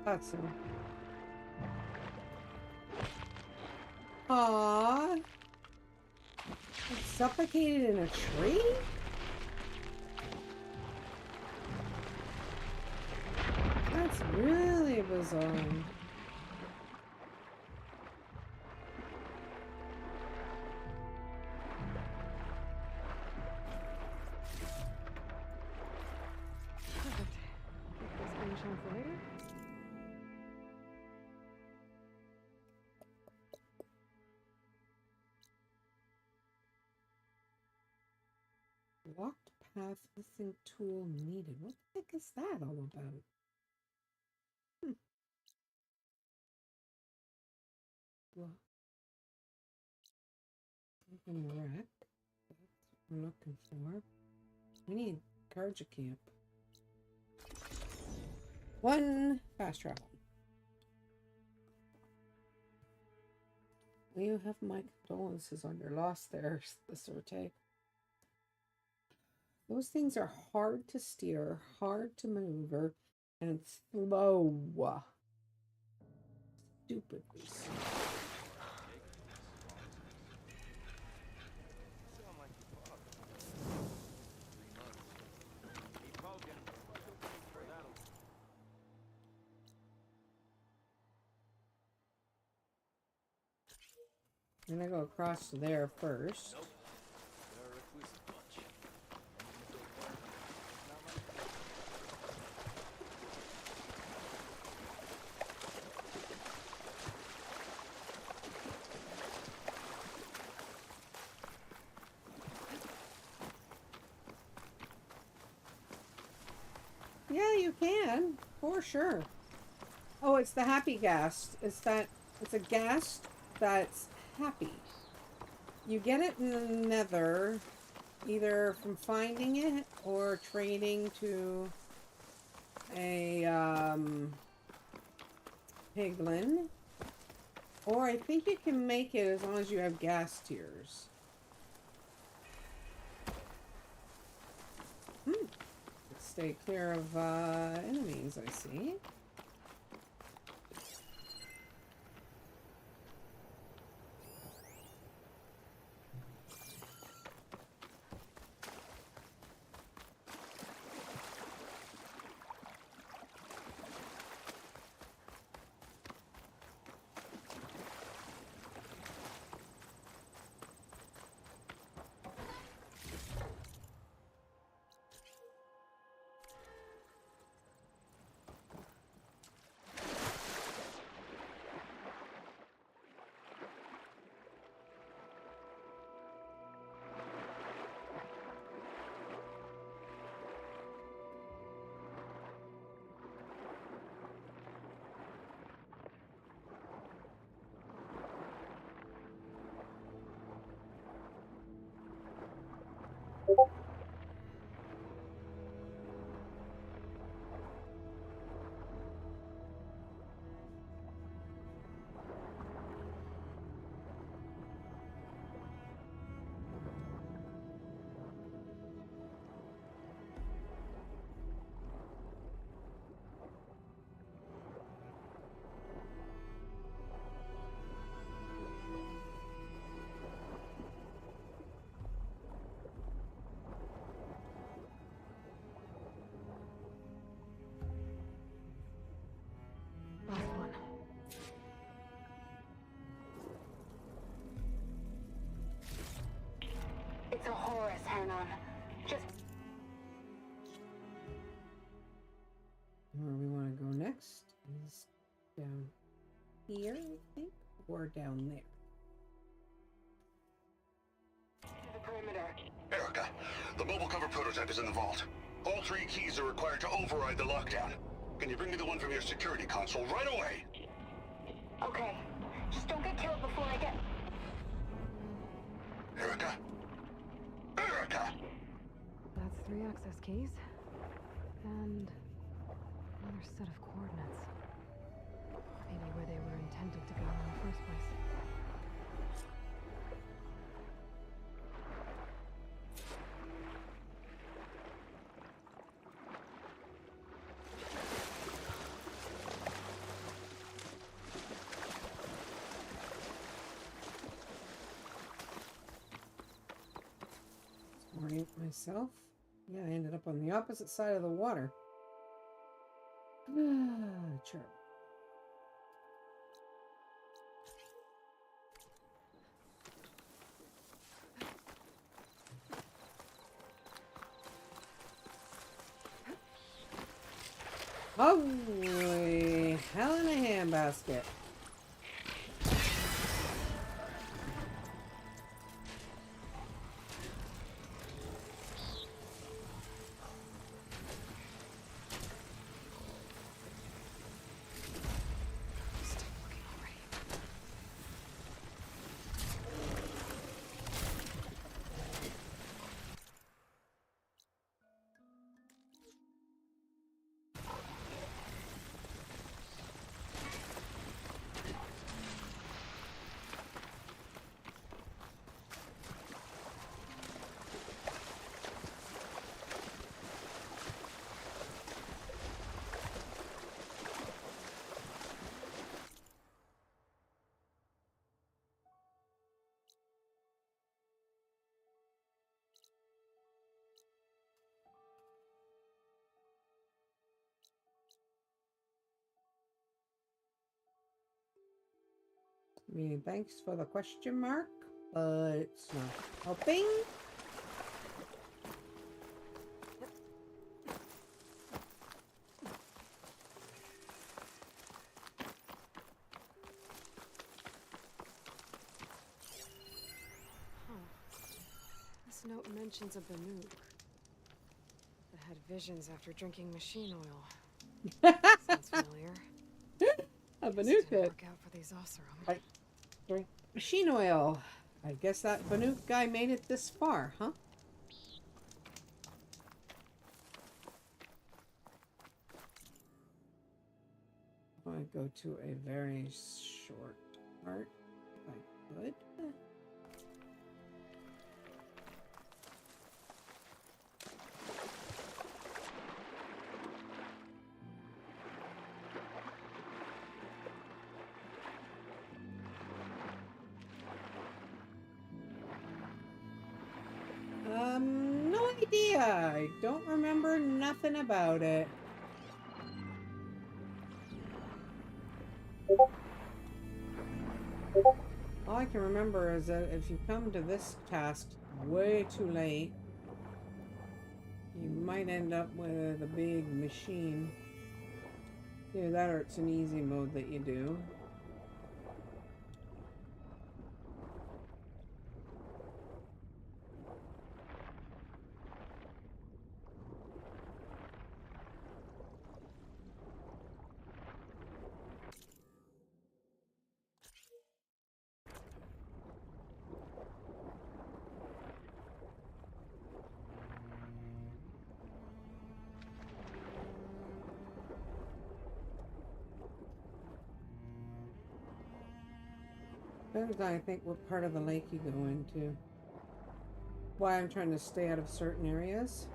Thought so. Aww. It's suffocated in a tree? That's really bizarre. Perfect. This finish on for later. Locked path missing tool needed. What the heck is that all about? Well, something wreck. That's what we're looking for. We need Karja camp. One fast travel. Well, you have my condolences on your loss there, the Sorte. Those things are hard to steer, hard to maneuver, and slow. Stupid. I'm gonna go across there first. Yeah, you can, for sure. Oh, it's the happy ghast. It's a ghast that's happy. You get it in the nether, either from finding it or trading to a piglin. Or I think you can make it as long as you have gas tiers. Let's stay clear of enemies, I see. here, I think, or down there. The perimeter. Erica, the mobile cover prototype is in the vault. All 3 keys are required to override the lockdown. Can you bring me the one from your security console right away? Okay. Just don't get killed before I get... Erica? Erica! That's 3 access keys. And another set of coordinates. Maybe where they were intended to go in the first place. Orient myself. Yeah, I ended up on the opposite side of the water. Sure. Holy hell in a handbasket. I mean, thanks for the question mark, but it's not helping. This note mentions a Banuk that had visions after drinking machine oil. Sounds familiar. A Guess it Banuk didn't work out for these Oseram. drink machine oil. I guess that Banuk guy made it this far, huh? I go to a very short part, if I could. No idea. I don't remember nothing about it. All I can remember is that if you come to this task way too late, you might end up with a big machine. Either that or it's an easy mode that you do. Depends on, I think, what part of the lake you go into. Why I'm trying to stay out of certain areas.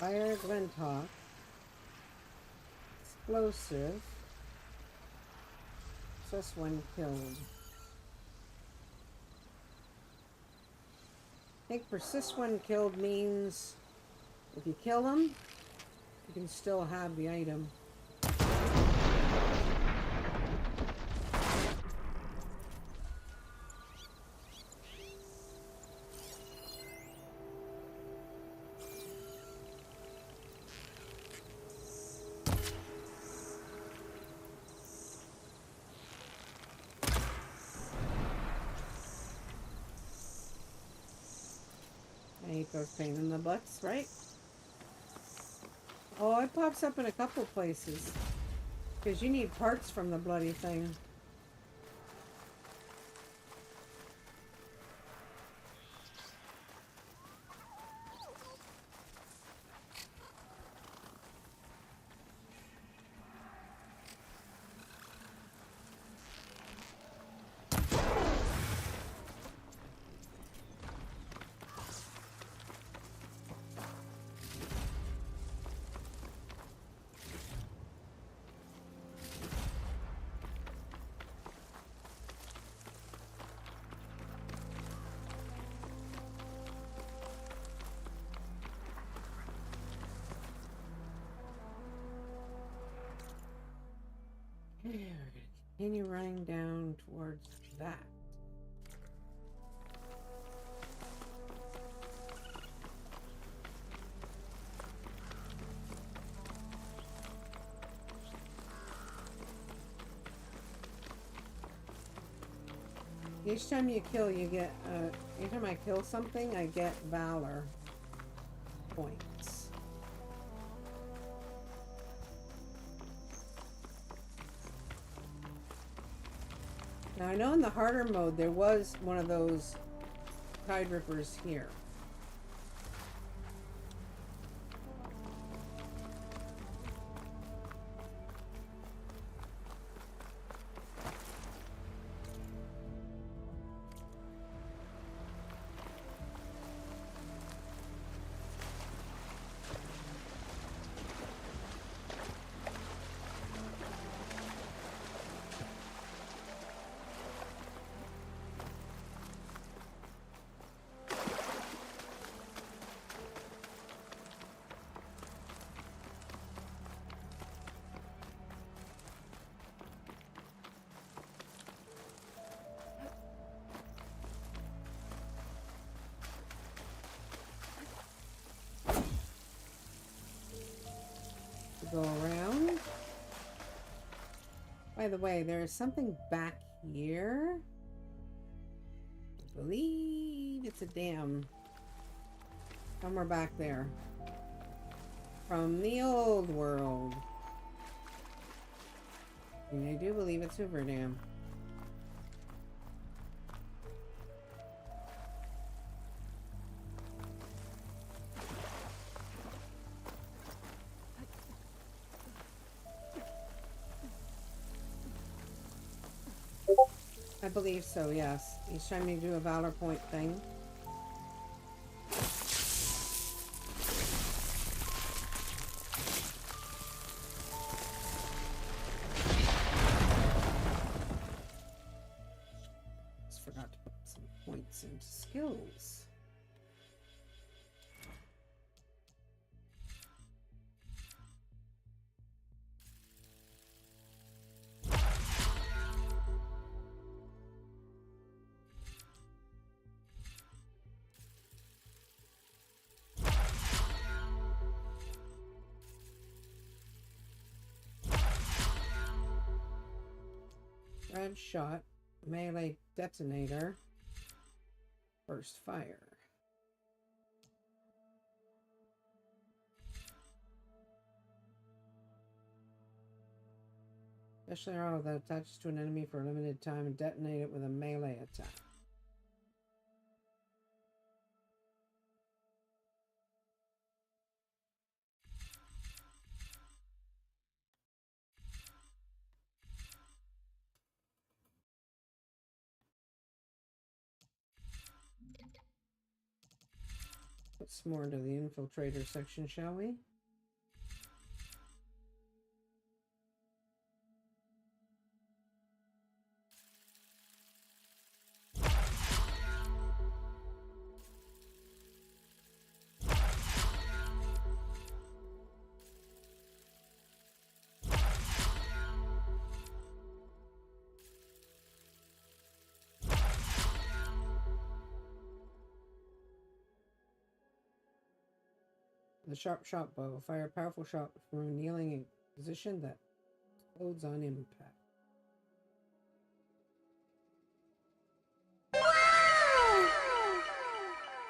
Fire Glentalk. Explosive. Just one killed. I think persist when killed means if you kill them, you can still have the item. I hate those pain in the butts, right? Oh, it pops up in a couple places. Because you need parts from the bloody thing. Okay, we're going to continue running down towards that. Each time you kill, you get, anytime I kill something, I get Valor points. Now I know in the harder mode, there was one of those Tide Rippers here. Go around. By the way, there is something back here. I believe it's a dam. Somewhere back there. From the old world. And I do believe it's Hoover Dam. I believe so, yes. Each time you do a Valor Point thing. Just forgot to put some points into skills. Red shot, melee detonator, burst fire. Special arrow that attaches to an enemy for a limited time and detonate it with a melee attack. Put some more into the infiltrator section, shall we? The sharp shot bow will fire a powerful shot from a kneeling position that explodes on impact.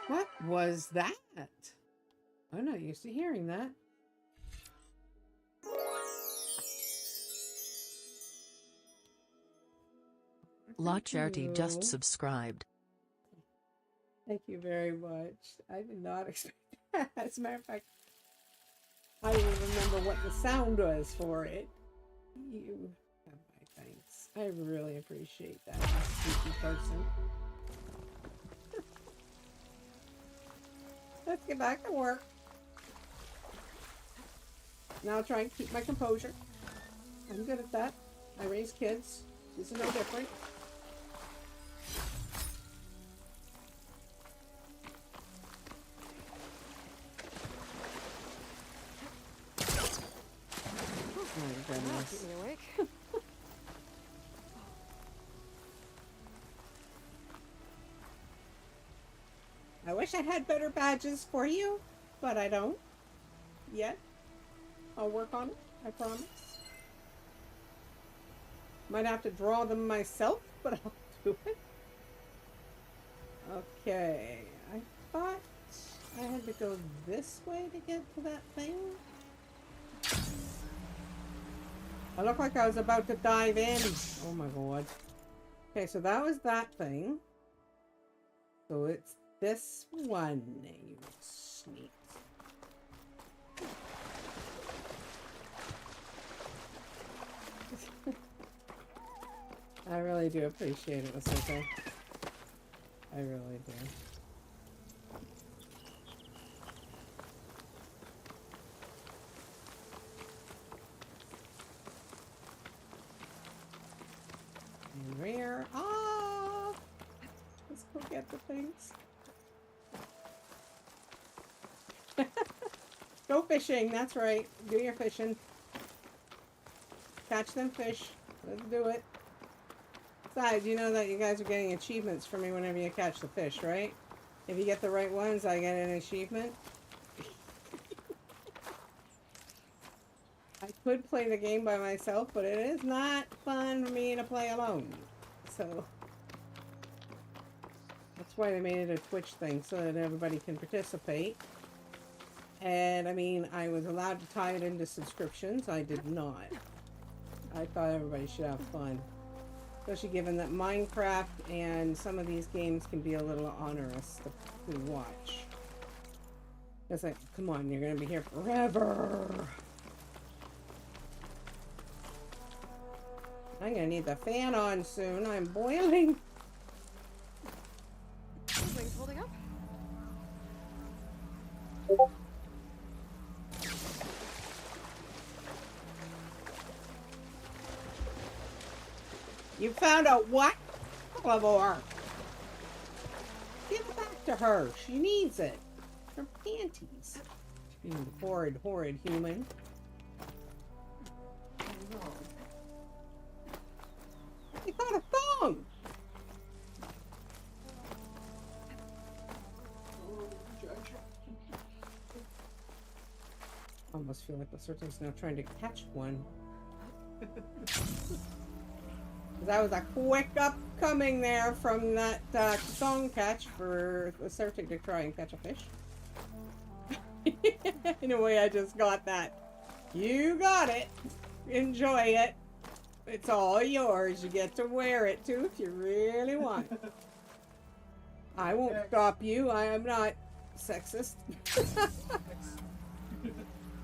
What was that? I'm not used to hearing that. Locharity just subscribed. Thank you very much. I did not expect that. As a matter of fact, I don't even remember what the sound was for it. You have my thanks. I really appreciate that, you sneaky person. Let's get back to work. Now I'll try and keep my composure. I'm good at that. I raise kids. This is no different. Oh, goodness. Keep me awake. I wish I had better badges for you, but I don't yet. I'll work on it, I promise. Might have to draw them myself, but I'll do it. Okay, I thought I had to go this way to get to that thing. I look like I was about to dive in. Oh my god. Okay, so that was that thing. So it's this one, you sneak. I really do appreciate it, Ahsoka. I really do. And rear off! Let's go get the things. Go fishing, that's right. Do your fishing. Catch them fish. Let's do it. Besides, you know that you guys are getting achievements for me whenever you catch the fish, right? If you get the right ones, I get an achievement. I could play the game by myself, but it is not fun for me to play alone. So that's why they made it a Twitch thing, so that everybody can participate. And I mean, I was allowed to tie it into subscriptions. I did not. I thought everybody should have fun. Especially given that Minecraft and some of these games can be a little onerous to watch. It's like, come on, you're going to be here forever. I'm going to need the fan on soon. I'm boiling. Wings holding up? You found a what? Clavor. Give it back to her. She needs it. Her panties. You horrid, horrid human. You got a thong. I almost feel like the Surta's now trying to catch one. That was a quick upcoming there from that song catch for the Celtic to try and catch a fish. In a way, I just got that. You got it. Enjoy it. It's all yours. You get to wear it too if you really want. I won't stop you. I am not sexist.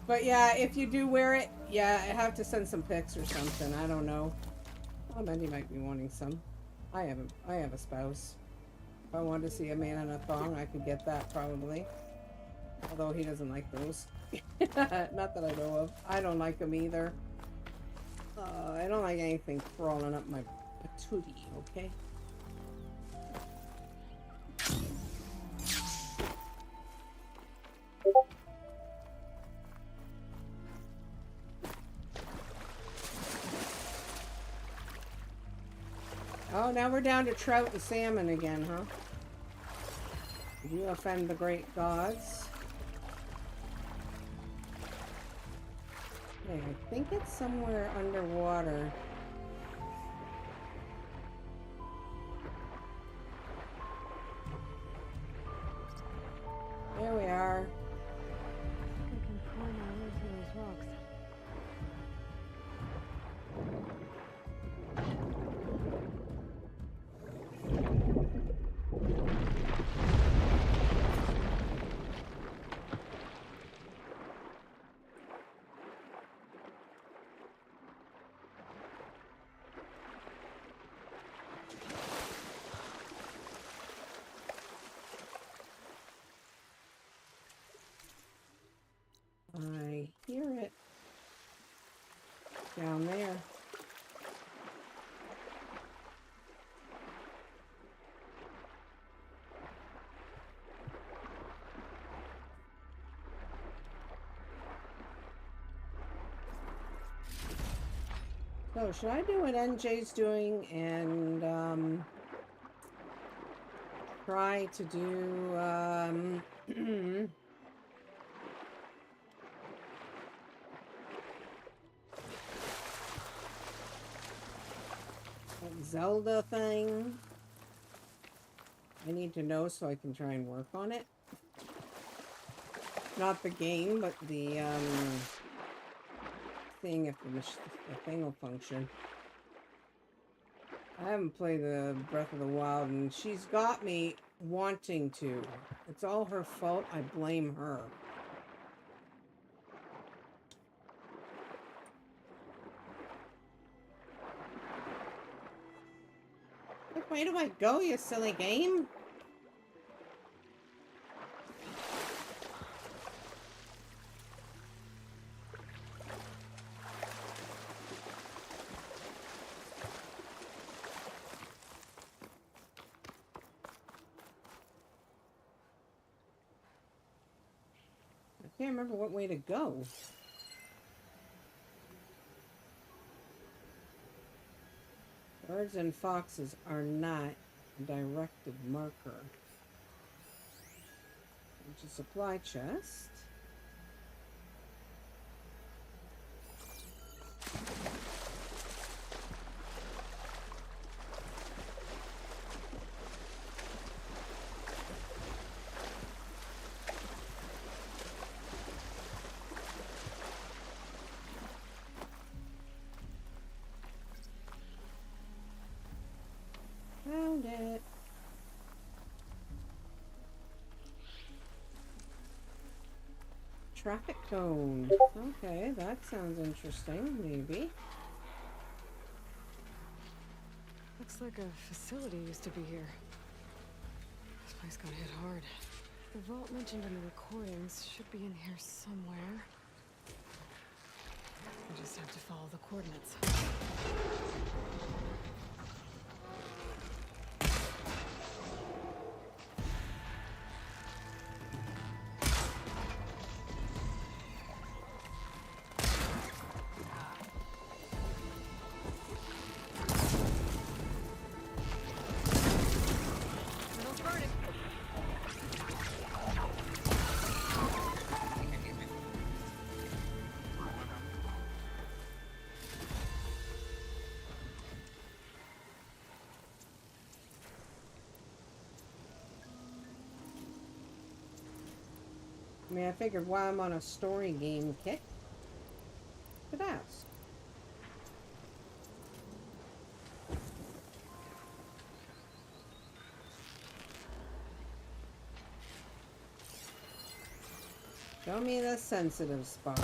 But yeah, if you do wear it, yeah, I have to send some pics or something. I don't know. Well, Mandy might be wanting some. I have a spouse. If I wanted to see a man in a thong, I could get that probably. Although he doesn't like those. Not that I know of. I don't like them either. I don't like anything crawling up my patootie, okay? Oh, now we're down to trout and salmon again, huh? You offend the great gods. Okay, I think it's somewhere underwater. There we are. I can climb my way through those rocks. I hear it down there. So should I do what NJ's doing and try to do that Zelda thing? I need to know so I can try and work on it. Not the game, but the thing if the thing will function. I haven't played the Breath of the Wild and she's got me wanting to. It's all her fault. I blame her. Which way do I go, you silly game? I can't remember what way to go. Birds and foxes are not a directed marker. Which is a supply chest. Found it. Traffic cone. Okay, that sounds interesting, maybe. Looks like a facility used to be here. This place got hit hard. The vault mentioned in the recordings should be in here somewhere. I just have to follow the coordinates. I mean, I figured while I'm on a story game kick, could ask. Show me the sensitive spot.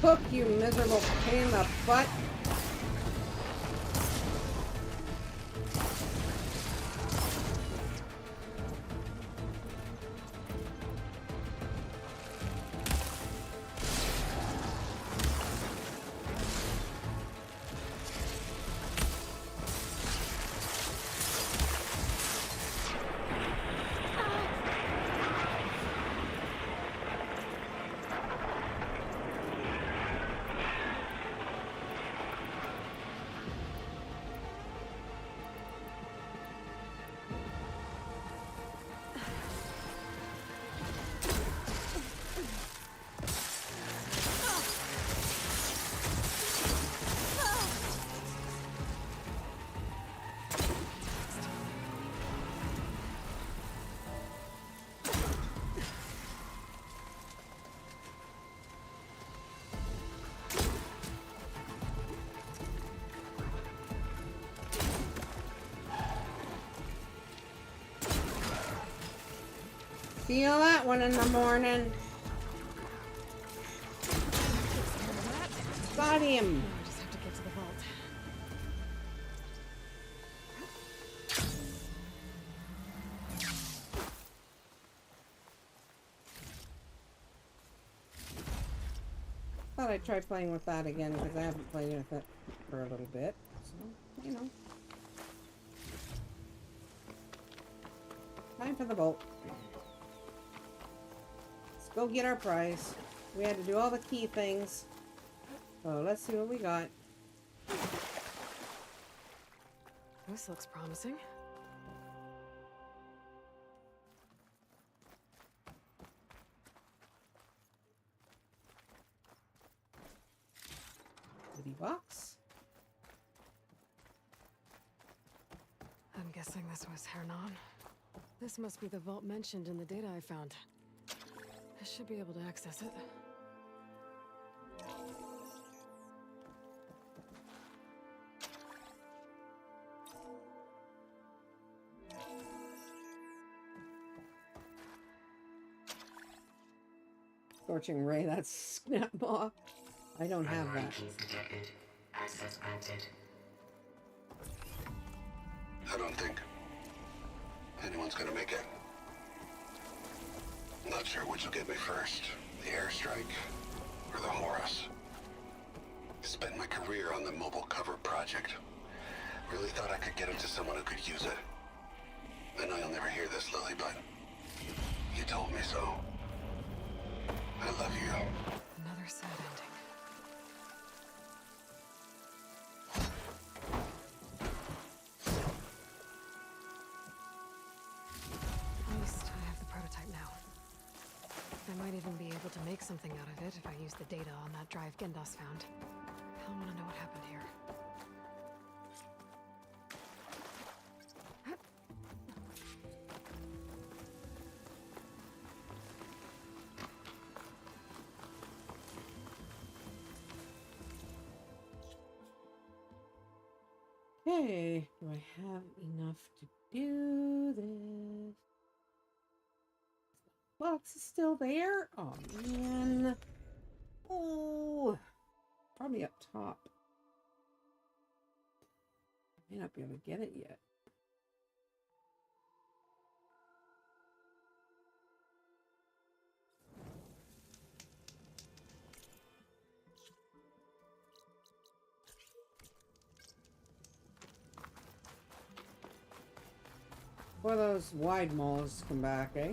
Hook, you miserable pain in the butt. Steal that one in the morning. Got him. Now I just have to get to the vault. Thought I'd try playing with that again because I haven't played with it for a little bit. So, you know. Time for the bolt. Let's go get our prize. We had to do all the key things. So let's see what we got. This looks promising. Goodie box. I'm guessing this was Hernon. This must be the vault mentioned in the data I found. I should be able to access it. Scorching ray, that's Snapmaw. I don't have that. Detected. Access granted. I don't think anyone's gonna make it. I'm not sure which will get me first, the airstrike or the Horus. Spent my career on the mobile cover project. Really thought I could get it to someone who could use it. I know you'll never hear this, Lily, but you told me so. I love you. Another sad ending. At least I have the prototype now. I might even be able to make something out of it if I use the data on that drive Gendas found. I want to know what happened here. Okay, do I have enough to do this? Box is still there? Oh man. Oh, probably up top. I may not be able to get it yet. Before those wide malls come back, eh?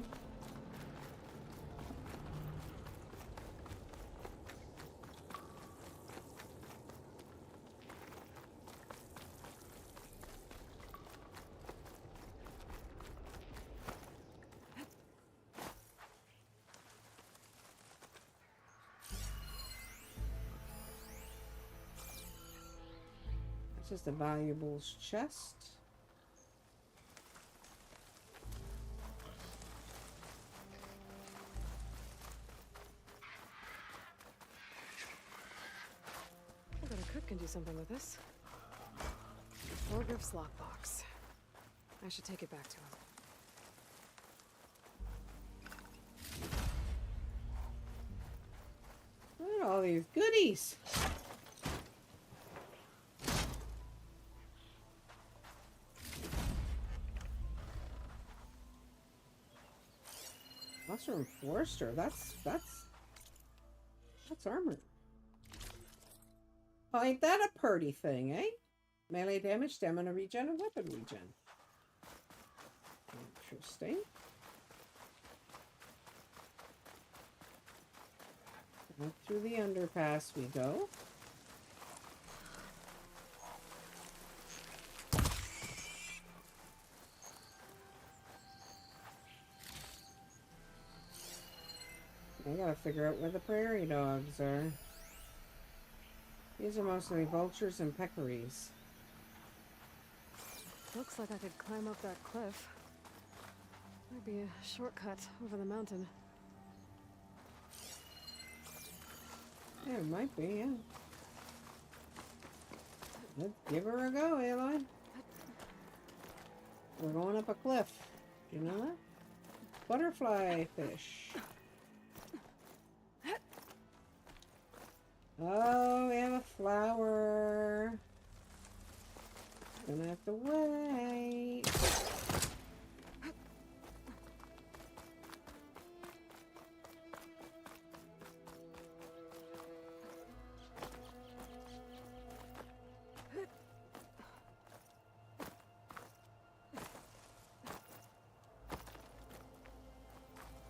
It's just a valuables chest. I bet a cook can do something with this. Orgriff's lockbox. I should take it back to him. Look at all these goodies. Mushroom Forester, that's armor. Oh, ain't that a purty thing, eh? Melee damage, stamina regen, and weapon regen. Interesting. Up through the underpass we go. I gotta figure out where the prairie dogs are. These are mostly vultures and peccaries. Looks like I could climb up that cliff. Might be a shortcut over the mountain. Yeah, it might be, yeah. Let's give her a go, Aloy. We're going up a cliff. Do you know that? butterfly fish. Oh, we have a flower. Gonna have to wait.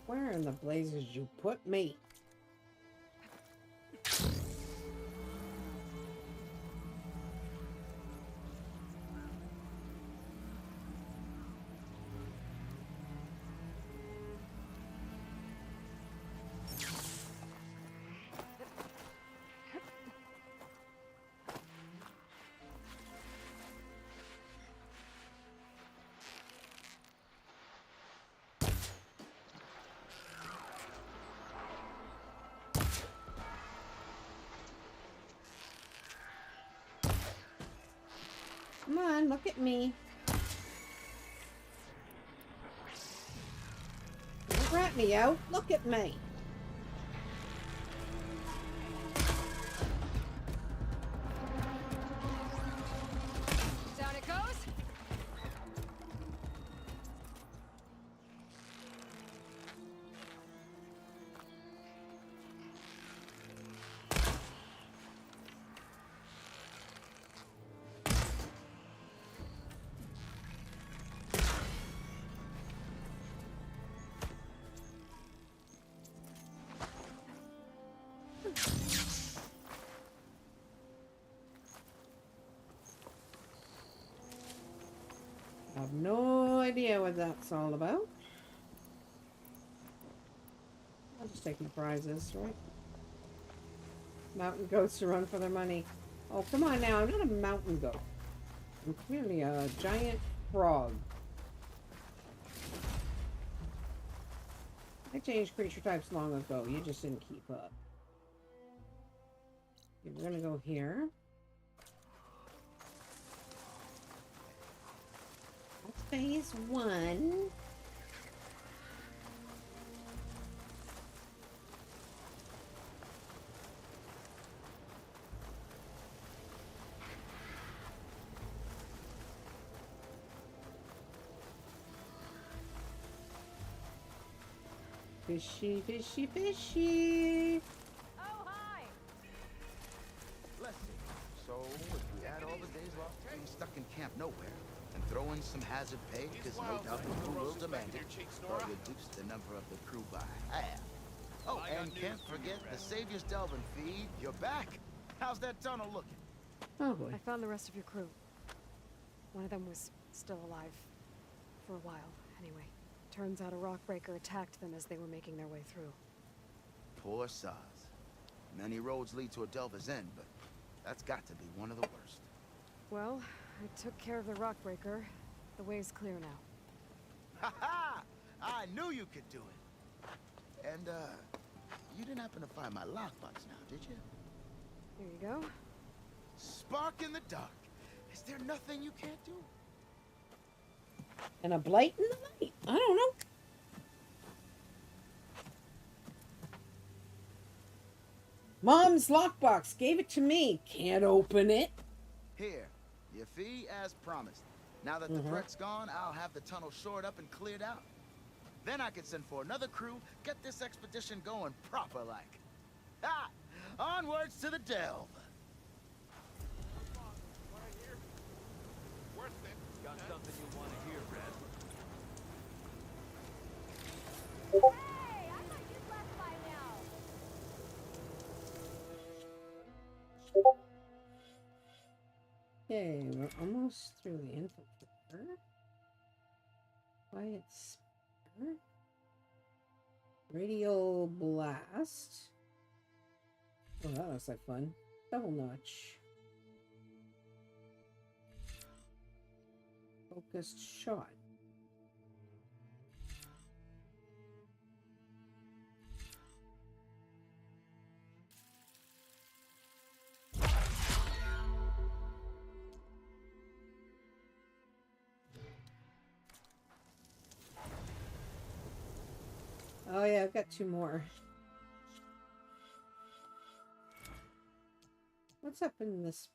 Where in the blazes you put me? Come on, look at me. Don't rat me out. Look at me. Down it goes. I have no idea what that's all about. I'll just take my prizes, right? Mountain goats to run for their money. Oh, come on now. I'm not a mountain goat. I'm clearly a giant frog. I changed creature types long ago. You just didn't keep up. Okay, we're gonna go here. That's phase 1. Fishy, fishy, fishy. Oh, hi. Let's see. So, if we add all the days lost being stuck in Camp Nowhere, and throw in some hazard pay, because no doubt the crew will demand it, we'll reduce the number of the crew by half. Oh, and can't forget the Savior's Delvin feed. You're back. How's that tunnel looking? Oh boy. I found the rest of your crew. One of them was still alive. For a while, anyway. Turns out a rockbreaker attacked them as they were making their way through. Poor Saz. Many roads lead to a Delver's End, but that's got to be one of the worst. Well, I took care of the rockbreaker. The way's clear now. Ha ha! I knew you could do it. And, you didn't happen to find my lockbox now, did you? Here you go. Spark in the dark. Is there nothing you can't do? And a blight in the night. I don't know. Mom's lockbox gave it to me. Can't open it. Here, your fee as promised. Now that the threat's gone, I'll have the tunnel shored up and cleared out. Then I can send for another crew, get this expedition going proper like. Ha! Onwards to the delve. Got something you want to hear, Red? Hey, I thought you'd left by now. Okay, we're almost through the infiltrator. Quiet spur. Radio blast. Oh, that looks like fun. Double notch. Focused shot. Oh yeah, I've got 2 more. What's up in this?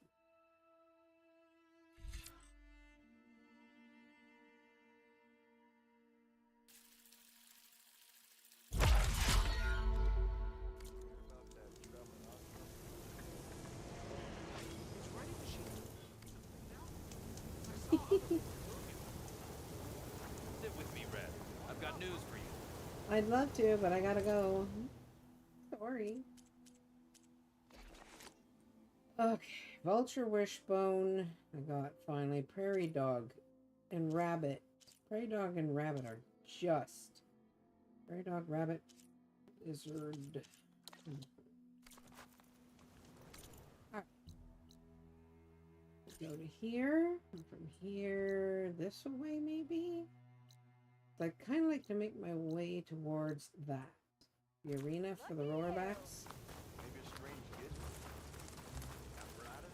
Sit with me, Red. I've got news for you. I'd love to, but I gotta go. Sorry. Okay, vulture, wishbone. I got finally prairie dog and rabbit. Prairie dog and rabbit are just prairie dog, rabbit, lizard. Alright. Go to here, and from here this way maybe. I kind of like to make my way towards that. The arena for the rollerbacks. Maybe a strange kid. Apparatus?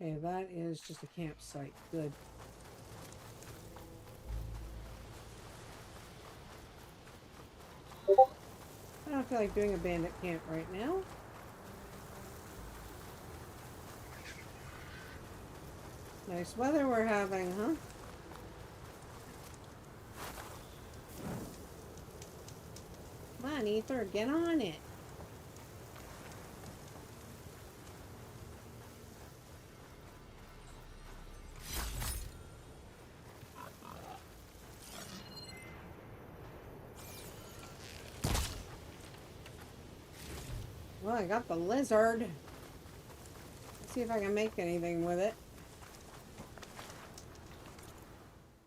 Okay, that is just a campsite. Good. I don't feel like doing a bandit camp right now. Nice weather we're having, huh? Come on, Ether, get on it. Well, I got the lizard. Let's see if I can make anything with it.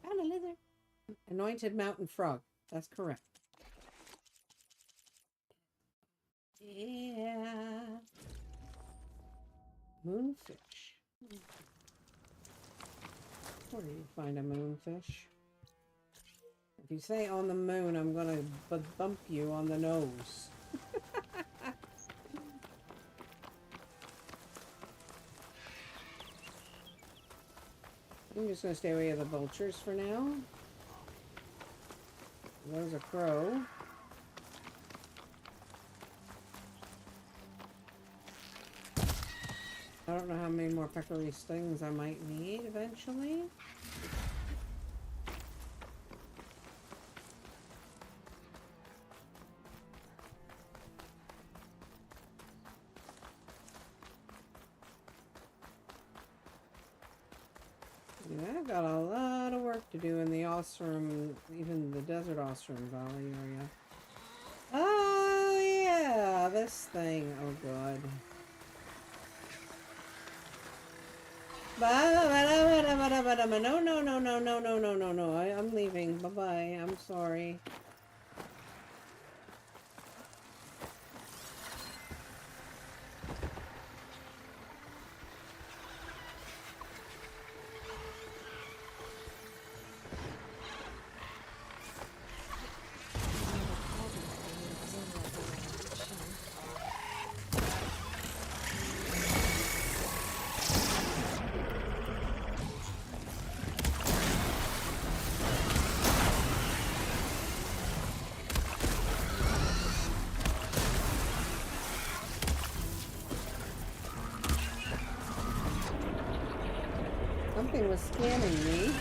Found a lizard. Anointed mountain frog. That's correct. Yeah. Moonfish. Where do you find a moonfish? If you say on the moon, I'm gonna bump you on the nose. I'm just going to stay away from the vultures for now. There's a crow. I don't know how many more peccary stings I might need eventually. Yeah, I've got a lot of work to do in the Ostrom, even the Desert Ostrom Valley area. Oh yeah, this thing. Oh god. No. I'm leaving. Bye-bye. I'm sorry. Something was scanning me.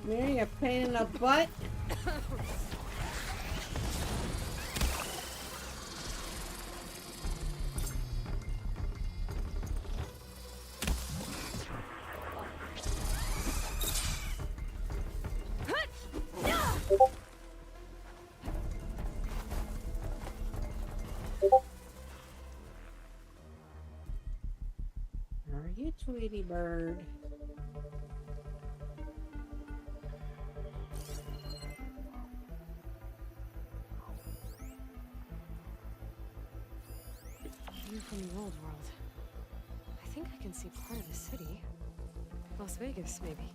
Mary, a pain in the butt. are you, Tweety Bird? View from the old world. I think I can see part of the city. Las Vegas, maybe.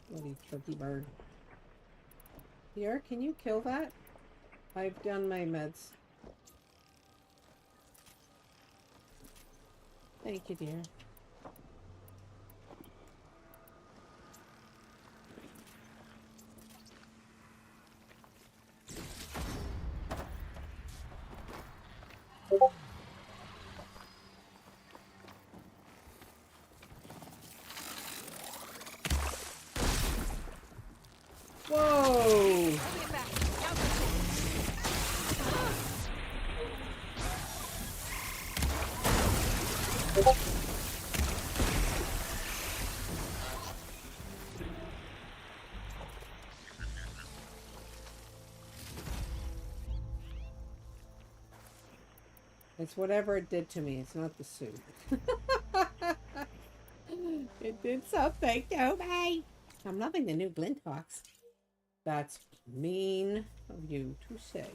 Bloody turkey bird. Here, can you kill that? I've done my meds. Thank you, dear. Whoa! It's whatever it did to me. It's not the suit. It did something to me. I'm loving the new Glinthawks. That's mean of you to say.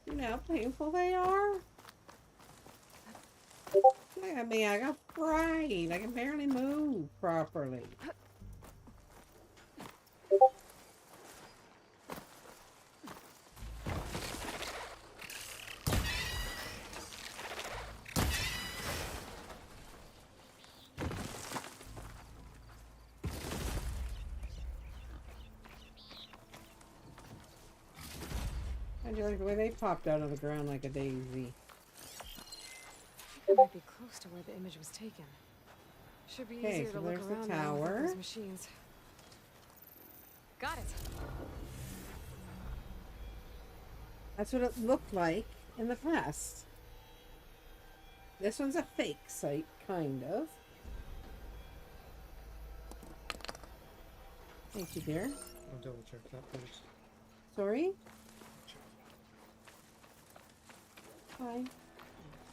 You know how painful they are? Look at me, I got fried. I can barely move properly. I do like the way they popped out of the ground like a daisy. I might be close to where the image was taken. Should be Okay, easier so to look there's the around now with tower. those machines. Got it. That's what it looked like in the past. This one's a fake site, kind of. Thank you, dear. I'll double check that first. Sorry? Hi.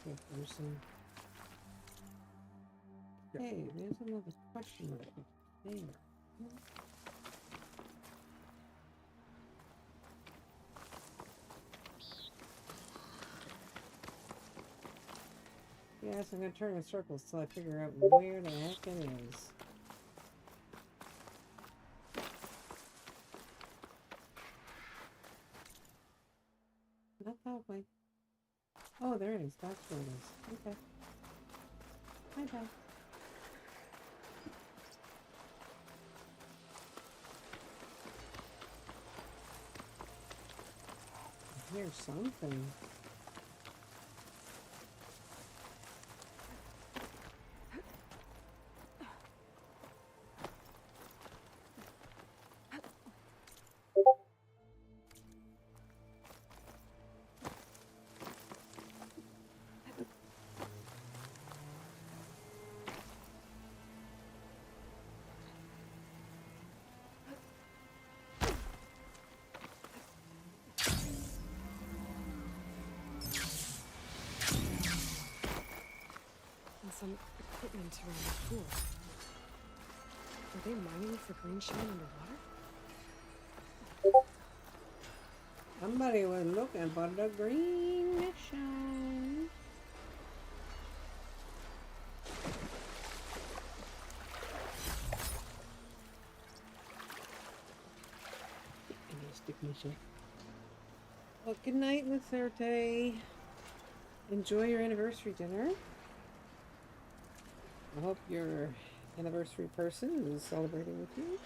Good person. Hey, there's another question mark there. Yes, I'm gonna turn in circles till I figure out where the heck it is. Not that way. Oh, there it is. That's where it is. Okay. Bye-bye. I hear something. And some equipment around the pool. Were they mining for green shine underwater? Somebody was looking for the green shine. Stick mission. Well, good night, Lucerte. Enjoy your anniversary dinner. I hope your anniversary person who's celebrating with you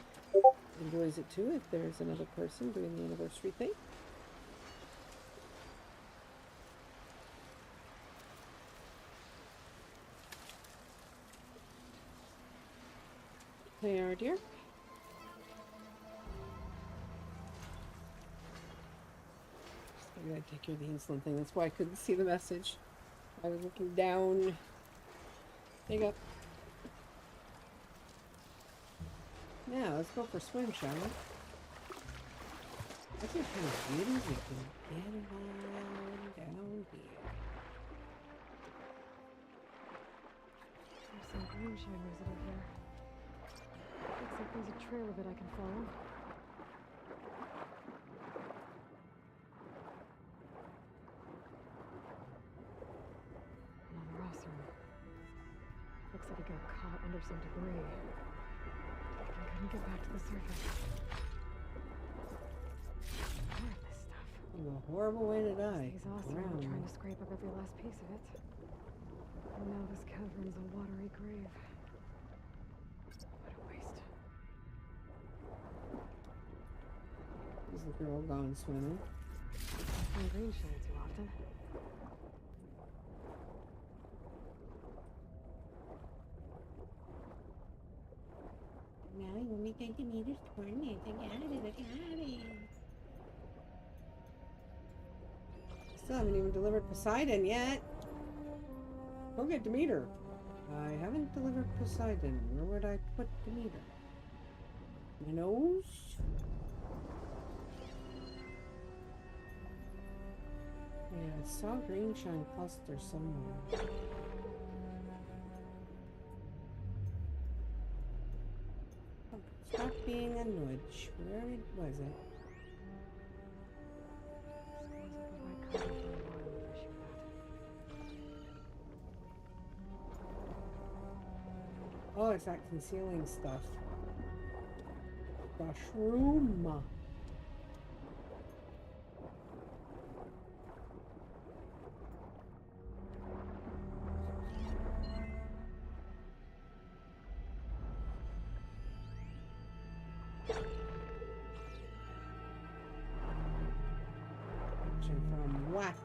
enjoys it too, if there's another person doing the anniversary thing. They are, dear. I gotta take care of the insulin thing. That's why I couldn't see the message. I was looking down. There you go. Now, let's go for a swim, shall we? This is kind of beauty. We can get it on down here. There's some green shine residue here. Looks like there's a trail of it I can follow. Another Rossrum. Looks like he got caught under some debris. And couldn't get back to the surface. More of this stuff. What a horrible way to die. These Ossrum are trying to scrape up every last piece of it. And now this cavern's a watery grave. What a waste. Is the girl gone swimming? Don't find green shine too often. Now you only think the meter's coordinates. I got it. Still haven't even delivered Poseidon yet. Go get Demeter. I haven't delivered Poseidon. Where would I put Demeter? My nose? Yeah, I saw green shine cluster somewhere. Oh, stop being a nudge. Where was it? Oh, it's that concealing stuff. The shroom. From what?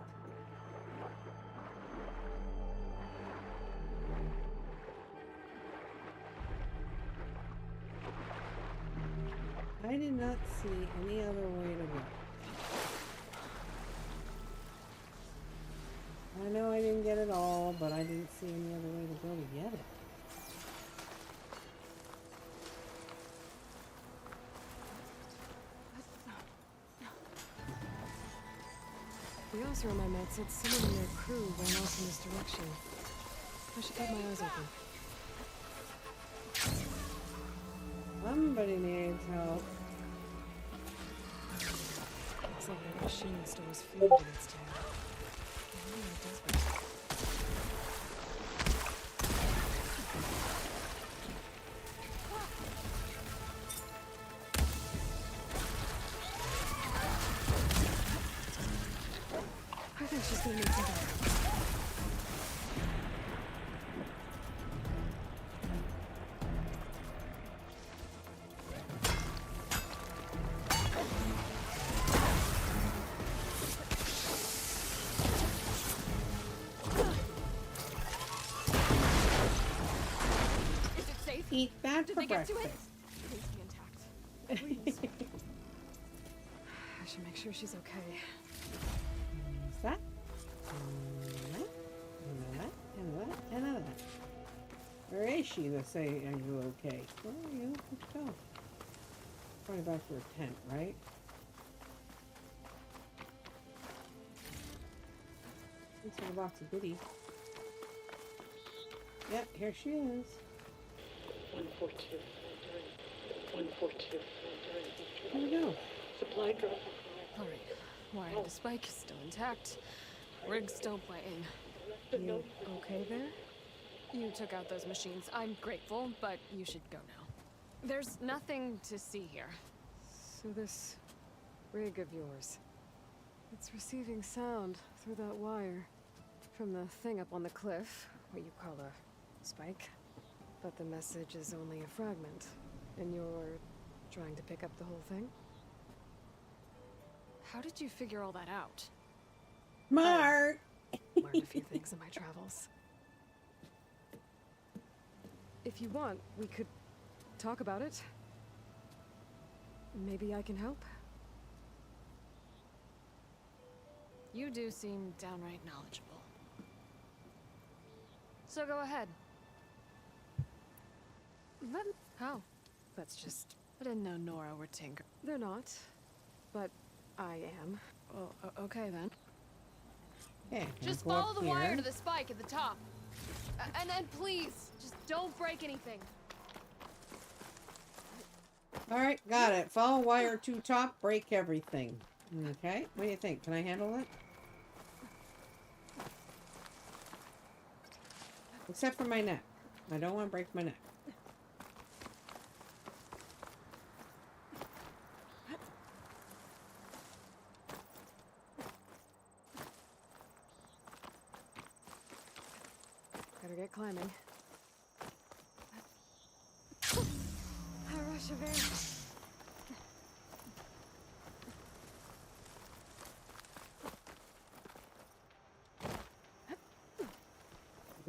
I did not see any other way to go. I know I didn't get it all, but I didn't see any other way to go to get it. The officer I met said someone in their crew ran off in this direction. I should keep my eyes open. Somebody needs help. Looks like that machine stores food in its tail. I wonder what it does with it. I think she's gonna need some help. Eat that Did for they get to it? breakfast. Please be intact. Please. I should make sure she's okay. Is that? And that. Where is she to say, are you okay? Where are you? Where'd you go? Probably back to her tent, right? Looks like a box of goodies. Yep, here she is. 142. 142. Here we go. Supply drop. All right. Wired to spike, still intact. Rig's still playing. You okay there? You took out those machines. I'm grateful, but you should go now. There's nothing to see here. So this rig of yours, it's receiving sound through that wire from the thing up on the cliff, what you call a spike. But the message is only a fragment, and you're trying to pick up the whole thing? How did you figure all that out? Mark! Learned a few things in my travels. If you want, we could talk about it. Maybe I can help? You do seem downright knowledgeable. So go ahead. How? That's just... I didn't know Nora were tinker. They're not. But I am. Well, okay then. Okay, Just go up follow the here. wire to the spike at the top. And then please, just don't break anything. Alright, got it. Follow wire to top, break everything. Okay, what do you think? Can I handle it? Except for my neck. I don't want to break my neck. Better get climbing. A rush of air.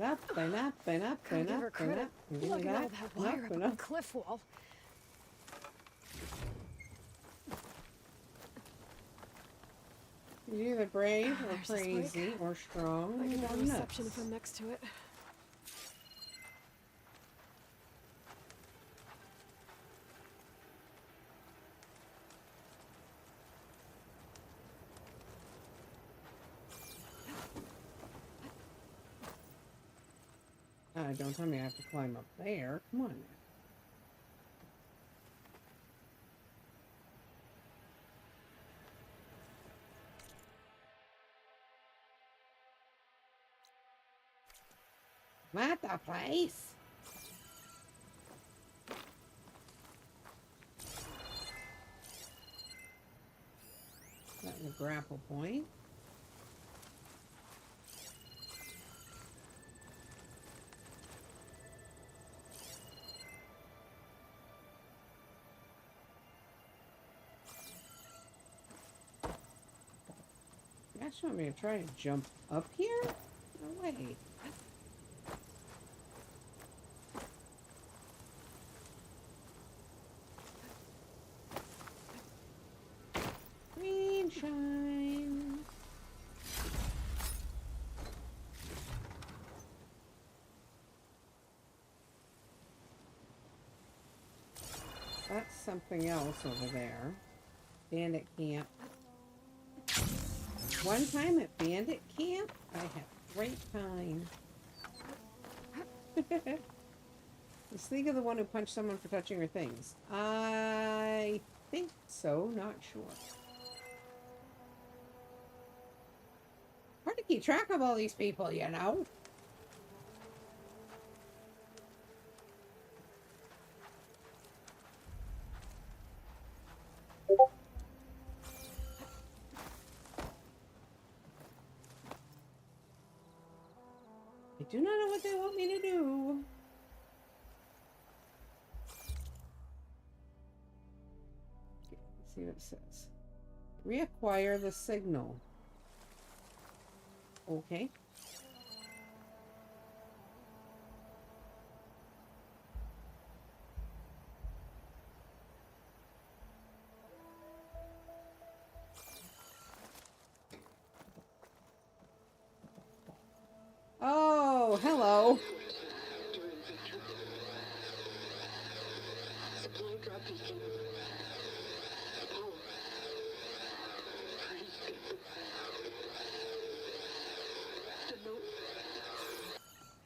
Up and up and up Gotta and give her up and credit. up. And Look do at all that. that wire up and on up. the cliff wall. You're either brave or There's the spike. crazy or strong I get or better reception nuts. if I'm next to it. Don't tell me I have to climb up there. Come on now. Not the place. Got the grapple point. You guys want me to try to jump up here? No way. Green shine. That's something else over there. Bandit camp. One time at Bandit camp, I had a great time. Just think of the one who punched someone for touching her things. I think so, not sure. Hard to keep track of all these people, you know? I do not know what they want me to do. Okay, let's see what it says. Reacquire the signal. Okay. Oh, hello. Supply drop beacon. Power. The note.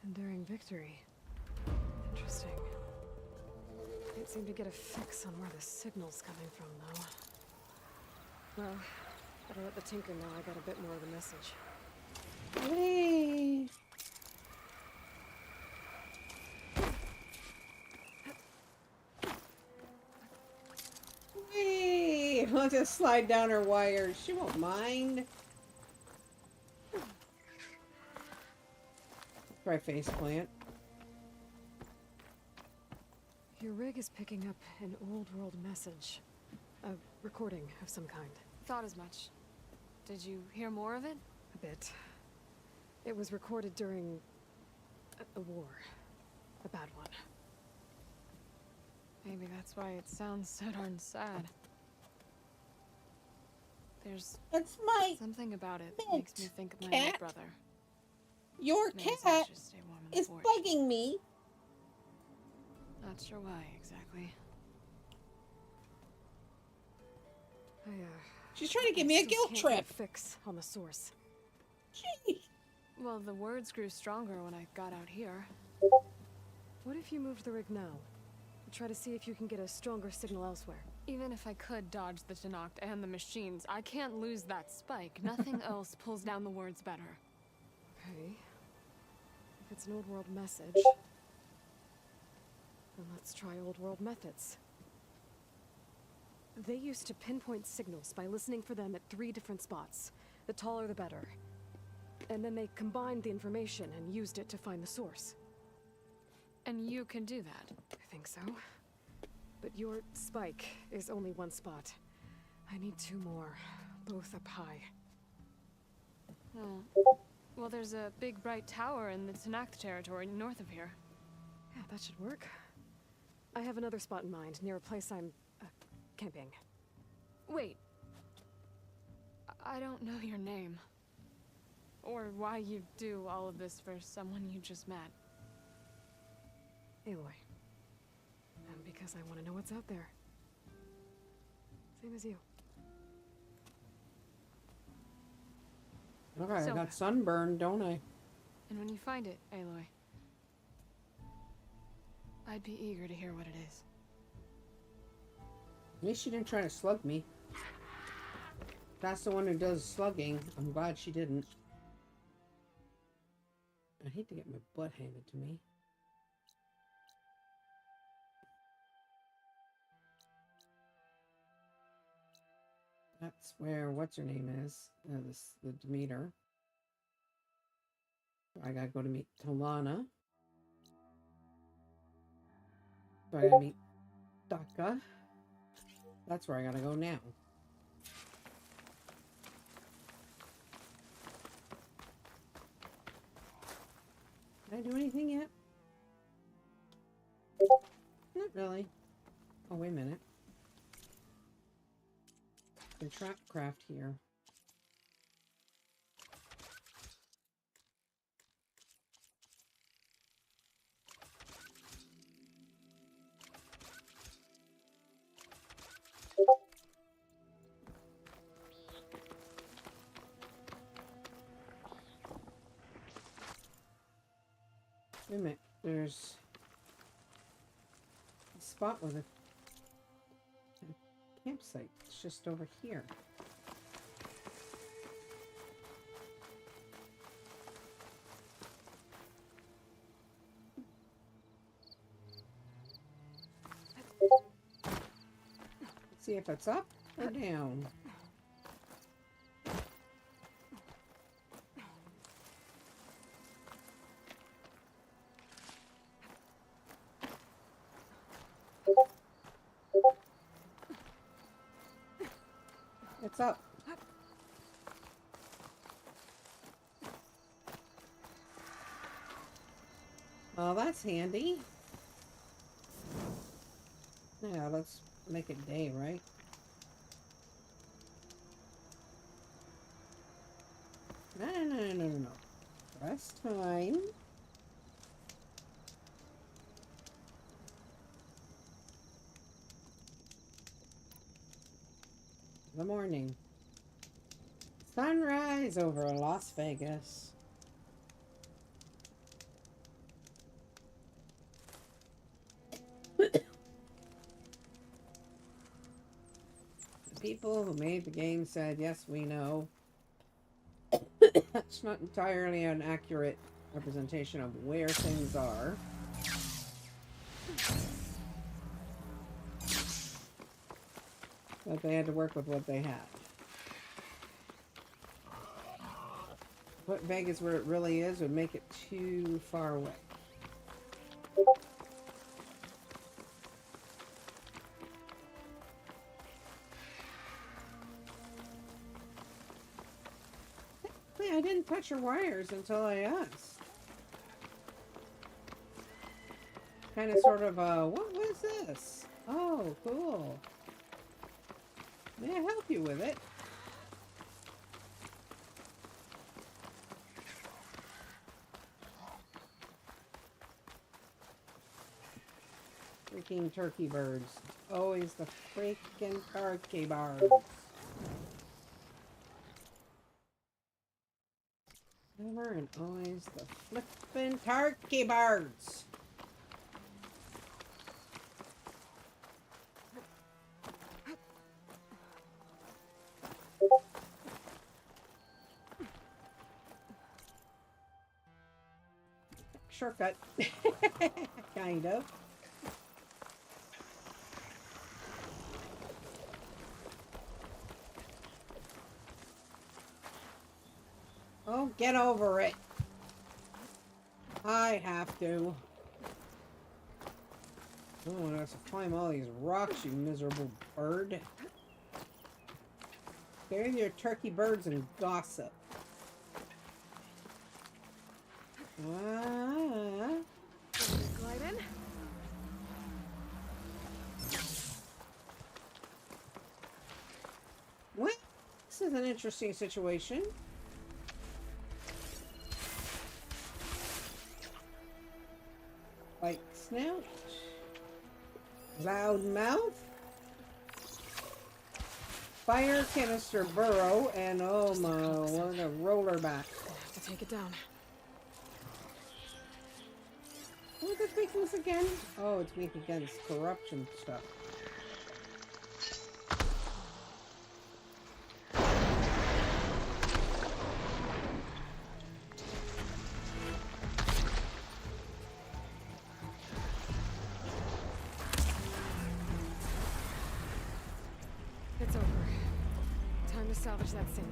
Enduring victory. Interesting. Can't seem to get a fix on where the signal's coming from, though. Well, better let the Tinker know I got a bit more of the message. Hey. Hey, I'll just slide down her wires. She won't mind. Try faceplant. Your rig is picking up an old world message. A recording of some kind. Thought as much. Did you hear more of it? A bit. It was recorded during a war. A bad one. Maybe that's why it sounds so darn sad. There's something about it that makes me think of my little brother. Your Maybe cat I should stay warm in the is forge. bugging me. Not sure why exactly. She's trying to give me a guilt trip. Fix on the source. Gee. Well, the words grew stronger when I got out here. What if you moved the rig now? Try to see if you can get a stronger signal elsewhere. Even if I could dodge the Tenakt and the machines, I can't lose that spike. Nothing else pulls down the words better. Okay. If it's an old world message, then let's try old world methods. They used to pinpoint signals by listening for them at 3 different spots. The taller the better. And then they combined the information and used it to find the source. And you can do that? I think so. But your spike is only 1 spot. I need 2 more, both up high. Oh. Well, there's a big bright tower in the Tenakt territory north of here. Yeah, that should work. I have another spot in mind, near a place I'm camping. Wait. I don't know your name. Or why you do all of this for someone you just met. Aloy. And because I want to know what's out there. Same as you. Okay, So, I got sunburned, don't I? And when you find it, Aloy, I'd be eager to hear what it is. At least she didn't try to slug me. That's the one who does slugging. I'm glad she didn't. I hate to get my butt handed to me. That's where what's her name is. The Demeter. I gotta go to meet Talana. So I gotta meet Daka. That's where I gotta go now. Did I do anything yet? Not really. Oh, wait a minute. The trap craft here. Wait a minute, there's a spot with a campsite. It's just over here. Let's see if it's up or down. It's up. Oh, that's handy. Yeah, let's make it day, right? No. Rest time. The morning. Sunrise over Las Vegas. The people who made the game said, yes, we know. That's not entirely an accurate representation of where things are. But they had to work with what they had. Put Vegas where it really is would make it too far away. I didn't touch your wires until I asked. Kind of sort of, what was this? Oh, cool. May I help you with it? Freaking turkey birds. Always the freaking turkey birds. Ever and always the flippin' turkey birds. Shortcut. Kind of. Oh, get over it. I have to. Oh, I have to climb all these rocks, you miserable bird. Stay with your turkey birds and gossip. Glide in. What? This is an interesting situation. Like snout, loud mouth, fire canister burrow, and oh my, what a roller back. I have to take it down. What is this weakness again? Oh, it's weak against corruption stuff. It's over. Time to salvage that sinew.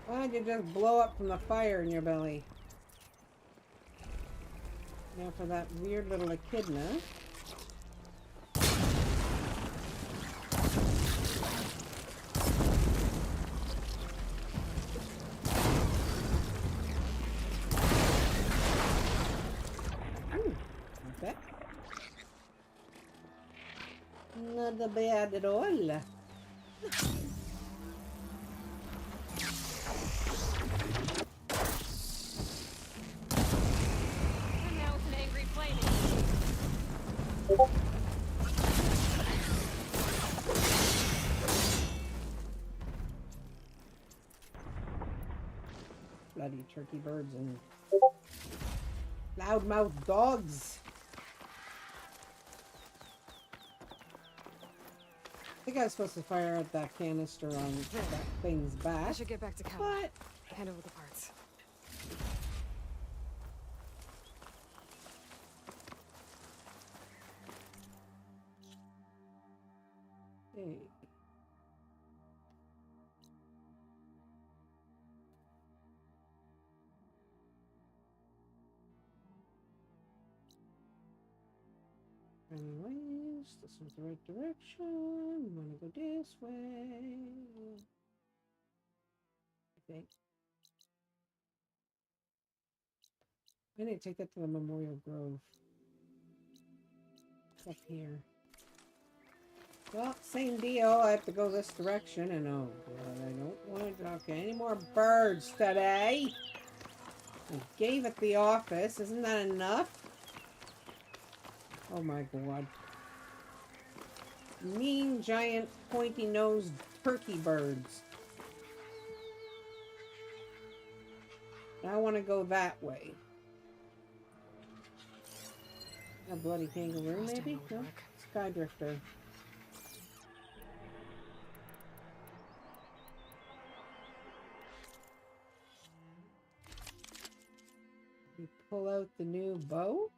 Why'd you just blow up from the fire in your belly? Now for that weird little echidna. Okay. Not bad at all. Bloody turkey birds and loudmouth dogs. I think I was supposed to fire out that canister on that thing's back. I should get back to Cal. But hand over the parts. Hey. Anyways, this is the right direction. We want to go this way. I think. I need to take that to the Memorial Grove. It's up here. Well, same deal. I have to go this direction, and oh god, I don't want to talk to any more birds today. I gave it the office. Isn't that enough? Oh my god. Mean, giant, pointy-nosed turkey birds. Now I want to go that way. A bloody kangaroo, maybe? No? Skydrifter. You pull out the new bow?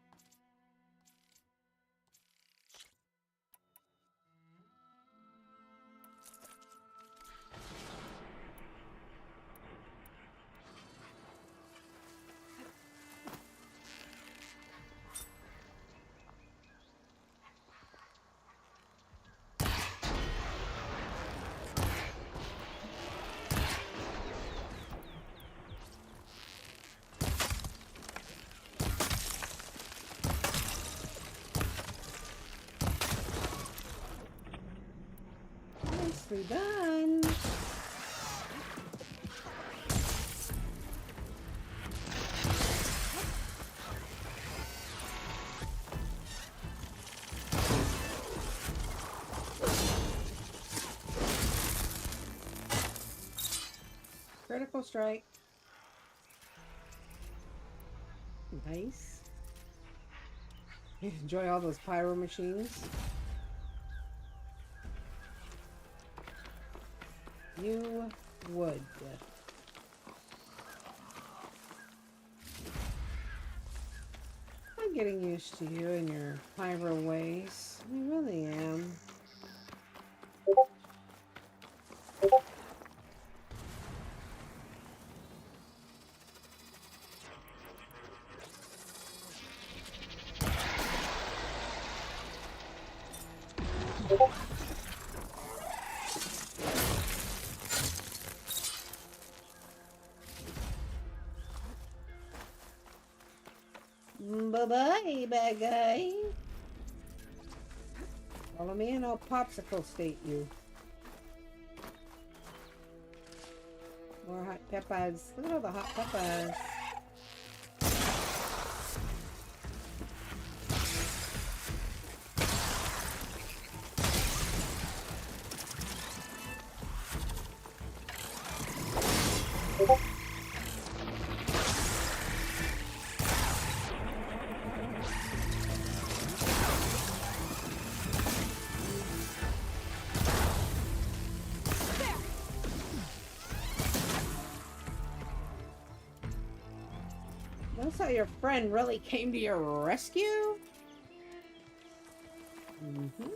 Nicely done. Critical strike. Nice. You enjoy all those pyro machines. You would. I'm getting used to you and your pyro ways. I really am. Bye-bye, bad guy. Follow me and I'll popsicle state you. More hot peppers. Look at all the hot peppers. That's how your friend really came to your rescue? Mm-hmm.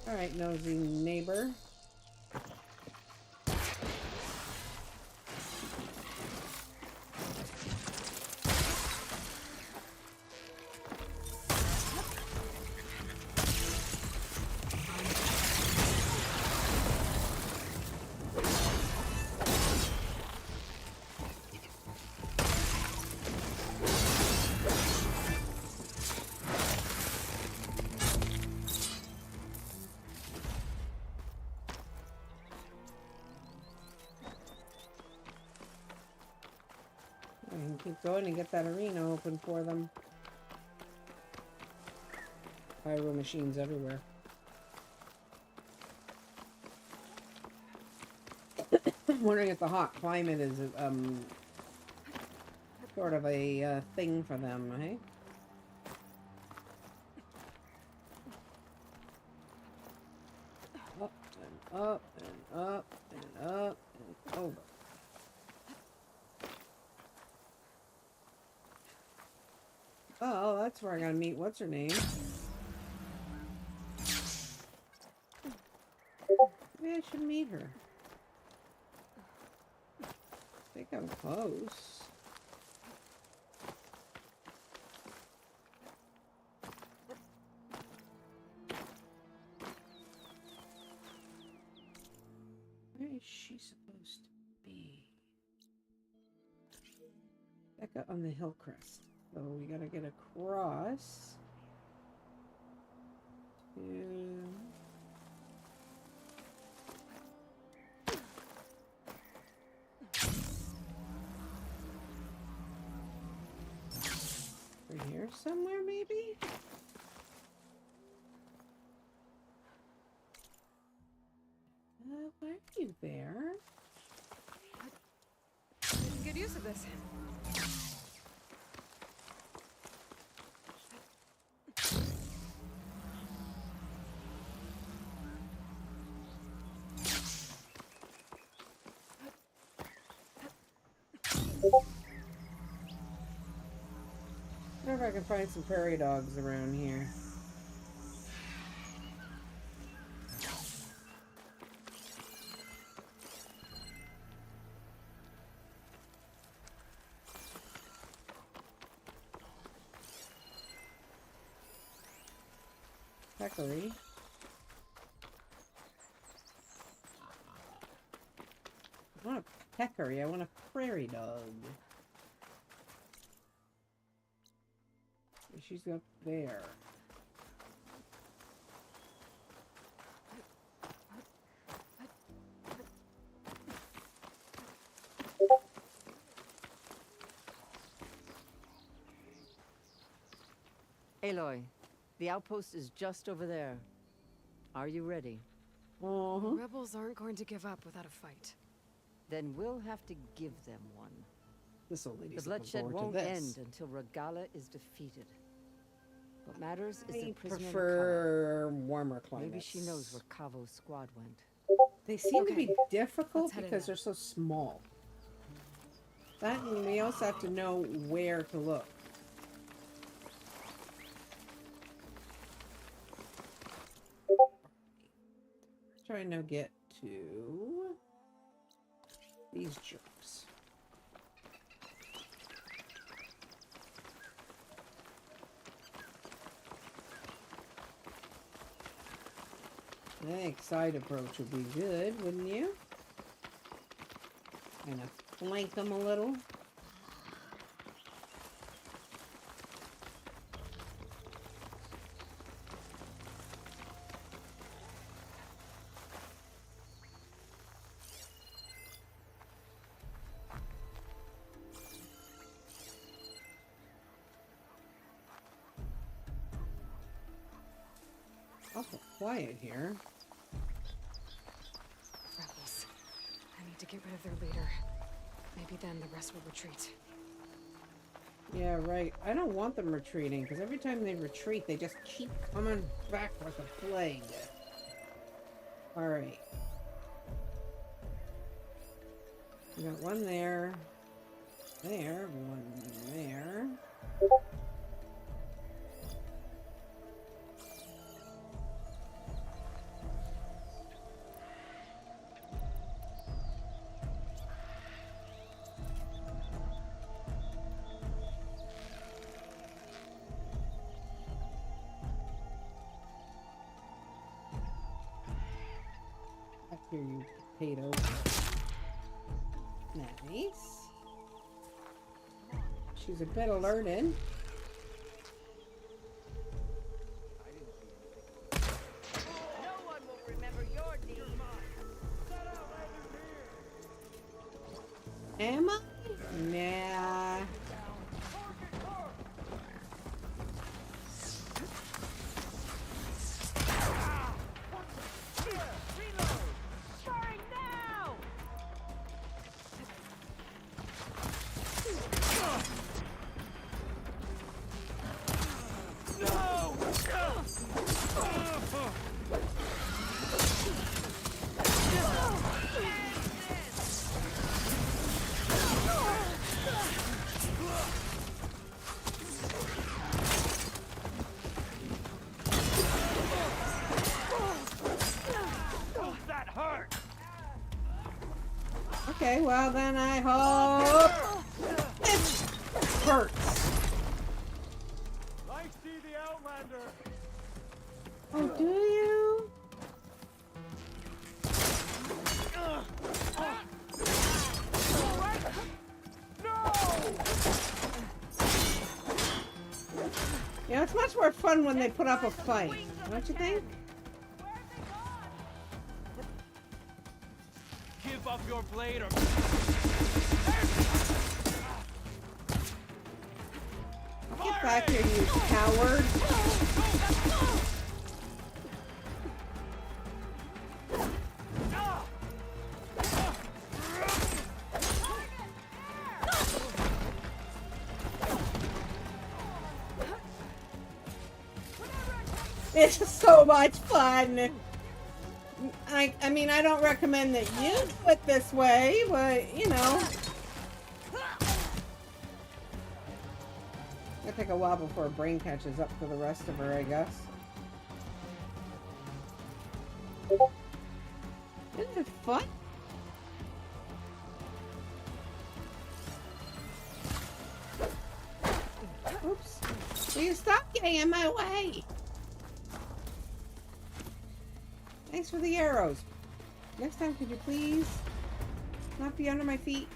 Alright, nosy neighbor. I can keep going and get that arena open for them. Pyro machines everywhere. I'm wondering if the hot climate is sort of a thing for them, eh? Up and up and up and up and over. Oh, that's where I gotta meet what's her name. Maybe I should meet her. I think I'm close. Where is she supposed to be? Back up on the hill crest. So we gotta get across to... Over here somewhere, maybe? Why are you there? Making good use of this. I wonder if I can find some prairie dogs around here. Peccary. I want a peccary. I want a prairie dog. She's up there. Aloy, the outpost is just over there. Are you ready? The rebels aren't going to give up without a fight. Then we'll have to give them one. This old lady's The looking bloodshed forward to won't this. end until Regala is defeated. What matters is I their prisoner prefer warmer Maybe climates. she knows where Cavo's squad went. They seem to Okay, be difficult let's head in because they're so small. That and we also have to know where to look. Try and now get to these jerks. I think side approach would be good, wouldn't you? Kind of flank them a little. Awful quiet here. Rebels. I need to get rid of their leader. Maybe then the rest will retreat. Yeah, right. I don't want them retreating, because every time they retreat, they just keep coming back like a plague. Alright. We got one there. There. One there. After you potatoes. Nice. She's a bit alerted. No one will remember your deed. Am I? Nah. Okay, well then I hope this hurts. I see the Outlander. Oh, do you? Yeah, it's much more fun when they put up a fight, don't you think? Give up your blade or... Get back here, you coward! It's just so much fun! I mean, I don't recommend that you do it this way, but, you know. It'll take a while before her brain catches up to the rest of her, I guess. Isn't it fun? Oops. Will you stop getting in my way? Thanks for the arrows. Next time, could you please not be under my feet?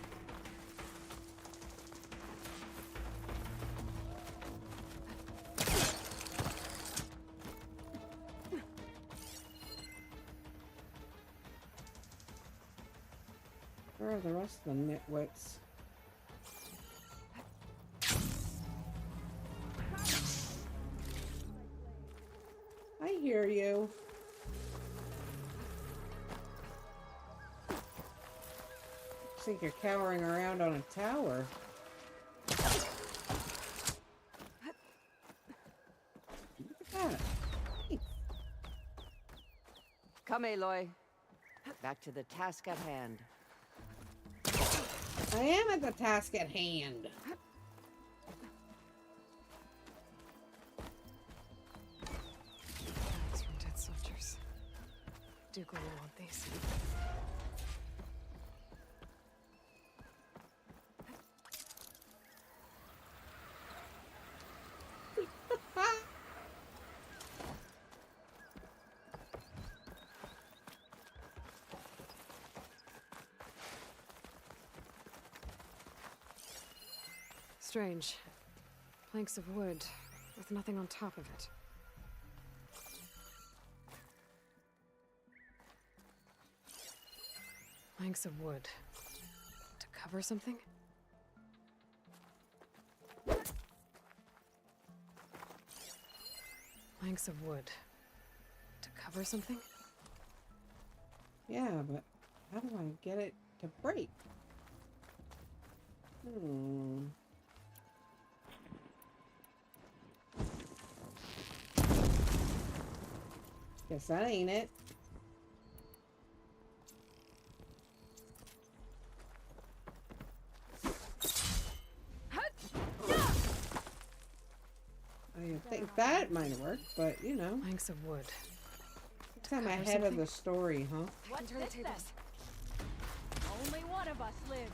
Where are the rest of the nitwits? I hear you. I think you're cowering around on a tower. Come, Aloy. Back to the task at hand. I am at the task at hand. Bags from dead soldiers. Duke will want these. Strange. Planks of wood with nothing on top of it. Planks of wood. To cover something? Planks of wood. To cover something? Yeah, but how do I get it to break? Guess that ain't it. I think that might work, but you know. Planks of wood. I'm ahead of the story, huh? What's this then? Only one of us lives.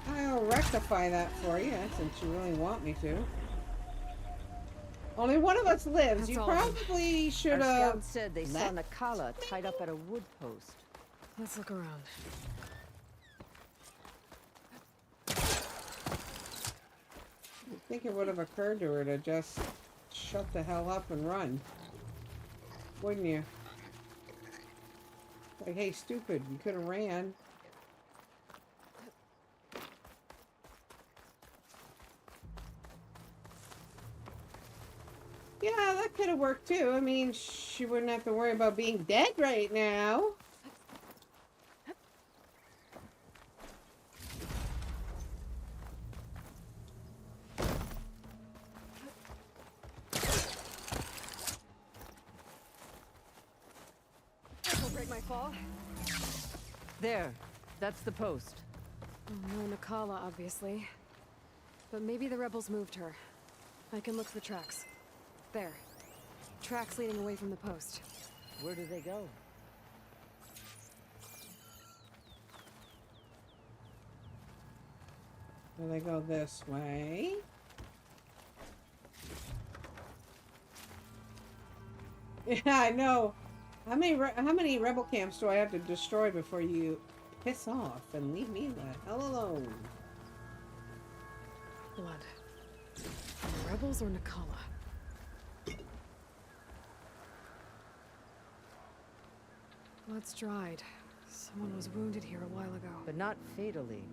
I'll rectify that for you, since you really want me to. Only one of us lives. You probably should have. Our scout said they saw Nakala tied up at a wood post. Let's look around. I think it would have occurred to her to just shut the hell up and run. Wouldn't you? Like, hey, stupid, you could have ran. Yeah, that could have worked too. I mean, she wouldn't have to worry about being dead right now. Don't break my fall. There. That's the post. Oh, no Nakala, obviously. But maybe the rebels moved her. I can look for tracks. There. Tracks leading away from the post. Where do they go? So they go this way. Yeah, I know. How many rebel camps do I have to destroy before you piss off and leave me the hell alone? Blood. The rebels or Nakala? Blood's dried. Someone was wounded here a while ago. But not fatally.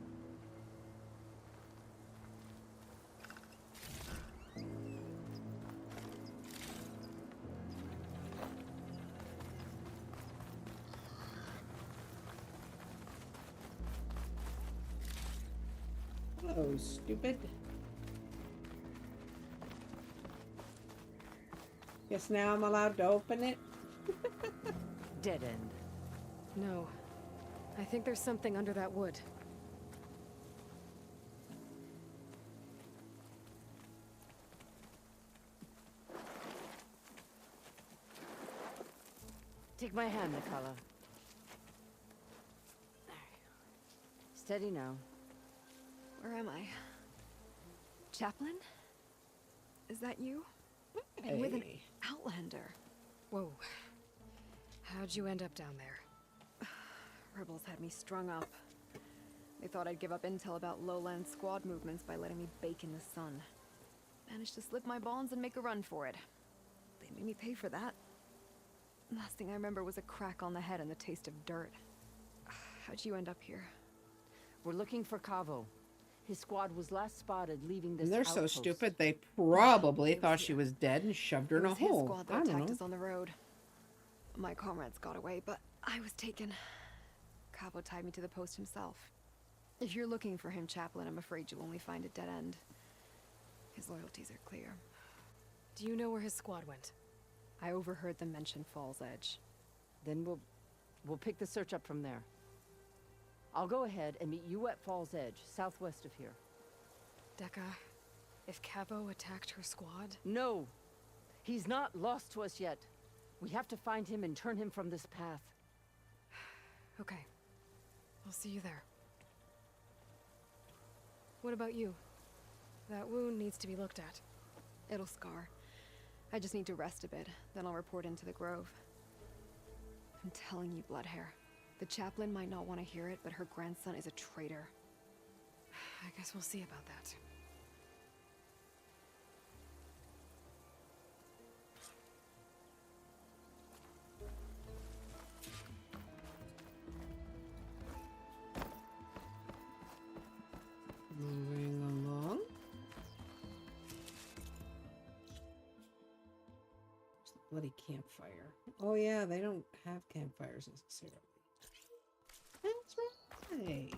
Hello, stupid. Guess now I'm allowed to open it? Dead end. No. I think there's something under that wood. Take my hand, Nakala. Steady now. Where am I? Chaplain? Is that you? And with an outlander. Whoa. How'd you end up down there? Rebels had me strung up. They thought I'd give up intel about lowland squad movements by letting me bake in the sun. Managed to slip my bonds and make a run for it. They made me pay for that. Last thing I remember was a crack on the head and the taste of dirt. How'd you end up here? We're looking for Cavo. His squad was last spotted leaving this And they're so outpost. stupid, they probably thought she was dead and shoved her in a It was his hole. squad that I don't attacked know. us on the road. My comrades got away, but I was taken. Cabo tied me to the post himself. If you're looking for him, Chaplain, I'm afraid you'll only find a dead end. His loyalties are clear. Do you know where his squad went? I overheard them mention Fall's Edge. Then we'll pick the search up from there. I'll go ahead and meet you at Fall's Edge, southwest of here. Decca, if Cabo attacked her squad? No! He's not lost to us yet. We have to find him and turn him from this path. Okay. I'll see you there. What about you? That wound needs to be looked at. It'll scar. I just need to rest a bit, then I'll report into the Grove. I'm telling you, Bloodhair. The chaplain might not want to hear it, but her grandson is a traitor. I guess we'll see about that. Moving along. There's the bloody campfire. Oh yeah, they don't have campfires necessarily. That's right.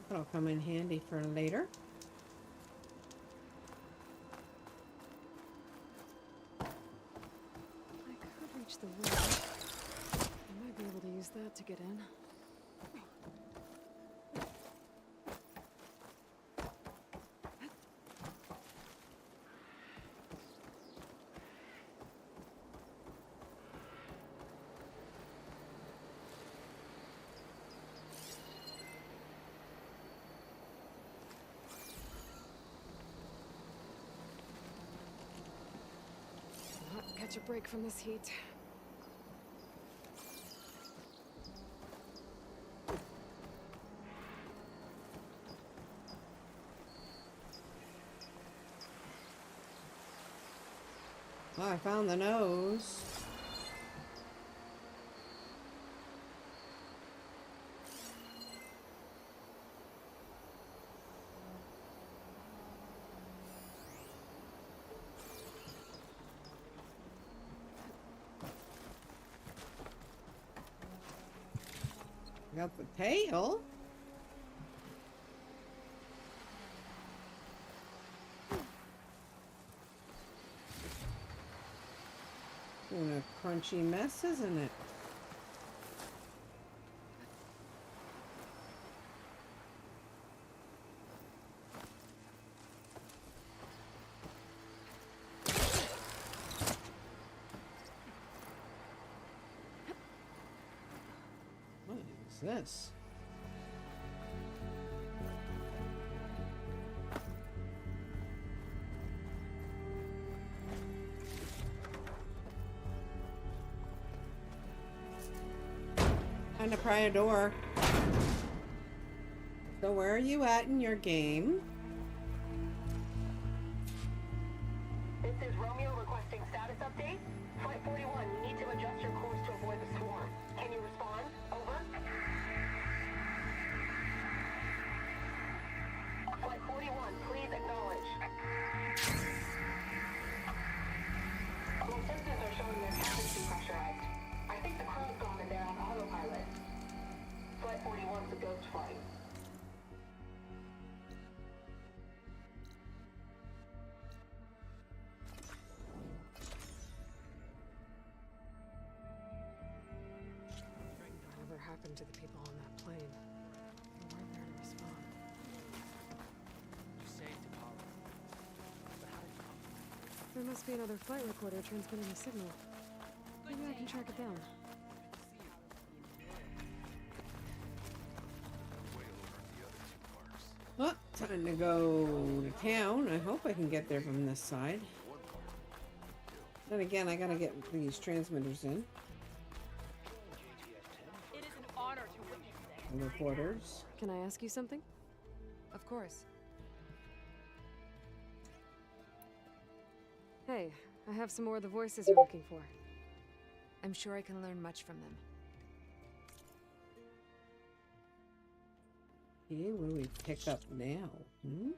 That'll come in handy for later. I could reach the wall. I might be able to use that to get in. Catch a break from this heat. Oh, I found the nose. Got the tail. Doing a crunchy mess, isn't it? What is this? Time to pry a door. So where are you at in your game? This is Romeo requesting status update. Flight 41, you need to adjust your course to avoid the swarm. Can you respond? Over. Flight 41, please acknowledge. Well, sensors are showing their cabins depressurized. I think the crew's gone and they're on autopilot. Flight 41's a ghost flight. Whatever happened to the people on that plane? They weren't there to respond. You saved him, Holly. But how did you come? There must be another flight recorder transmitting a signal. Maybe I can track it down. Way over on the other Time to go to town. I hope I can get there from this side. Then again, I gotta get these transmitters in. It is an honor to witness this. The reporters. Can I ask you something? Of course. Hey, I have some more of the voices you're looking for. I'm sure I can learn much from them. Okay, what do we pick up now? Hmm?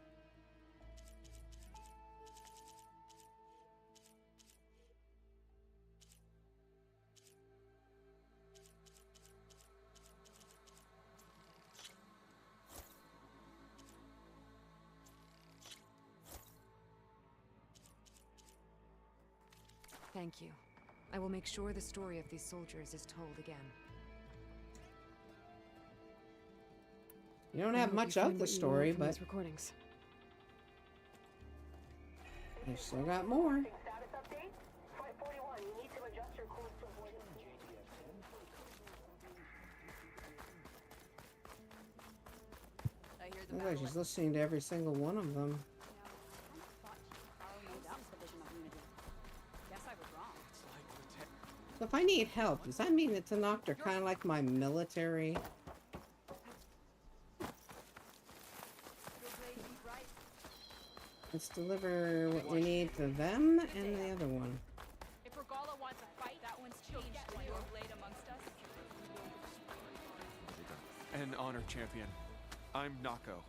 Thank you. I will make sure the story of these soldiers is told again. You don't have much of the story, but recordings. I still got more. Status update? Flight 41, you need to adjust your course to avoid Looks like she's listening to every single one of them. So if I need help, does that mean it's a doctor kind of like my military? Let's deliver what we need to them and the other one. If Regala wants a fight, that one's changed to your blade amongst us. An honor, champion. I'm Nako.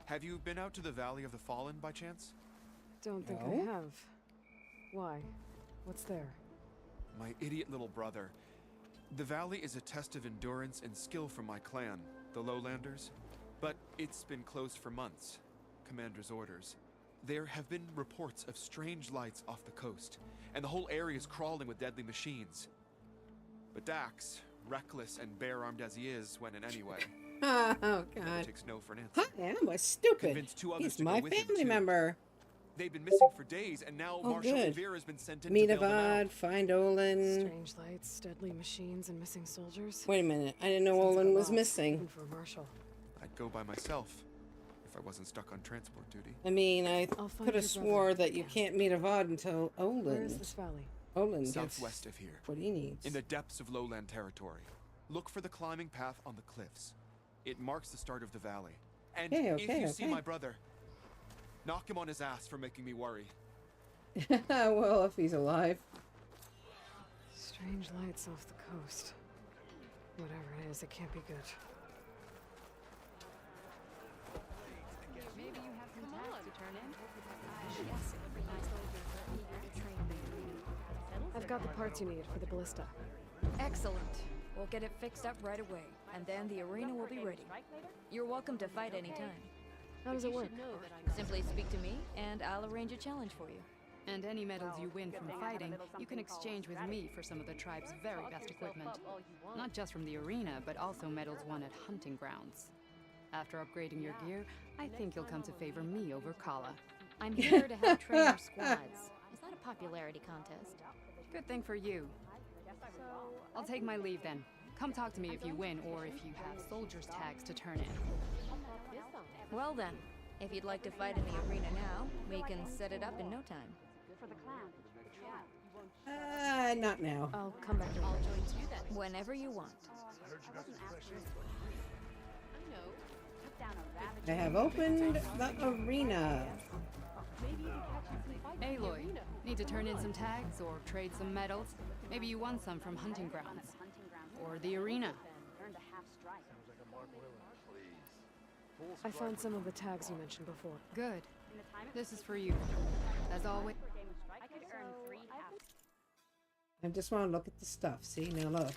Have you been out to the Valley of the Fallen by chance? Don't think I have. Why? What's there? My idiot little brother. The valley is a test of endurance and skill for my clan, the Lowlanders. But it's been closed for months. Commander's orders. There have been reports of strange lights off the coast, and the whole area is crawling with deadly machines. But Dax, reckless and bare-armed as he is, went in anyway. Oh, God. Takes no for an answer. I am stupid. Convinced two others He's to go my with him, family too. member. They've been missing for days, and now Oh, Marshal good. Rivera has been sent in Meet to bail them out. Avad, find Olin. Strange lights, deadly machines, and missing soldiers. Wait a minute. I didn't know Olin was missing. Even for a marshal. I'd go by myself if I wasn't stuck on transport duty. I mean, I I'll find could have your swore brother. that you can't meet Avad until Olin. Where is this valley? Olin gets Southwest of here. what he needs. In the depths of lowland territory. Look for the climbing path on the cliffs. It marks the start of the valley. And if you see my brother, knock him on his ass for making me worry. Well, if he's alive. Strange lights off the coast. Whatever it is, it can't be good. Maybe you have some tags to turn in. I've got the parts you need for the ballista. Excellent. We'll get it fixed up right away, and then the arena will be ready. You're welcome to fight anytime. How does it work? Simply speak to me, and I'll arrange a challenge for you. And any medals you win from fighting, you can exchange with me for some of the tribe's very best equipment. Not just from the arena, but also medals won at hunting grounds. After upgrading your gear, I think you'll come to favor me over Kala. I'm here to help train our squads. Is that a popularity contest? Good thing for you. I'll take my leave then. Come talk to me if you win, or if you have soldiers' tags to turn in. Well then, if you'd like to fight in the arena now, we can set it up in no time. Not now. I'll come back to it. Whenever you want. I have opened the arena. Aloy, need to turn in some tags or trade some medals? Maybe you won some from hunting grounds. Or the arena. I found some of the tags you mentioned before. Good. This is for you. As always. I just want to look at the stuff. See, now look.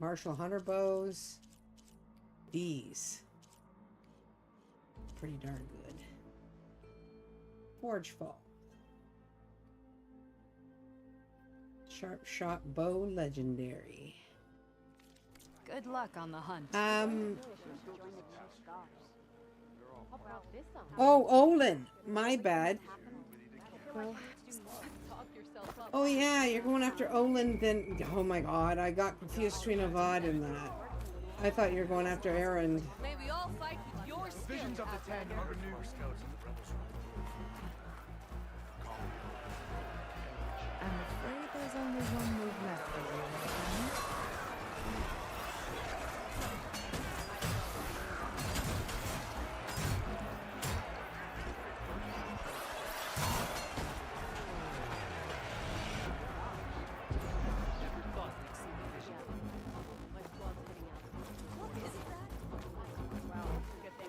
Martial Hunter bows. These. Pretty darn good. Forge Fall. Sharp Shot Bow Legendary. Good luck on the hunt. Oh, Olin. My bad. Oh yeah, you're going after Olin then. Oh my god, I got confused between Avad and that. I thought you were going after Aaron. May we all fight with your Visions of the Ten are renewed. I'm afraid there's only one move left for you, Lieutenant.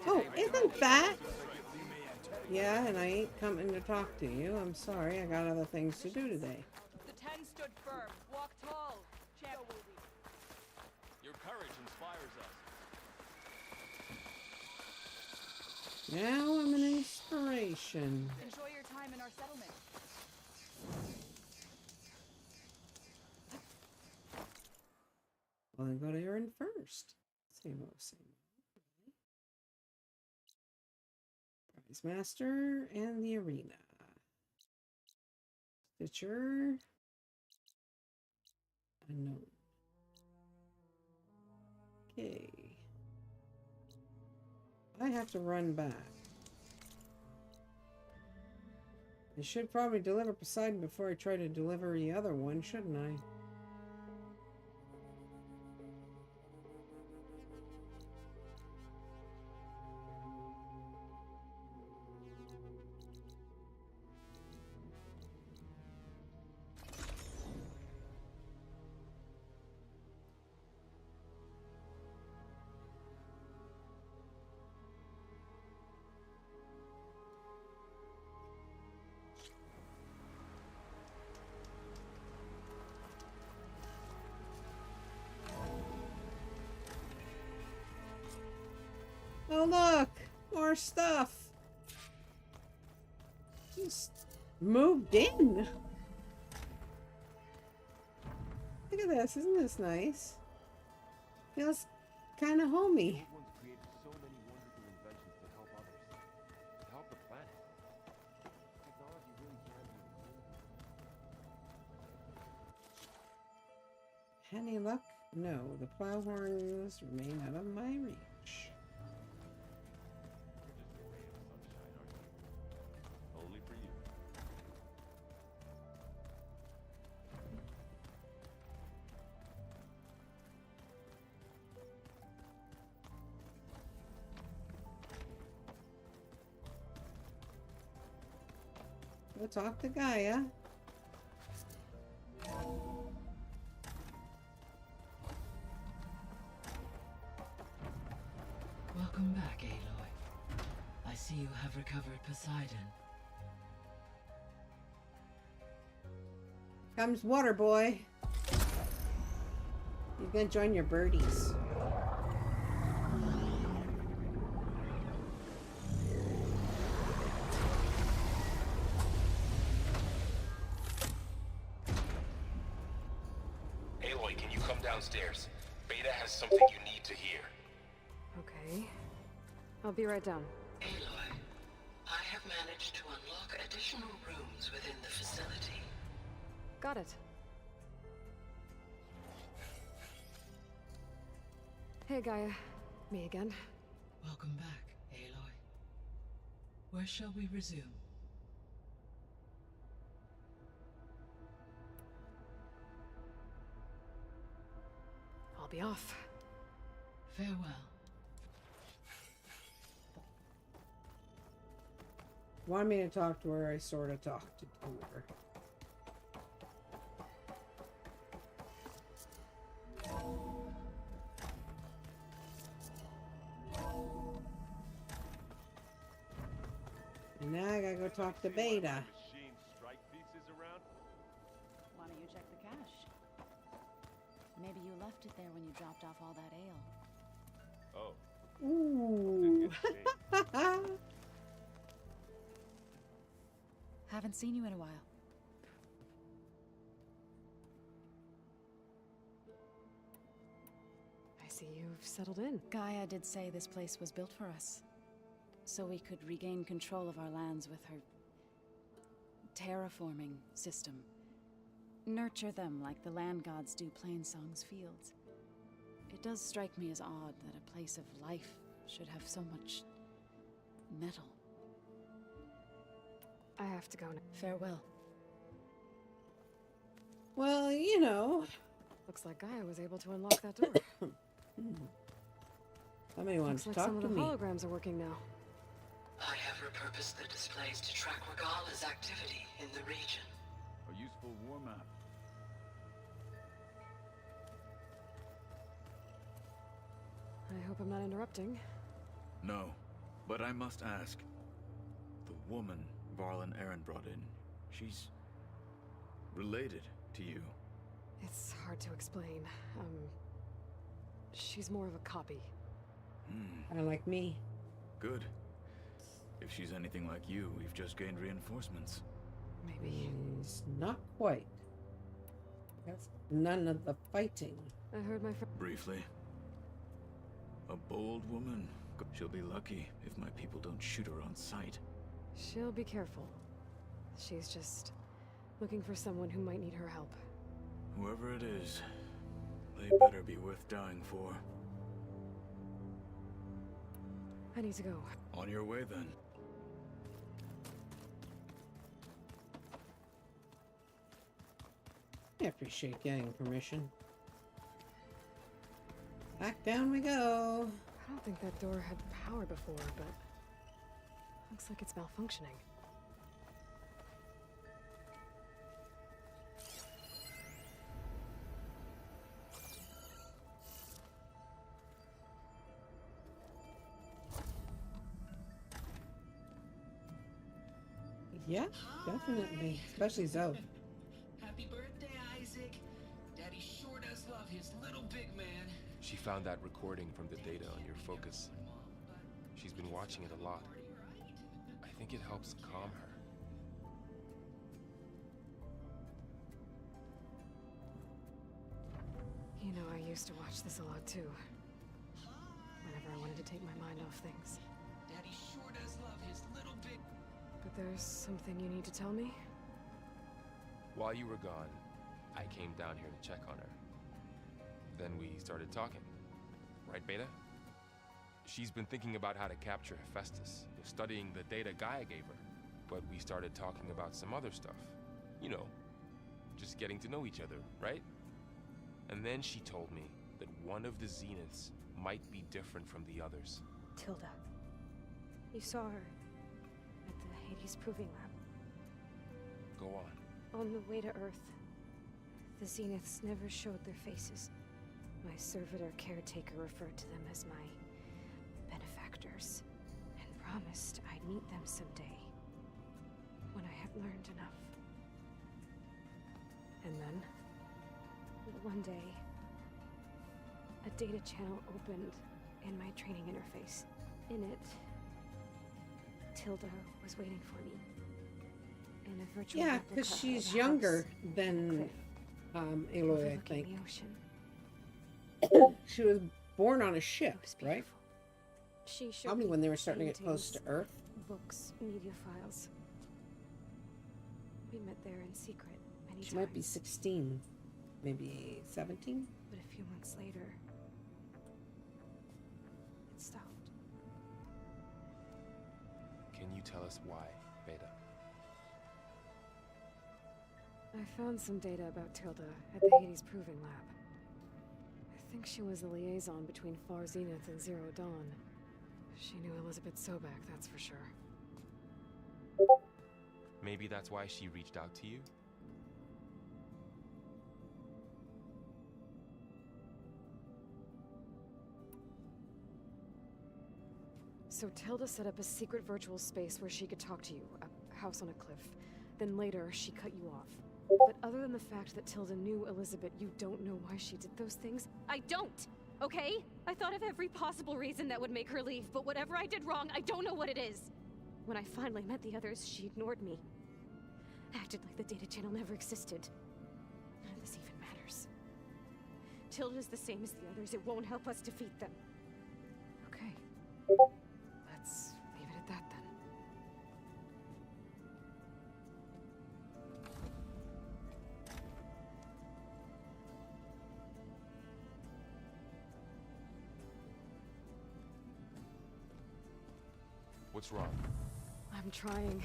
Oh, isn't that? Yeah, and I ain't coming to talk to you. I'm sorry, I got other things to do today. The 10 stood firm. Walk tall. Champ. Your courage inspires us. Now I'm an inspiration. Enjoy your time in our settlement. Well, then go to Aaron first. Same old, same old. Prize Master and the Arena. Stitcher. Unknown. Okay. I have to run back. I should probably deliver Poseidon before I try to deliver the other one, shouldn't I? Oh look! More stuff! Just moved in! Look at this, isn't this nice? Feels kind of homey. One's created so many wonderful inventions to help others, to help the planet. Technology really can be. Any luck? No, the plow horns remain out of my reach. Only for you. Go talk to Gaia. Welcome back, Aloy. I see you have recovered Poseidon. Comes Water Boy. You're gonna join your birdies. Aloy, can you come downstairs? Beta has something you need to hear. Okay. I'll be right down. Aloy, I have managed to unlock additional rooms within the facility. Got it. Hey, Gaia. Me again. Welcome back, Aloy. Where shall we resume? I'll be off. Farewell. Want me to talk to her? I sort of talked to her. And now I gotta go talk to Beta. Why don't you check the cache? Maybe you left it there when you dropped off all that ale. Oh. Ooh. Haven't seen you in a while. I see you've settled in. Gaia did say this place was built for us, so we could regain control of our lands with her terraforming system. Nurture them like the land gods do Plainsong's fields. It does strike me as odd that a place of life should have so much Metal. I have to go now. Farewell. Well, you know. Looks like Gaia was able to unlock that door. Somebody wants to Looks like talk some of to the me. holograms are working now. I have repurposed the displays to track Regala's activity in the region. A useful war map. I hope I'm not interrupting. No, but I must ask. The woman Varlin Aaron brought in, she's related to you. It's hard to explain. She's more of a copy. Kind of like me. Good. If she's anything like you, we've just gained reinforcements. Maybe. Not quite. That's none of the fighting. I heard my friend. Briefly. A bold woman. She'll be lucky if my people don't shoot her on sight. She'll be careful. She's just looking for someone who might need her help. Whoever it is, they better be worth dying for. I need to go. On your way, then. I appreciate getting permission. Back down we go. I don't think that door had power before, but looks like it's malfunctioning. Yeah, definitely. Especially Zoe. Happy birthday, Isaac. Daddy sure does love his little big man. She found that recording from the data on your focus. She's been watching it a lot. I think it helps calm her. You know, I used to watch this a lot too. Whenever I wanted to take my mind off things. Daddy sure does love his little big... But there's something you need to tell me? While you were gone, I came down here to check on her. Then we started talking. Right, Beta? She's been thinking about how to capture Hephaestus, studying the data Gaia gave her. But we started talking about some other stuff. You know, just getting to know each other, right? And then she told me that one of the Zeniths might be different from the others. Tilda. You saw her at the Hades Proving Lab. Go on. On the way to Earth, the Zeniths never showed their faces. My servitor caretaker referred to them as my benefactors, and promised I'd meet them someday, when I had learned enough. And then, one day, a data channel opened in my training interface. In it, Tilda was waiting for me. In a virtual Yeah, replica because of she's a younger house than Aloy, I overlooking think. the ocean. She was born on a ship, right? She showed Probably me when they were starting to get close to paintings, Earth. Books, media files. We met there in secret many She times. might be 16, maybe 17. But a few months later, it stopped. Can you tell us why, Beta? I found some data about Tilda at the Hades Proving Lab. I think she was the liaison between Far Zenith and Zero Dawn. She knew Elizabeth Sobek, that's for sure. Maybe that's why she reached out to you? So Tilda set up a secret virtual space where she could talk to you, a house on a cliff. Then later, she cut you off. But other than the fact that Tilda knew Elizabeth, you don't know why she did those things? I don't, okay? I thought of every possible reason that would make her leave, but whatever I did wrong, I don't know what it is. When I finally met the others, she ignored me. Acted like the data channel never existed. None of this even matters. Tilda's the same as the others. It won't help us defeat them. Okay. Let's leave it at that then. What's wrong? I'm trying,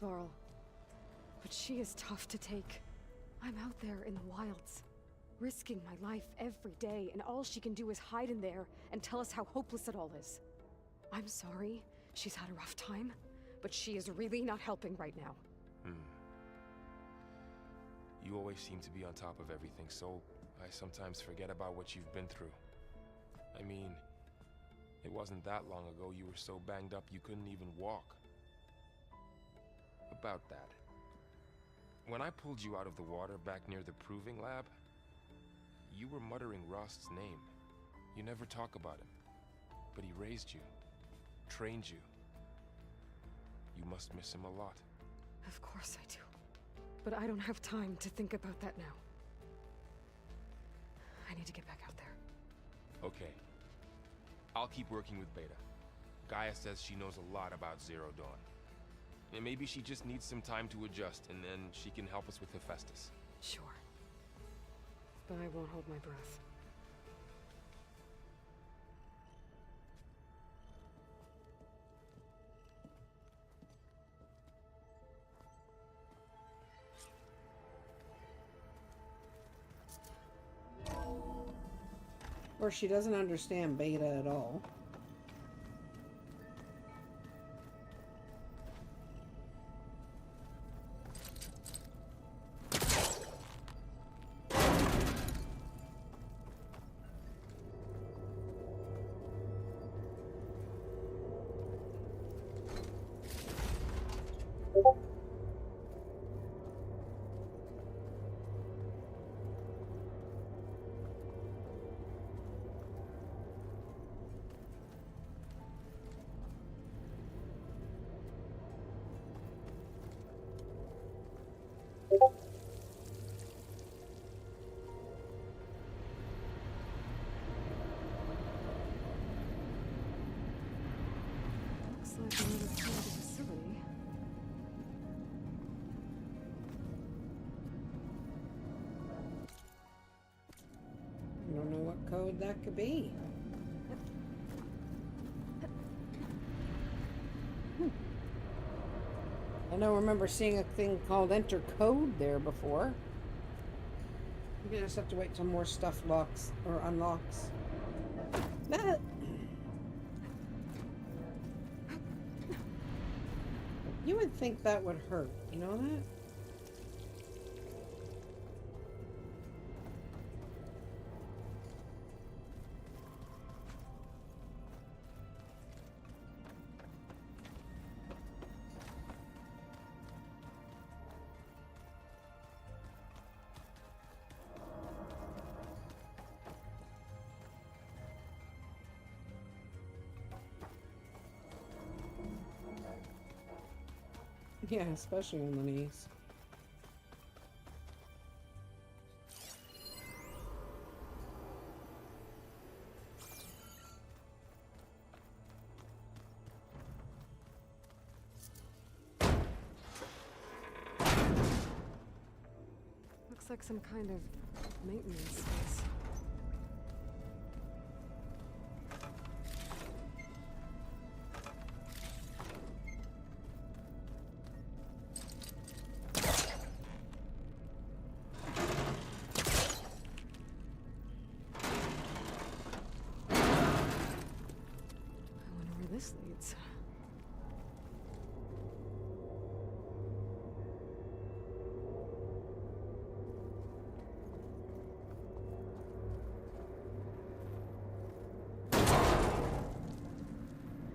Varl. But she is tough to take. I'm out there in the wilds, risking my life every day, and all she can do is hide in there and tell us how hopeless it all is. I'm sorry, she's had a rough time, but she is really not helping right now. You always seem to be on top of everything, so I sometimes forget about what you've been through. I mean, it wasn't that long ago you were so banged up you couldn't even walk. About that. When I pulled you out of the water back near the proving lab, you were muttering Rost's name. You never talk about him. But he raised you, trained you. You must miss him a lot. Of course I do. But I don't have time to think about that now. I need to get back out there. Okay. I'll keep working with Beta. Gaia says she knows a lot about Zero Dawn. And maybe she just needs some time to adjust, and then she can help us with Hephaestus. Sure. But I won't hold my breath. Or she doesn't understand Beta at all. Looks like another part of the facility. I don't know what code that could be. I don't remember seeing a thing called enter code there before. Maybe I just have to wait till more stuff locks or unlocks. That. You would think that would hurt, you know that? Yeah, especially on the knees. Looks like some kind of maintenance space. This leads.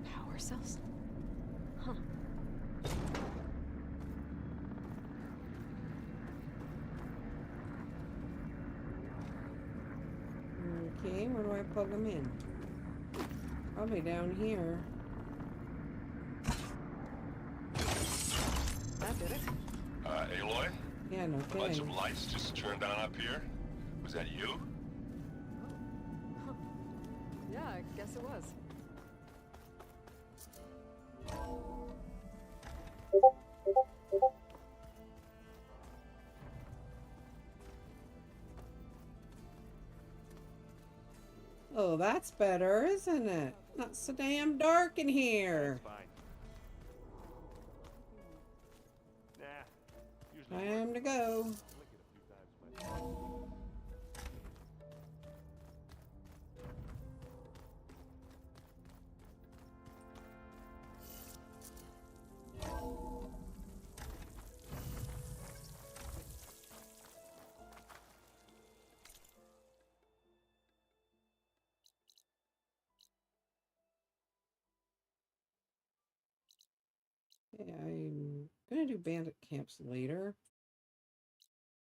Power cells? Huh. Okay, where do I plug them in? Probably down here. That did it. Aloy? Yeah, no A bunch of kidding. lights just turned on up here. Was that you? Huh. Yeah, I guess it was. Oh, that's better, isn't it? Not so damn dark in here. Fine. Time to go. Okay, I'm gonna do bandit camps later.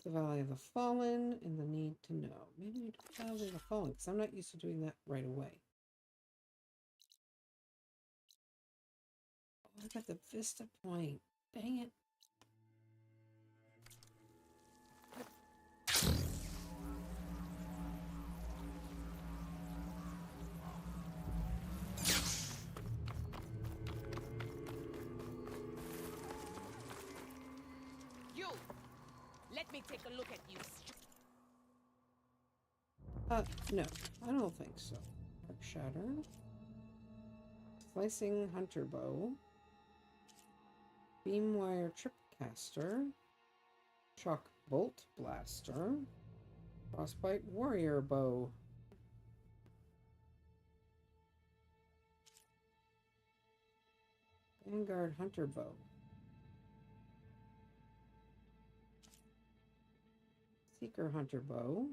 The Valley of the Fallen and the Need to Know. Maybe we do Valley of the Fallen because I'm not used to doing that right away. Oh, I got the Vista Point. Dang it. You! Let me take a look at you. No, I don't think so. Dark Shatter. Slicing Hunter Bow. Beamwire Tripcaster. Shock Bolt Blaster. Frostbite Warrior Bow. Vanguard Hunter Bow. Seeker Hunter Bow.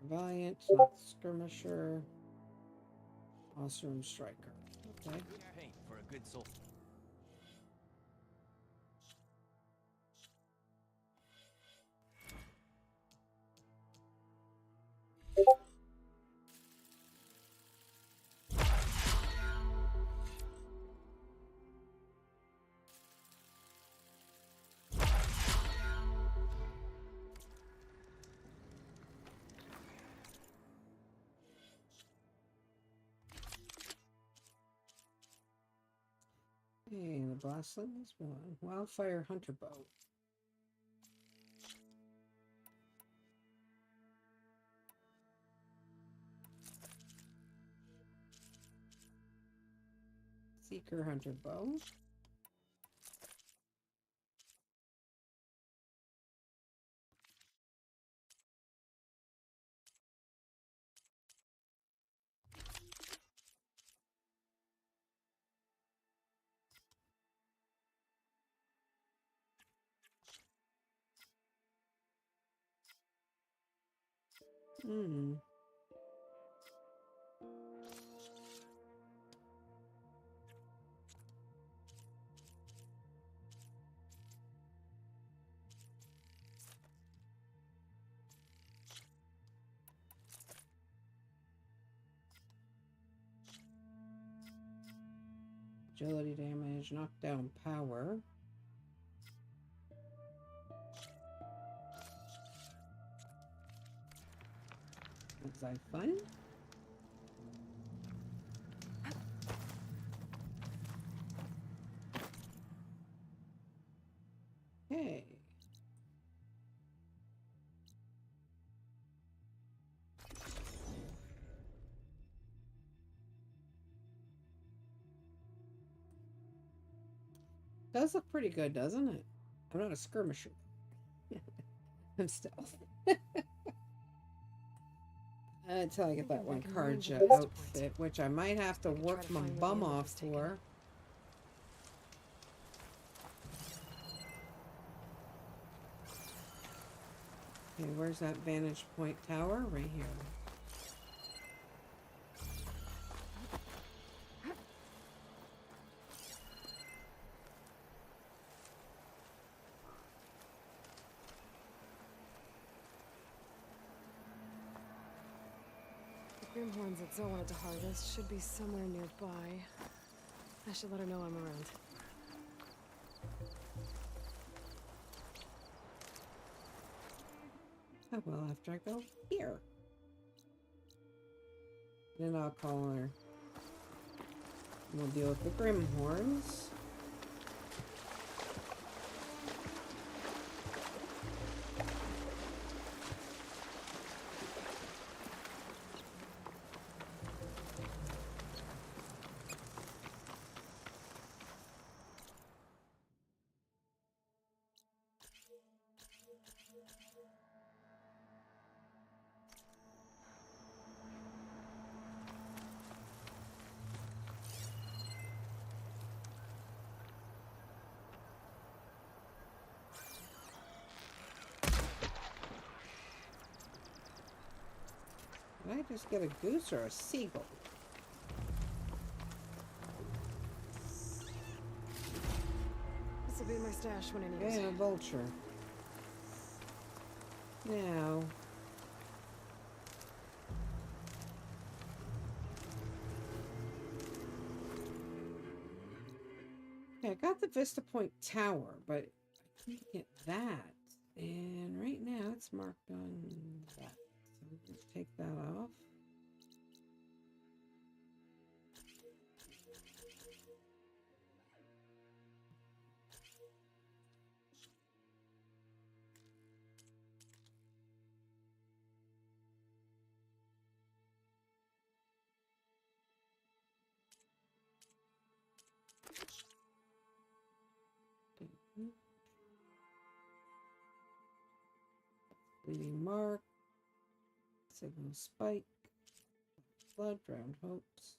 Valiant, Skirmisher, Awesome Striker. Okay. Hey, for a good soul. Okay, the Blastling is one. Wildfire Hunter Bow. Seeker Hunter Bow. Agility damage, knockdown power. Was that fun? Okay. Does look pretty good, doesn't it? I'm not a skirmisher. I'm stealth. Until I get that one Karja outfit, which I might have to work my bum off for. Okay, where's that vantage point tower? Right here. Grimhorns that Zoe wanted to harvest should be somewhere nearby. I should let her know I'm around. Oh, well, after I go here. Then I'll call her. We'll deal with the Grimhorns. Did I just get a goose or a seagull? This will be my stash when I need it. Yeah, a vulture. Now. Okay, I got the Vista Point Tower, but I can't get that. And right now it's marked on that. So let's take that off. Bleeding mark, signal spike, blood, drowned hopes.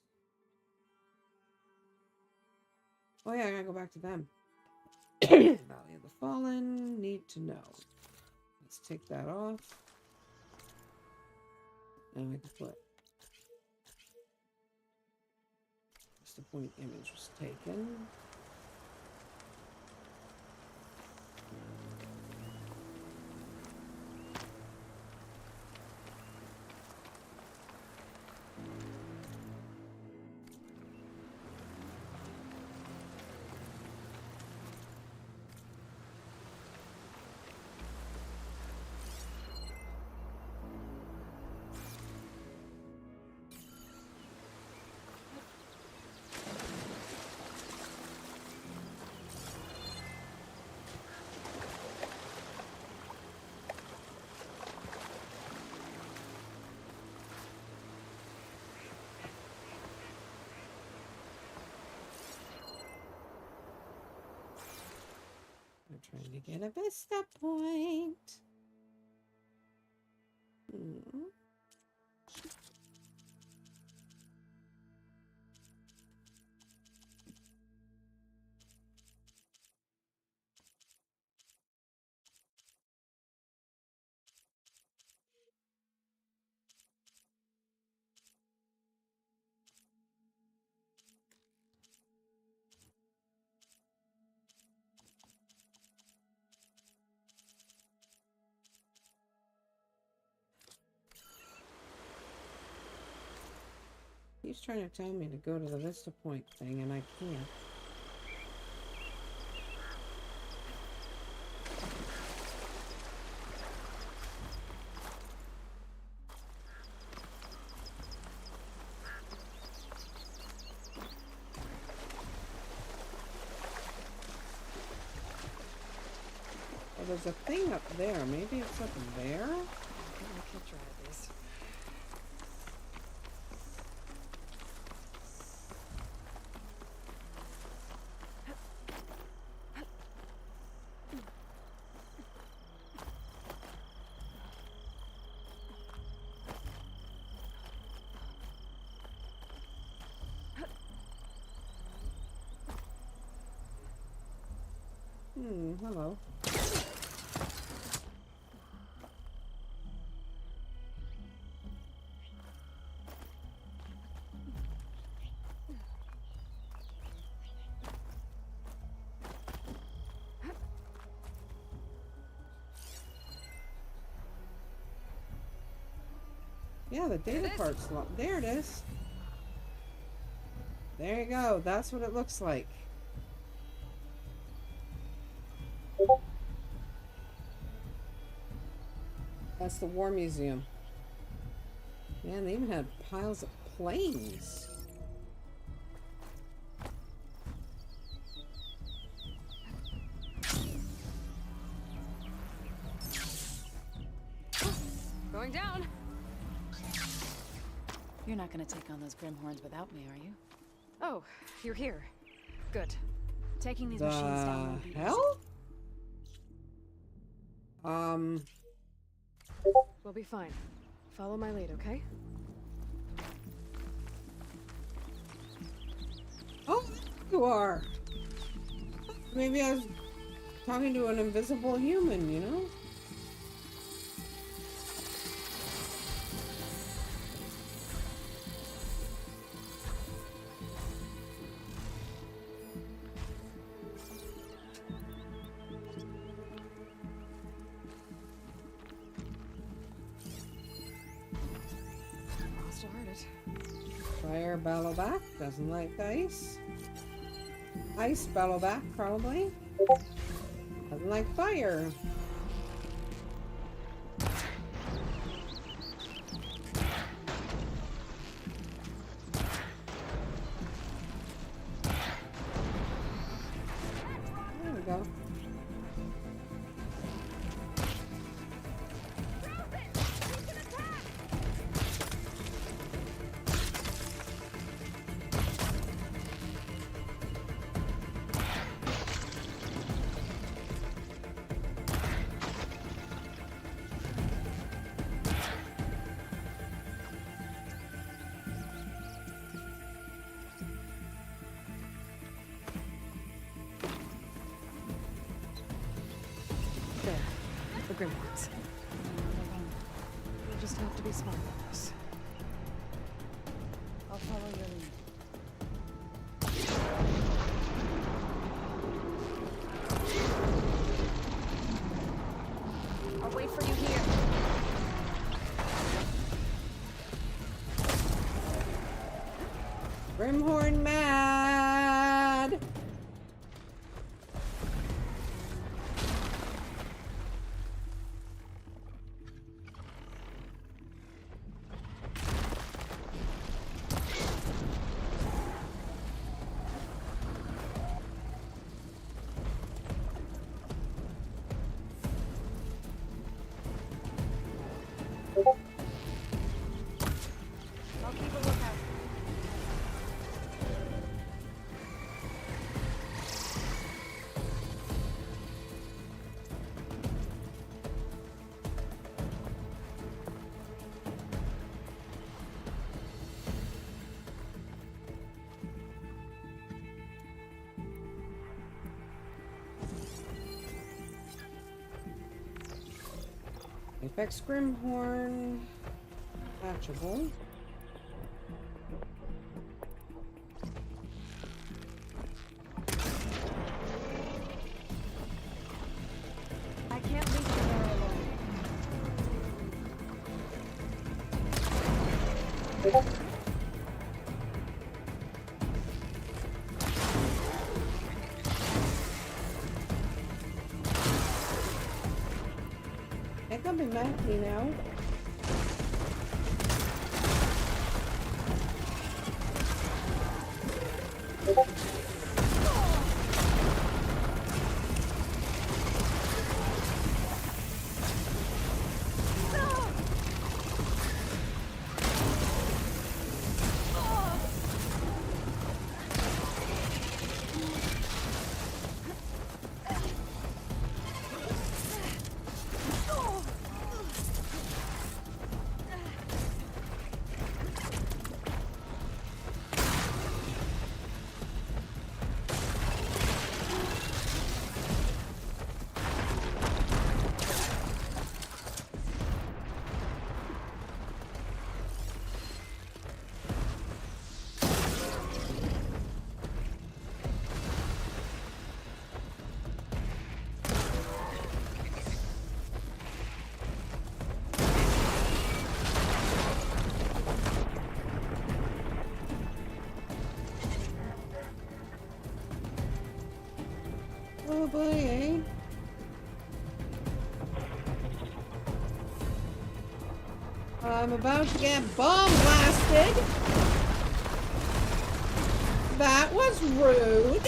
Oh yeah, I gotta go back to them. Valley of the Fallen, need to know. Let's take that off. And we can put just the point image was taken. I'm trying to get a Vista Point. He's trying to tell me to go to the Vista Point thing, and I can't. Oh, there's a thing up there. Maybe it's up there? I can't try this. Hello. Yeah, the data part's there. It is. There you go. That's what it looks like. That's the War Museum. Man, they even had piles of planes. Going down. You're not gonna take on those Grimhorns without me, are you? Oh, you're here. Good. Taking these machines down won't be easy. Hell? We'll be fine. Follow my lead, okay? Oh, you are. Maybe I was talking to an invisible human, you know? Must have heard it. Fire Bellowback doesn't like ice. Ice Bellowback probably doesn't like fire. There we go. There. The Grimhorns. We'll just have to be smart about this. I'll follow your lead. I'll wait for you here. Grimhorn mad! I'll keep a lookout. Apex Grimhorn. Hatchable. I can't leave you there alone. They're gonna be mad at me now. Oh boy, eh? I'm about to get bomb blasted. That was rude.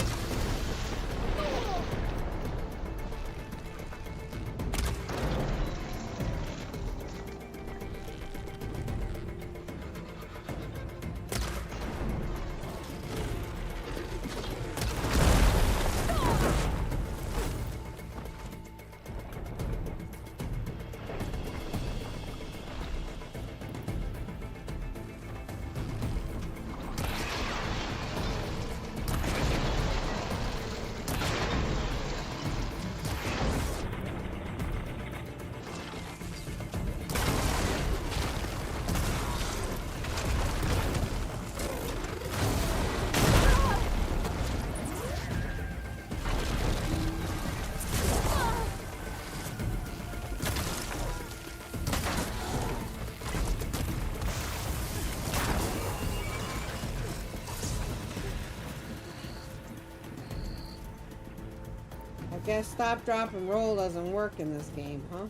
I guess stop, drop, and roll doesn't work in this game, huh?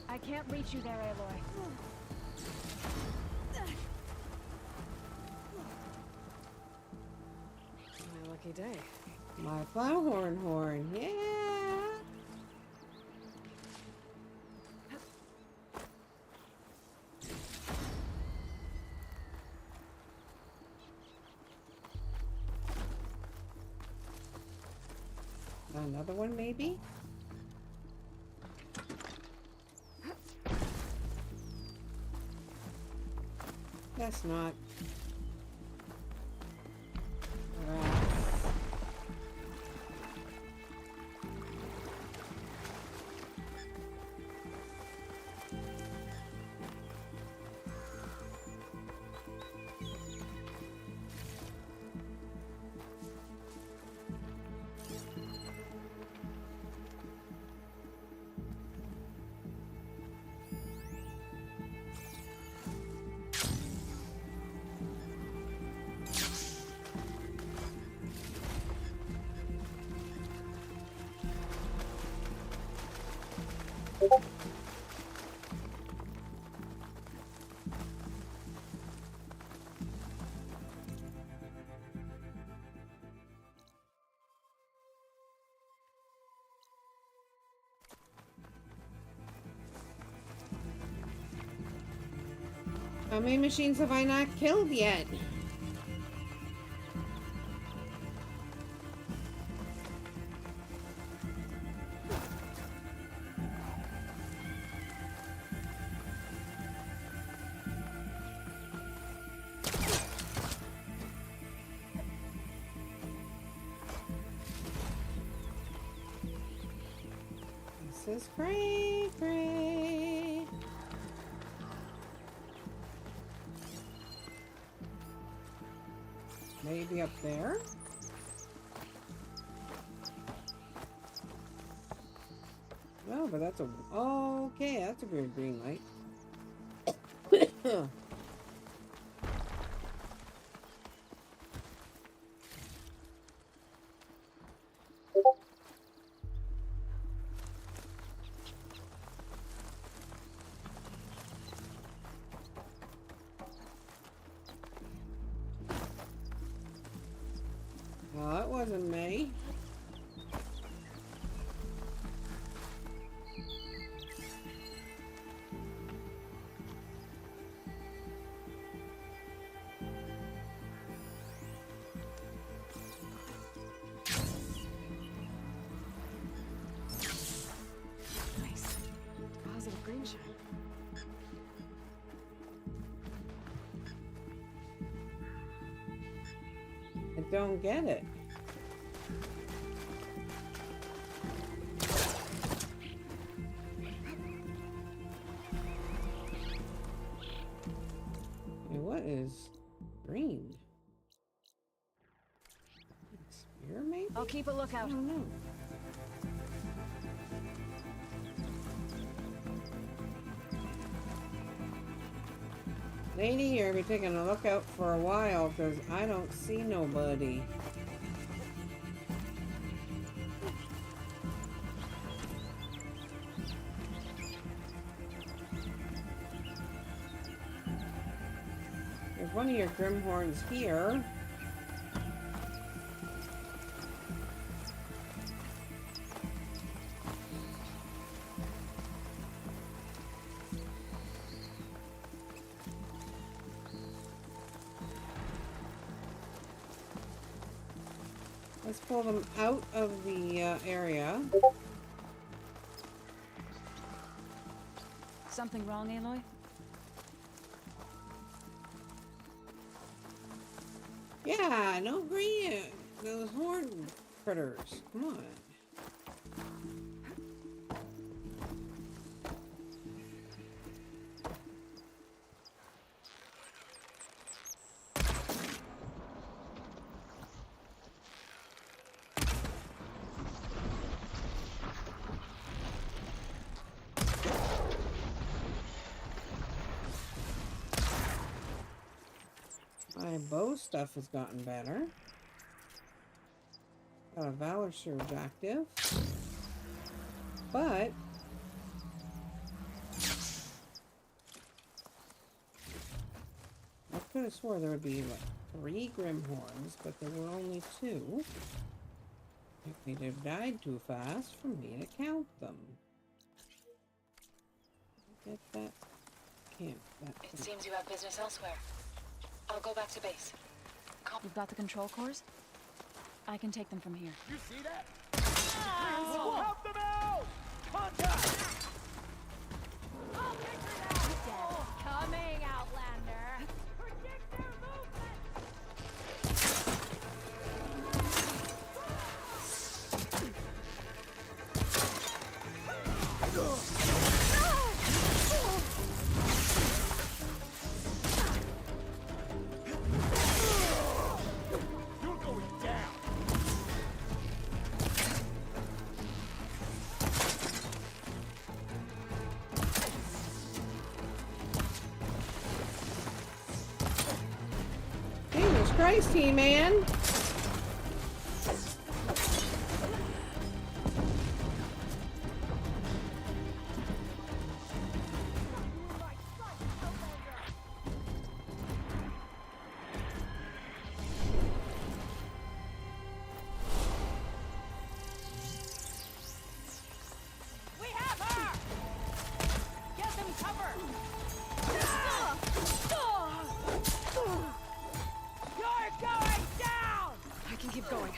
I can't reach you there, Aloy. My lucky day. My Flowhorn horn, yeah! Another one, maybe? Guess not. How many machines have I not killed yet? This is great, great. Maybe up there? No, but that's a... Oh, okay, that's a weird green light. Well, that wasn't me. Nice. Positive green shine. I don't get it. Hey, what is green? Spear, maybe? I'll keep a lookout. I don't know. Lady, you're gonna be taking a look out for a while because I don't see nobody. one of your Grimhorns here. Let's pull them out of the area. Something wrong, Aloy? Yeah, no green. Those horn critters. Come on. My bow stuff has gotten better. Got a Valor Surge active. But I could have swore there would be like 3 Grimhorns, but there were only 2. They'd have died too fast for me to count them. Get that camp. It seems you have business elsewhere. I'll go back to base. You've got the control cores? I can take them from here. You see that? Help them out! Contact! Coming, Outlander. Predict their You're going down! Jesus Christ, He-Man! We have her! Get them cover! You're going down! I can keep going.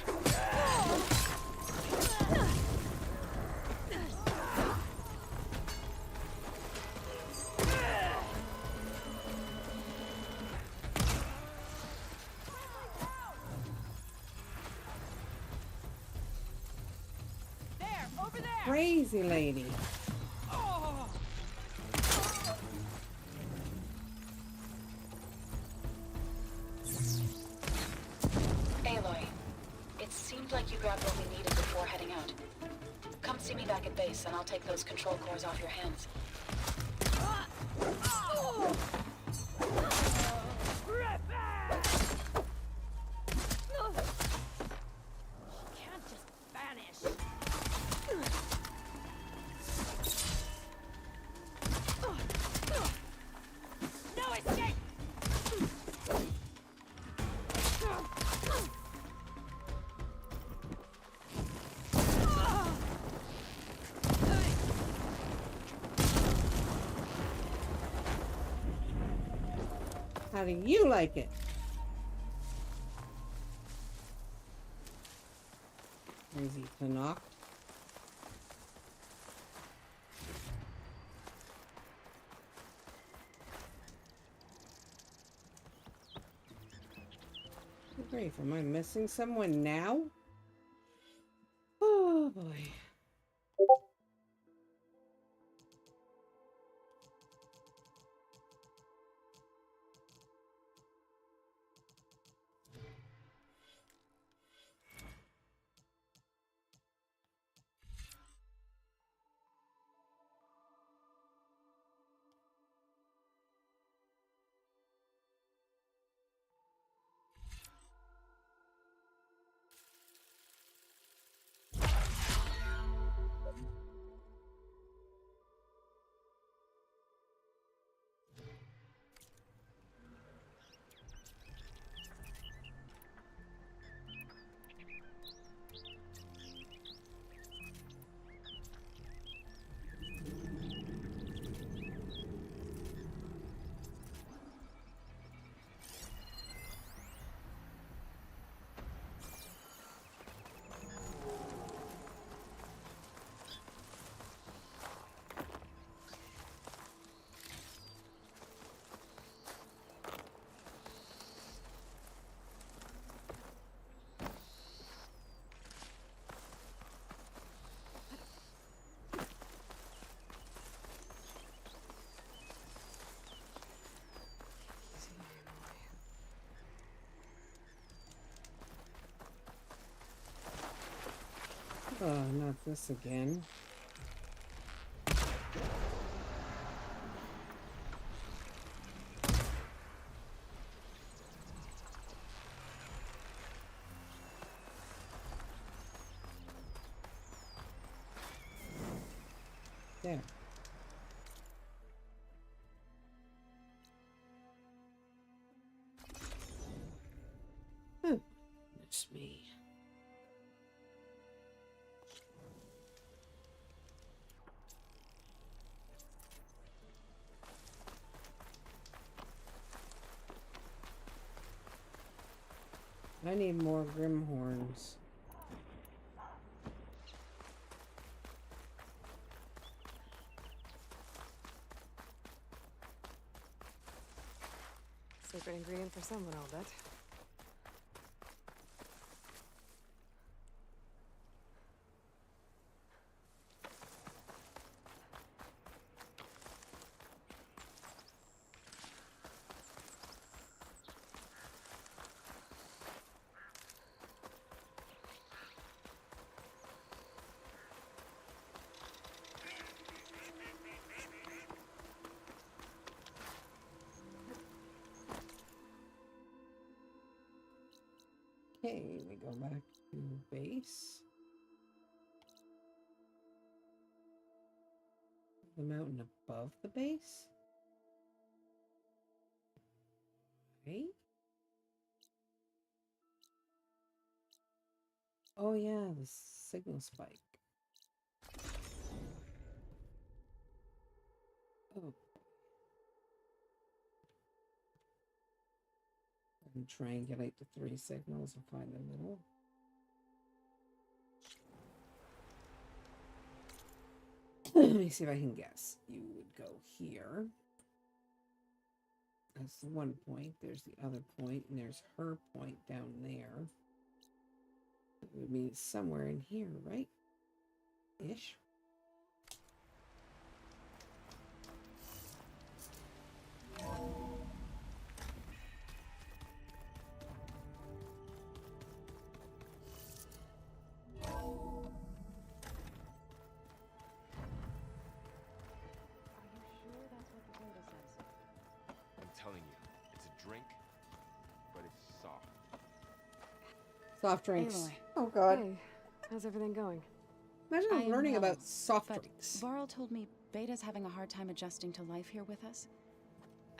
There, over there! Crazy lady. Aloy, it seemed like you grabbed what we needed before heading out. Come see me back at base, and I'll take those control cores off your hands. She can't just vanish. No escape! How do you like it? Crazy Canuck. Good grief, am I missing someone now? Oh boy. Oh, not this again. There. Oh, it's me. I need more Grimhorns. Secret ingredient for someone, I'll bet. Okay, we go back to base. The mountain above the base? Right? Oh yeah, the signal spike. Oh. And triangulate the 3 signals and find the middle. Let me see if I can guess. You would go here. That's the one point. There's the other point, and there's her point down there. It would mean it's somewhere in here, right? Ish. Telling you, it's a drink, but it's soft. Soft drinks. Aloy. Oh god. Hey, how's everything going? Imagine I am learning well, about soft but drinks. Varl told me Beta's having a hard time adjusting to life here with us.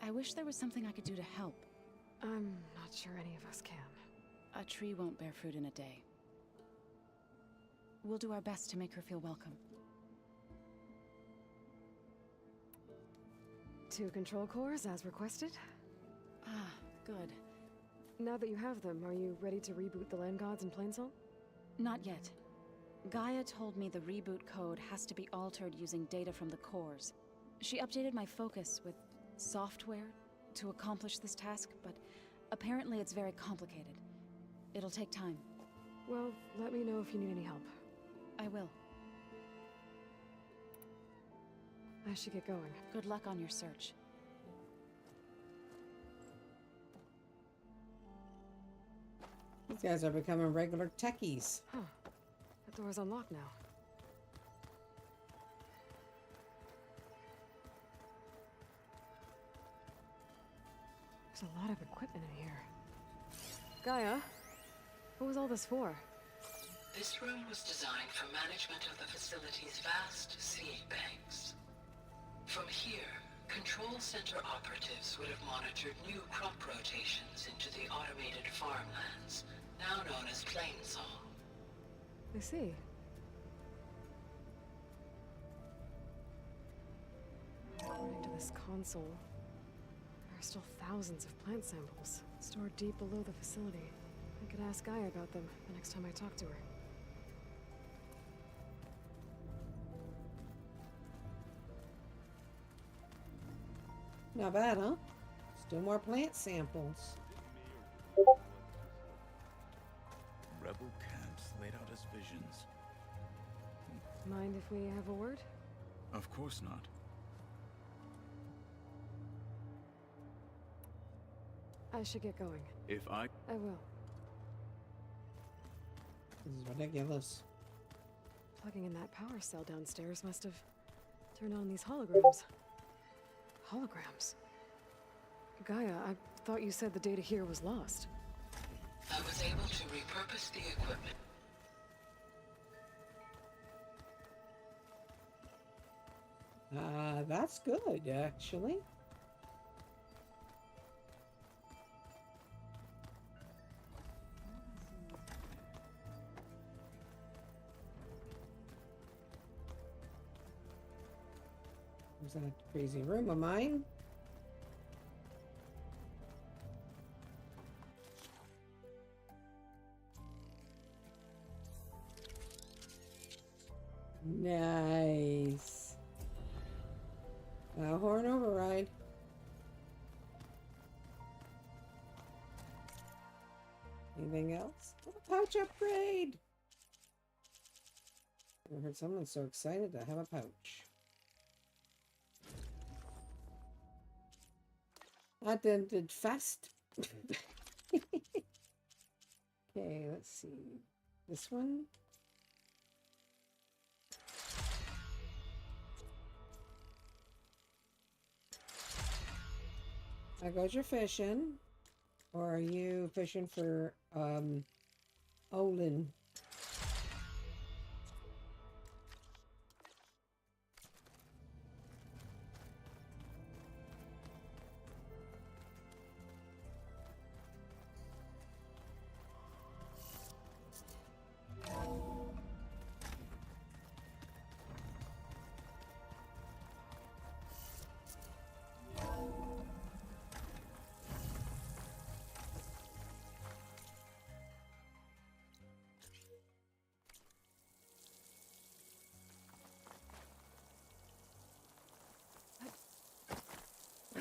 I wish there was something I could do to help. I'm not sure any of us can. A tree won't bear fruit in a day. We'll do our best to make her feel welcome. 2 control cores, as requested. Ah, good. Now that you have them, are you ready to reboot the land gods in Plainsong? Not yet. Gaia told me the reboot code has to be altered using data from the cores. She updated my focus with software to accomplish this task, but apparently it's very complicated. It'll take time. Well, let me know if you need any help. I will. I should get going. Good luck on your search. These guys are becoming regular techies. Huh. That door's unlocked now. There's a lot of equipment in here. Gaia, what was all this for? This room was designed for management of the facility's vast seed banks. From here, Control Center operatives would have monitored new crop rotations into the automated farmlands, now known as Plainsong. I see. According to this console, there are still thousands of plant samples stored deep below the facility. I could ask Gaia about them the next time I talk to her. Not bad, huh? Still more plant samples. Rebel camps laid out as visions. Mind if we have a word? Of course not. I should get going. If I will. This is ridiculous. Plugging in that power cell downstairs must have turned on these holograms. Holograms? Gaia, I thought you said the data here was lost. I was able to repurpose the equipment. That's good, actually. Is that a crazy room of mine? Nice. Horn override. Anything else? Oh, pouch upgrade! I heard someone so excited to have a pouch. That did fast. Okay, let's see. This one. Now goes your fishing. Or are you fishing for Olin?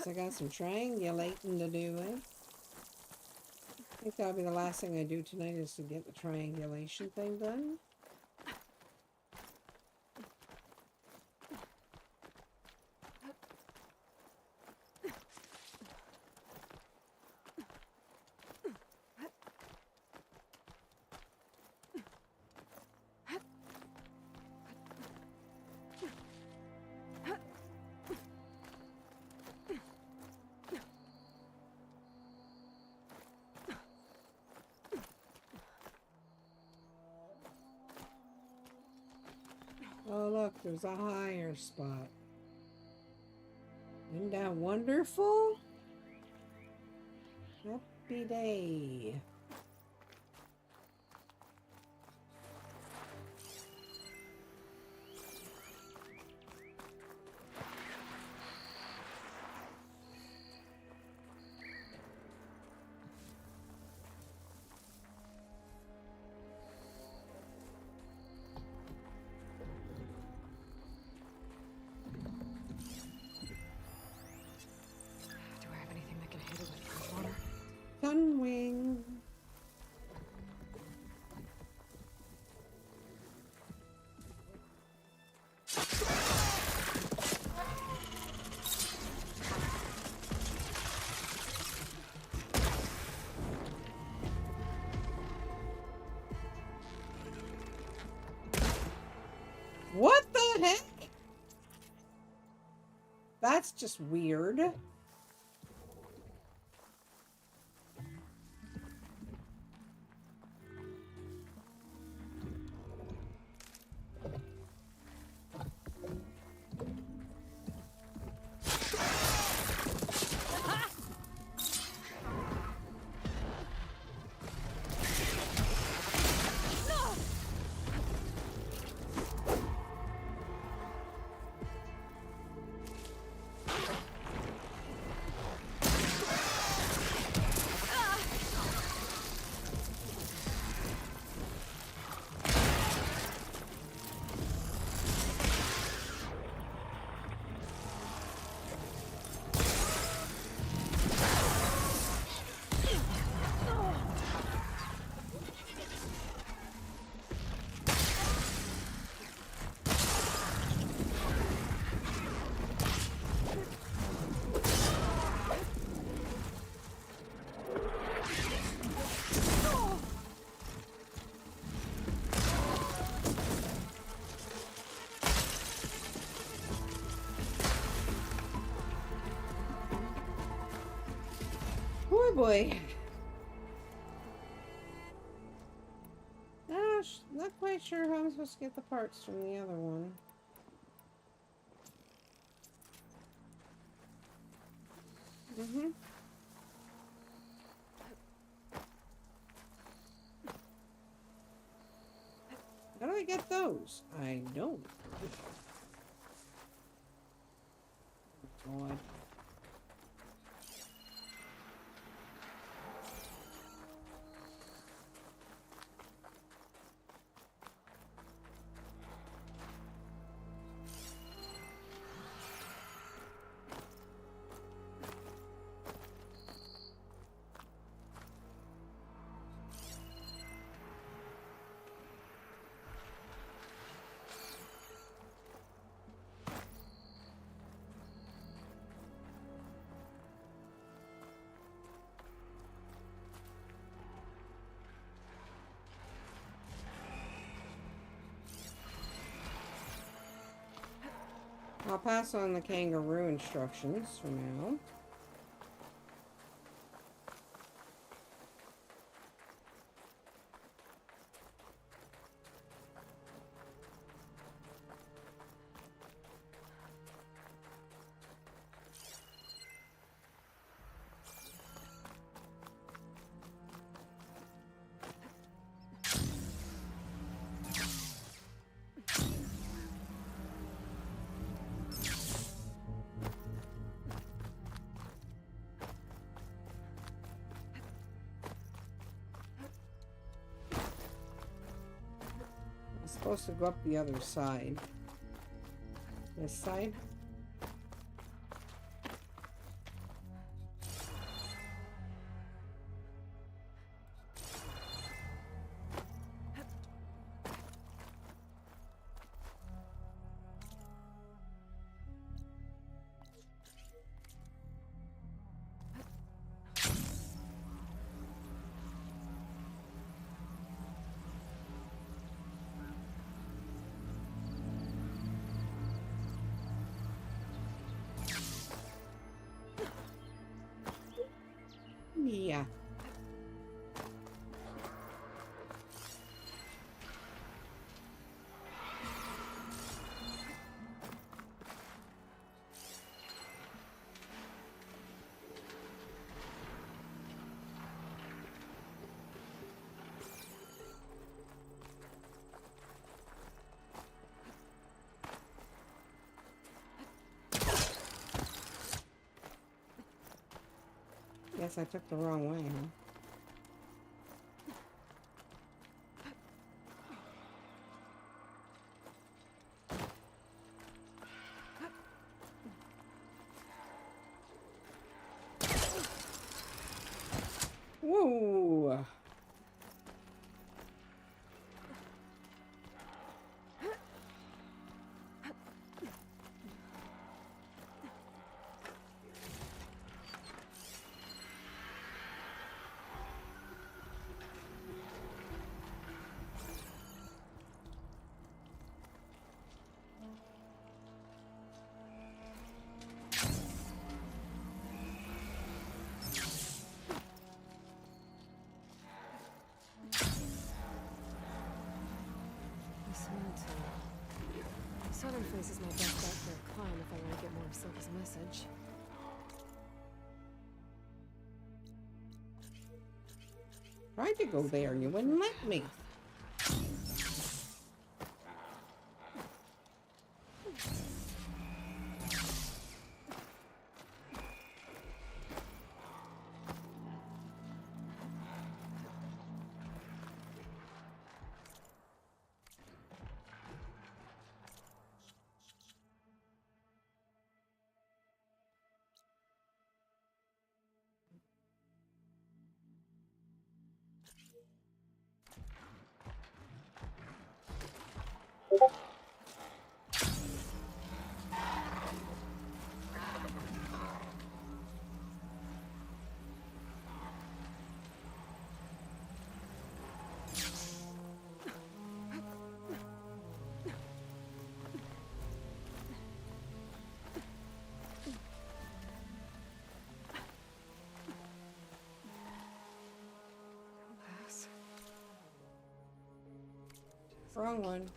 I got some triangulating to do with. I think that'll be the last thing I do tonight is to get the triangulation thing done. Oh look, there's a higher spot. Isn't that wonderful? Happy day. Sunwing. What the heck? That's just weird. boy. Not quite sure how I'm supposed to get the parts from the other one. How do I get those? I don't. God. I'll pass on the kangaroo instructions for now. Supposed to go up the other side. This side? Yeah. Guess I took the wrong way, huh? Whoa! Southern face is my best bet for a climb if I want to get more of Silva's message. Tried to go there and you wouldn't let me. Wrong one.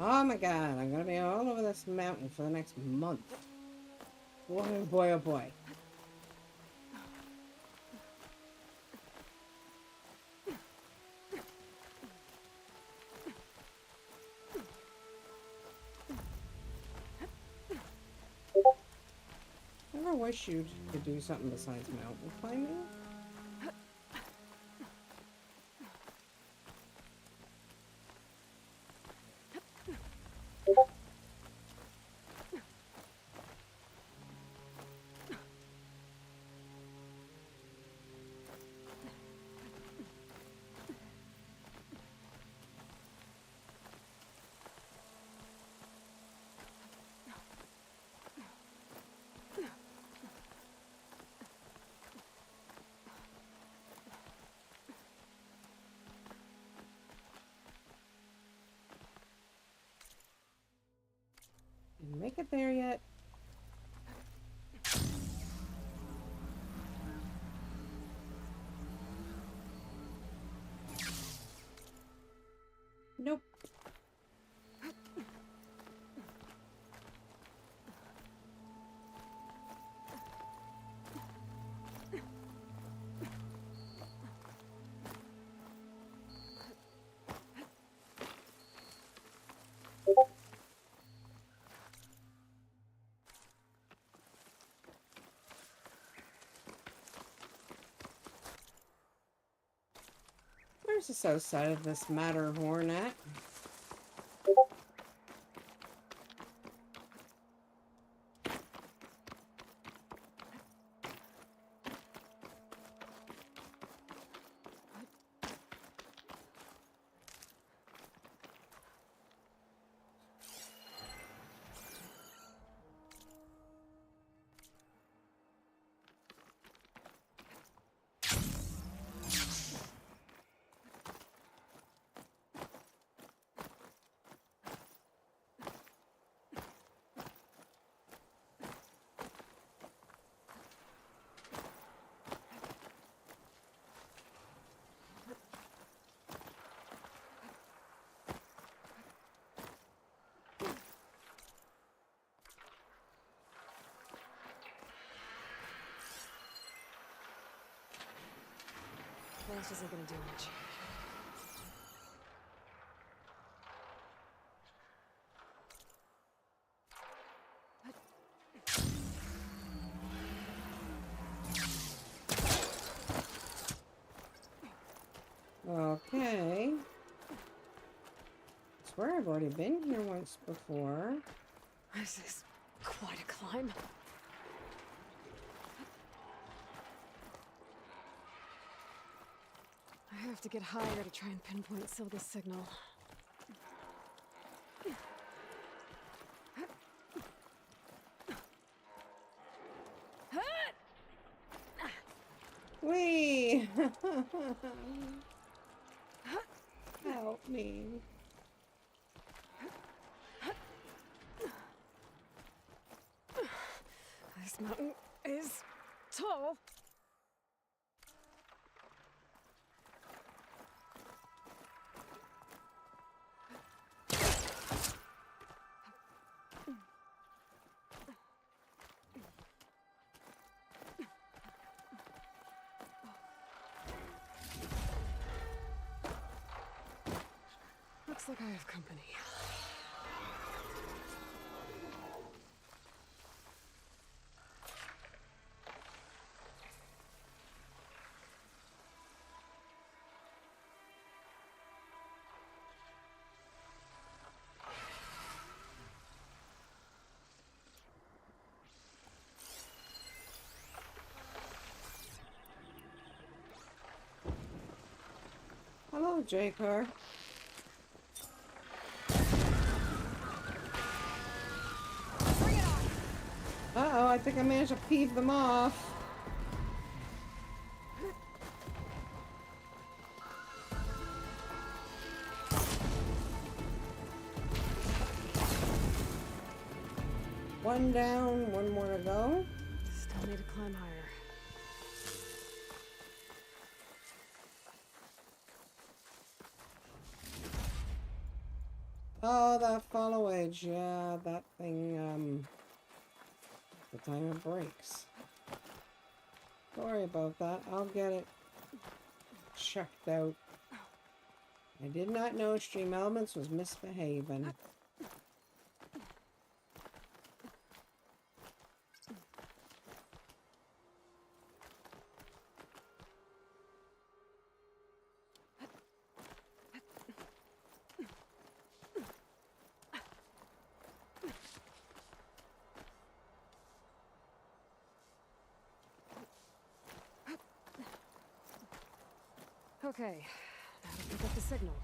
Oh my god, I'm gonna be all over this mountain for the next month. Boy, oh boy, oh boy. I ever wish you could do something besides mountain climbing. Didn't make it there yet. Nope. Where's the south side of this Matterhorn at? Flash isn't gonna do much. Okay. I swear I've already been here once before. This is quite a climb. I have to get higher to try and pinpoint Silga's signal. Wee! Help me. This mountain is tall. Looks like I have company. Hello, J-Car. Uh-oh, I think I managed to peeve them off. one down, one more to go. Still need to climb higher. Oh, that follow edge. Yeah, that thing, the time it breaks. Sorry about that. I'll get it checked out. I did not know Stream Elements was misbehaving. Okay, now to pick up the signal.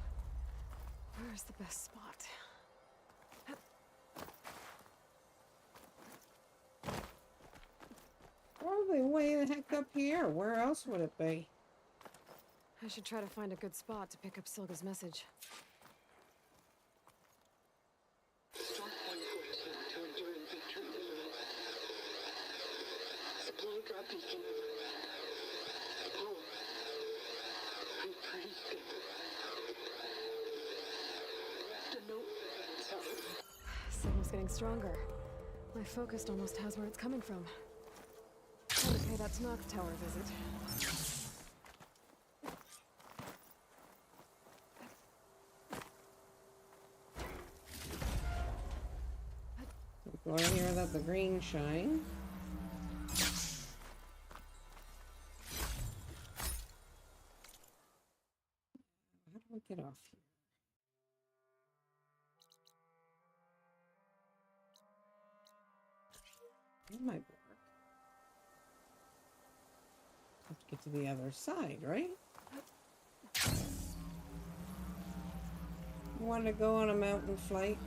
Where's the best spot? Probably way the heck up here. Where else would it be? I should try to find a good spot to pick up Silga's message. Supply drop beacon. Power. I'm pretty good. The note. Signal's getting stronger. My focus almost has where it's coming from. Okay, that's Knock Tower visit. Go in here, let the green shine. How do I get off here? That might work. Have to get to the other side, right? You want to go on a mountain flight?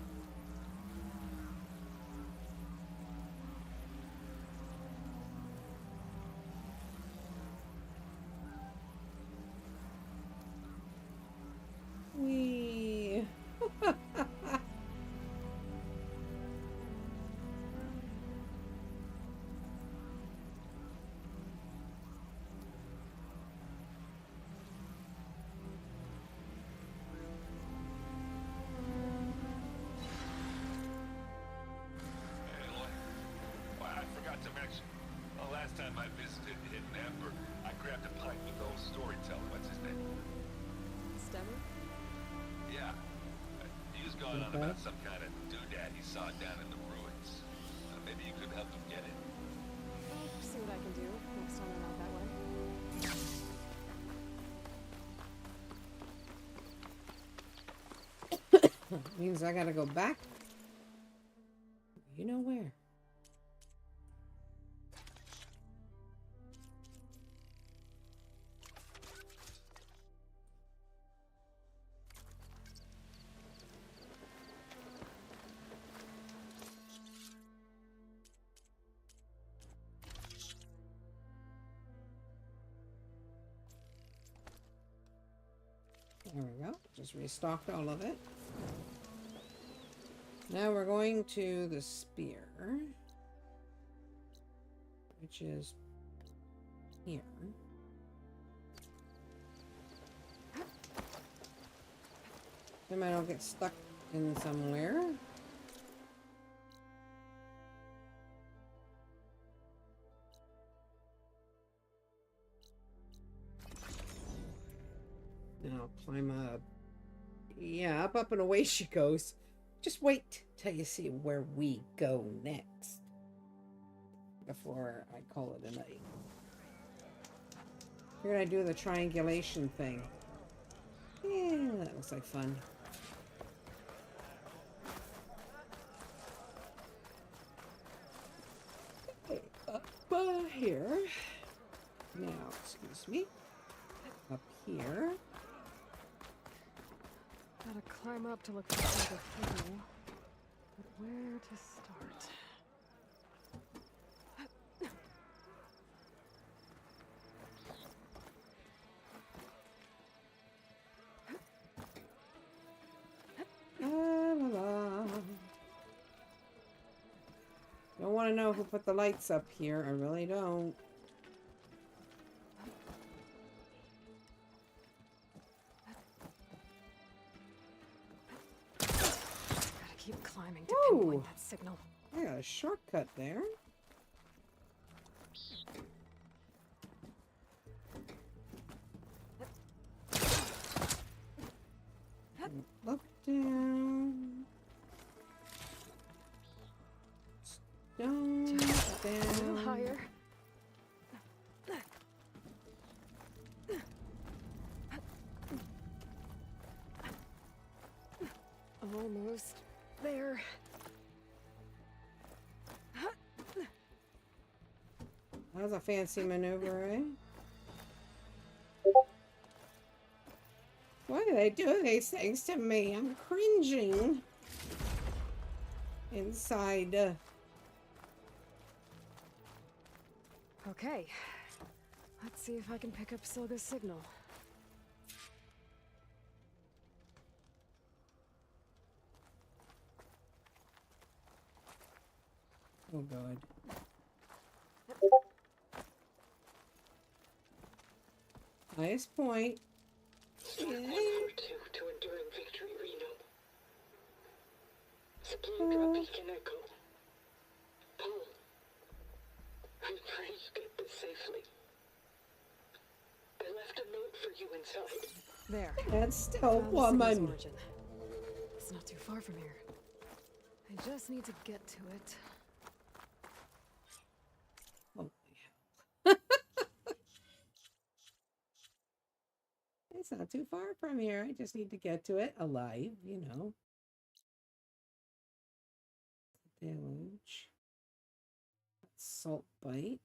Wee. I forgot to mention, the last time I visited Hidden Ember, I grabbed a pint with the old storyteller. What's his name? Stemmer? Yeah. He was going on about some kind of doodad he saw down in the ruins. Maybe you could help him get it. I'll see what I can do next time I'm out that way. Means I gotta go back. You know where? There we go. Just restocked all of it. Now we're going to the spear, which is here. Then I don't get stuck in somewhere. Now climb up. Yeah, up and away she goes. Just wait till you see where we go next before I call it a night. Here I do the triangulation thing. Yeah, that looks like fun. Okay, up here. Now, excuse me. Up here. Gotta climb up to look for the signal. But where to start? want to know who put the lights up here. I really don't. Gotta keep climbing to Ooh. pinpoint that signal. I got a shortcut there. Look down. Down. Just Down. a little higher. Almost there. That was a fancy maneuver, eh? Why do they do these things to me? I'm cringing inside. Okay. Let's see if I can pick up Silga's signal. Oh god. Highest point. One for two to enduring victory, Reno. Supplying drop beacon echo. Paul, I'm afraid you get this safely. I left a note for you inside. There. That's still Found the signal's woman. origin. It's not too far from here. I just need to get to it. Holy hell. It's not too far from here. I just need to get to it alive, you know. Deluge. Salt bite.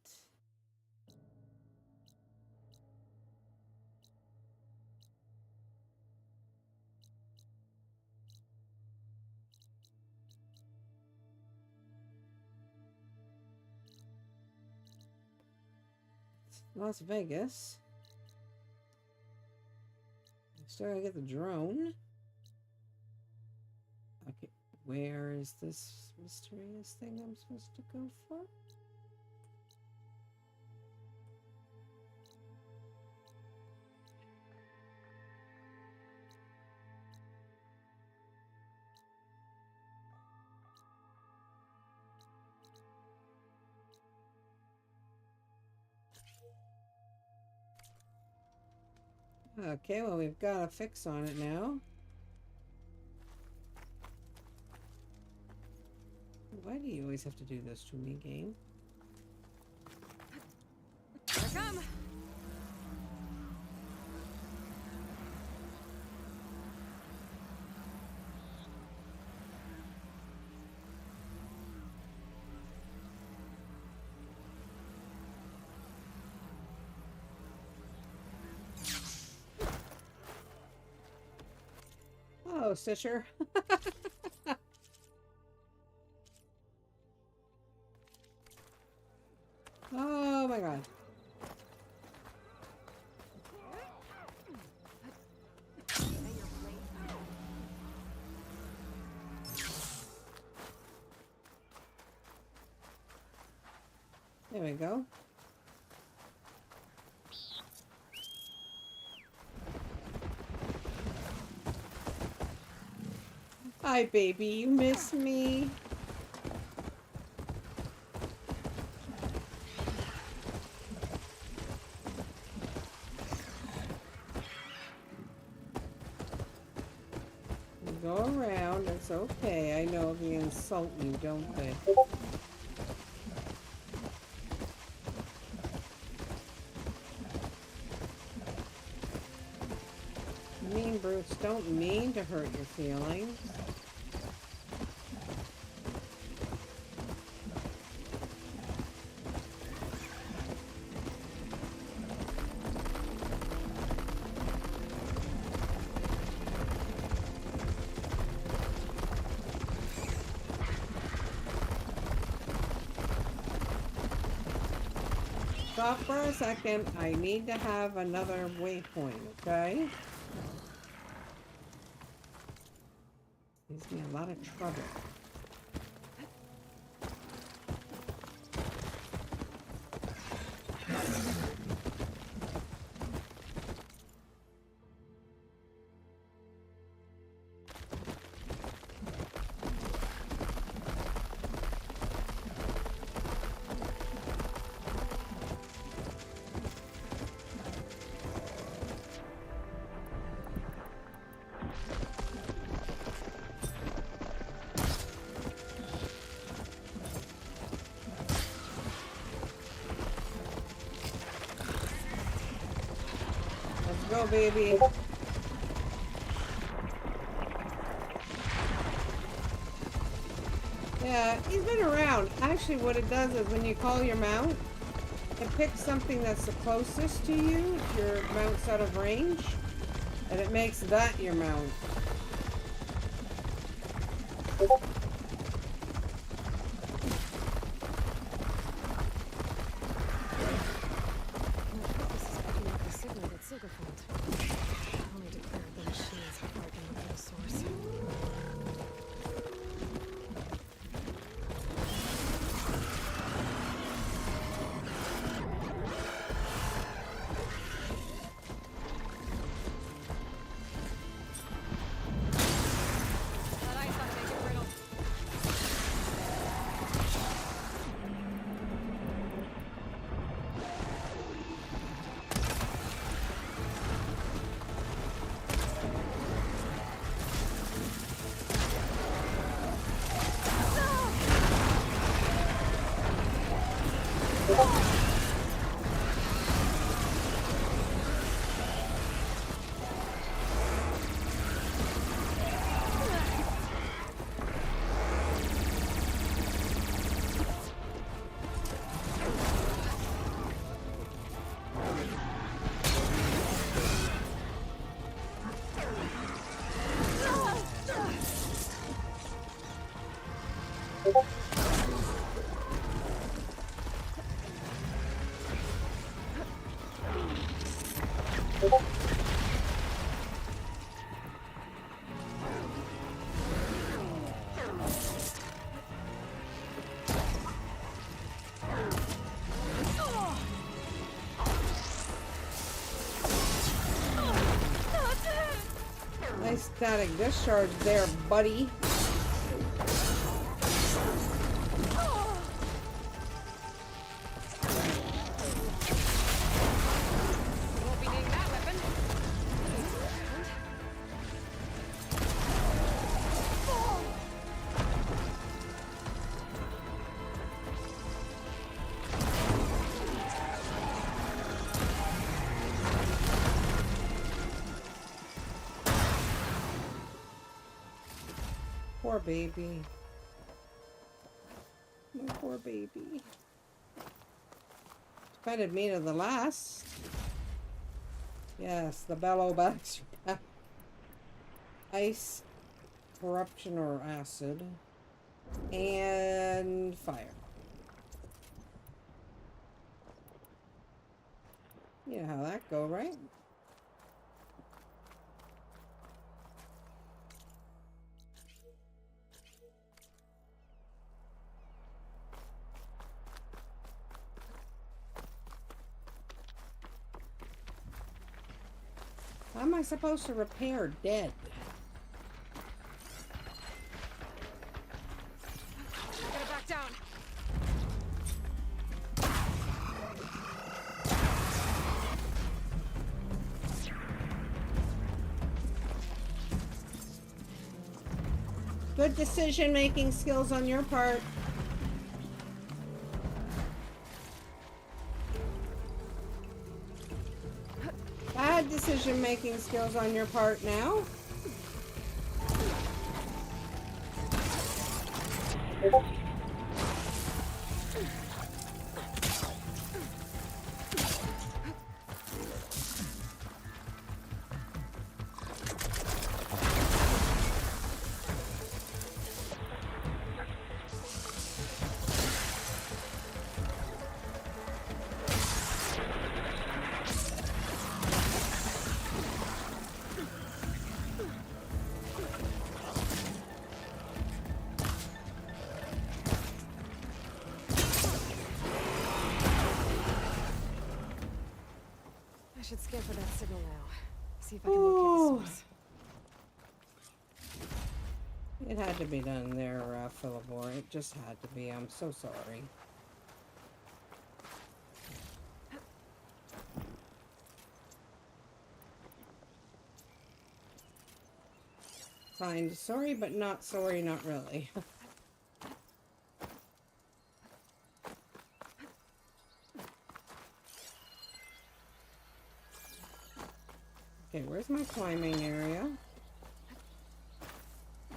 Las Vegas. Still gotta get the drone. Okay, where is this mysterious thing I'm supposed to go for? Okay, well, we've got a fix on it now. Why do you always have to do this to me, game? Here I come! Oh, Stitcher. Oh my god. There we go. Hi, baby. You miss me? Go around. It's okay. I know they insult you, don't they? Mean brutes don't mean to hurt your feelings. Stop for a second. I need to have another waypoint, okay? Gives me a lot of trouble. go, baby. Yeah, he's been around. Actually, what it does is when you call your mount, it picks something that's the closest to you if your mount's out of range, and it makes that your mount. Nice static discharge there, buddy. Poor baby. My poor baby. Defended me to the last. Yes, the bellow backs. Ice, corruption or acid, and fire. You know how that go, right? How am I supposed to repair dead? Get it back down. Good decision-making skills on your part. Bad decision-making skills on your part now. I should scan for that signal now. See if I can locate the source. It had to be done there, Philibor. It just had to be. I'm so sorry. Fine. Sorry, but not sorry, not really. where's my climbing area?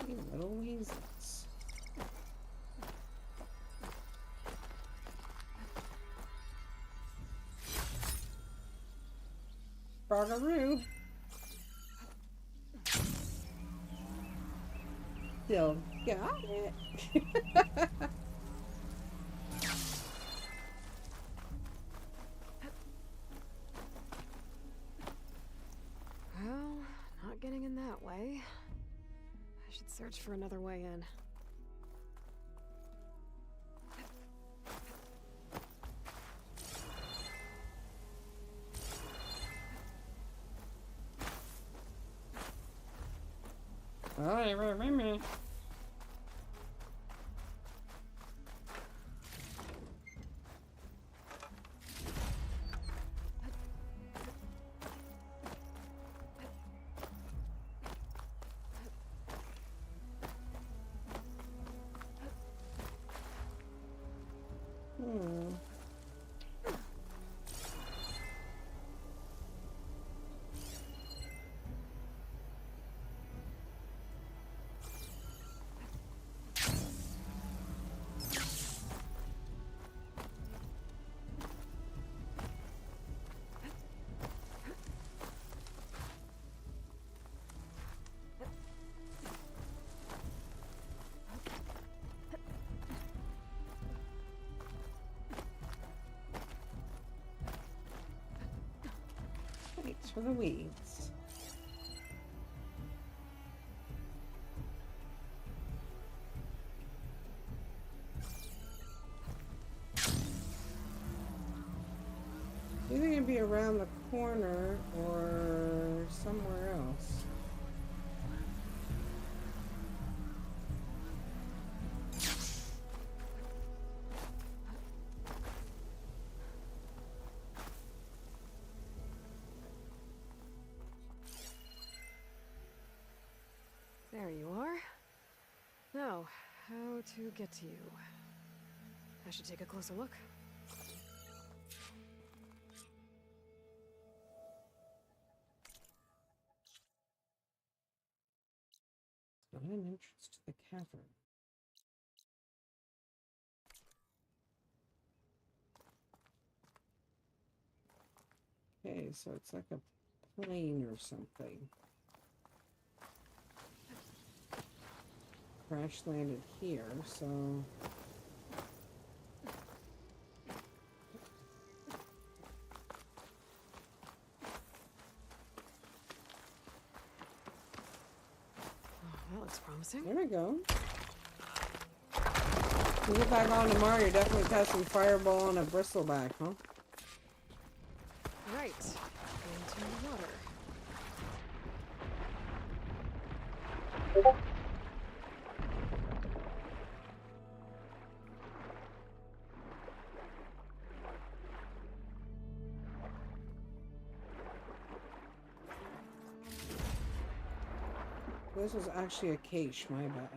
You little weasels. Bargaroo. Still got it. Well, not getting in that way. I should search for another way in. Oh, remember. Thanks for the weeds. Either gonna be around the corner or somewhere else. There you are. Now, how to get to you? I should take a closer look. Not an entrance to the cavern. Okay, so it's like a plane or something. Crash landed here, so... That looks promising. There we go. When you get back on tomorrow, you're definitely testing Fireball and a Bristleback, huh? Right. Into the water. This was actually a cache, my bad.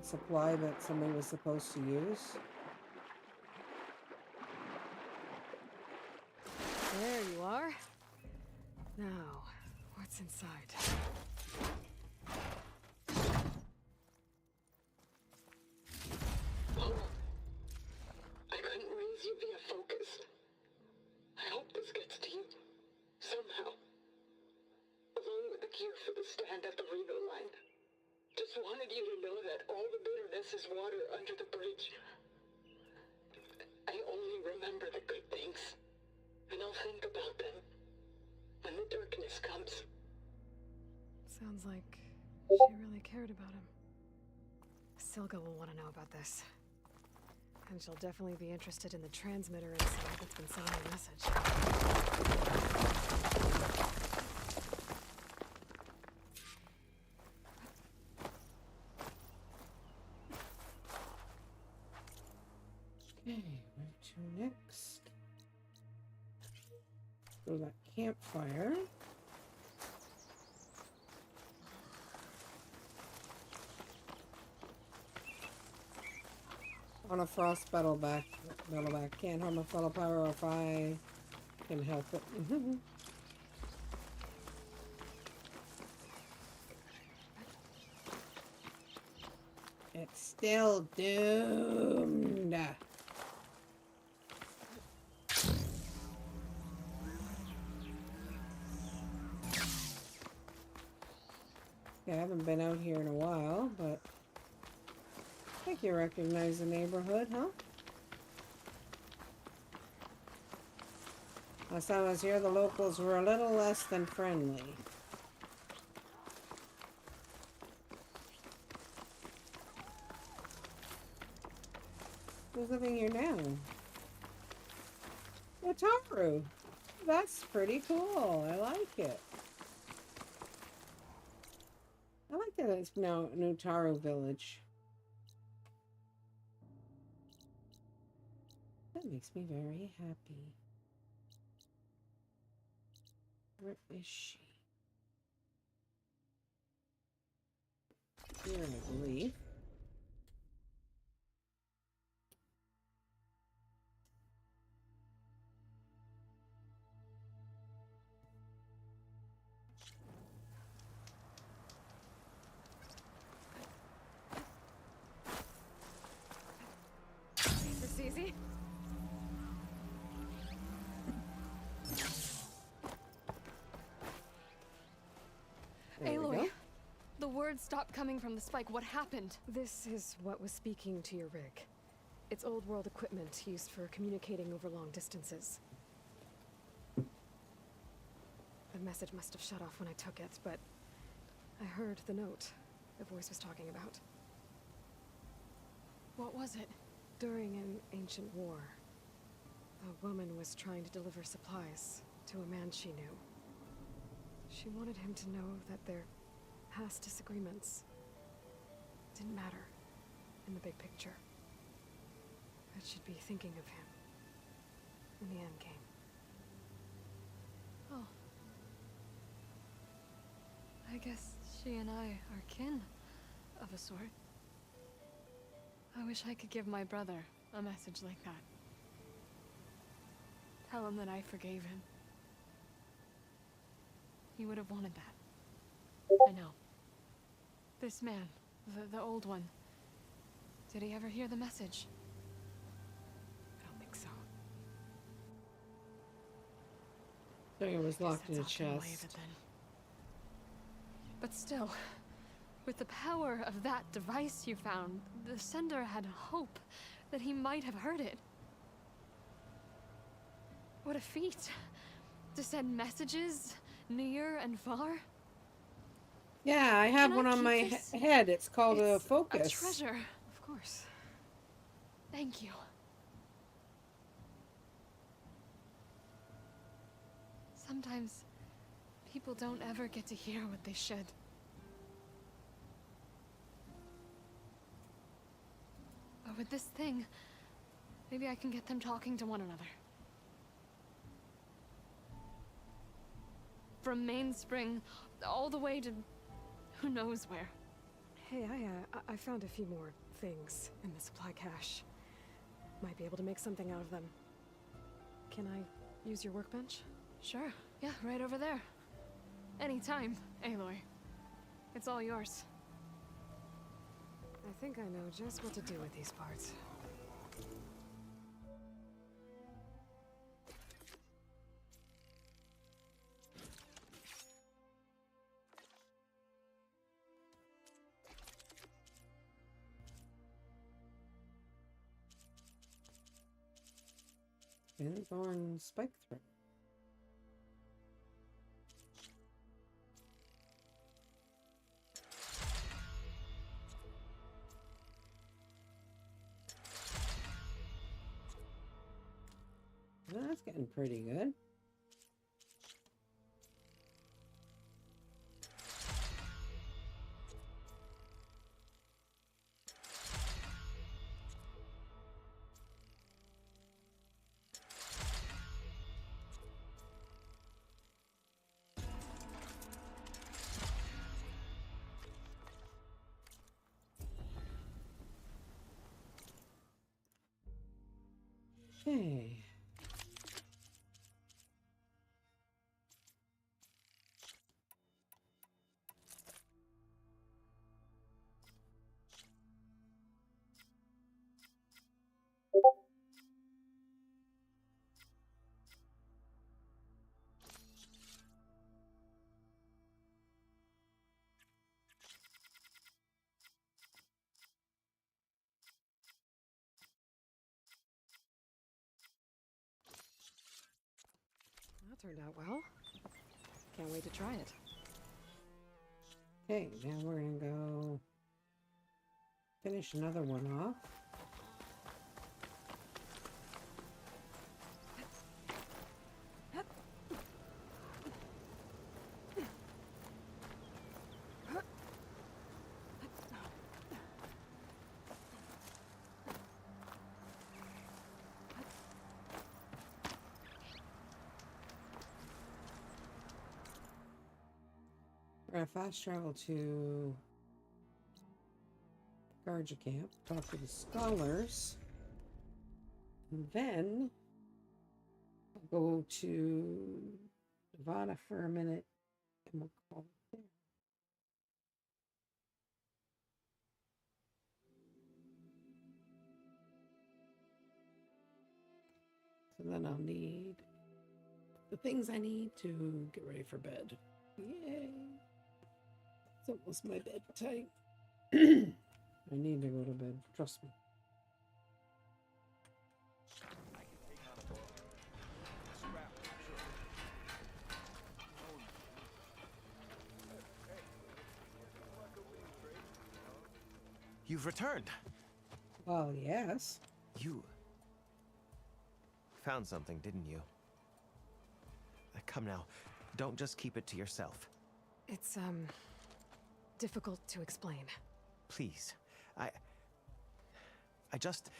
A supply that somebody was supposed to use. There you are. Now, what's inside? I couldn't raise you via focus. I hope this gets to you. Somehow. Along with the gear for the stand at the Reno line. Just wanted you to know that all the bitterness is water under the bridge. I only remember the good things. And I'll think about them when the darkness comes. Sounds like she really cared about him. Silga will want to know about this. And she'll definitely be interested in the transmitter inside that's been sending the message. Okay, where to next? Go to that campfire. On a frost battleback. Can't harm a fellow pyro if I can help it. still doomed. Yeah, I haven't been out here in a while, but I think you recognize the neighborhood, huh? Last time I was here, the locals were a little less than friendly. Who's living here now? Wataru. That's pretty cool. I like it. I like that it's now Nutaru Village. That makes me very happy. Where is she? Here, I believe. Is this easy? Aloy, the words stopped coming from the spike. What happened? This is what was speaking to your rig. It's old world equipment used for communicating over long distances. The message must have shut off when I took it, but I heard the note the voice was talking about. What was it? During an ancient war, a woman was trying to deliver supplies to a man she knew. She wanted him to know that their past disagreements didn't matter in the big picture. That she'd be thinking of him when the end came. Oh. I guess she and I are kin, of a sort. I wish I could give my brother a message like that. Tell him that I forgave him. He would have wanted that. I know. This man, the old one, did he ever hear the message? I don't think so. I think it was locked in a chest. But still, with the power of that device you found, the sender had hope that he might have heard it. What a feat! To send messages near and far. Yeah, I have one on my head. It's called a focus. A treasure. Of course. Thank you. Sometimes people don't ever get to hear what they should. But with this thing, maybe I can get them talking to one another. From Mainspring all the way to who knows where. Hey, I found a few more things in the supply cache. Might be able to make something out of them. Can I use your workbench? Sure. Yeah, right over there. Anytime, Aloy. It's all yours. I think I know just what to do with these parts. Thorn spike thread. Well, that's getting pretty good. Okay. turned out well. Can't wait to try it. Okay, now we're gonna go finish another one off. We're gonna fast travel to Garja Camp, talk to the scholars, and then I'll go to Nevada for a minute and we'll call it there. So then I'll need the things I need to get ready for bed. Yay! It's almost my bedtime. I need to go to bed, trust me. You've returned. Well, yes. You found something, didn't you? Come now, don't just keep it to yourself. It's, difficult to explain. Please, I just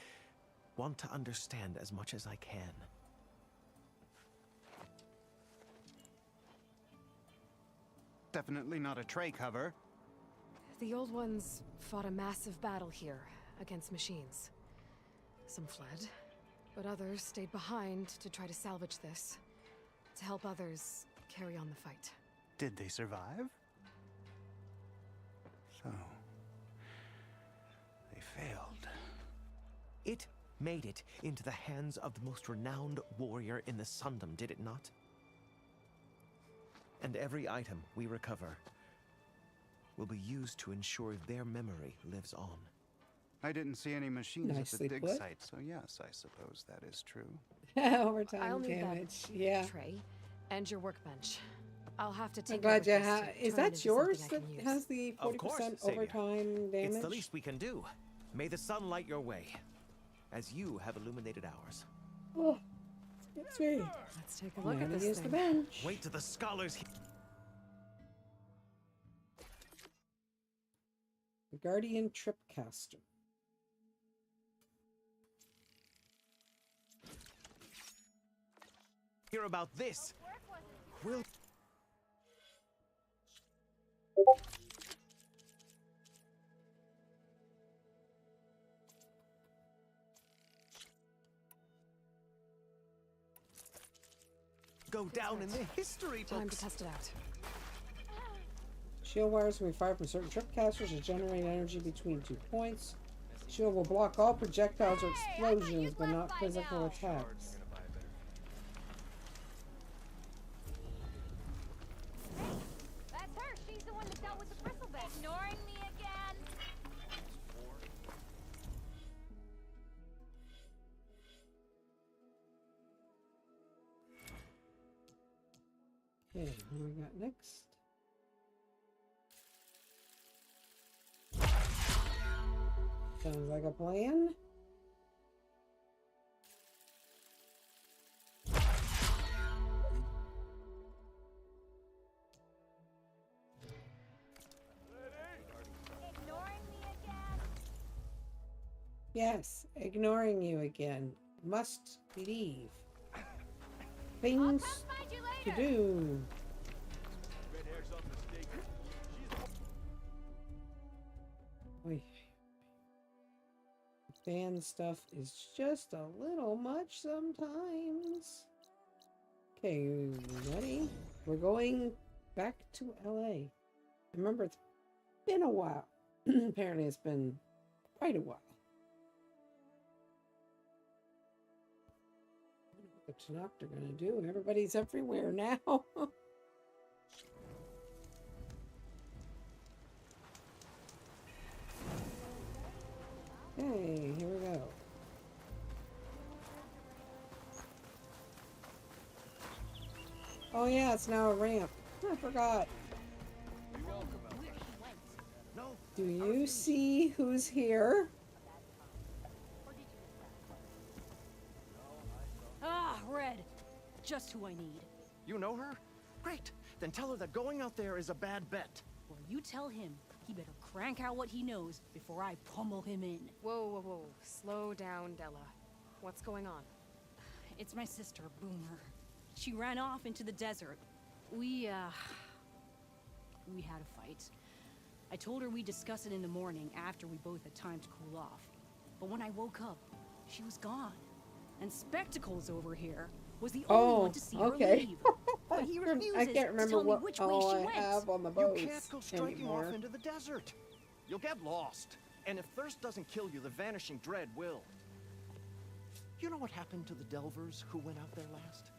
want to understand as much as I can. Definitely not a tray cover. The old ones fought a massive battle here against machines. Some fled, but others stayed behind to try to salvage this, to help others carry on the fight. Did they survive? So, they failed. It made it into the hands of the most renowned warrior in the Sundom, did it not? And every item we recover will be used to ensure their memory lives on. I didn't see any machines Nicely at the dig put. site, so yes, I suppose that is true. Overtime I'll need damage. that Yeah. tray and your workbench. I'll have to I'm take glad you care of have. this to Is turn it that into yours something I that can use. has the Of course, 40% Savior. overtime damage? It's the least we can do. May the sun light your way, as you have illuminated ours. Oh, that's sweet. Let's take a look at Now to this use the thing. bench. Wait till the scholars. The Guardian Tripcaster. Hear about this. We'll go down in the history Time to books. test it out. Shield wires can be fired from certain tripcasters to generate energy between 2 points. Shield will block all projectiles or explosions, but not physical attacks. That's her. She's the one that dealt with the bristleback. Ignoring me again. Okay, what do we got next? Sounds like a plan. Ignoring me again. Yes, ignoring you again. Must leave. Things Find you to later. do. Oy. Fan stuff is just a little much sometimes. Okay, ready? We're going back to LA. Remember, it's been a while. Apparently, it's been quite a while. What's the doctor gonna do? Everybody's everywhere now. Okay, here we go. Oh yeah, it's now a ramp. I forgot. Do you see who's here? Ah, Red. Just who I need. You know her? Great. Then tell her that going out there is a bad bet. Well, you tell him he better crank out what he knows before I pummel him in. Whoa, whoa, whoa. Slow down, Della. What's going on? It's my sister, Boomer. She ran off into the desert. We had a fight. I told her we'd discuss it in the morning after we both had time to cool off. But when I woke up, she was gone. And Spectacles over here was the only one to see her leave. But he refuses I can't remember to tell what me which way she went. have on the boat You can't go striking off into the desert. You'll get lost. And if thirst doesn't kill you, the vanishing dread will. You know what happened to the Delvers who went out there last?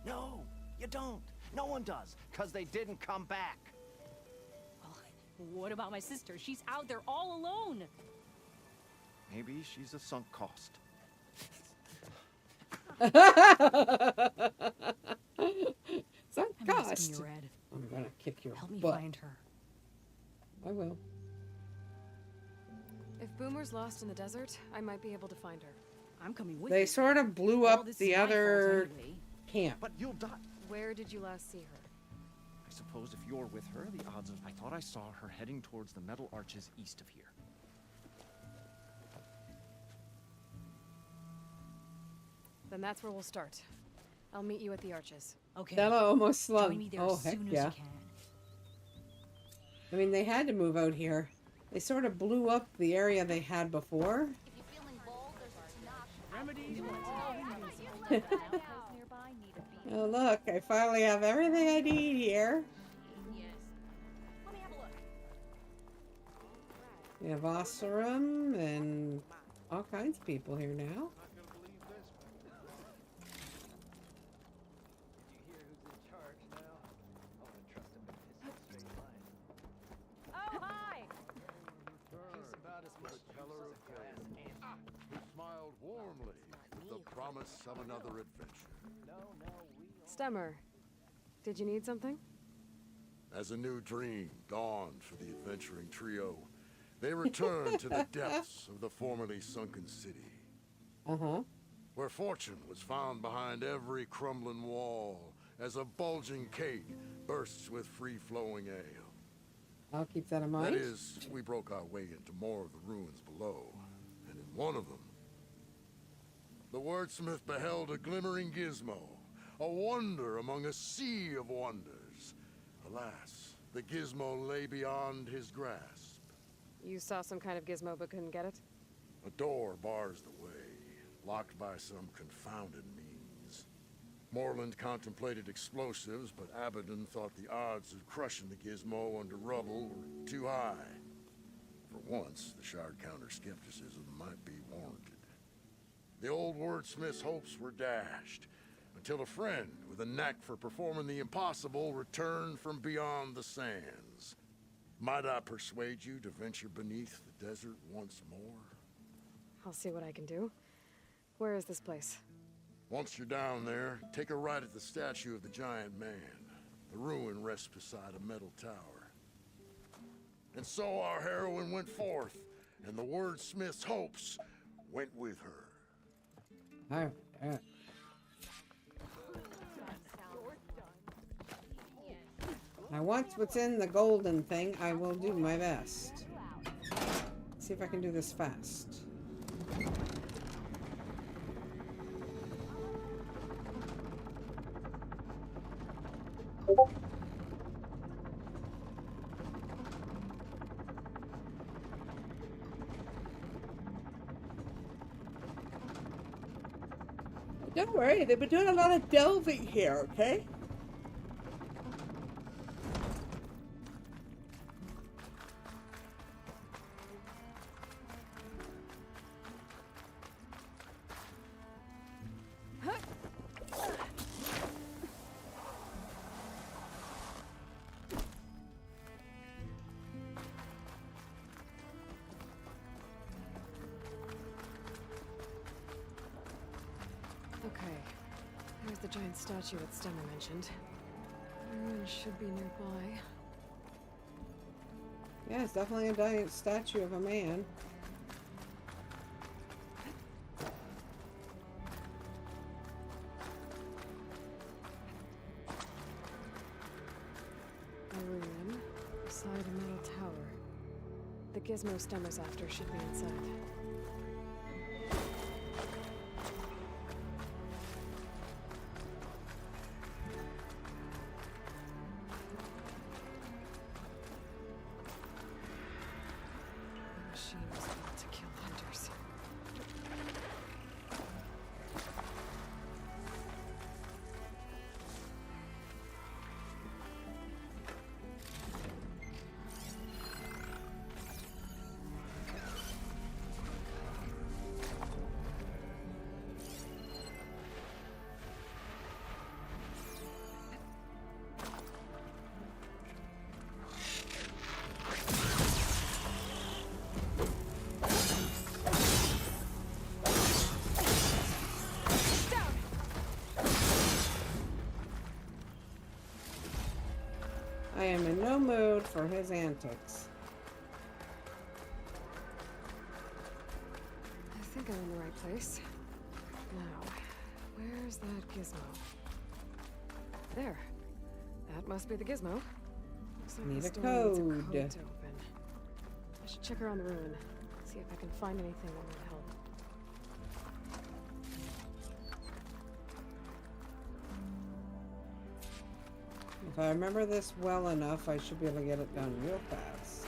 No, you don't. No one does, because they didn't come back. Well, what about my sister? She's out there all alone. Maybe she's a sunk cost. Sunk I'm cost. asking you, Red. I'm gonna kick your Help me butt. find her. I will. If Boomer's lost in the desert, I might be able to find her. I'm coming with They you. sort of blew All up this the is my fault other anyway. camp. But you'll die. Where did you last see her? I suppose if you're with her, the odds are... I thought I saw her heading towards the metal arches east of here. Then that's where we'll start. I'll meet you at the arches. Okay. Della almost slumped. Join me there Oh, as heck soon yeah. as you can. I mean, they had to move out here. They sort of blew up the area they had before. Oh, look, I finally have everything I need here. We have Osserum and all kinds of people here now. Oh, hi! He smiled warmly with the promise of another adventure. Stemmer, did you need something? As a new dream dawned for the adventuring trio, they returned to the depths of the formerly sunken city. Where fortune was found behind every crumbling wall, as a bulging keg bursts with free-flowing ale. I'll keep that in mind. That is, we broke our way into more of the ruins below, and in one of them, the wordsmith beheld a glimmering gizmo, a wonder among a sea of wonders. Alas, the gizmo lay beyond his grasp. You saw some kind of gizmo but couldn't get it? A door bars the way, locked by some confounded means. Moreland contemplated explosives, but Abaddon thought the odds of crushing the gizmo under rubble were too high. For once, the Shard counter-skepticism might be warranted. The old wordsmith's hopes were dashed, until a friend with a knack for performing the impossible returned from beyond the sands. Might I persuade you to venture beneath the desert once more? I'll see what I can do. Where is this place? Once you're down there, take a right at the statue of the giant man. The ruin rests beside a metal tower. And so our heroine went forth, and the wordsmith's hopes went with her. Now, once what's in the golden thing, I will do my best. See if I can do this fast. Don't worry, they've been doing a lot of delving here, okay? Okay. There's the giant statue that Stemmer mentioned. Someone should be nearby. Yeah, it's definitely a giant statue of a man. A ruin beside a metal tower. The gizmo Stemmer's after should be inside. The machine was built to kill hunters. I am in no mood for his antics. I think I'm in the right place. Now, where's that gizmo? There. That must be the gizmo. Looks like Need the a store needs code. to open. I should check around the ruin. See if I can find anything that might help. If I remember this well enough, I should be able to get it done real fast.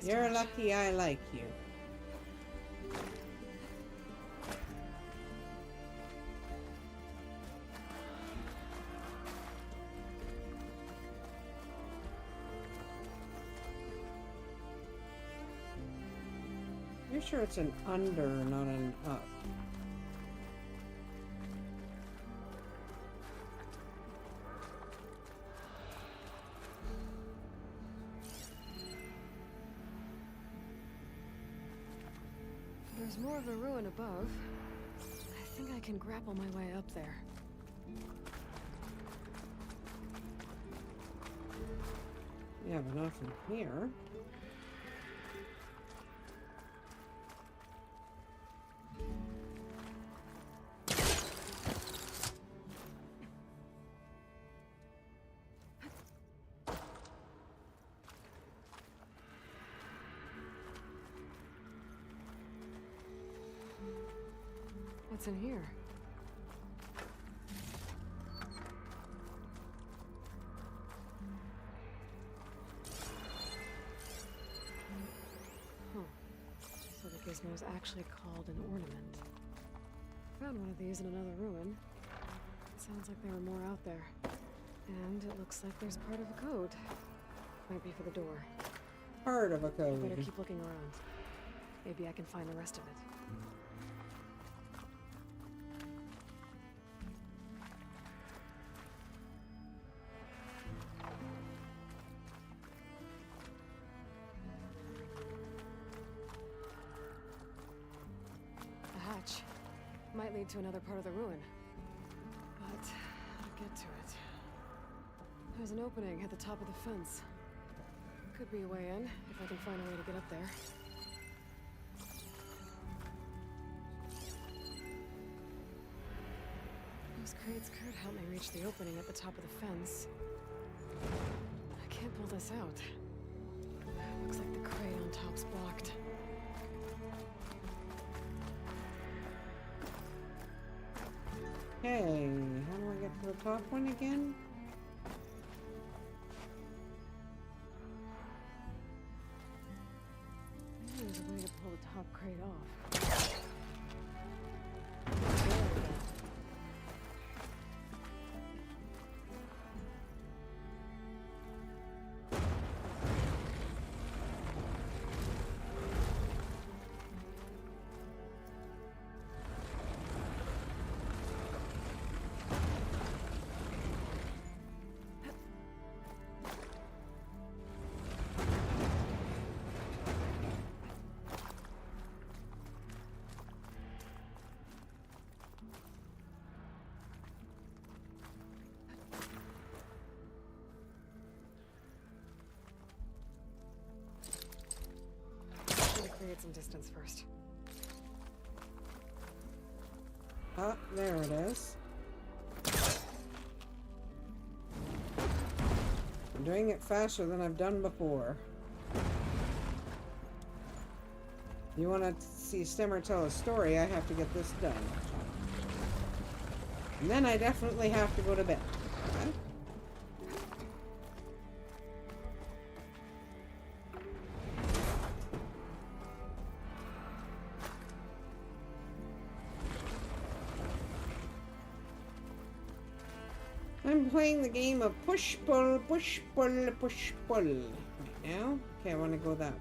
You're lucky I like you. You're sure it's an under, not an up. There's more of the ruin above. I think I can grapple my way up there. Yeah, but not from here. What's in here? Huh. So the gizmo is actually called an ornament. Found one of these in another ruin. Sounds like there are more out there. And it looks like there's part of a code. Might be for the door. Part of a code. Better keep looking around. Maybe I can find the rest of it. Might lead to another part of the ruin. But how to get to it? There's an opening at the top of the fence. Could be a way in, if I can find a way to get up there. Those crates could help me reach the opening at the top of the fence. I can't pull this out. Looks like the crate on top's blocked. Okay, how do I get to the top one again? Maybe there's a way to pull the top crate off. distance first. Ah, there it is. I'm doing it faster than I've done before. If you want to see Stemmer tell a story, I have to get this done. And then I definitely have to go to bed. Okay? I'm playing the game of push, pull, push, pull, push, pull. Right now? Okay, I want to go that way.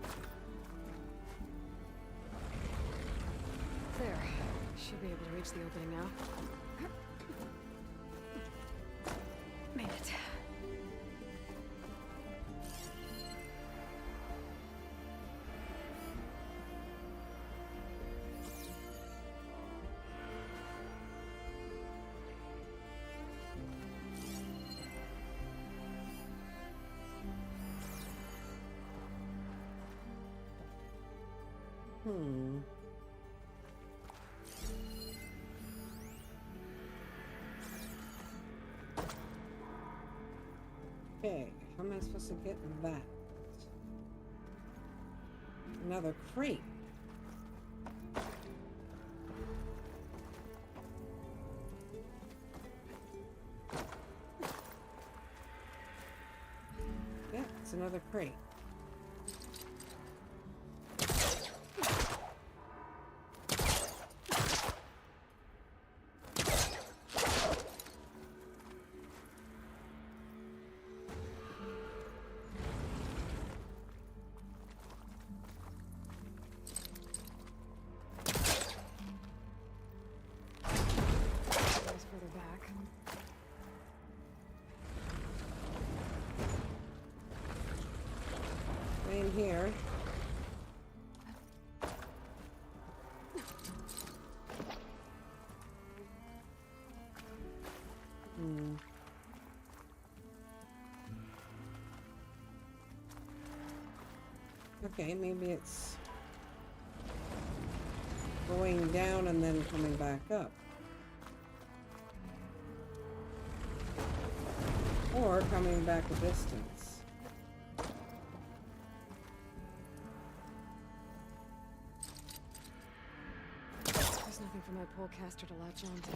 There. Should be able to reach the opening now. Made it. Okay, how am I supposed to get that? Another crate. Yeah, it's another crate. In here. Okay, maybe it's going down and then coming back up. Or coming back a distance. There's nothing for my polecaster to latch onto.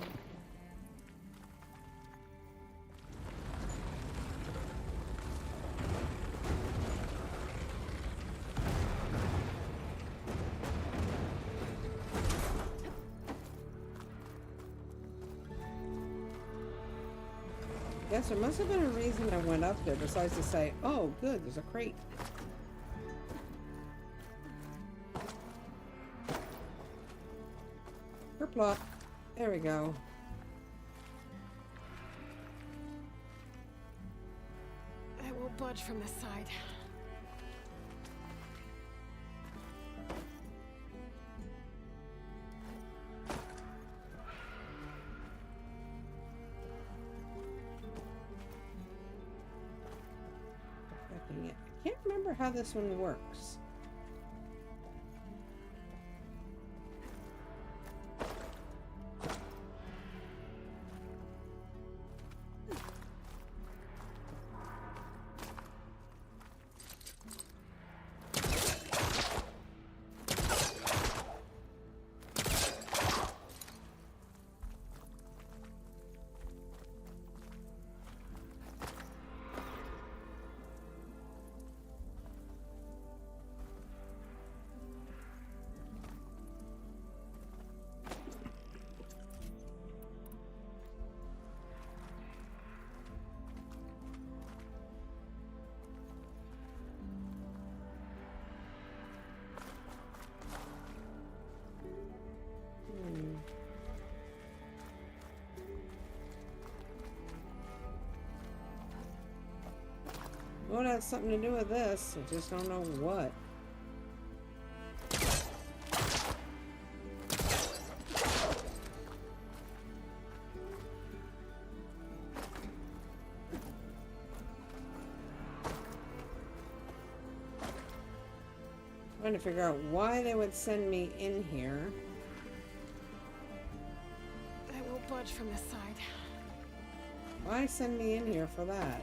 Yes, there must have been a reason I went up there besides to say, oh, good, there's a crate. Kerplop. There we go. I won't budge from this side. I can't remember how this one works. Well, it has something to do with this. I just don't know what. Trying to figure out why they would send me in here. I won't budge from this side. Why send me in here for that?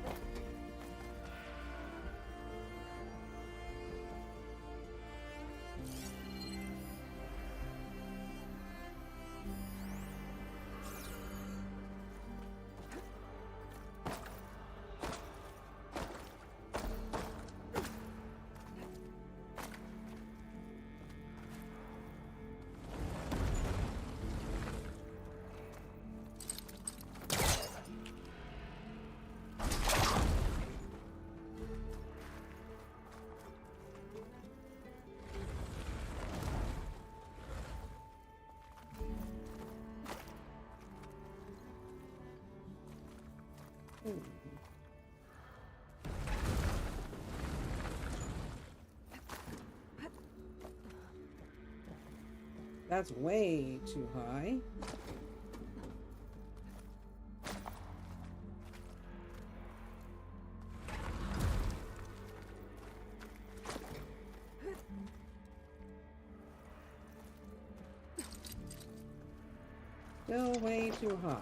That's way too high. Still way too high.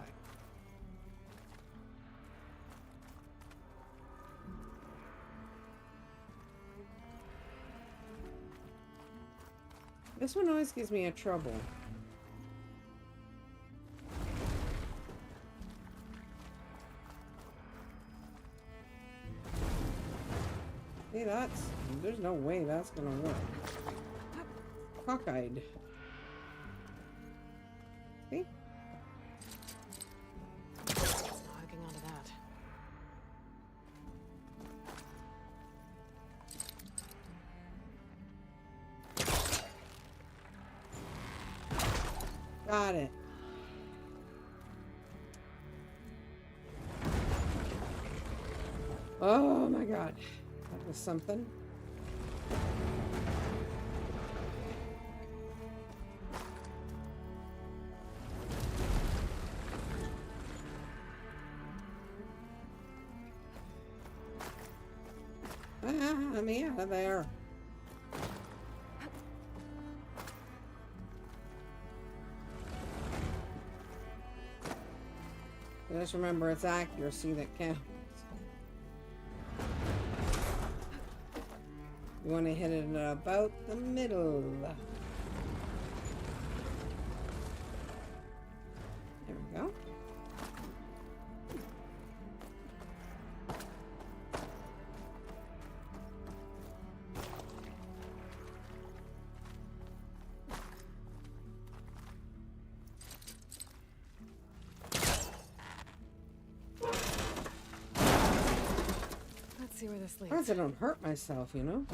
This one always gives me a trouble. See, there's no way that's gonna work. Cockeyed. See? It's not hooking onto that. Got it. Oh my god. That was something. Let me out of there. Just remember, it's accuracy that counts. You want to hit it about the middle. There we go. Let's see where this leads. As long as I don't hurt myself, you know?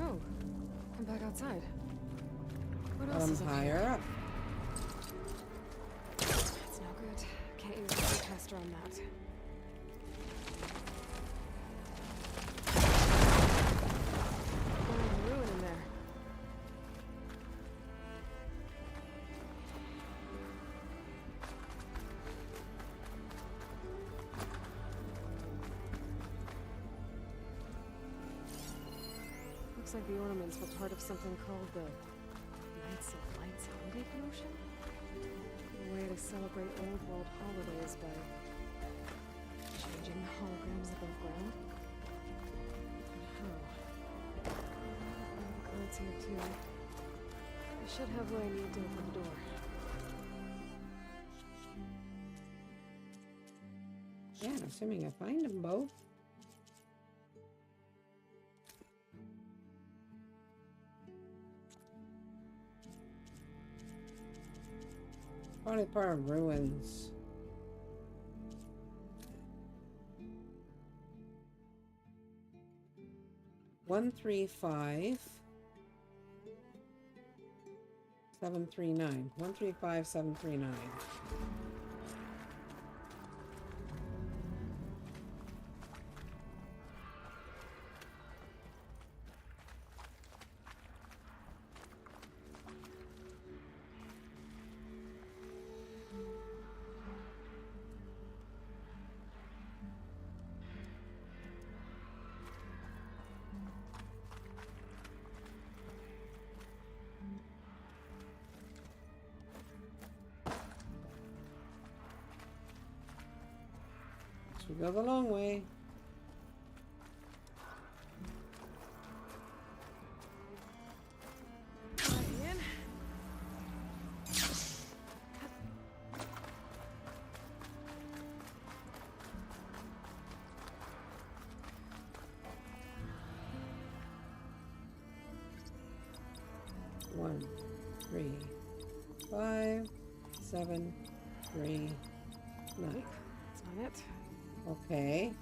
Oh, I'm back outside. What else is up Higher here? up. That's no good. Can't use the heat tester on that. Oh, ruin in there. Looks like the ornaments were part of something called the Knights of Lights holiday promotion? A way to celebrate old world holidays by changing the holograms above ground. Oh. Cards here too. I should have what I need to open the door. Yeah, assuming I find them both. Probably part of ruins. One 35739. 135739. Guess we go the long way. Ian. One, 3, 5, 7, 3, 9. That's not it. Okay.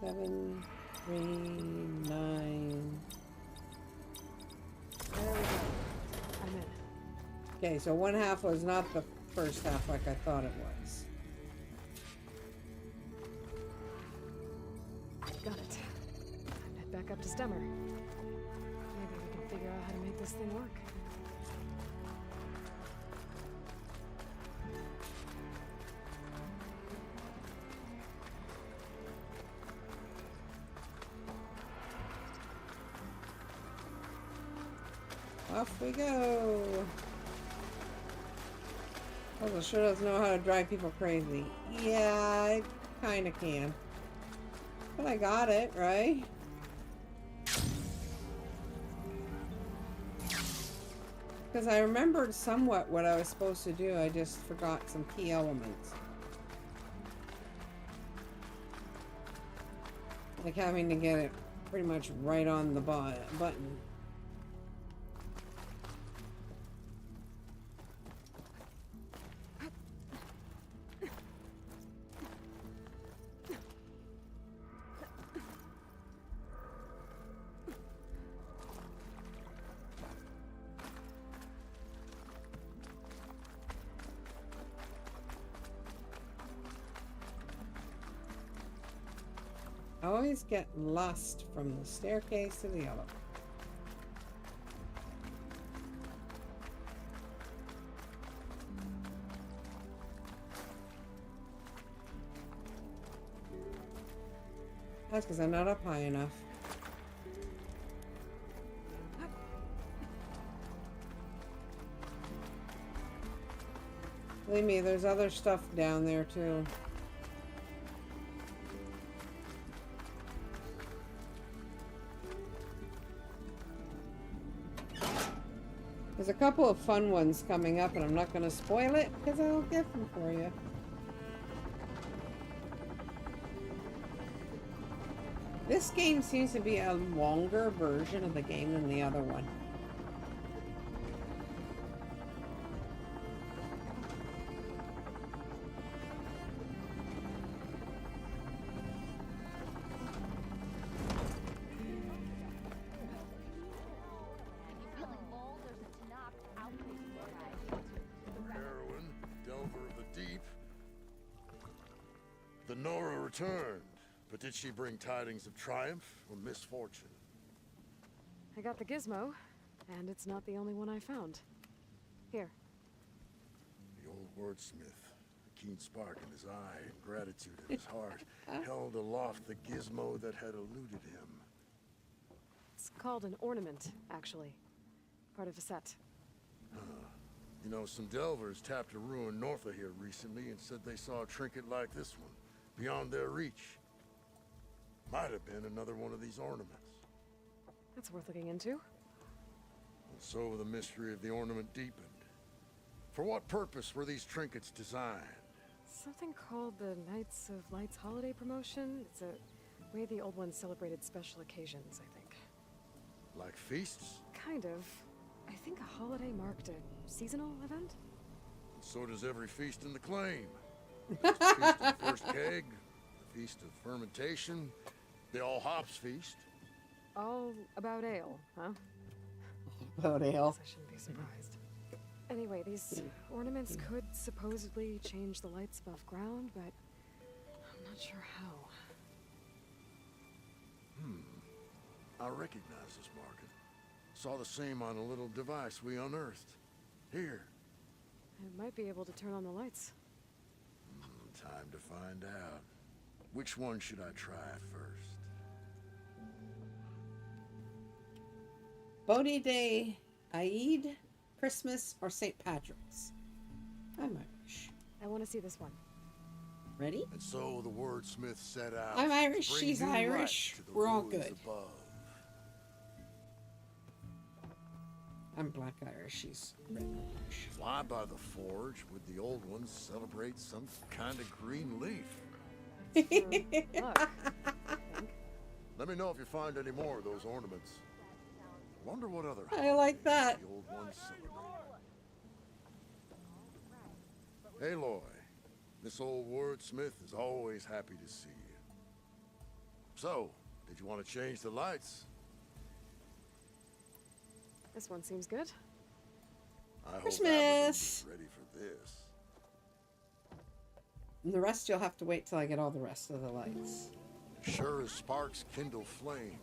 7, 3, 9. There we go. I'm in. Okay, so one half was not the first half like I thought it was. Got it. Head back up to Stemmer. Maybe we can figure out how to make this thing work. Off we go. Puzzle sure does know how to drive people crazy. Yeah, I kind of can. But I got it, right? Because I remembered somewhat what I was supposed to do. I just forgot some key elements. Like having to get it pretty much right on the button. I always get lost from the staircase to the elevator. That's because I'm not up high enough. Believe me, there's other stuff down there too. There's a couple of fun ones coming up, and I'm not going to spoil it because I'll get them for you. This game seems to be a longer version of the game than the other one. The Nora returned, but did she bring tidings of triumph or misfortune? I got the gizmo, and it's not the only one I found. Here. The old wordsmith, a keen spark in his eye and gratitude in his heart, held aloft the gizmo that had eluded him. It's called an ornament, actually. Part of a set. You know, some delvers tapped a ruin north of here recently and said they saw a trinket like this one, beyond their reach. Might have been another one of these ornaments. That's worth looking into. And so the mystery of the ornament deepened. For what purpose were these trinkets designed? Something called the Knights of Lights holiday promotion. It's a way the old ones celebrated special occasions, I think. Like feasts? Kind of. I think a holiday marked a seasonal event? And so does every feast in the claim. There's the feast of the first keg, the feast of fermentation, the all hops feast. All about ale, huh? About ale. I shouldn't be surprised. Anyway, these ornaments could supposedly change the lights above ground, but I'm not sure how. I recognize this market. Saw the same on a little device we unearthed. Here. It might be able to turn on the lights. Time to find out. Which one should I try first? Bodhi Day, Eid, Christmas, or St. Patrick's? I'm Irish. I want to see this one. Ready? And so the wordsmith set out. I'm Irish, to bring she's new light Irish. to the We're all ruins good. above. I'm black Irish, she's red Irish. Fly by the forge with the old ones celebrate some kind of green leaf. Look. Let me know if you find any more of those ornaments. Wonder what other I like that. the old ones celebrate. Aloy, this old wordsmith is always happy to see you. So, did you want to change the lights? This one seems good. I Christmas. hope Abaddon's ready for this. And the rest you'll have to wait till I get all the rest of the lights. Sure as sparks kindle flame.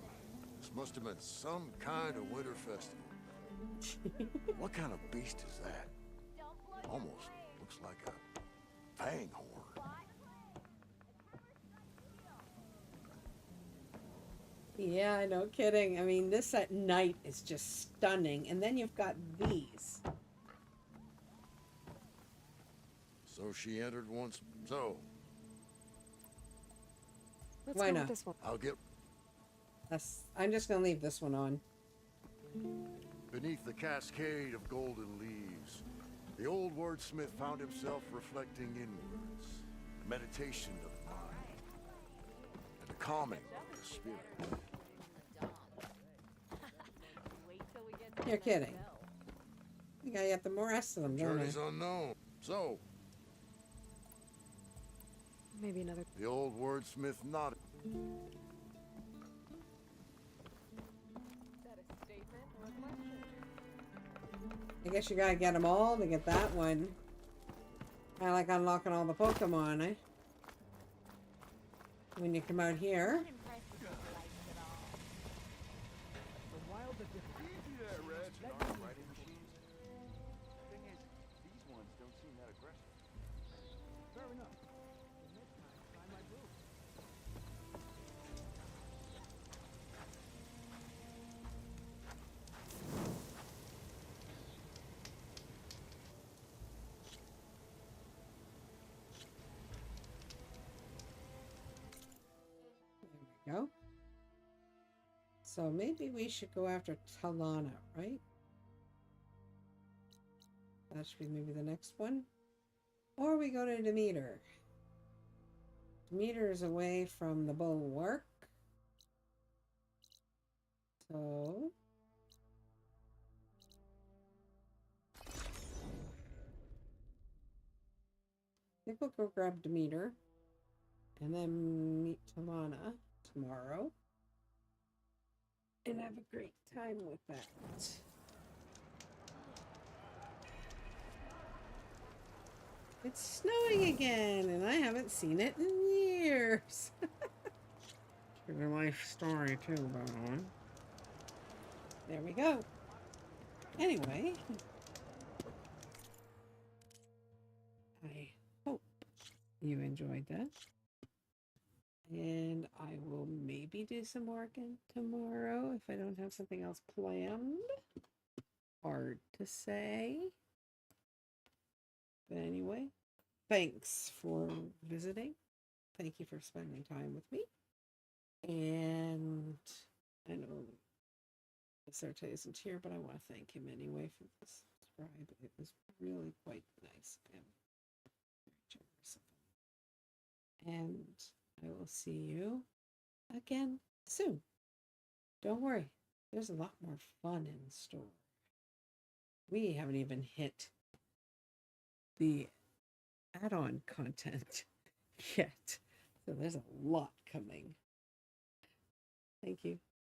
This must have been some kind of winter festival. What kind of beast is that? Almost looks like a fang horn. Yeah, no kidding. I mean, this at night is just stunning. And then you've got these. So she entered once. So. Let's Why go not? with this one. I'll get I'm just gonna leave this one on. beneath the cascade of golden leaves. The old wordsmith found himself reflecting inwards. A meditation of the mind. And a calming of the spirit. You're kidding. I think I got the rest of them, don't I? Journey's unknown. So, Maybe another. the old wordsmith nodded. I guess you gotta get them all to get that one. Kinda like unlocking all the Pokemon, eh? When you come out here. Go. So maybe we should go after Talana, right? That should be maybe the next one. Or we go to Demeter. Demeter is away from the bulwark. So I think we'll go grab Demeter and then meet Talana tomorrow and have a great time with that. It's snowing again and I haven't seen it in years. It's a life story too, by the way. There we go. Anyway, I hope you enjoyed that. And I will maybe do some more again tomorrow if I don't have something else planned. Hard to say. But anyway, thanks for visiting. Thank you for spending time with me. And I know Sarte isn't here, but I want to thank him anyway for the subscribe. It was really quite nice of him. Very generous of him. And I will see you again soon. Don't worry, there's a lot more fun in store. We haven't even hit the add-on content yet, so there's a lot coming. Thank you.